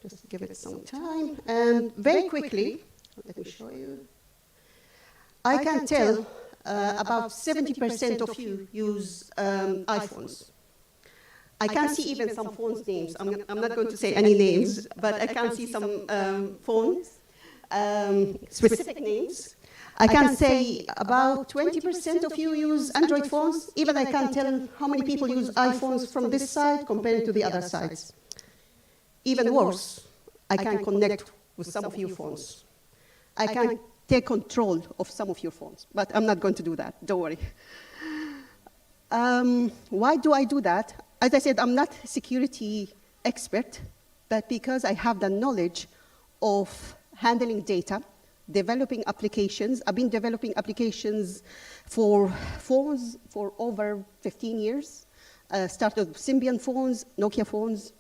Just give it some time. And very quickly, let me show you. I can tell about 70% of you use iPhones. I can see even some phones names. I'm not going to say any names, but I can see some phones, specific names. I can say about 20% of you use Android phones. Even I can tell how many people use iPhones from this side compared to the other sides. Even worse, I can connect with some of your phones. I can take control of some of your phones, but I'm not going to do that, don't worry. Why do I do that? As I said, I'm not a security expert, but because I have the knowledge of handling data, developing applications. I've been developing applications for phones for over 15 years. Started with Symbian phones, Nokia phones,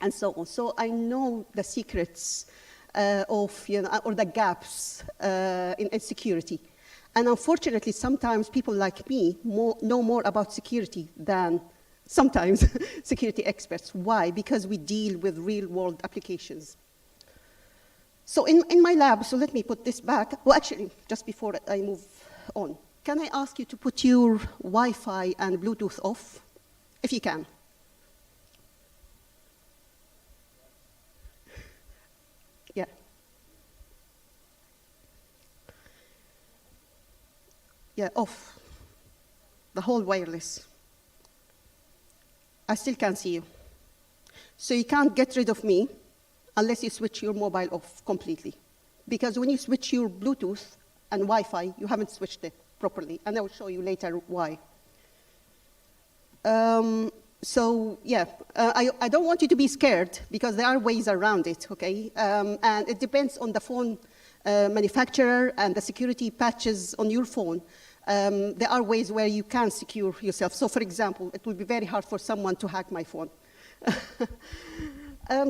and so on. So I know the secrets or the gaps in security. And unfortunately, sometimes people like me know more about security than sometimes security experts. Why? Because we deal with real-world applications. So in my lab, so let me put this back. Well, actually, just before I move on, can I ask you to put your Wi-Fi and Bluetooth off, if you can? Yeah. Yeah, off. The whole wireless. I still can't see you. So you can't get rid of me unless you switch your mobile off completely. Because when you switch your Bluetooth and Wi-Fi, you haven't switched it properly. And I will show you later why. So yeah, I don't want you to be scared because there are ways around it, okay? And it depends on the phone manufacturer and the security patches on your phone. There are ways where you can secure yourself. So for example, it would be very hard for someone to hack my phone.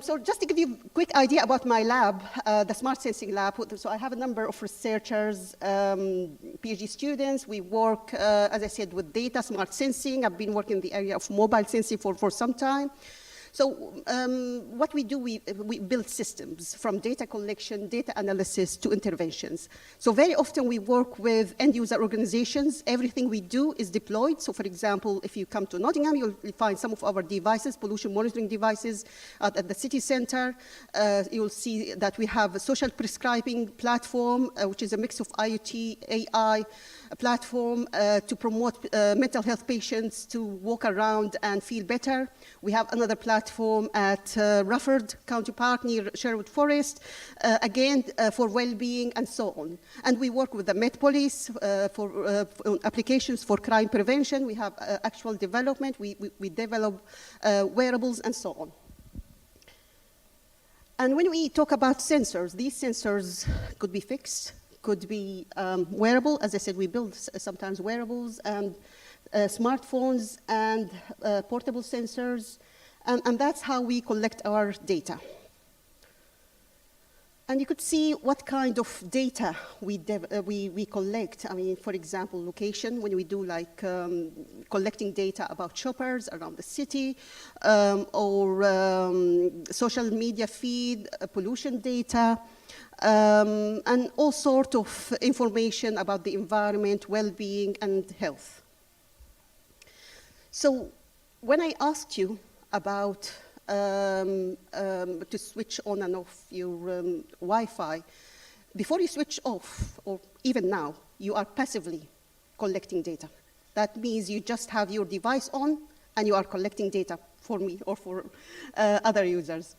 So just to give you a quick idea about my lab, the Smart Sensing Lab, so I have a number of researchers, PhD students. We work, as I said, with data, smart sensing. I've been working in the area of mobile sensing for some time. So what we do, we build systems from data collection, data analysis to interventions. So very often we work with end user organizations. Everything we do is deployed. So for example, if you come to Nottingham, you'll find some of our devices, pollution monitoring devices at the city center. You'll see that we have a social prescribing platform, which is a mix of IoT, AI, a platform to promote mental health patients to walk around and feel better. We have another platform at Rufford County Park near Sherwood Forest, again, for well-being and so on. And we work with the Met Police for applications for crime prevention. We have actual development. We develop wearables and so on. And when we talk about sensors, these sensors could be fixed, could be wearable. As I said, we build sometimes wearables and smartphones and portable sensors. And that's how we collect our data. And you could see what kind of data we collect. I mean, for example, location, when we do like collecting data about shoppers around the city, or social media feed, pollution data, and all sorts of information about the environment, well-being, and health. So when I asked you about to switch on and off your Wi-Fi, before you switch off, or even now, you are passively collecting data. That means you just have your device on and you are collecting data for me or for other users.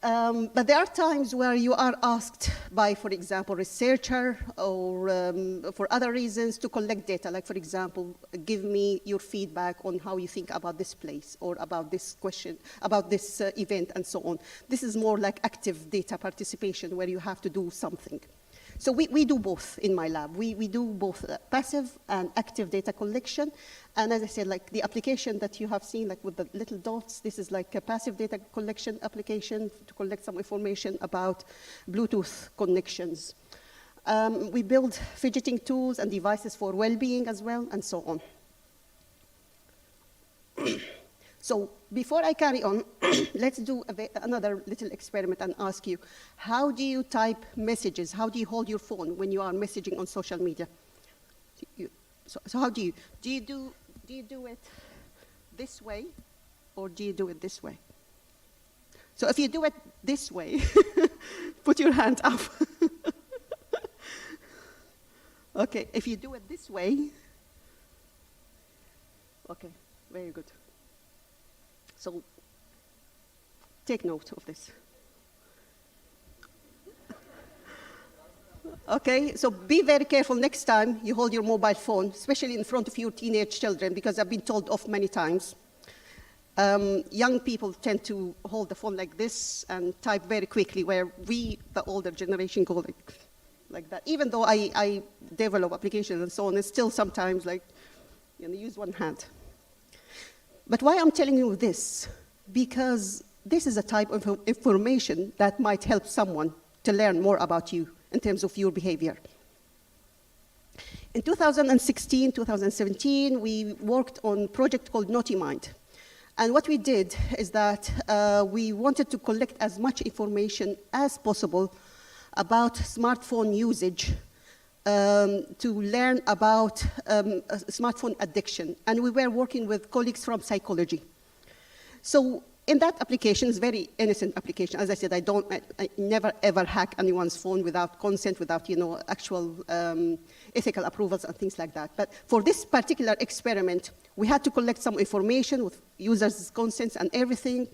But there are times where you are asked by, for example, researcher or for other reasons to collect data. Like, for example, give me your feedback on how you think about this place or about this question, about this event and so on. This is more like active data participation where you have to do something. So we do both in my lab. We do both passive and active data collection. And as I said, like the application that you have seen, like with the little dots, this is like a passive data collection application to collect some information about Bluetooth connections. We build fidgeting tools and devices for well-being as well, and so on. So before I carry on, let's do another little experiment and ask you, how do you type messages? How do you hold your phone when you are messaging on social media? So how do you do it this way, or do you do it this way? So if you do it this way, put your hand up. Okay, if you do it this way, okay, very good. So take note of this. Okay, so be very careful next time you hold your mobile phone, especially in front of your teenage children, because I've been told off many times. Young people tend to hold the phone like this and type very quickly, where we, the older generation, go like that. Even though I develop applications and so on, it's still sometimes like, use one hand. But why I'm telling you this? Because this is a type of information that might help someone to learn more about you in terms of your behavior. In 2016, 2017, we worked on a project called Naughty Mind. And what we did is that we wanted to collect as much information as possible about smartphone usage to learn about smartphone addiction. And we were working with colleagues from psychology. So in that application, it's a very innocent application. As I said, I never ever hack anyone's phone without consent, without actual ethical approvals and things like that. But for this particular experiment, we had to collect some information with users' consents and everything.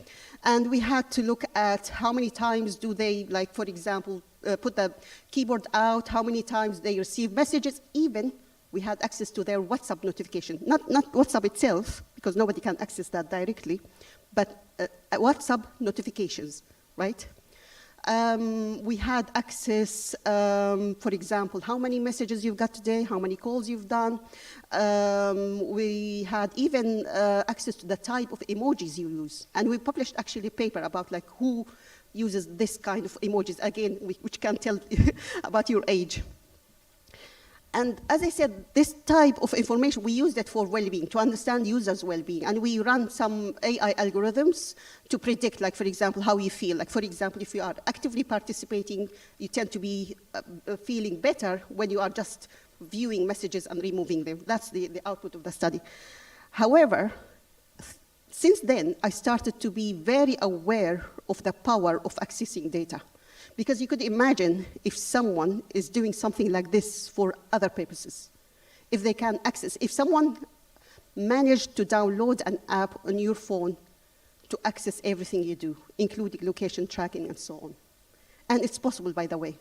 And we had to look at how many times do they, like, for example, put the keyboard out, how many times they receive messages. Even we had access to their WhatsApp notification. Not WhatsApp itself, because nobody can access that directly, but WhatsApp notifications, right? We had access, for example, how many messages you've got today, how many calls you've done. We had even access to the type of emojis you use. And we published actually a paper about like who uses this kind of emojis, again, which can tell about your age. And as I said, this type of information, we used it for well-being, to understand users' well-being. And we run some AI algorithms to predict, like, for example, how you feel. Like, for example, if you are actively participating, you tend to be feeling better when you are just viewing messages and removing them. That's the output of the study. However, since then, I started to be very aware of the power of accessing data. Because you could imagine if someone is doing something like this for other purposes, if they can access, if someone managed to download an app on your phone to access everything you do, including location tracking and so on. And it's possible, by the way.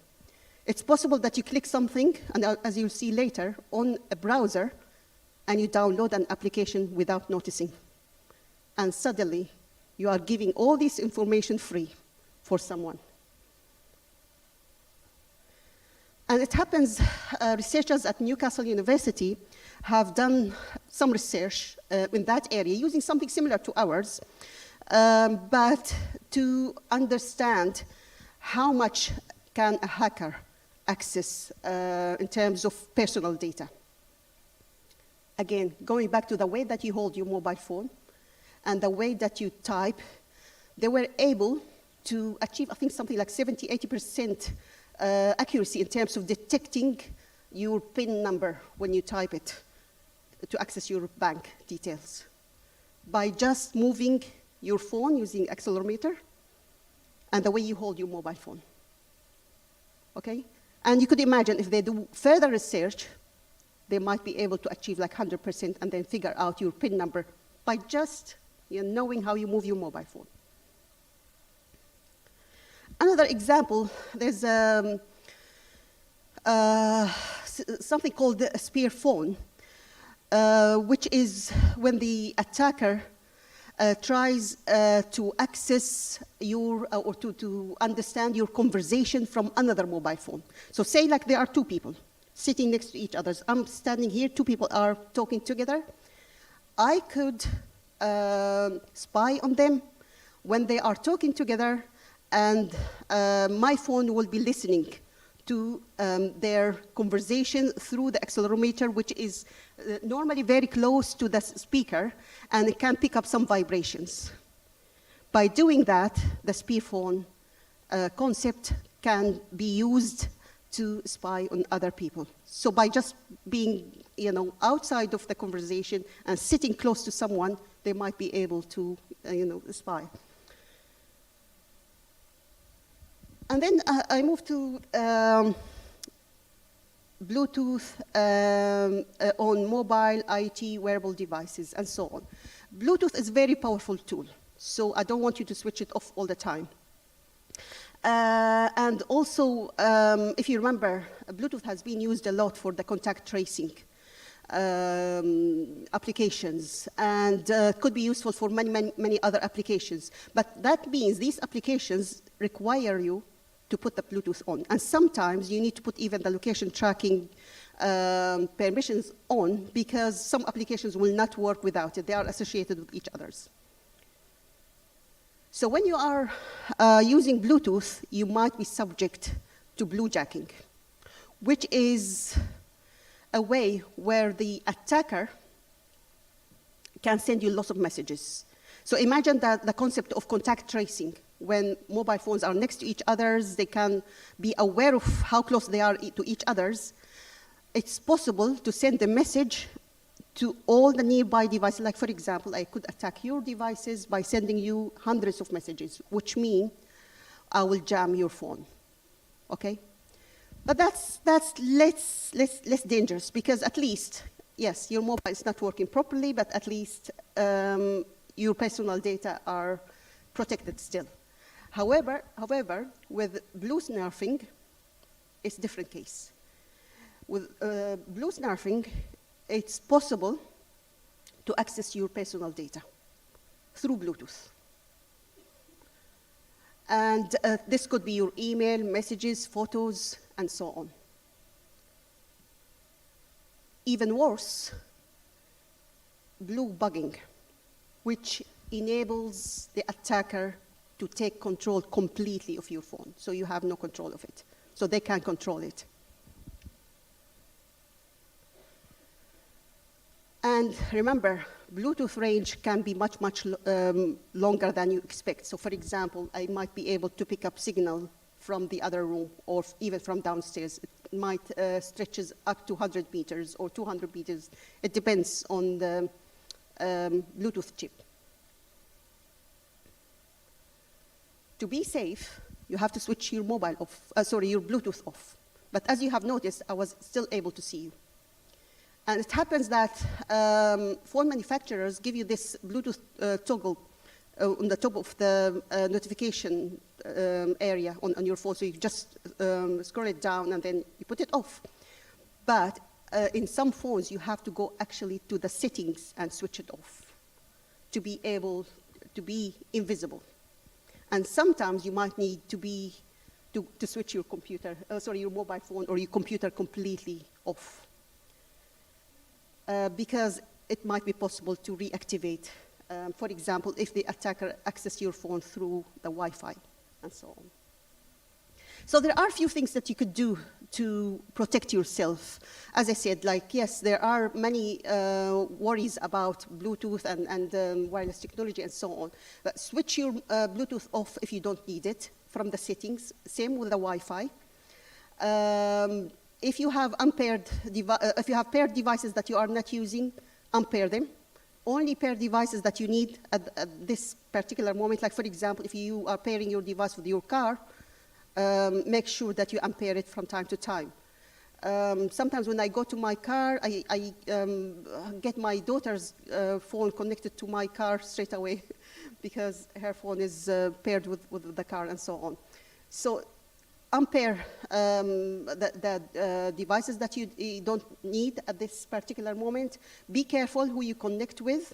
It's possible that you click something, and as you'll see later, on a browser, and you download an application without noticing. And suddenly, you are giving all this information free for someone. And it happens, researchers at Newcastle University have done some research in that area using something similar to ours, but to understand how much can a hacker access in terms of personal data. Again, going back to the way that you hold your mobile phone and the way that you type, they were able to achieve, I think, something like 70, 80% accuracy in terms of detecting your PIN number when you type it to access your bank details by just moving your phone using accelerometer and the way you hold your mobile phone. okay? And you could imagine if they do further research, they might be able to achieve like 100% and then figure out your PIN number by just knowing how you move your mobile phone. Another example, there's something called a spear phone, which is when the attacker tries to access your, or to understand your conversation from another mobile phone. So say like there are two people sitting next to each other. I'm standing here, two people are talking together. I could spy on them when they are talking together, and my phone will be listening to their conversation through the accelerometer, which is normally very close to the speaker, and it can pick up some vibrations. By doing that, the spearphone concept can be used to spy on other people. So by just being, outside of the conversation and sitting close to someone, they might be able to, spy. And then I moved to Bluetooth on mobile, IT, wearable devices, and so on. Bluetooth is a very powerful tool, so I don't want you to switch it off all the time. And also, if you remember, Bluetooth has been used a lot for the contact tracing applications, and could be useful for many other applications. But that means these applications require you to put the Bluetooth on. And sometimes you need to put even the location tracking permissions on, because some applications will not work without it. They are associated with each other's. So when you are using Bluetooth, you might be subject to bluejacking, which is a way where the attacker can send you lots of messages. So imagine that the concept of contact tracing. When mobile phones are next to each other, they can be aware of how close they are to each other's. It's possible to send a message to all the nearby devices. Like, for example, I could attack your devices by sending you hundreds of messages, which means I will jam your phone, okay? But that's less dangerous, because at least, yes, your mobile is not working properly, but at least your personal data are protected still. However, with blue snarfing, it's a different case. With blue snarfing, it's possible to access your personal data through Bluetooth. And this could be your email, messages, photos, and so on. Even worse, blue bugging, which enables the attacker to take control completely of your phone. So you have no control of it. So they can control it. And remember, Bluetooth range can be much longer than you expect. So for example, I might be able to pick up signal from the other room, or even from downstairs. It might stretches up to 100 meters or 200 meters. It depends on the Bluetooth chip. To be safe, you have to switch your mobile off, your Bluetooth off. But as you have noticed, I was still able to see you. And it happens that phone manufacturers give you this Bluetooth toggle on the top of the notification area on your phone. So you just scroll it down and then you put it off. But in some phones, you have to go actually to the settings and switch it off to be able to be invisible. And sometimes you might need to switch your your mobile phone or your computer completely off. Because it might be possible to reactivate, for example, if the attacker accesses your phone through the Wi-Fi and so on. So there are a few things that you could do to protect yourself. As I said, yes, there are many worries about Bluetooth and wireless technology and so on. But switch your Bluetooth off if you don't need it from the settings. Same with the Wi-Fi. If you have paired devices that you are not using, unpair them. Only pair devices that you need at this particular moment. Like, for example, if you are pairing your device with your car, make sure that you unpair it from time to time. Sometimes when I go to my car, I get my daughter's phone connected to my car straight away because her phone is paired with the car and so on. So unpair the devices that you don't need at this particular moment. Be careful who you connect with.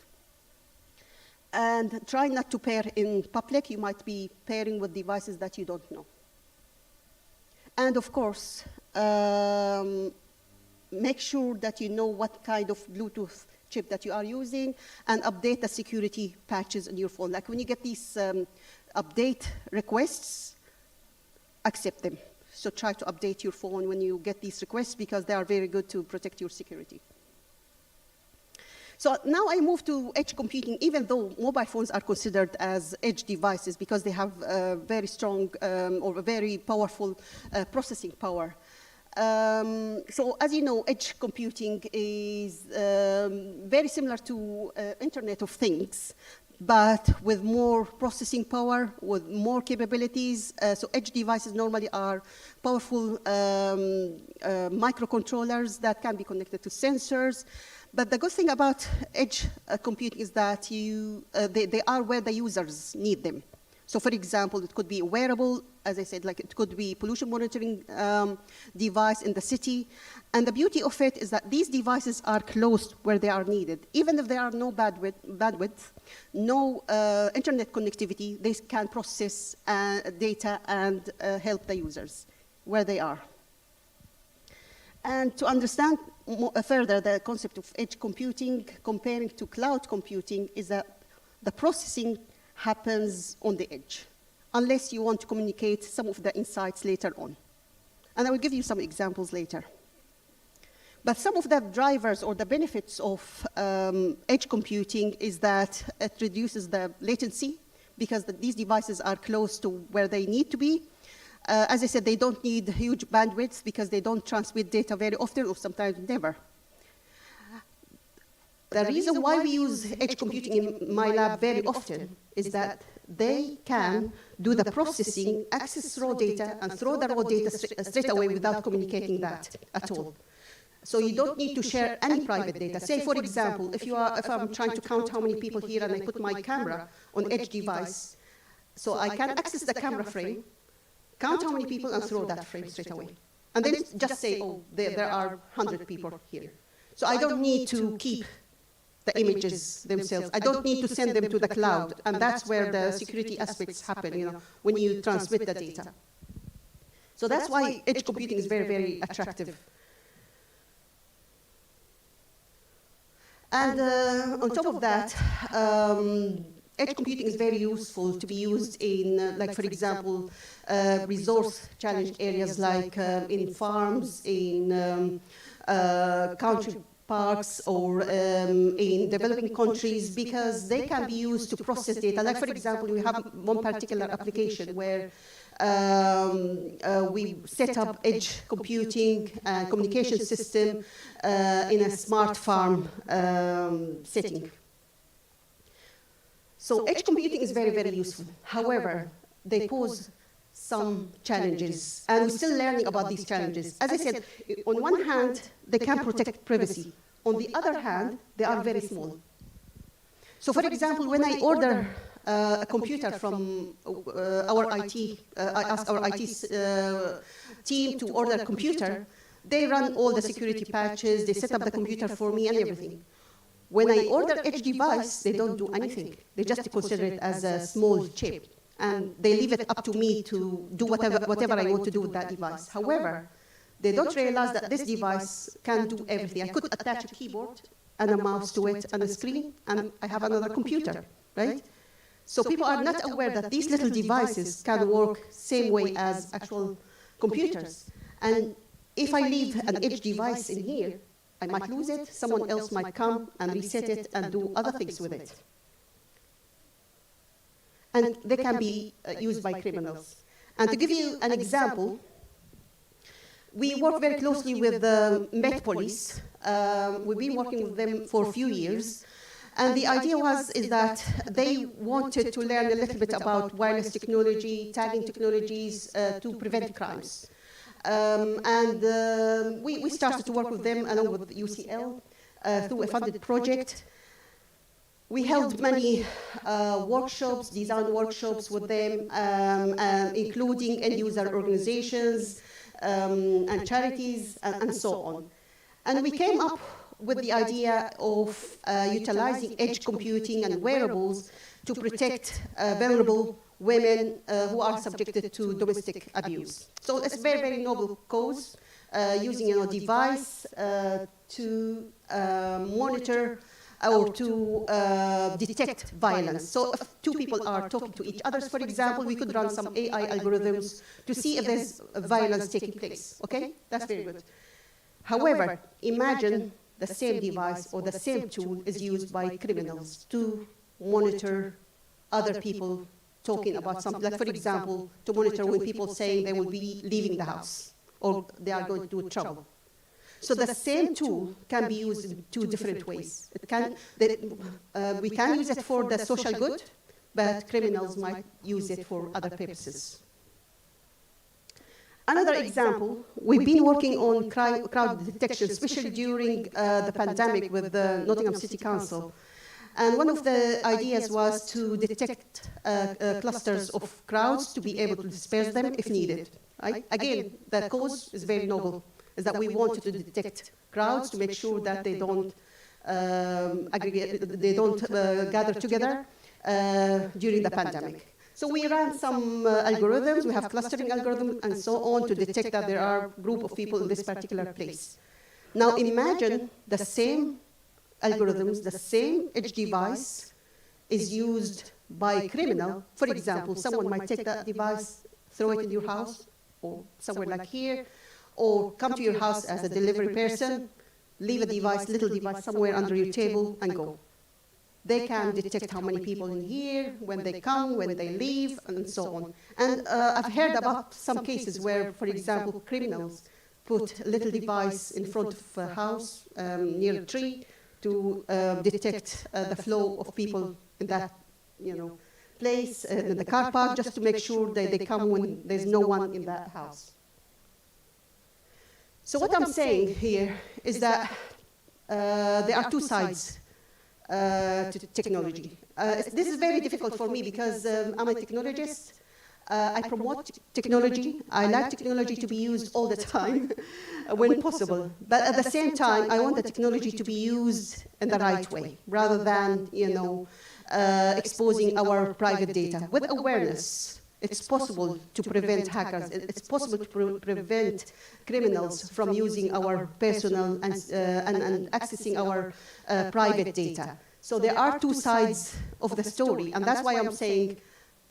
And try not to pair in public. You might be pairing with devices that you don't know. And of course, make sure that you know what kind of Bluetooth chip that you are using and update the security patches on your phone. Like when you get these update requests, accept them. So try to update your phone when you get these requests because they are very good to protect your security. So now I move to edge computing, even though mobile phones are considered as edge devices because they have very strong or very powerful processing power. So as you know, edge computing is very similar to Internet of Things, but with more processing power, with more capabilities. So edge devices normally are powerful microcontrollers that can be connected to sensors. But the good thing about edge computing is that they are where the users need them. So for example, it could be a wearable, as I said, like it could be pollution monitoring device in the city. And the beauty of it is that these devices are close where they are needed. Even if there are no bandwidth, no internet connectivity, they can process data and help the users where they are. And to understand further the concept of edge computing, comparing to cloud computing, is that the processing happens on the edge, unless you want to communicate some of the insights later on. And I will give you some examples later. But some of the drivers or the benefits of edge computing is that it reduces the latency because these devices are close to where they need to be. As I said, they don't need huge bandwidths because they don't transmit data very often or sometimes never. The reason why we use edge computing in my lab very often is that they can do the processing, access raw data, and throw the raw data straight away without communicating that at all. So you don't need to share any private data. Say, for example, if I'm trying to count how many people here and I put my camera on edge device, so I can access the camera frame, count how many people, and throw that frame straight away. And then just say, oh, there are 100 people here. So I don't need to keep the images themselves. I don't need to send them to the cloud. And that's where the security aspects happen, when you transmit the data. So that's why edge computing is very, very attractive. And on top of that, edge computing is very useful to be used in, like, for example, resource-challenged areas like in farms, in country parks, or in developing countries, because they can be used to process data. Like, for example, we have one particular application where we set up edge computing and communication system in a smart farm setting. So edge computing is very, very useful. However, they pose some challenges, and we're still learning about these challenges. As I said, on one hand, they can protect privacy. On the other hand, they are very small. So for example, when I order a computer from our IT, I ask our IT team to order a computer, they run all the security patches, they set up the computer for me and everything. When I order edge device, they don't do anything. They just consider it as a small chip. And they leave it up to me to do whatever I want to do with that device. However, they don't realize that this device can do everything. I could attach a keyboard and a mouse to it and a screen, and I have another computer, right? So people are not aware that these little devices can work same way as actual computers. And if I leave an edge device in here, I might lose it, someone else might come and reset it and do other things with it. And they can be used by criminals. And to give you an example, we work very closely with the Met Police. We've been working with them for a few years. And the idea is that they wanted to learn a little bit about wireless technology, tagging technologies to prevent crimes. We started to work with them along with UCL through a funded project. We held many workshops, design workshops with them, including end-user organizations and charities and so on. And we came up with the idea of utilizing edge computing and wearables to protect vulnerable women who are subjected to domestic abuse. So it's a very, very noble cause, using a device to monitor or to detect violence. So if two people are talking to each other, for example, we could run some AI algorithms to see if there's violence taking place, okay? That's very good. However, imagine the same device or the same tool is used by criminals to monitor other people talking about something, like for example, to monitor when people saying they will be leaving the house or they are going to do trouble. So the same tool can be used in two different ways. We can use it for the social good, but criminals might use it for other purposes. Another example, we've been working on crowd detection, especially during the pandemic with the Nottingham City Council. And one of the ideas was to detect clusters of crowds to be able to disperse them if needed. Right? Again, the cause is very noble, is that we wanted to detect crowds to make sure that they don't aggregate, they don't gather together during the pandemic. So we ran some algorithms, we have clustering algorithms and so on to detect that there are a group of people in this particular place. Now imagine the same algorithms, the same edge device is used by a criminal. For example, someone might take that device, throw it in your house or somewhere like here, or come to your house as a delivery person, leave a device, little device somewhere under your table and go. They can detect how many people in here, when they come, when they leave, and so on. And I've heard about some cases where, for example, criminals put a little device in front of a house near a tree to detect the flow of people in that, place, in the car park, just to make sure that they come when there's no one in that house. So what I'm saying here is that there are two sides to technology. This is very difficult for me because I'm a technologist. I promote technology. I like technology to be used all the time when possible. But at the same time, I want the technology to be used in the right way, rather than exposing our private data. With awareness, it's possible to prevent hackers. It's possible to prevent criminals from using our personal and accessing our private data. So there are two sides of the story, and that's why I'm saying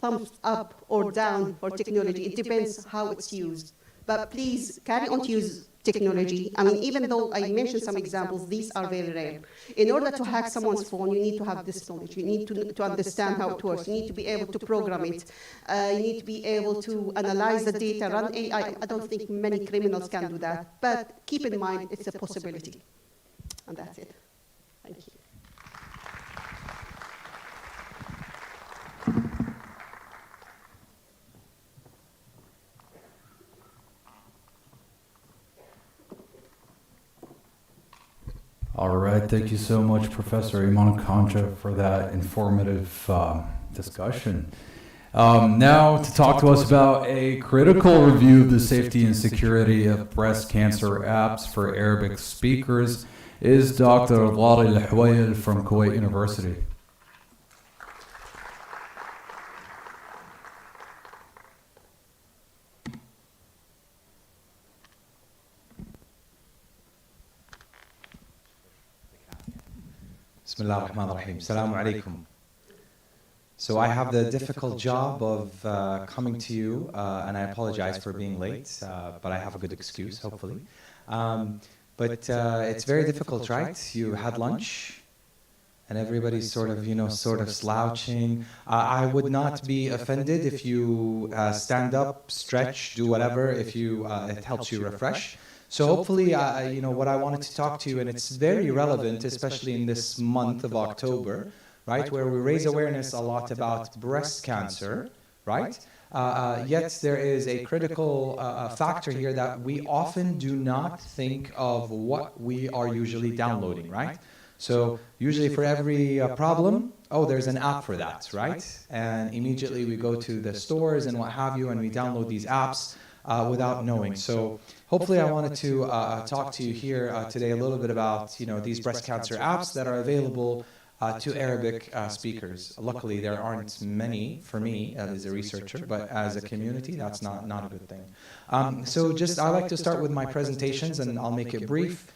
thumbs up or down for technology. It depends how it's used. But please carry on to use technology. I mean, even though I mentioned some examples, these are very rare. In order to hack someone's phone, you need to have this knowledge. You need to understand how it works. You need to be able to program it. You need to be able to analyze the data, run AI. I don't think many criminals can do that. But keep in mind, it's a possibility. And that's it. Thank you. All right, thank you so much, Professor Iman Kanja, for that informative discussion. Now, to talk to us about a critical review of the safety and security of breast cancer apps for Arabic speakers is Dr. Ghali Al-Hwayel from Kuwait University. Bismillah ar-Rahman ar-Rahim. Assalamu alaikum. So I have the difficult job of coming to you, and I apologize for being late, but I have a good excuse, hopefully. But it's very difficult, right? You had lunch, and everybody's sort of slouching. I would not be offended if you stand up, stretch, do whatever, if it helps you refresh. So hopefully, what I wanted to talk to you, and it's very relevant, especially in this month of October, right, where we raise awareness a lot about breast cancer, right? Yet there is a critical factor here that we often do not think of what we are usually downloading, right? So usually for every problem, oh, there's an app for that, right? And immediately we go to the stores and what have you, and we download these apps without knowing. So hopefully I wanted to talk to you here today a little bit about, these breast cancer apps that are available to Arabic speakers. Luckily, there aren't many for me as a researcher, but as a community, that's not a good thing. I like to start with my presentations, and I'll make it brief.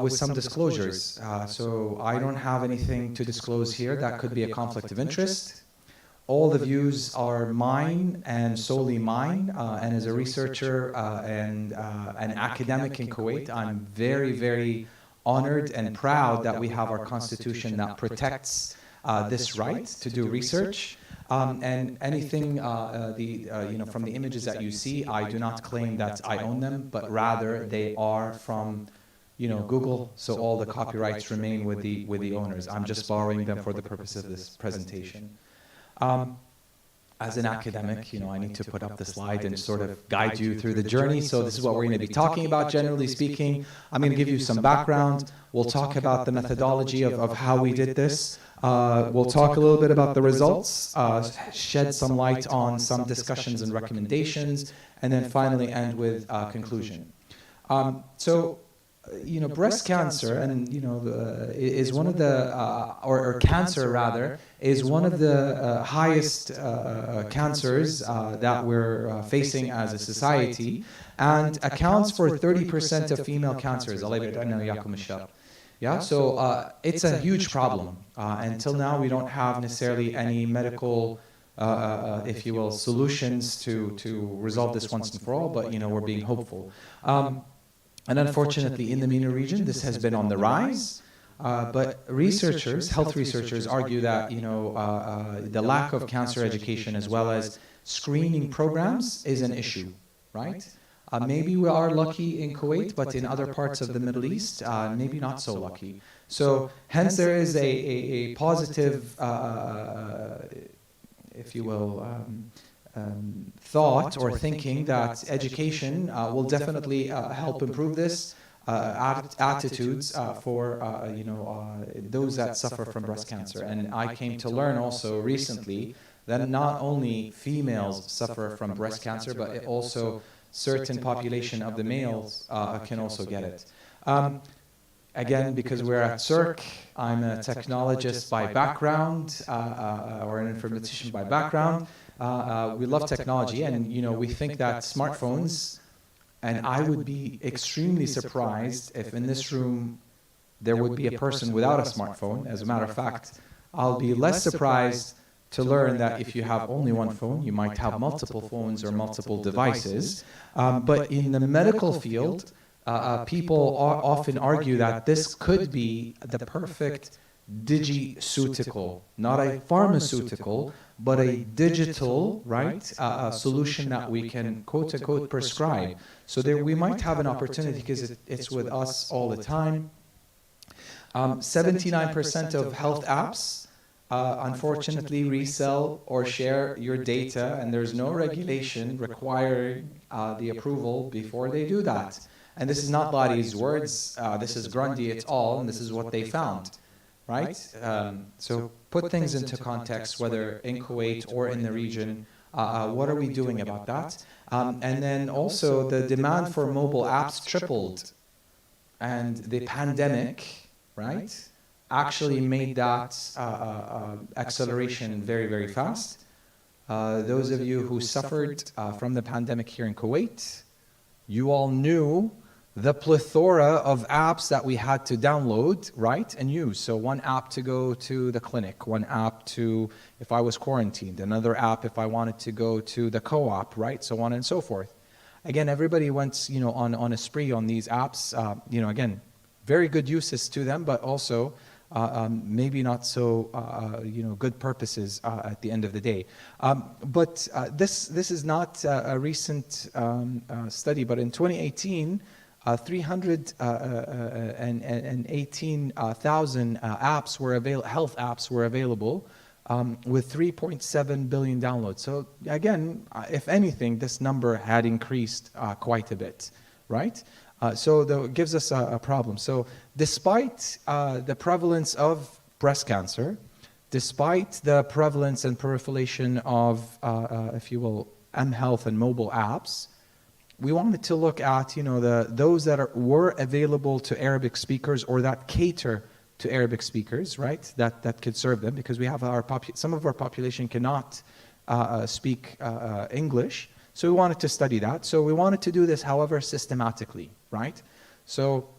With some disclosures. So I don't have anything to disclose here that could be a conflict of interest. All the views are mine and solely mine. And as a researcher and an academic in Kuwait, I'm very, very honored and proud that we have our constitution that protects this right to do research. And anything, from the images that you see, I do not claim that I own them, but rather they are from Google, so all the copyrights remain with the owners. I'm just borrowing them for the purpose of this presentation. As an academic, I need to put up the slide and sort of guide you through the journey. So this is what we're going to be talking about, generally speaking. I'm going to give you some background. We'll talk about the methodology of how we did this. We'll talk a little bit about the results, shed some light on some discussions and recommendations, and then finally end with conclusion. Breast cancer is one of the, or cancer rather, is one of the highest cancers that we're facing as a society, and accounts for 30% of female cancers. Yeah, so it's a huge problem. Until now, we don't have necessarily any medical, if you will, solutions to resolve this once and for all, but we're being hopeful. And unfortunately, in the MENA region, this has been on the rise. But health researchers argue that the lack of cancer education as well as screening programs is an issue, right? Maybe we are lucky in Kuwait, but in other parts of the Middle East, maybe not so lucky. So hence there is a positive, if you will, thought or thinking that education will definitely help improve this attitudes for those that suffer from breast cancer. And I came to learn also recently that not only females suffer from breast cancer, but also certain population of the males can also get it. Again, because we're at CERC, I'm a technologist by background, or an informatician by background. We love technology, and we think that smartphones, and I would be extremely surprised if in this room there would be a person without a smartphone. As a matter of fact, I'll be less surprised to learn that if you have only one phone, you might have multiple phones or multiple devices. But in the medical field, people often argue that this could be the perfect digiceutical, not a pharmaceutical, but a digital, right, solution that we can quote-unquote prescribe. So there we might have an opportunity because it's with us all the time. 79% of health apps unfortunately resell or share your data, and there's no regulation requiring the approval before they do that. And this is not Lottie words, this is Grundy et al., and this is what they found, right? So put things into context, whether in Kuwait or in the region, what are we doing about that? And then also the demand for mobile apps tripled, and the pandemic, right, actually made that acceleration very, very fast. Those of you who suffered from the pandemic here in Kuwait, you all knew the plethora of apps that we had to download, right, and use. So one app to go to the clinic, one app to, if I was quarantined, another app if I wanted to go to the co-op, right, so on and so forth. Again, everybody went, on a spree on these apps. Again, very good uses to them, but also maybe not so, good purposes at the end of the day. But this is not a recent study, but in 2018, 318,000 apps were health apps were available, with 3.7 billion downloads. So again, if anything, this number had increased quite a bit, right? So that gives us a problem. So despite the prevalence of breast cancer, despite the prevalence and proliferation of, if you will, mHealth and mobile apps, we wanted to look at, those that were available to Arabic speakers or that cater to Arabic speakers, right? That could serve them, because we have some of our population cannot speak English. So we wanted to study that. So we wanted to do this, however, systematically, right? So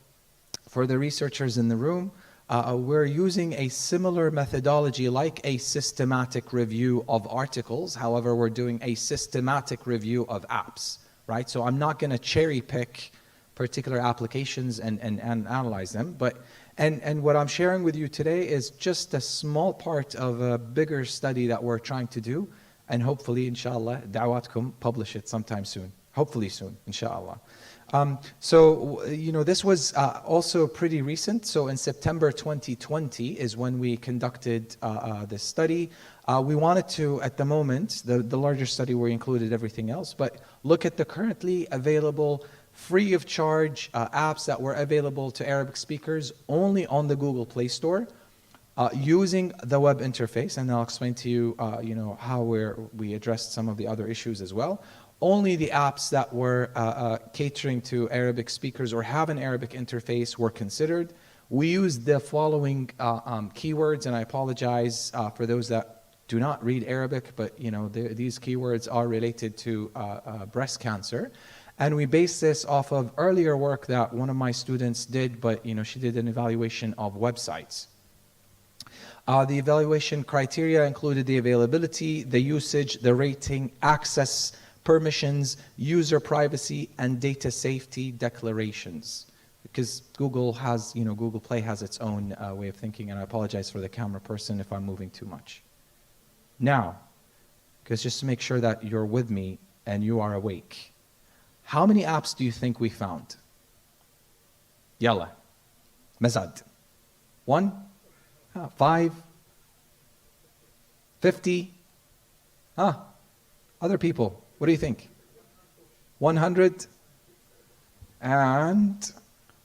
for the researchers in the room, we're using a similar methodology like a systematic review of articles. However, we're doing a systematic review of apps, right? So I'm not going to cherry pick particular applications and analyze them. And what I'm sharing with you today is just a small part of a bigger study that we're trying to do. And hopefully, inshallah, da'watkum, publish it sometime soon. Hopefully soon, inshallah. This was also pretty recent. So in September 2020 is when we conducted this study. We wanted to, at the moment, the larger study where we included everything else, but look at the currently available free of charge apps that were available to Arabic speakers only on the Google Play Store using the web interface. And I'll explain to you, how we addressed some of the other issues as well. Only the apps that were catering to Arabic speakers or have an Arabic interface were considered. We used the following keywords, and I apologize for those that do not read Arabic, but these keywords are related to breast cancer. And we based this off of earlier work that one of my students did, but she did an evaluation of websites. The evaluation criteria included the availability, the usage, the rating, access, permissions, user privacy, and data safety declarations. Because Google has, Google Play has its own way of thinking, and I apologize for the camera person if I'm moving too much. Now, because just to make sure that you're with me and you are awake, how many apps do you think we found? Yalla. Mazad. 1? 5? 50? Other people, what do you think? 100? And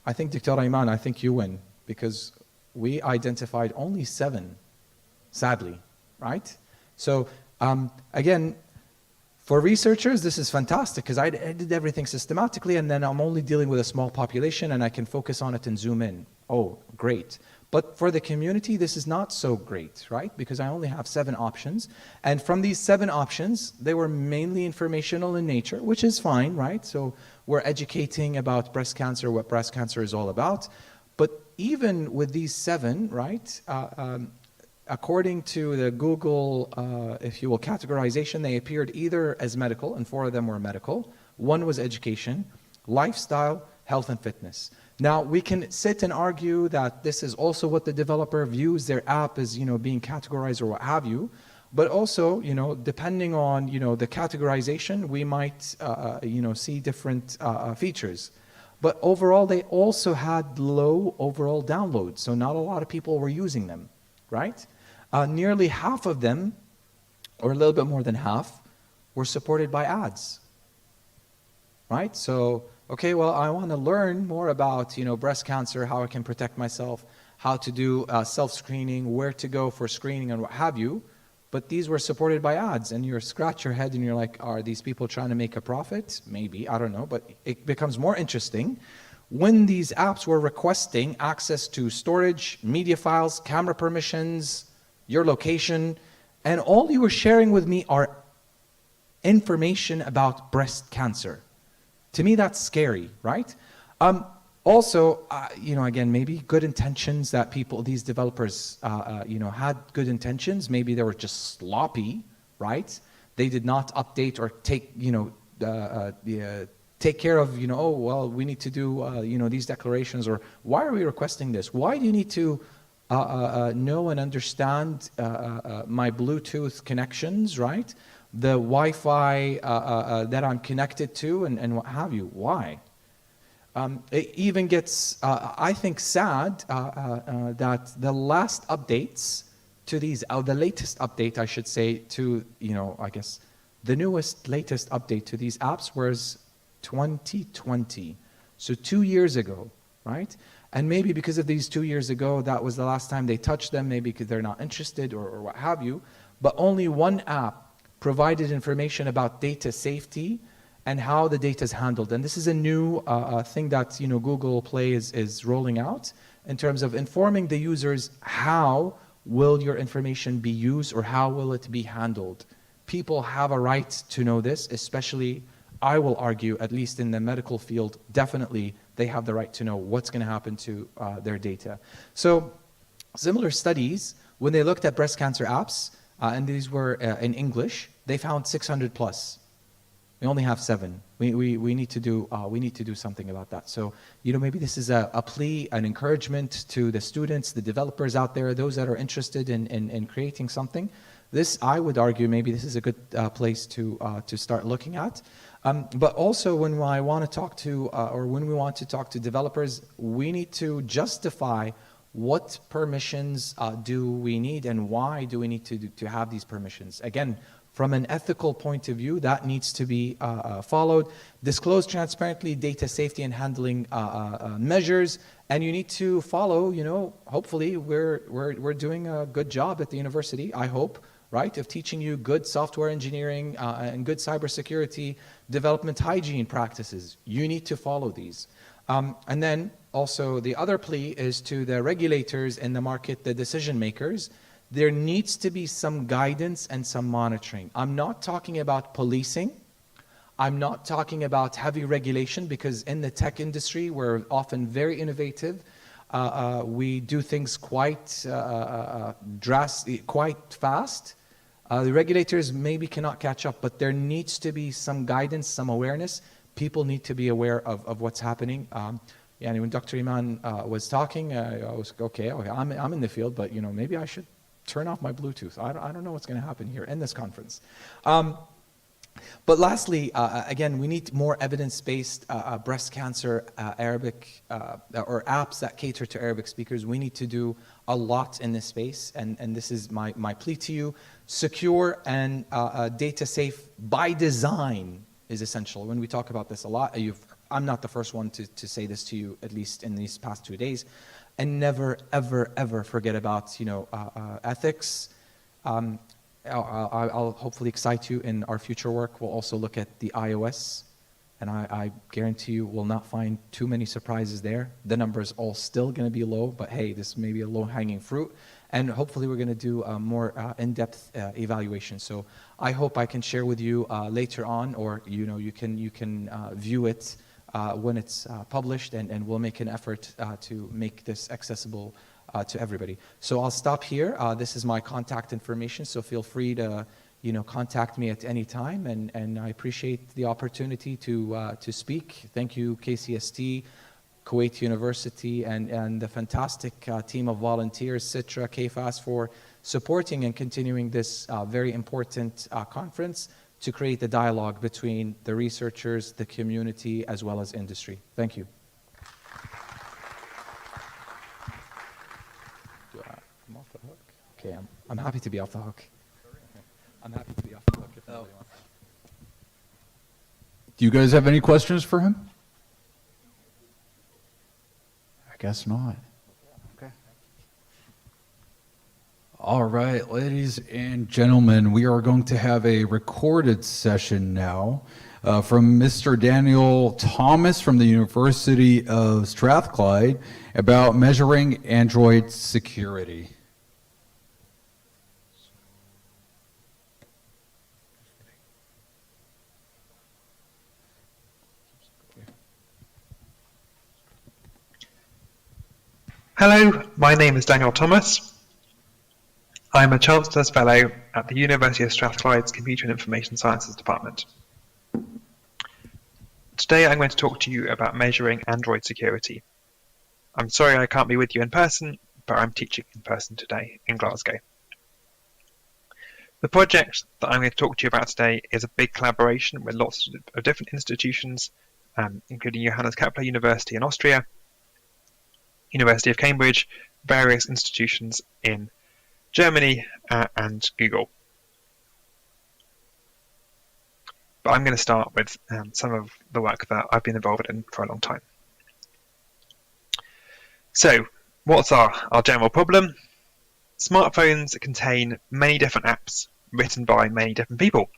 I think, Dr. Ayman, I think you win, because we identified only 7, sadly, right? So, again, for researchers, this is fantastic, because I did everything systematically, and then I'm only dealing with a small population, and I can focus on it and zoom in. Oh, great. But for the community, this is not so great, right? Because I only have 7 options. And from these 7 options, they were mainly informational in nature, which is fine, right? So we're educating about breast cancer, what breast cancer is all about. But even with these 7, right, according to the Google, if you will, categorization, they appeared either as medical, and 4 of them were medical. 1 was education, lifestyle, health and fitness. Now, we can sit and argue that this is also what the developer views their app as, being categorized or what have you. But also, depending on, the categorization, we might, see different features. But overall, they also had low overall downloads. So not a lot of people were using them, right? Nearly half of them, or a little bit more than half, were supported by ads, right? So, okay, well, I want to learn more about, breast cancer, how I can protect myself, how to do self-screening, where to go for screening and what have you. But these were supported by ads, and you scratch your head and you're like, are these people trying to make a profit? Maybe, I don't know, but it becomes more interesting when these apps were requesting access to storage, media files, camera permissions, your location, and all you were sharing with me are information about breast cancer. To me, that's scary, right? Also, again, maybe good intentions that these developers, had good intentions. Maybe they were just sloppy, right? They did not update or take care of, oh, well, we need to do, these declarations, or why are we requesting this? Why do you need to know and understand my Bluetooth connections, right? The Wi-Fi that I'm connected to and what have you. Why? It even gets, I think, sad that the last updates to these, the latest update, I should say, to, I guess, the latest update to these apps was 2020. So 2 years ago, right? And maybe because of these 2 years ago, that was the last time they touched them, maybe because they're not interested or what have you. But only one app provided information about data safety and how the data is handled. And this is a new thing that Google Play is rolling out in terms of informing the users how will your information be used or how will it be handled. People have a right to know this, especially, I will argue, at least in the medical field, definitely they have the right to know what's going to happen to their data. So similar studies, when they looked at breast cancer apps, and these were in English, they found 600 plus. We only have 7. We need to do something about that. So maybe this is a plea, an encouragement to the students, the developers out there, those that are interested in creating something. This, I would argue, maybe this is a good place to start looking at. But also, when I want to talk to, or when we want to talk to developers, we need to justify what permissions do we need and why do we need to have these permissions. Again, from an ethical point of view, that needs to be followed. Disclose transparently data safety and handling measures, and you need to follow. Hopefully, we're doing a good job at the university. I hope, right, of teaching you good software engineering and good cybersecurity development hygiene practices. You need to follow these. And then also the other plea is to the regulators in the market, the decision makers. There needs to be some guidance and some monitoring. I'm not talking about policing. I'm not talking about heavy regulation, because in the tech industry, we're often very innovative. We do things quite drastic, quite fast. The regulators maybe cannot catch up, but there needs to be some guidance, some awareness. People need to be aware of what's happening. When Dr. Iman was talking, I was, okay, I'm in the field, but maybe I should turn off my Bluetooth. I don't know what's going to happen here in this conference. But lastly, again, we need more evidence-based breast cancer Arabic or apps that cater to Arabic speakers. We need to do a lot in this space, and this is my plea to you. Secure and data safe by design is essential. When we talk about this a lot, I'm not the first one to say this to you, at least in these past 2 days. And never, ever, ever forget about ethics. I'll hopefully excite you in our future work. We'll also look at the iOS, and I guarantee you will not find too many surprises there. The numbers all still going to be low, but hey, this may be a low-hanging fruit. And hopefully we're going to do a more in-depth evaluation. So I hope I can share with you later on, or you can view it when it's published, and we'll make an effort to make this accessible to everybody. So I'll stop here. This is my contact information, so feel free to contact me at any time, and I appreciate the opportunity to speak. Thank you, KCST, Kuwait University, and the fantastic team of volunteers, CITRA, KFAS, for supporting and continuing this very important conference to create the dialogue between the researchers, the community, as well as industry. Thank you. I'm off the hook? Okay, I'm happy to be off the hook. I'm happy to be off the hook if nobody wants. Do you guys have any questions for him? I guess not. Okay. All right, ladies and gentlemen, we are going to have a recorded session now from Mr. Daniel Thomas from the University of Strathclyde about measuring Android security. Hello, my name is Daniel Thomas. I'm a Chancellor's Fellow at the University of Strathclyde's Computer and Information Sciences Department. Today I'm going to talk to you about measuring Android security. I'm sorry I can't be with you in person, but I'm teaching in person today in Glasgow. The project that I'm going to talk to you about today is a big collaboration with lots of different institutions including Johannes Kepler University in Austria, University of Cambridge, various institutions in Germany, and Google. But I'm going to start with some of the work that I've been involved in for a long time. So, what's our general problem? Smartphones contain many different apps written by many different people.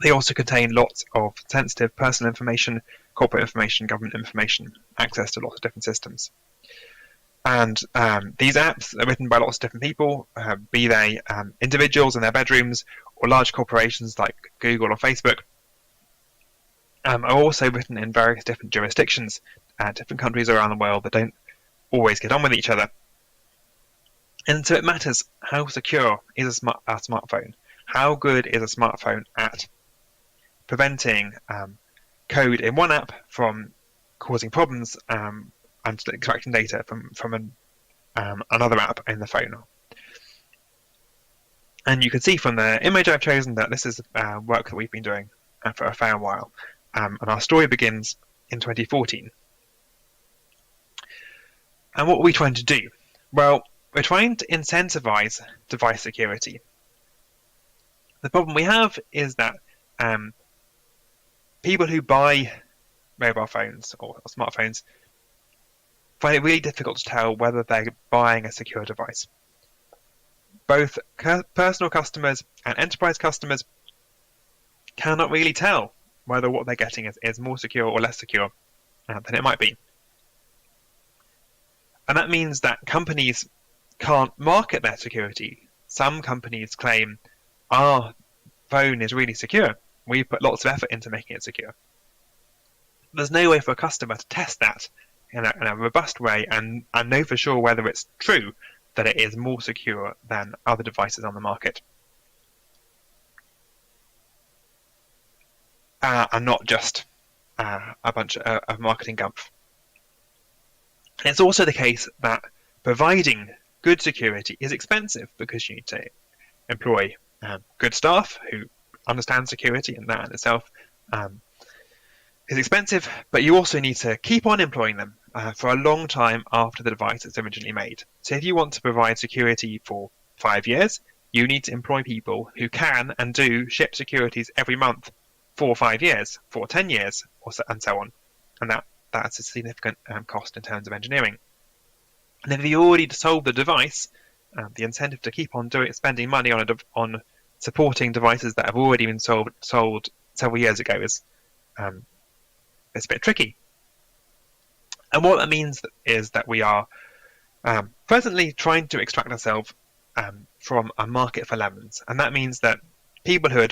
They also contain lots of sensitive personal information, corporate information, government information, access to lots of different systems. And these apps are written by lots of different people, be they individuals in their bedrooms or large corporations like Google or Facebook, are also written in various different jurisdictions, different countries around the world that don't always get on with each other. And so it matters how secure is a smartphone. How good is a smartphone at preventing code in one app from causing problems and extracting data from another app in the phone. And you can see from the image I've chosen that this is work that we've been doing for a fair while. And our story begins in 2014. And what are we trying to do? Well, we're trying to incentivize device security. The problem we have is that people who buy mobile phones or smartphones find it really difficult to tell whether they're buying a secure device. Both personal customers and enterprise customers cannot really tell whether what they're getting is more secure or less secure than it might be. And that means that companies can't market their security. Some companies claim, our phone is really secure. We put lots of effort into making it secure. There's no way for a customer to test that in a robust way and know for sure whether it's true that it is more secure than other devices on the market. And not just a bunch of marketing gumph. It's also the case that providing good security is expensive because you need to employ good staff who understand security, and that in itself is expensive, but you also need to keep on employing them for a long time after the device is originally made. So if you want to provide security for 5 years, you need to employ people who can and do ship securities every month for 5 years, for 10 years, and so on. And that's a significant cost in terms of engineering. And if you already sold the device, the incentive to keep on spending money on supporting devices that have already been sold several years ago is it's a bit tricky. And what that means is that we are presently trying to extract ourselves from a market for lemons, and that means that people who are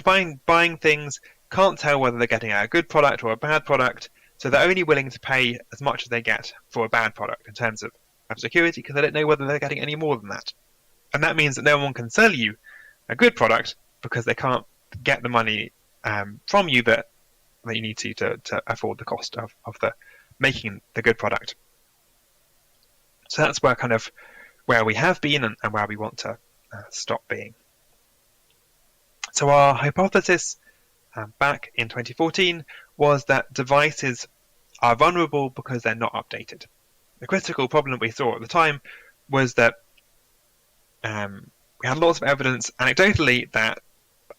buying things can't tell whether they're getting a good product or a bad product, so they're only willing to pay as much as they get for a bad product in terms of security because they don't know whether they're getting any more than that. And that means that no one can sell you a good product because they can't get the money from you that you need to afford the cost of the making the good product. So that's where we have been and where we want to stop being. So our hypothesis back in 2014 was that devices are vulnerable because they're not updated. The critical problem we saw at the time was that we had lots of evidence anecdotally that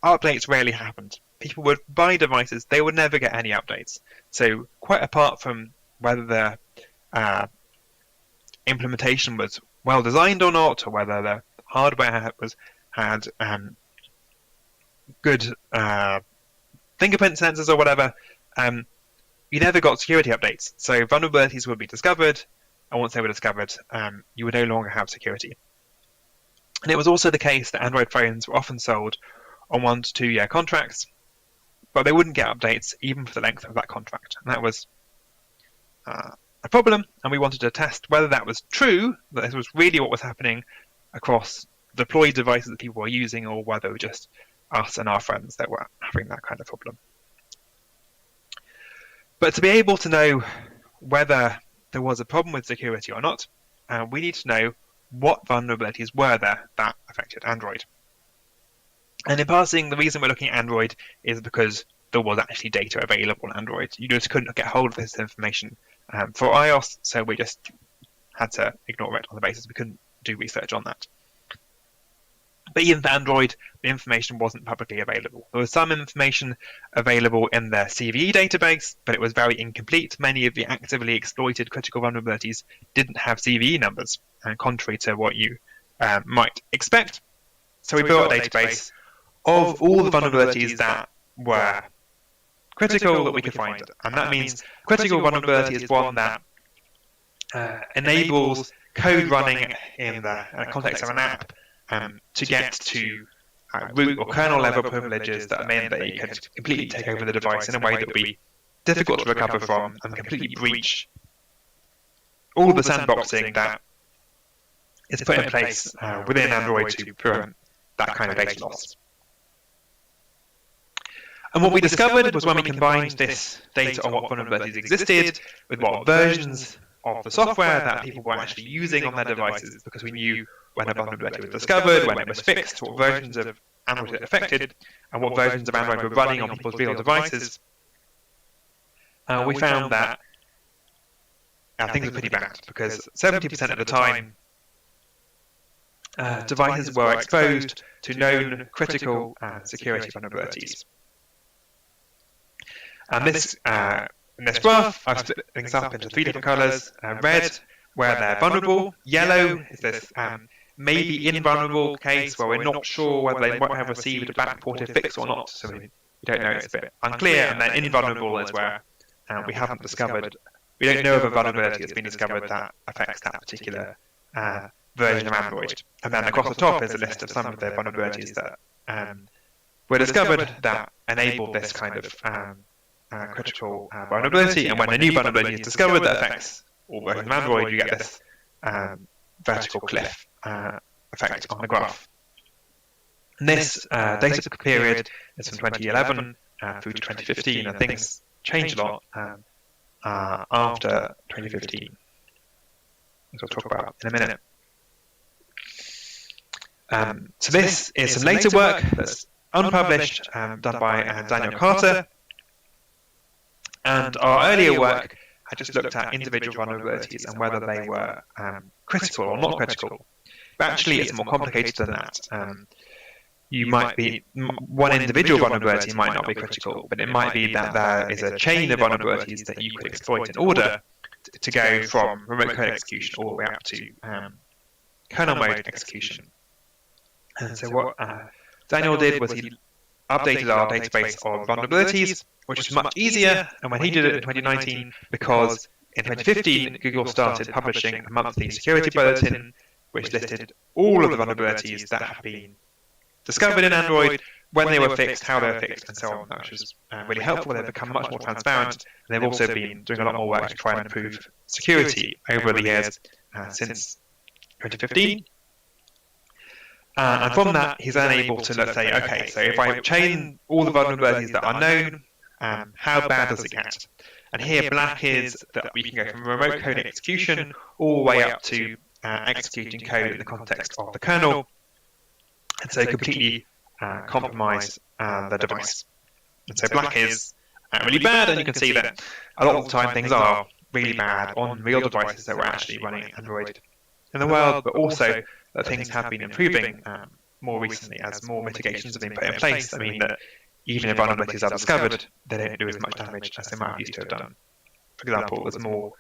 updates rarely happened. People would buy devices, they would never get any updates. So quite apart from whether the implementation was well designed or not, or whether the hardware had good fingerprint sensors or whatever, you never got security updates. So vulnerabilities would be discovered, and once they were discovered, you would no longer have security. And it was also the case that Android phones were often sold on 1 to 2 year contracts, but they wouldn't get updates even for the length of that contract. And that was a problem, and we wanted to test whether that was true, that this was really what was happening across deployed devices that people were using, or whether it was just us and our friends that were having that kind of problem. But to be able to know whether there was a problem with security or not, we need to know what vulnerabilities were there that affected Android. And in passing, the reason we're looking at Android is because there was actually data available on Android. You just couldn't get hold of this information for iOS, so we just had to ignore it on the basis we couldn't do research on that. But even for Android, the information wasn't publicly available. There was some information available in the CVE database, but it was very incomplete. Many of the actively exploited critical vulnerabilities didn't have CVE numbers, contrary to what you might expect. So we built a database of all the vulnerabilities that were critical that we could find. And that means critical vulnerability is one that enables code running in the context of an app to get to root or kernel level privileges that meant that you could completely take over the device in a way that would be difficult to recover from and completely breach all the sandboxing that is put in place within Android to prevent that kind of data loss. And what we discovered was when we combined this data on what vulnerabilities existed with what versions of the software that people were actually using on their devices, because we knew when a vulnerability was discovered, when it was fixed, what versions of Android it affected, and what versions of Android were running on people's real devices, we found that things were pretty bad, because 70% of the time devices were exposed to known critical security vulnerabilities. And this in this graph, I've split things up into 3 different colours. Red, where they're vulnerable. Yellow is this maybe invulnerable case where we're not sure whether they might have received a back-ported fix or not. So we don't know, it's a bit unclear. And then invulnerable is where we haven't discovered, we don't know of a vulnerability that's been discovered that affects that particular version of Android. And then across the top is a list of some of the vulnerabilities that were discovered that enabled this kind of critical vulnerability, and when a new vulnerability is discovered that affects all versions of Android, you get this vertical cliff effect on the graph. And this data period is from 2011 through to 2015, and things changed a lot after 2015, as we'll talk about in a minute. So this is some later work that's unpublished, done by Daniel Carter. And our earlier work had just looked at individual vulnerabilities and whether they were critical or not critical. But actually, it's more complicated than that. You might be, one individual vulnerability might not be critical, but it might be that there is a chain of vulnerabilities that you could exploit in order to go from remote code execution all the way up to kernel mode execution. And so what Daniel did was he updated our database of vulnerabilities, which is much easier, and when he did it in 2019, because in 2015 Google started publishing a monthly security bulletin which listed all of the vulnerabilities that have been discovered in Android, when they were fixed, how they were fixed, and so on, which was really helpful. They've become much more transparent, and they've also been doing a lot more work to try and improve security over the years since 2015. And from that, he's then able to, let's say, okay, so if I chain all the vulnerabilities that are known, how bad does it get? And here, black is that we can go from remote code execution all the way up to executing code in the context of the kernel, and so completely compromise the device. And so black is really bad, and you can see that a lot of the time things are really bad on real devices that were actually running Android in the world, but also that things have been improving more recently as more mitigations have been put in place. I mean that even if vulnerabilities are discovered, they don't do as much damage as they might have used to have done. For example, there's more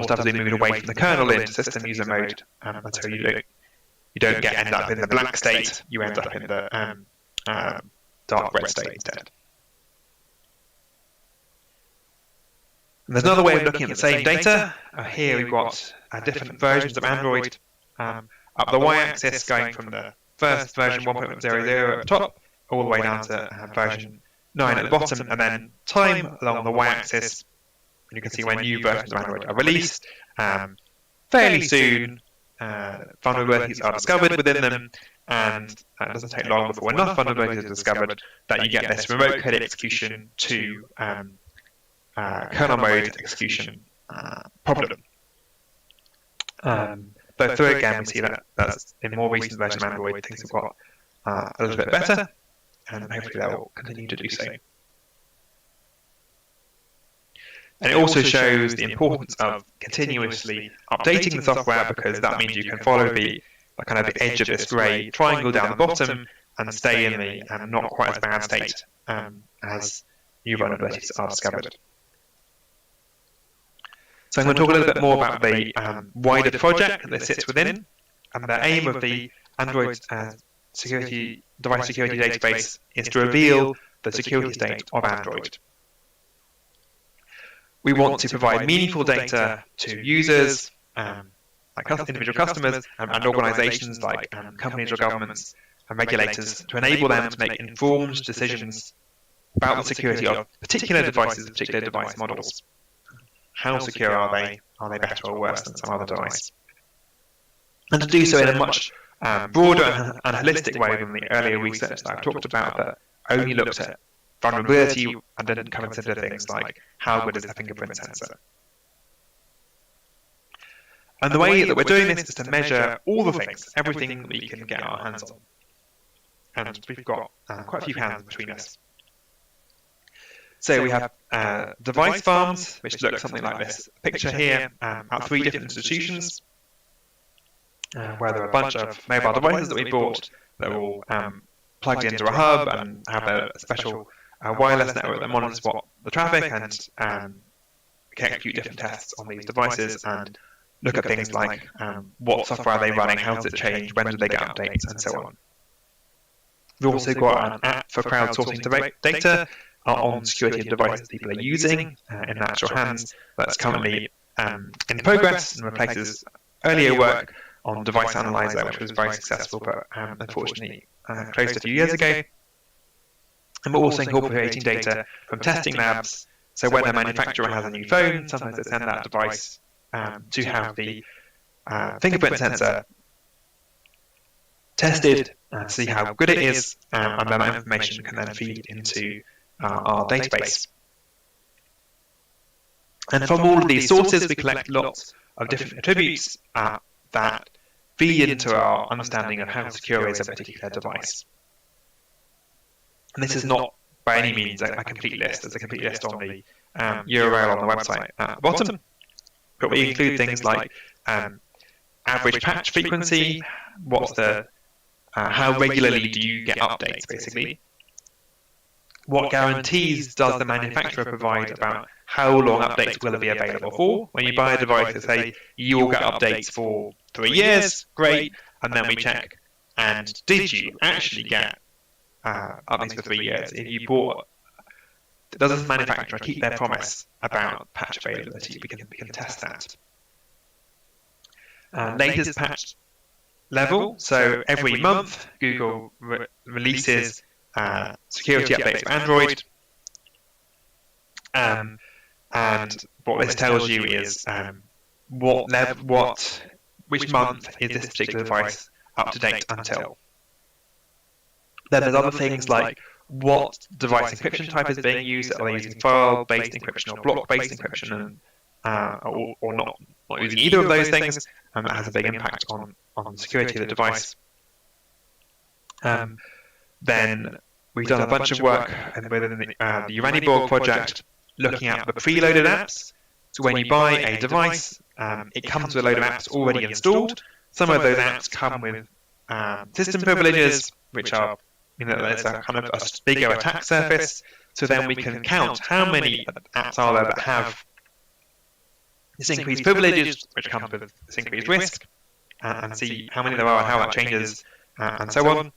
stuff has been moved away from the kernel into system user mode, until you don't end up in the black state, you end up in the dark red state instead. And there's another way of looking at the same data. Here we've got different versions of Android up the y-axis, going from the first version 1.00 at the top, all the way down to version 9 at the bottom, and then time along the y-axis. And you can see when new versions of Android are released. Fairly soon, vulnerabilities are discovered within them, and it doesn't take long before enough vulnerabilities are discovered that you get this remote code execution to kernel mode execution problem. But through again, we see that's in more recent versions of Android, things have got a little bit better, and hopefully that will continue to do so. And it also shows the importance of continuously updating the software, because that means you can follow the kind of the edge of this grey triangle down the bottom and stay in the not quite as bad state as new vulnerabilities are discovered. So I'm going to talk a little bit more about the wider project that this sits within, and the aim of the Android device security database is to reveal the security state of Android. We want to provide meaningful data to users, like individual customers, and organisations like companies or governments and regulators, to enable them to make informed decisions about the security of particular devices, particular device models. How secure are they? Are they better or worse than some other device? And to do so in a much broader and holistic way than the earlier research that I've talked about, that only looked at vulnerability and didn't consider things like how good is the fingerprint sensor. And the way that we're doing this is to measure all the things, everything that we can get our hands on. And we've got quite a few hands between us. So we have device farms, which look something like this picture here, at 3 different institutions, where there are a bunch of mobile devices that we bought that are all plugged into a hub and have a special wireless network that monitors the traffic and can execute different tests on these devices and look at things like what software are they running, how does it change, when do they get updates, and so on. We've also got an app for crowdsourcing data on security of devices people are using in their actual hands. That's currently in progress and replaces earlier work on Device Analyzer, which was very successful, but unfortunately closed a few years ago. And we're also incorporating data from testing labs. So when a manufacturer has a new phone, sometimes they send that device to have the fingerprint sensor tested to see how good it is, and then that information can then feed into our database. And from all of these sources, we collect lots of different attributes that feed into our understanding of how secure is a particular device. And this is not by any means a complete list. There's a complete list on the URL on the website at the bottom. But we include things like average patch frequency, what's the how regularly do you get updates, basically. What guarantees does the manufacturer provide about how long updates will be available for? When you buy a device, they say you will get updates for 3 years, great, and then we check, and did you actually get updates for 3 years? If you bought, does the manufacturer keep their promise about patch availability? We can test that. Latest patch level, so every month Google releases security updates for Android, and what this tells you is which month is this particular device up to date until. Then there's other things like what device encryption type is being used. Are they using file-based encryption or block-based encryption, or not using either of those things? And that has a big impact on the security of the device. Then we've done a bunch of work within the Uraniborg project looking at the preloaded apps. So when you buy a device, it comes with a load of apps already installed. Some of those apps come with system privileges, which are, there's a kind of a bigger attack surface. So then we can count how many apps are there that have this increased privileges, which comes with this increased risk, and see how many there are and how that changes, and so on.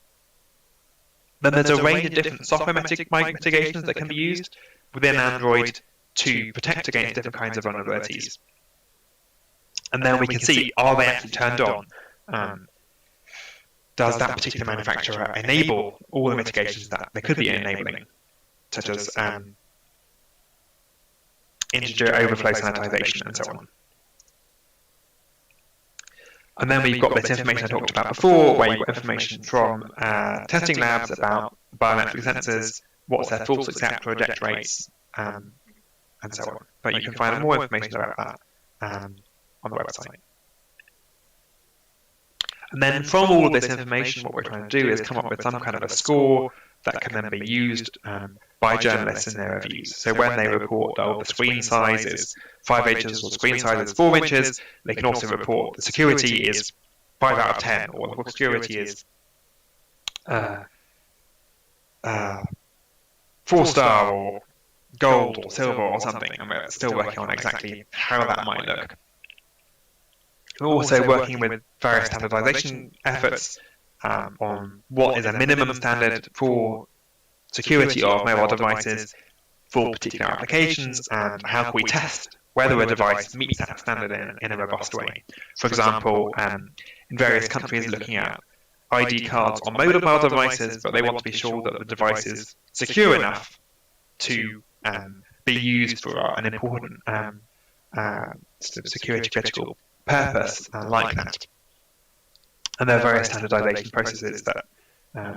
Then there's a range of different software mitigations that can be used within Android to protect against different kinds of vulnerabilities. And then we can see, are they actually turned on? Does that particular manufacturer enable all the mitigations that they could be enabling, such as integer overflow sanitization and so on. And then we've got this information I talked about before, where you've got information from testing labs about biometric sensors, what's their false accept or reject rates, and so on. But you can find more information about that on the website. And then from all of this information, what we're trying to do is come up with some kind of a score that can then be used by journalists in their reviews. So when they report that the screen size is 5 inches or the screen size is 4 inches, they can also report the security is 5 out of 10, or the security is 4-star or gold or silver or something, and we're still working on exactly how that might look. We're also working with various standardization efforts on what is a minimum standard for security of mobile devices for particular applications, and how can we test whether a device meets that standard in a robust way. For example, in various countries looking at ID cards on mobile devices, but they want to be sure that the device is secure enough to be used for an important security critical purpose like that. And there are various standardization processes that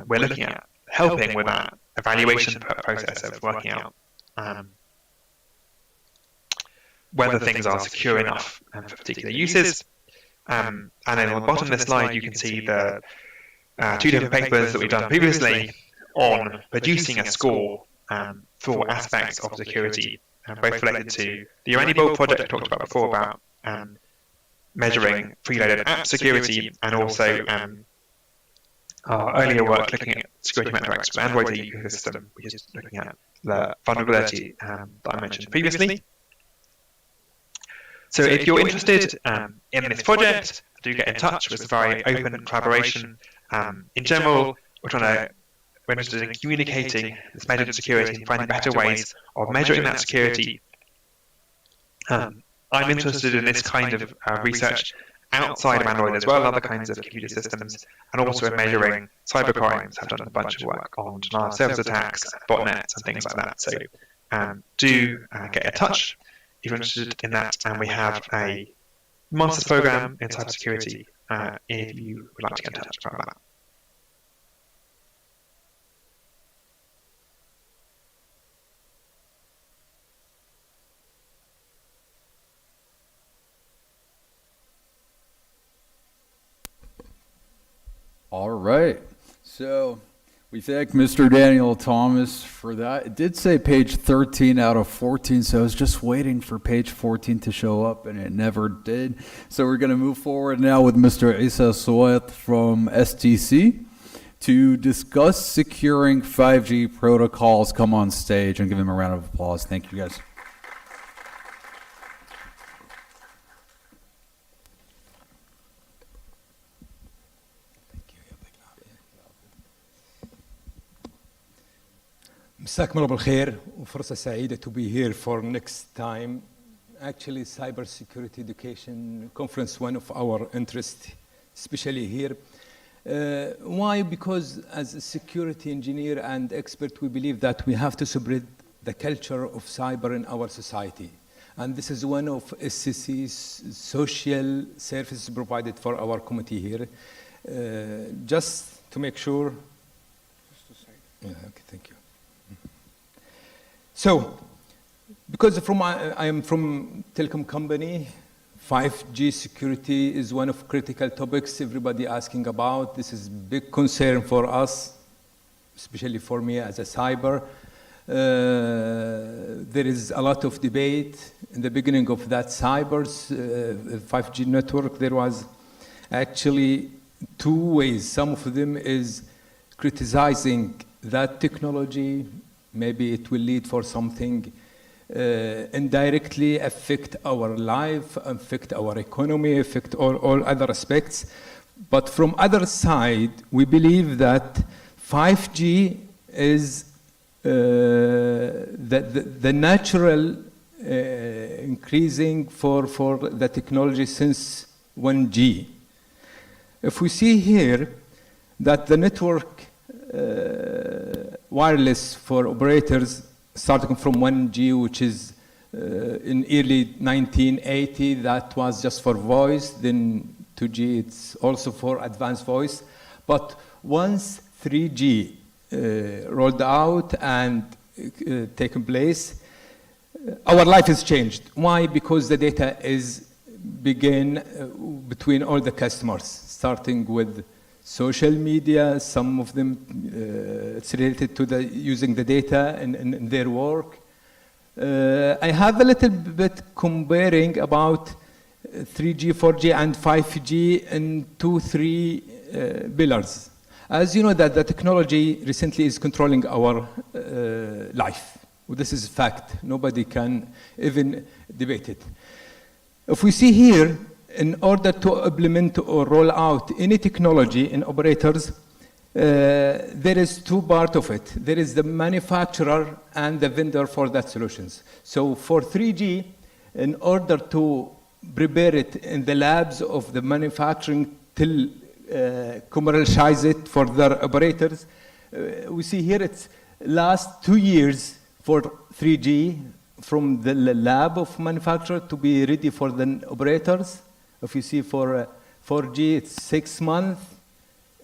we're looking at, helping with that evaluation process of working out whether things are secure enough for particular uses. And then on the bottom of the slide, you can see the 2 different papers that we've done previously on producing a score for aspects of security, both related to the Iranian project I talked about before about measuring preloaded app security, and also our earlier work looking at security metrics for the Android ecosystem, which is looking at the vulnerability that I mentioned previously. So if you're interested in this project, do get in touch. With a very open collaboration. In general, we're interested in communicating this measured security and finding better ways of measuring that security. I'm interested in this kind of research outside of Android as well, other kinds of computer systems, and also in measuring cybercrimes. I've done a bunch of work on denial of service attacks, botnets, and things like that. So do get in touch if you're interested in that. And we have a master's program in cybersecurity if you would like to get in touch about that. All right. So we thank Mr. Daniel Thomas for that. It did say page 13 out of 14, so I was just waiting for page 14 to show up, and it never did. So we're going to move forward now with Mr. Isa Suwait from STC to discuss securing 5G protocols. Come on stage and give him a round of applause. Thank you, guys. مساكم الله بالخير وفرصة سعيدة to be here for next time. Actually, cyber security education conference, one of our interest, especially here. Why? Because as a security engineer and expert, we believe that we have to spread the culture of cyber in our society. And this is one of SCC's social services provided for our committee here. Just to make sure. Yeah, okay, thank you. So, because I am from telecom company, 5G security is one of critical topics everybody asking about. This is big concern for us, especially for me as a cyber. There is a lot of debate. In the beginning of that cyber's 5G network, there was actually 2 ways. Some of them is criticizing that technology. Maybe it will lead for something indirectly affect our life, affect our economy, affect all other aspects. But from other side, we believe that 5G is the natural increasing for the technology since 1G. If we see here that the network wireless for operators starting from 1G, which is in early 1980, that was just for voice, then 2G, it's also for advanced voice. But once 3G rolled out and taken place, our life has changed. Why? Because the data is begin between all the customers, starting with social media, some of them it's related to using the data in their work. I have a little bit comparing about 3G, 4G, and 5G in 2-3 pillars. As you know that the technology recently is controlling our life. This is fact. Nobody can even debate it. If we see here, in order to implement or roll out any technology in operators, there is two parts of it. There is the manufacturer and the vendor for that solutions. So for 3G, in order to prepare it in the labs of the manufacturing till commercialize it for their operators, we see here it's last 2 years for 3G from the lab of manufacturer to be ready for the operators. If you see for 4G, it's 6 months.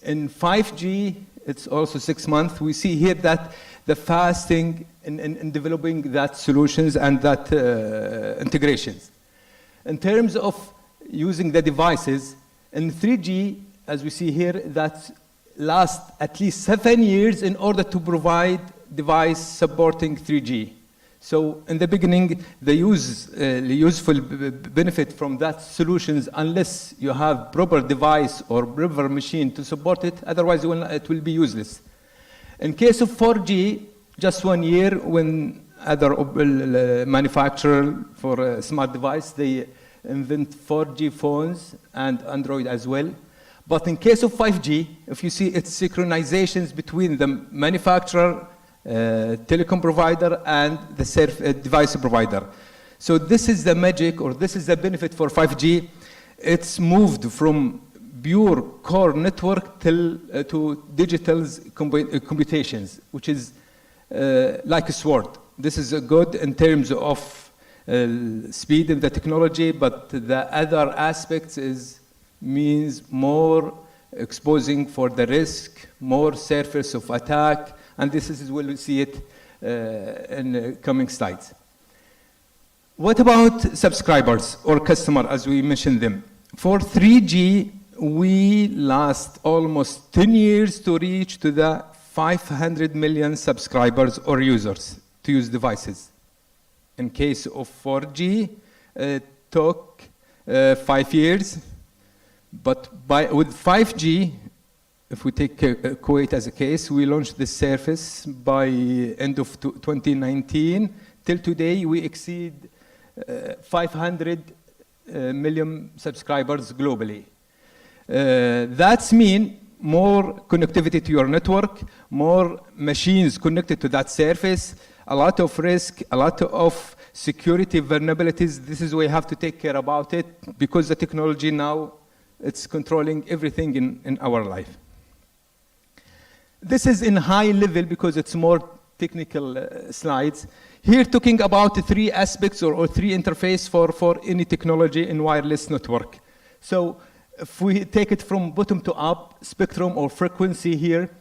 In 5G, it's also 6 months. We see here that the fasting in developing that solutions and that integrations. In terms of using the devices, in 3G, as we see here, that lasts at least 7 years in order to provide device supporting 3G. So in the beginning, the useful benefit from that solutions, unless you have proper device or proper machine to support it, otherwise it will be useless. In case of 4G, just 1 year when other manufacturer for a smart device, they invent 4G phones and Android as well. But in case of 5G, if you see it's synchronizations between the manufacturer, telecom provider and the device provider. So this is the magic, or this is the benefit for 5G. It's moved from pure core network to digital computations, which is like a sword. This is good in terms of speed in the technology, but the other aspects means more exposing for the risk, more surface of attack, and this is where we see it in the coming slides. What about subscribers or customer, as we mentioned them? For 3G, we last almost 10 years to reach to the 500 million subscribers or users to use devices. In case of 4G, it took 5 years, but with 5G, if we take Kuwait as a case, we launched this service by end of 2019. Till today, we exceed 500 million subscribers globally. That's mean more connectivity to your network, more machines connected to that service, a lot of risk, a lot of security vulnerabilities. This is why we have to take care about it, because the technology now, it's controlling everything in our life. This is in high level because it's more technical slides. Here talking about the 3 aspects or 3 interface for any technology in wireless network. So if we take it from bottom to up, spectrum or frequency here,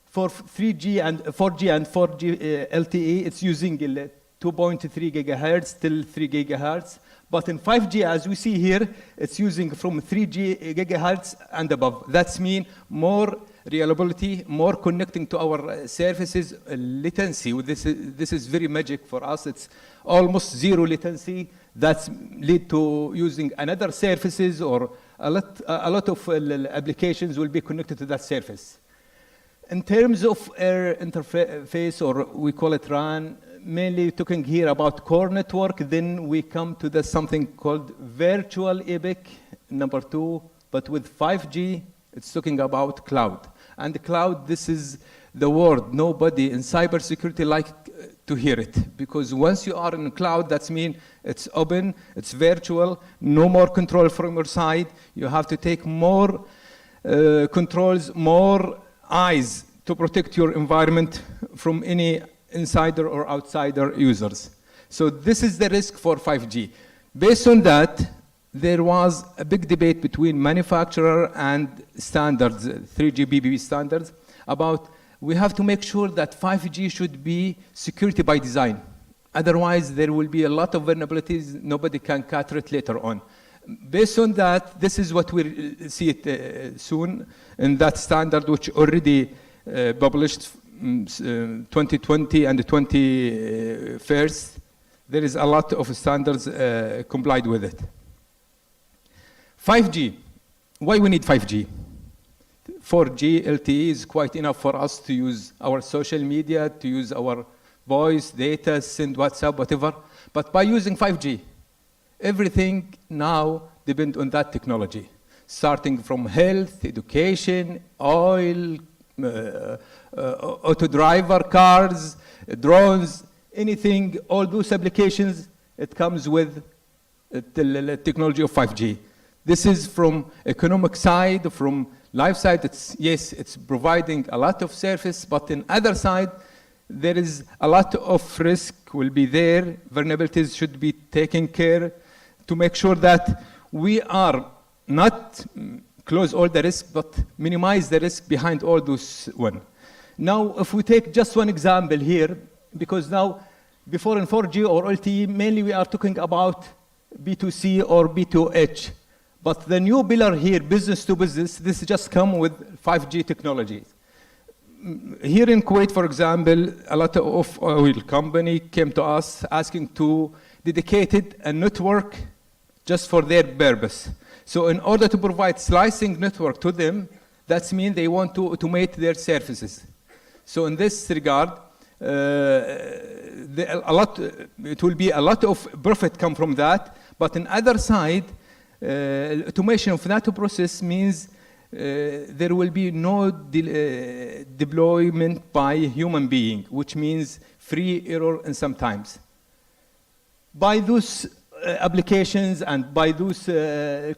for 3G and 4G LTE, it's using 2.3 gigahertz till 3 gigahertz. But in 5G, as we see here, it's using from 3G gigahertz and above. That's mean more reliability, more connecting to our services, latency. This is very magic for us. It's almost 0 latency. That's lead to using another services, or a lot of applications will be connected to that service. In terms of air interface, or we call it RAN, mainly talking here about core network, then we come to something called virtual epic, number 2, but with 5G, it's talking about cloud. And the cloud, this is the word nobody in cybersecurity like to hear it, because once you are in cloud, that means it's open, it's virtual, no more control from your side. You have to take more controls, more eyes to protect your environment from any insider or outsider users. So this is the risk for 5G. Based on that, there was a big debate between manufacturer and standards, 3GPP standards, about we have to make sure that 5G should be security by design. Otherwise, there will be a lot of vulnerabilities. Nobody can cater it later on. Based on that, this is what we'll see it soon in that standard, which already published 2020 and the 21st. There is a lot of standards complied with it. 5G. Why we need 5G? 4G LTE is quite enough for us to use our social media, to use our voice, data, send WhatsApp, whatever. But by using 5G, everything now depends on that technology, starting from health, education, oil, auto driver cars, drones, anything, all those applications, it comes with the technology of 5G. This is from economic side, from life side, it's providing a lot of service, but in other side, there is a lot of risk will be there. Vulnerabilities should be taken care to make sure that we are not close all the risk, but minimize the risk behind all those one. Now, if we take just one example here, because now, before in 4G or LTE, mainly we are talking about B2C or B2H. But the new pillar here, business to business, this just come with 5G technology. Here in Kuwait, for example, a lot of oil company came to us asking to dedicate a network just for their purpose. So in order to provide slicing network to them, that means they want to automate their services. So in this regard, it will be a lot of profit come from that, but on other side, automation of that process means there will be no deployment by human being, which means free error and sometimes. By those applications and by those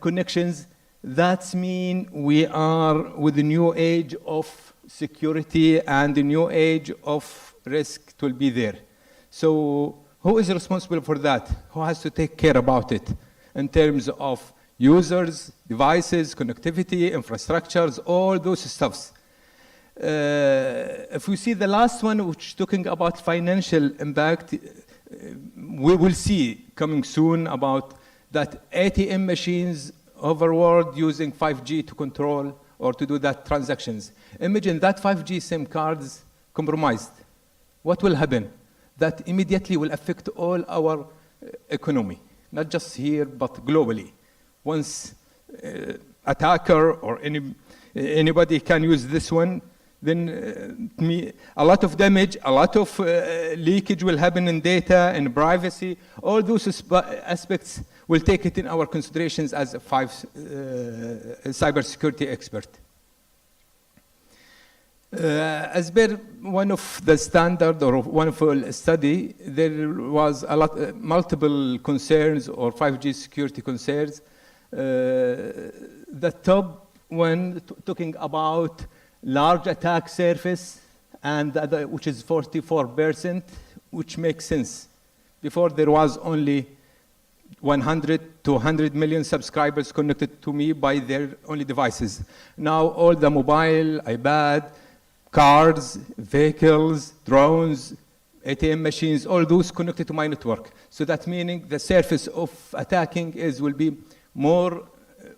connections, that means we are with the new age of security and the new age of risk will be there. So who is responsible for that? Who has to take care about it in terms of users, devices, connectivity, infrastructures, all those stuffs. If we see the last one, which is talking about financial impact, we will see coming soon about that ATM machines overworld using 5G to control or to do that transactions. Imagine that 5G SIM cards compromised. What will happen? That immediately will affect all our economy, not just here, but globally. Once attacker or anybody can use this one, then a lot of damage, a lot of leakage will happen in data and privacy. All those aspects will take it in our considerations as a cybersecurity expert. As per one of the standard or one of a study, there was multiple concerns or 5G security concerns. The top one talking about large attack surface, and the other, which is 44%, which makes sense. Before there was only 100 to 100 million subscribers connected to me by their only devices. Now all the mobile, iPad, cars, vehicles, drones, ATM machines, all those connected to my network. So that meaning the surface of attacking will be more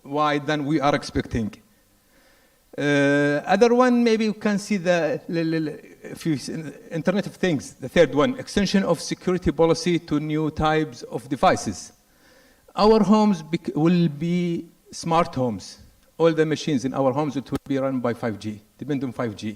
wide than we are expecting. Other one, maybe you can see the Internet of Things, the third one, extension of security policy to new types of devices. Our homes will be smart homes. All the machines in our homes will be run by 5G, depend on 5G.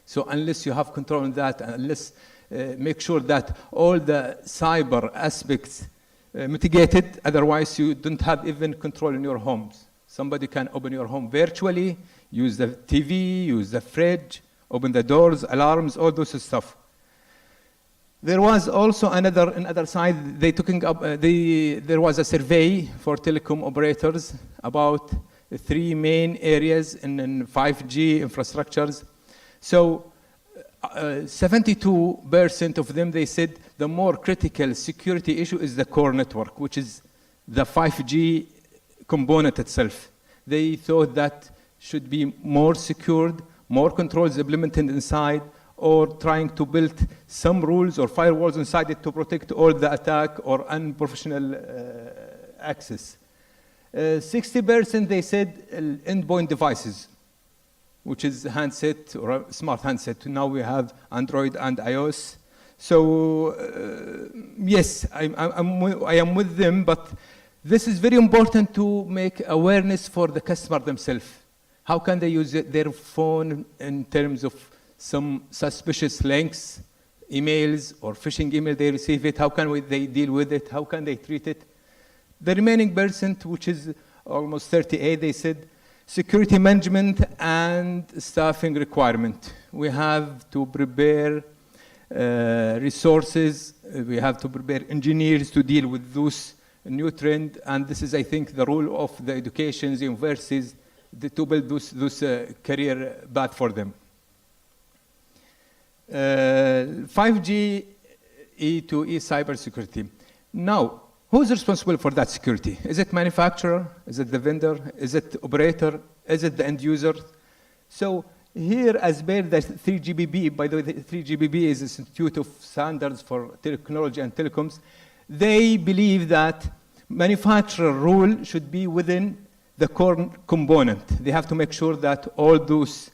So unless you have control on that, unless make sure that all the cyber aspects mitigated, otherwise you don't have even control in your homes. Somebody can open your home virtually, use the TV, use the fridge, open the doors, alarms, all those stuff. There was also another side, there was a survey for telecom operators about the three main areas in 5G infrastructures. So 72% of them, they said the more critical security issue is the core network, which is the 5G component itself. They thought that should be more secured, more controls implemented inside, or trying to build some rules or firewalls inside it to protect all the attack or unprofessional access. 60% they said endpoint devices, which is handset or a smart handset. Now we have Android and iOS. So yes, I am with them, but this is very important to make awareness for the customer themselves. How can they use their phone in terms of some suspicious links, emails, or phishing email they receive it? How can they deal with it? How can they treat it? The remaining percent, which is almost 38, they said security management and staffing requirement. We have to prepare resources. We have to prepare engineers to deal with those new trend. And this is, I think, the role of the educations, universities, to build those career path for them. 5G E2E cybersecurity. Now, who's responsible for that security? Is it manufacturer? Is it the vendor? Is it operator? Is it the end user? So here, as per the 3GPP, by the way, the 3GPP is the Institute of Standards for Technology and Telecoms, they believe that manufacturer role should be within the core component. They have to make sure that all those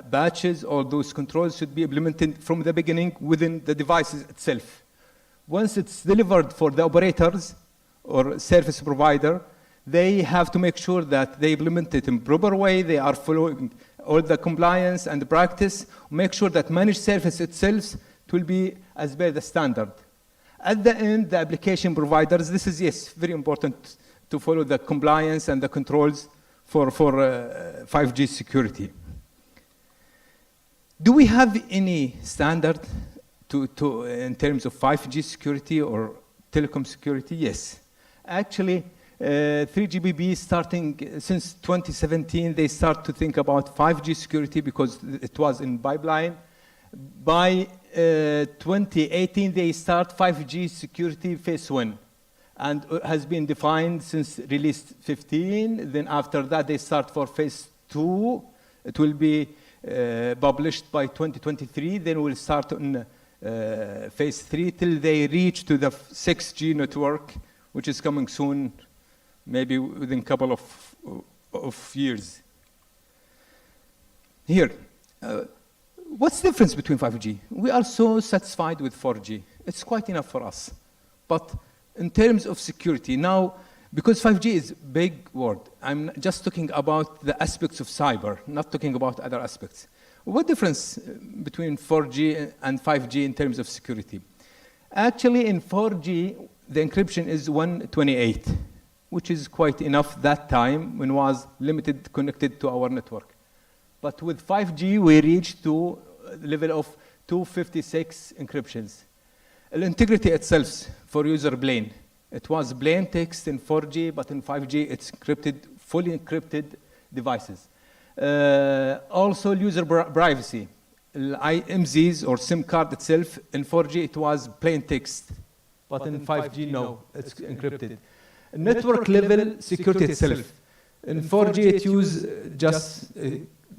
batches, all those controls should be implemented from the beginning within the devices itself. Once it's delivered for the operators or service provider, they have to make sure that they implement it in proper way, they are following all the compliance and the practice, make sure that managed service itself will be as per the standard. At the end, the application providers, this is, yes, very important to follow the compliance and the controls for 5G security. Do we have any standard in terms of 5G security or telecom security? Yes. Actually, 3GPP starting since 2017, they start to think about 5G security because it was in pipeline. By 2018, they start 5G security phase 1 and has been defined since release 15. Then after that, they start for phase 2. It will be published by 2023. Then we'll start on phase 3 till they reach to the 6G network, which is coming soon, maybe within a couple of years. Here, what's the difference between 5G? We are so satisfied with 4G. It's quite enough for us. But in terms of security, now, because 5G is a big word, I'm just talking about the aspects of cyber, not talking about other aspects. What difference between 4G and 5G in terms of security? Actually, in 4G, the encryption is 128, which is quite enough that time when it was limited connected to our network. But with 5G, we reached to a level of 256 encryptions. The integrity itself for user plain. It was plain text in 4G, but in 5G, it's encrypted, fully encrypted devices. Also, user privacy. IMZs or SIM card itself, in 4G, it was plain text. But in 5G, no, it's encrypted. Network level security itself. In 4G, it uses just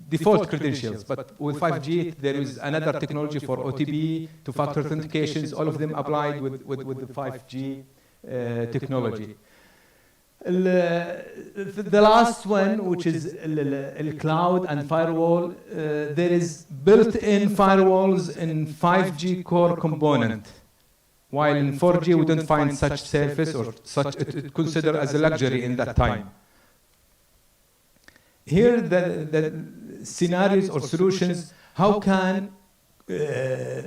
default credentials, but with 5G, there is another technology for OTP, two-factor authentications, all of them applied with the 5G technology. The last one, which is cloud and firewall, there is built-in firewalls in 5G core component. While in 4G, we don't find such service or such, it considered as a luxury in that time. Here, the scenarios or solutions, how can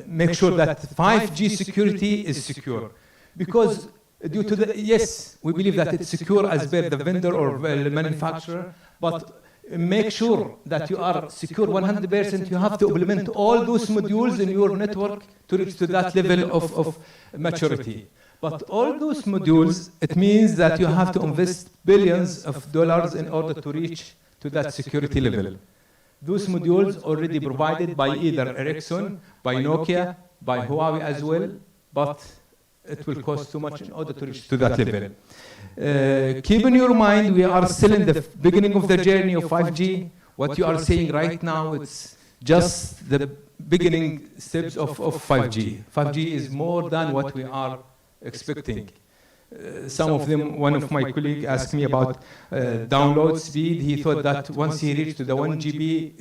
make sure that 5G security is secure? Because due to the, yes, we believe that it's secure as per the vendor or the manufacturer, but make sure that you are secure 100%. You have to implement all those modules in your network to reach to that level of maturity. But all those modules, it means that you have to invest billions of dollars in order to reach to that security level. Those modules already provided by either Ericsson, by Nokia, by Huawei as well, but it will cost too much in order to reach to that level. Keep in your mind, we are still in the beginning of the journey of 5G. What you are seeing right now, it's just the beginning steps of 5G. 5G is more than what we are expecting. Some of them, one of my colleagues asked me about download speed. He thought that once he reached to the 1 GB,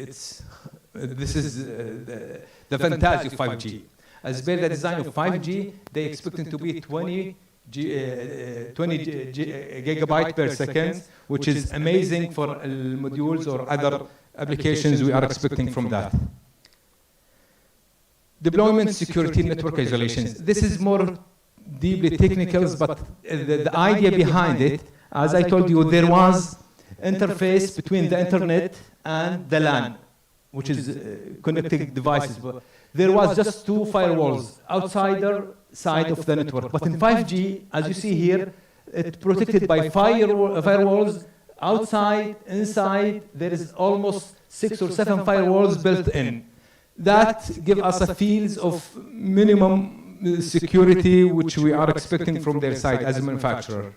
this is the fantasy of 5G. As per the design of 5G, they expect it to be 20 gigabyte per second, which is amazing for modules or other applications we are expecting from that. Deployment, security, network isolations. This is more deeply technical, but the idea behind it, as I told you, there was interface between the internet and the LAN, which is connecting devices. But there was just two firewalls, outsider side of the network. But in 5G, as you see here, it's protected by firewalls outside, inside. There is almost 6 or 7 firewalls built in. That gives us a feel of minimum security, which we are expecting from their side as a manufacturer.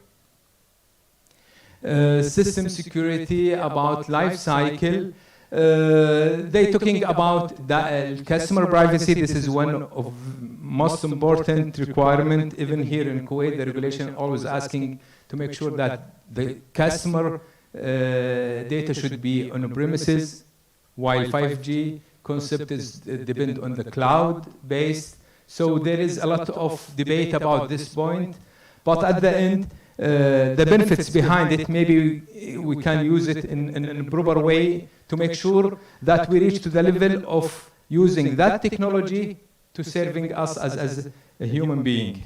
System security, about life cycle. They're talking about the customer privacy. This is one of most important requirement. Even here in Kuwait, the regulation always asking to make sure that the customer data should be on premises, while 5G concept is depend on the cloud based. So there is a lot of debate about this point, but at the end, the benefits behind it, maybe we can use it in a proper way to make sure that we reach to the level of using that technology to serving us as a human being.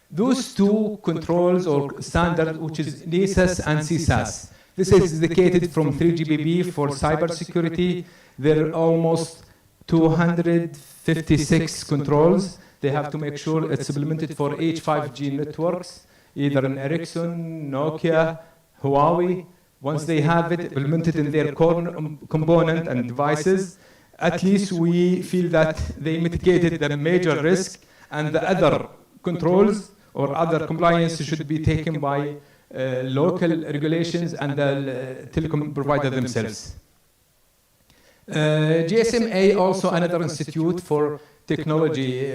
Those two controls or standards, which is NISAS and CSAS. This is dedicated from 3GPP for cybersecurity. There are almost 256 controls. They have to make sure it's implemented for each 5G networks, either in Ericsson, Nokia, Huawei. Once they have it implemented in their core component and devices, at least we feel that they mitigated the major risk, and the other controls or other compliance should be taken by local regulations and the telecom provider themselves. GSMA, also another institute for technology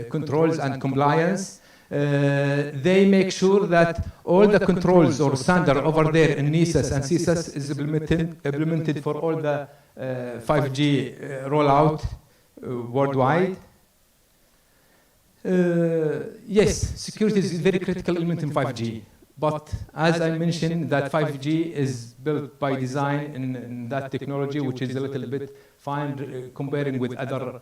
controls and compliance. They make sure that all the controls or standard over there in NISAS and CSAS is implemented for all the 5G rollout worldwide. Yes, security is a very critical element in 5G. But as I mentioned, that 5G is built by design in that technology, which is a little bit fine comparing with other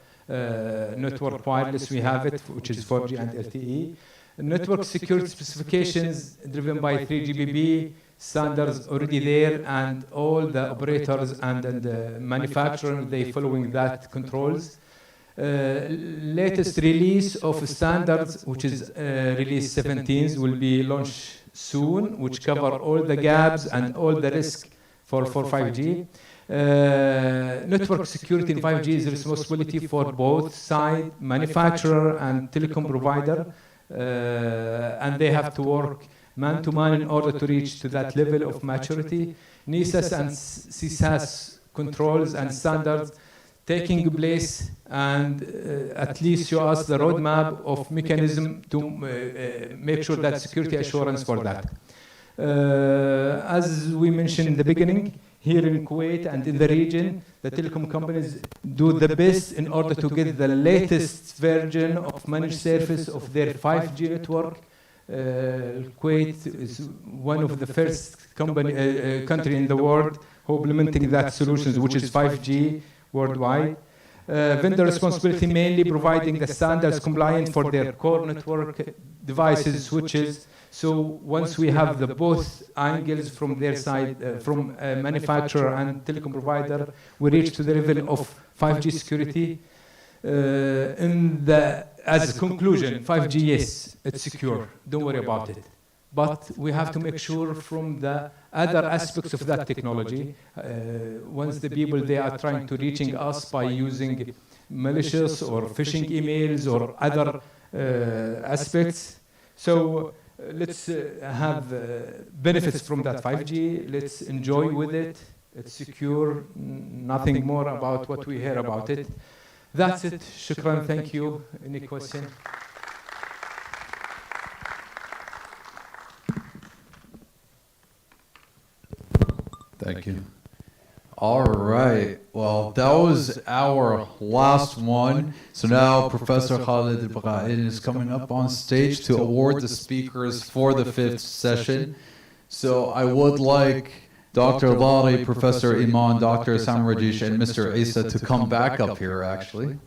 network wireless we have it, which is 4G and LTE. Network security specifications driven by 3GPP standards already there, and all the operators and the manufacturers, they following that controls. Latest release of standards, which is release 17, will be launched soon, which cover all the gaps and all the risk for 5G. Network security in 5G is a responsibility for both side, manufacturer and telecom provider, and they have to work man to man in order to reach to that level of maturity. NISAS and CSAS controls and standards taking place, and at least show us the roadmap of mechanism to make sure that security assurance for that. As we mentioned in the beginning, here in Kuwait and in the region, the telecom companies do the best in order to get the latest version of managed service of their 5G network. Kuwait is one of the first country in the world who implementing that solutions, which is 5G worldwide. Vendor responsibility mainly providing the standards compliant for their core network devices, switches. So once we have the both angles from their side, from manufacturer and telecom provider, we reach to the level of 5G security. As a conclusion, 5G, yes, it's secure. Don't worry about it. But we have to make sure from the other aspects of that technology, once the people, they are trying to reaching us by using malicious or phishing emails or other aspects. So let's have benefits from that 5G. Let's enjoy with it. It's secure. Nothing more about what we hear about it. That's it. Shukran. Thank you. Any question? Thank you. All right. Well, that was our last one. So now Professor Khalid Ibrahim is coming up on stage to award the speakers for the 5th session. So I would like Dr. Lari, Professor Iman, Dr. Sam Rajesh, and Mr. Isa to come back up here, actually.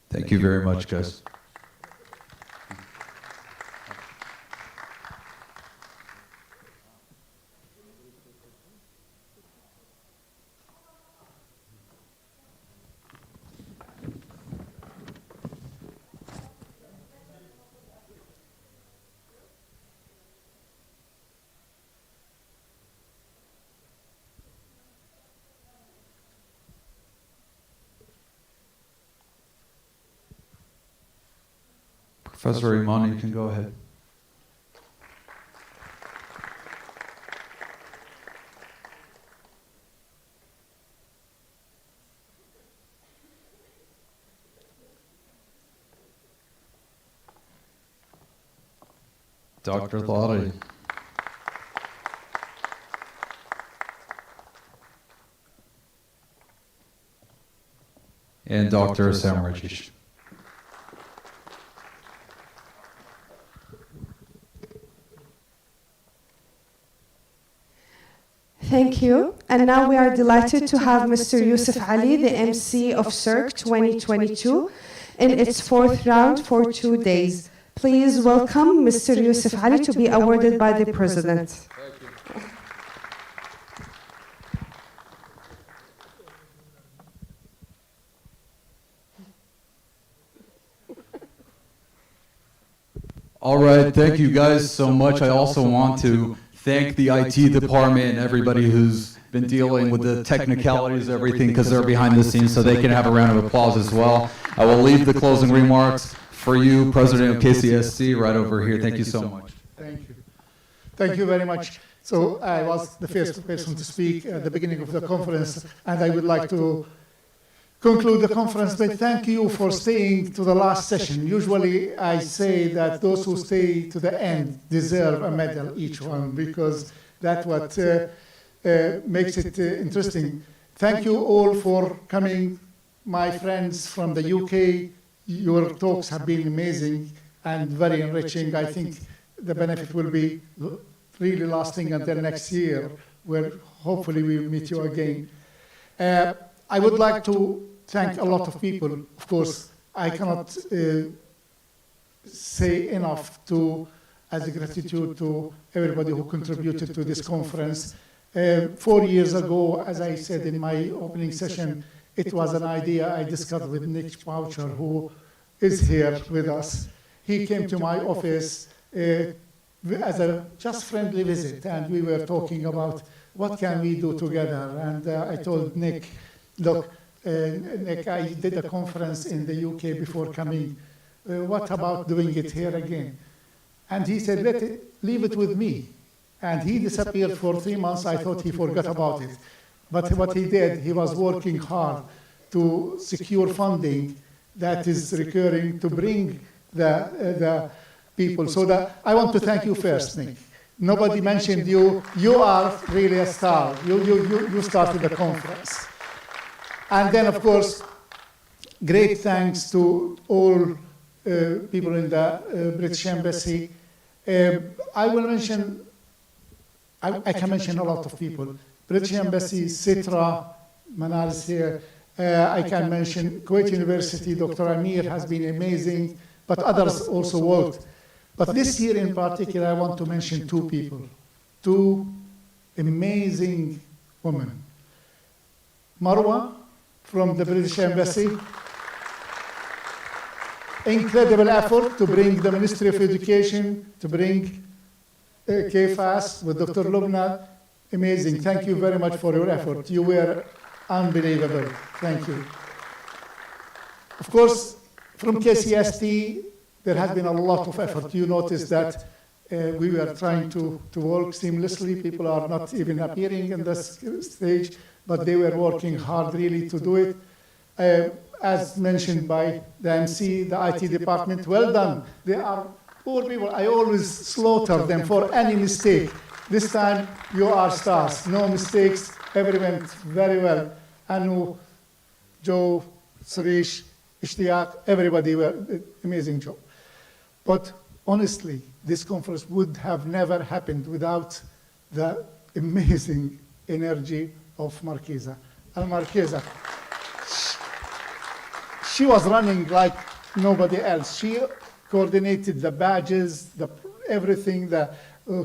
Thank you very much, guys. Professor Iman, you can go ahead. Dr. Lari. And Dr. Sam Rajesh. Thank you. And now we are delighted to have Mr. Yusuf Ali, the MC of CERC 2022, in its 4th round for 2 days. Please welcome Mr. Yusuf Ali to be awarded by the President. All right, thank you guys so much. I also want to thank the IT department and everybody who's been dealing with the technicalities, everything, because they're behind the scenes, so they can have a round of applause as well. I will leave the closing remarks for you, President of KCSC, right over here. Thank you so much. Thank you. Thank you very much. So I was the first person to speak at the beginning of the conference, and I would like to conclude the conference by thank you for staying to the last session. Usually I say that those who stay to the end deserve a medal, each one, because that's what makes it interesting. Thank you all for coming, my friends from the UK. Your talks have been amazing and very enriching. I think the benefit will be really lasting until next year, where hopefully we'll meet you again. I would like to thank a lot of people. Of course, I cannot say enough as a gratitude to everybody who contributed to this conference. 4 years ago, as I said in my opening session, it was an idea I discussed with Nick Boucher, who is here with us. He came to my office as a just friendly visit, and we were talking about what can we do together. And I told Nick, look, Nick, I did a conference in the UK before coming. What about doing it here again? And he said, leave it with me. And he disappeared for 3 months. I thought he forgot about it. But what he did, he was working hard to secure funding that is recurring to bring the people. So I want to thank you first, Nick. Nobody mentioned you. You are really a star. You started the conference. And then, of course, great thanks to all people in the British Embassy. I will mention, I can mention a lot of people. British Embassy, Citra, Manal is here. I can mention Kuwait University, Dr. Amir has been amazing, but others also worked. But this year in particular, I want to mention 2 people, 2 amazing women. Marwa, from the British Embassy. Incredible effort to bring the Ministry of Education, to bring KFAS with Dr. Lubna. Amazing. Thank you very much for your effort. You were unbelievable. Thank you. Of course, from KCST, there has been a lot of effort. You notice that We were trying to work seamlessly. People are not even appearing in this stage, but they were working hard really to do it. As mentioned by the MC, the IT department, well done. They are poor people. I always slaughter them for any mistake. This time, you are stars. No mistakes. Everyone went very well. Anu, Joe, Suresh, Ishtiyaq, everybody were amazing job. But honestly, this conference would have never happened without the amazing energy of Marquesa. Al-Marquesa, she was running like nobody else. She coordinated the badges, everything,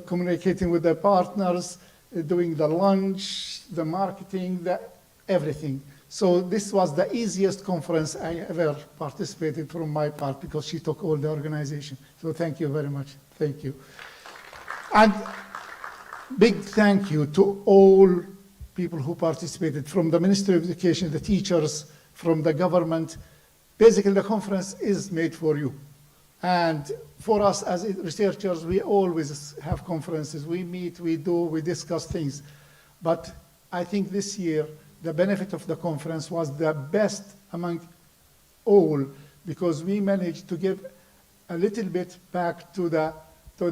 communicating with the partners, doing the lunch, the marketing, everything. So this was the easiest conference I ever participated from my part because she took all the organization. So thank you very much. Thank you. And big thank you to all people who participated, from the Ministry of Education, the teachers, from the government. Basically, the conference is made for you. And for us as researchers, we always have conferences. We meet, we discuss things. But I think this year, the benefit of the conference was the best among all, because we managed to give a little bit back to the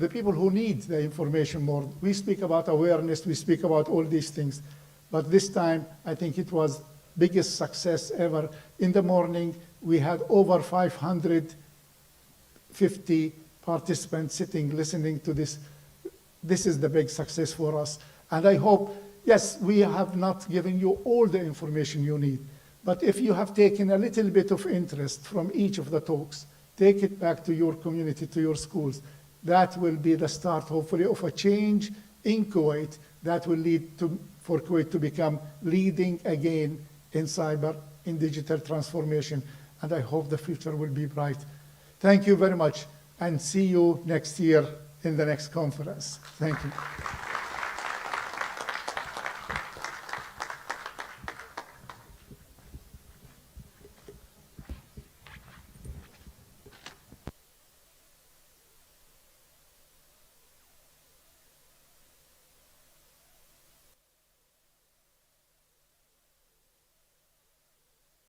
people who need the information more. We speak about awareness, we speak about all these things. But this time, I think it was biggest success ever. In the morning, we had over 550 participants sitting, listening to this. This is the big success for us. And I hope, yes, we have not given you all the information you need, but if you have taken a little bit of interest from each of the talks, take it back to your community, to your schools. That will be the start, hopefully, of a change in Kuwait that will lead for Kuwait to become leading again in cyber, in digital transformation. And I hope the future will be bright. Thank you very much, and see you next year in the next conference. Thank you.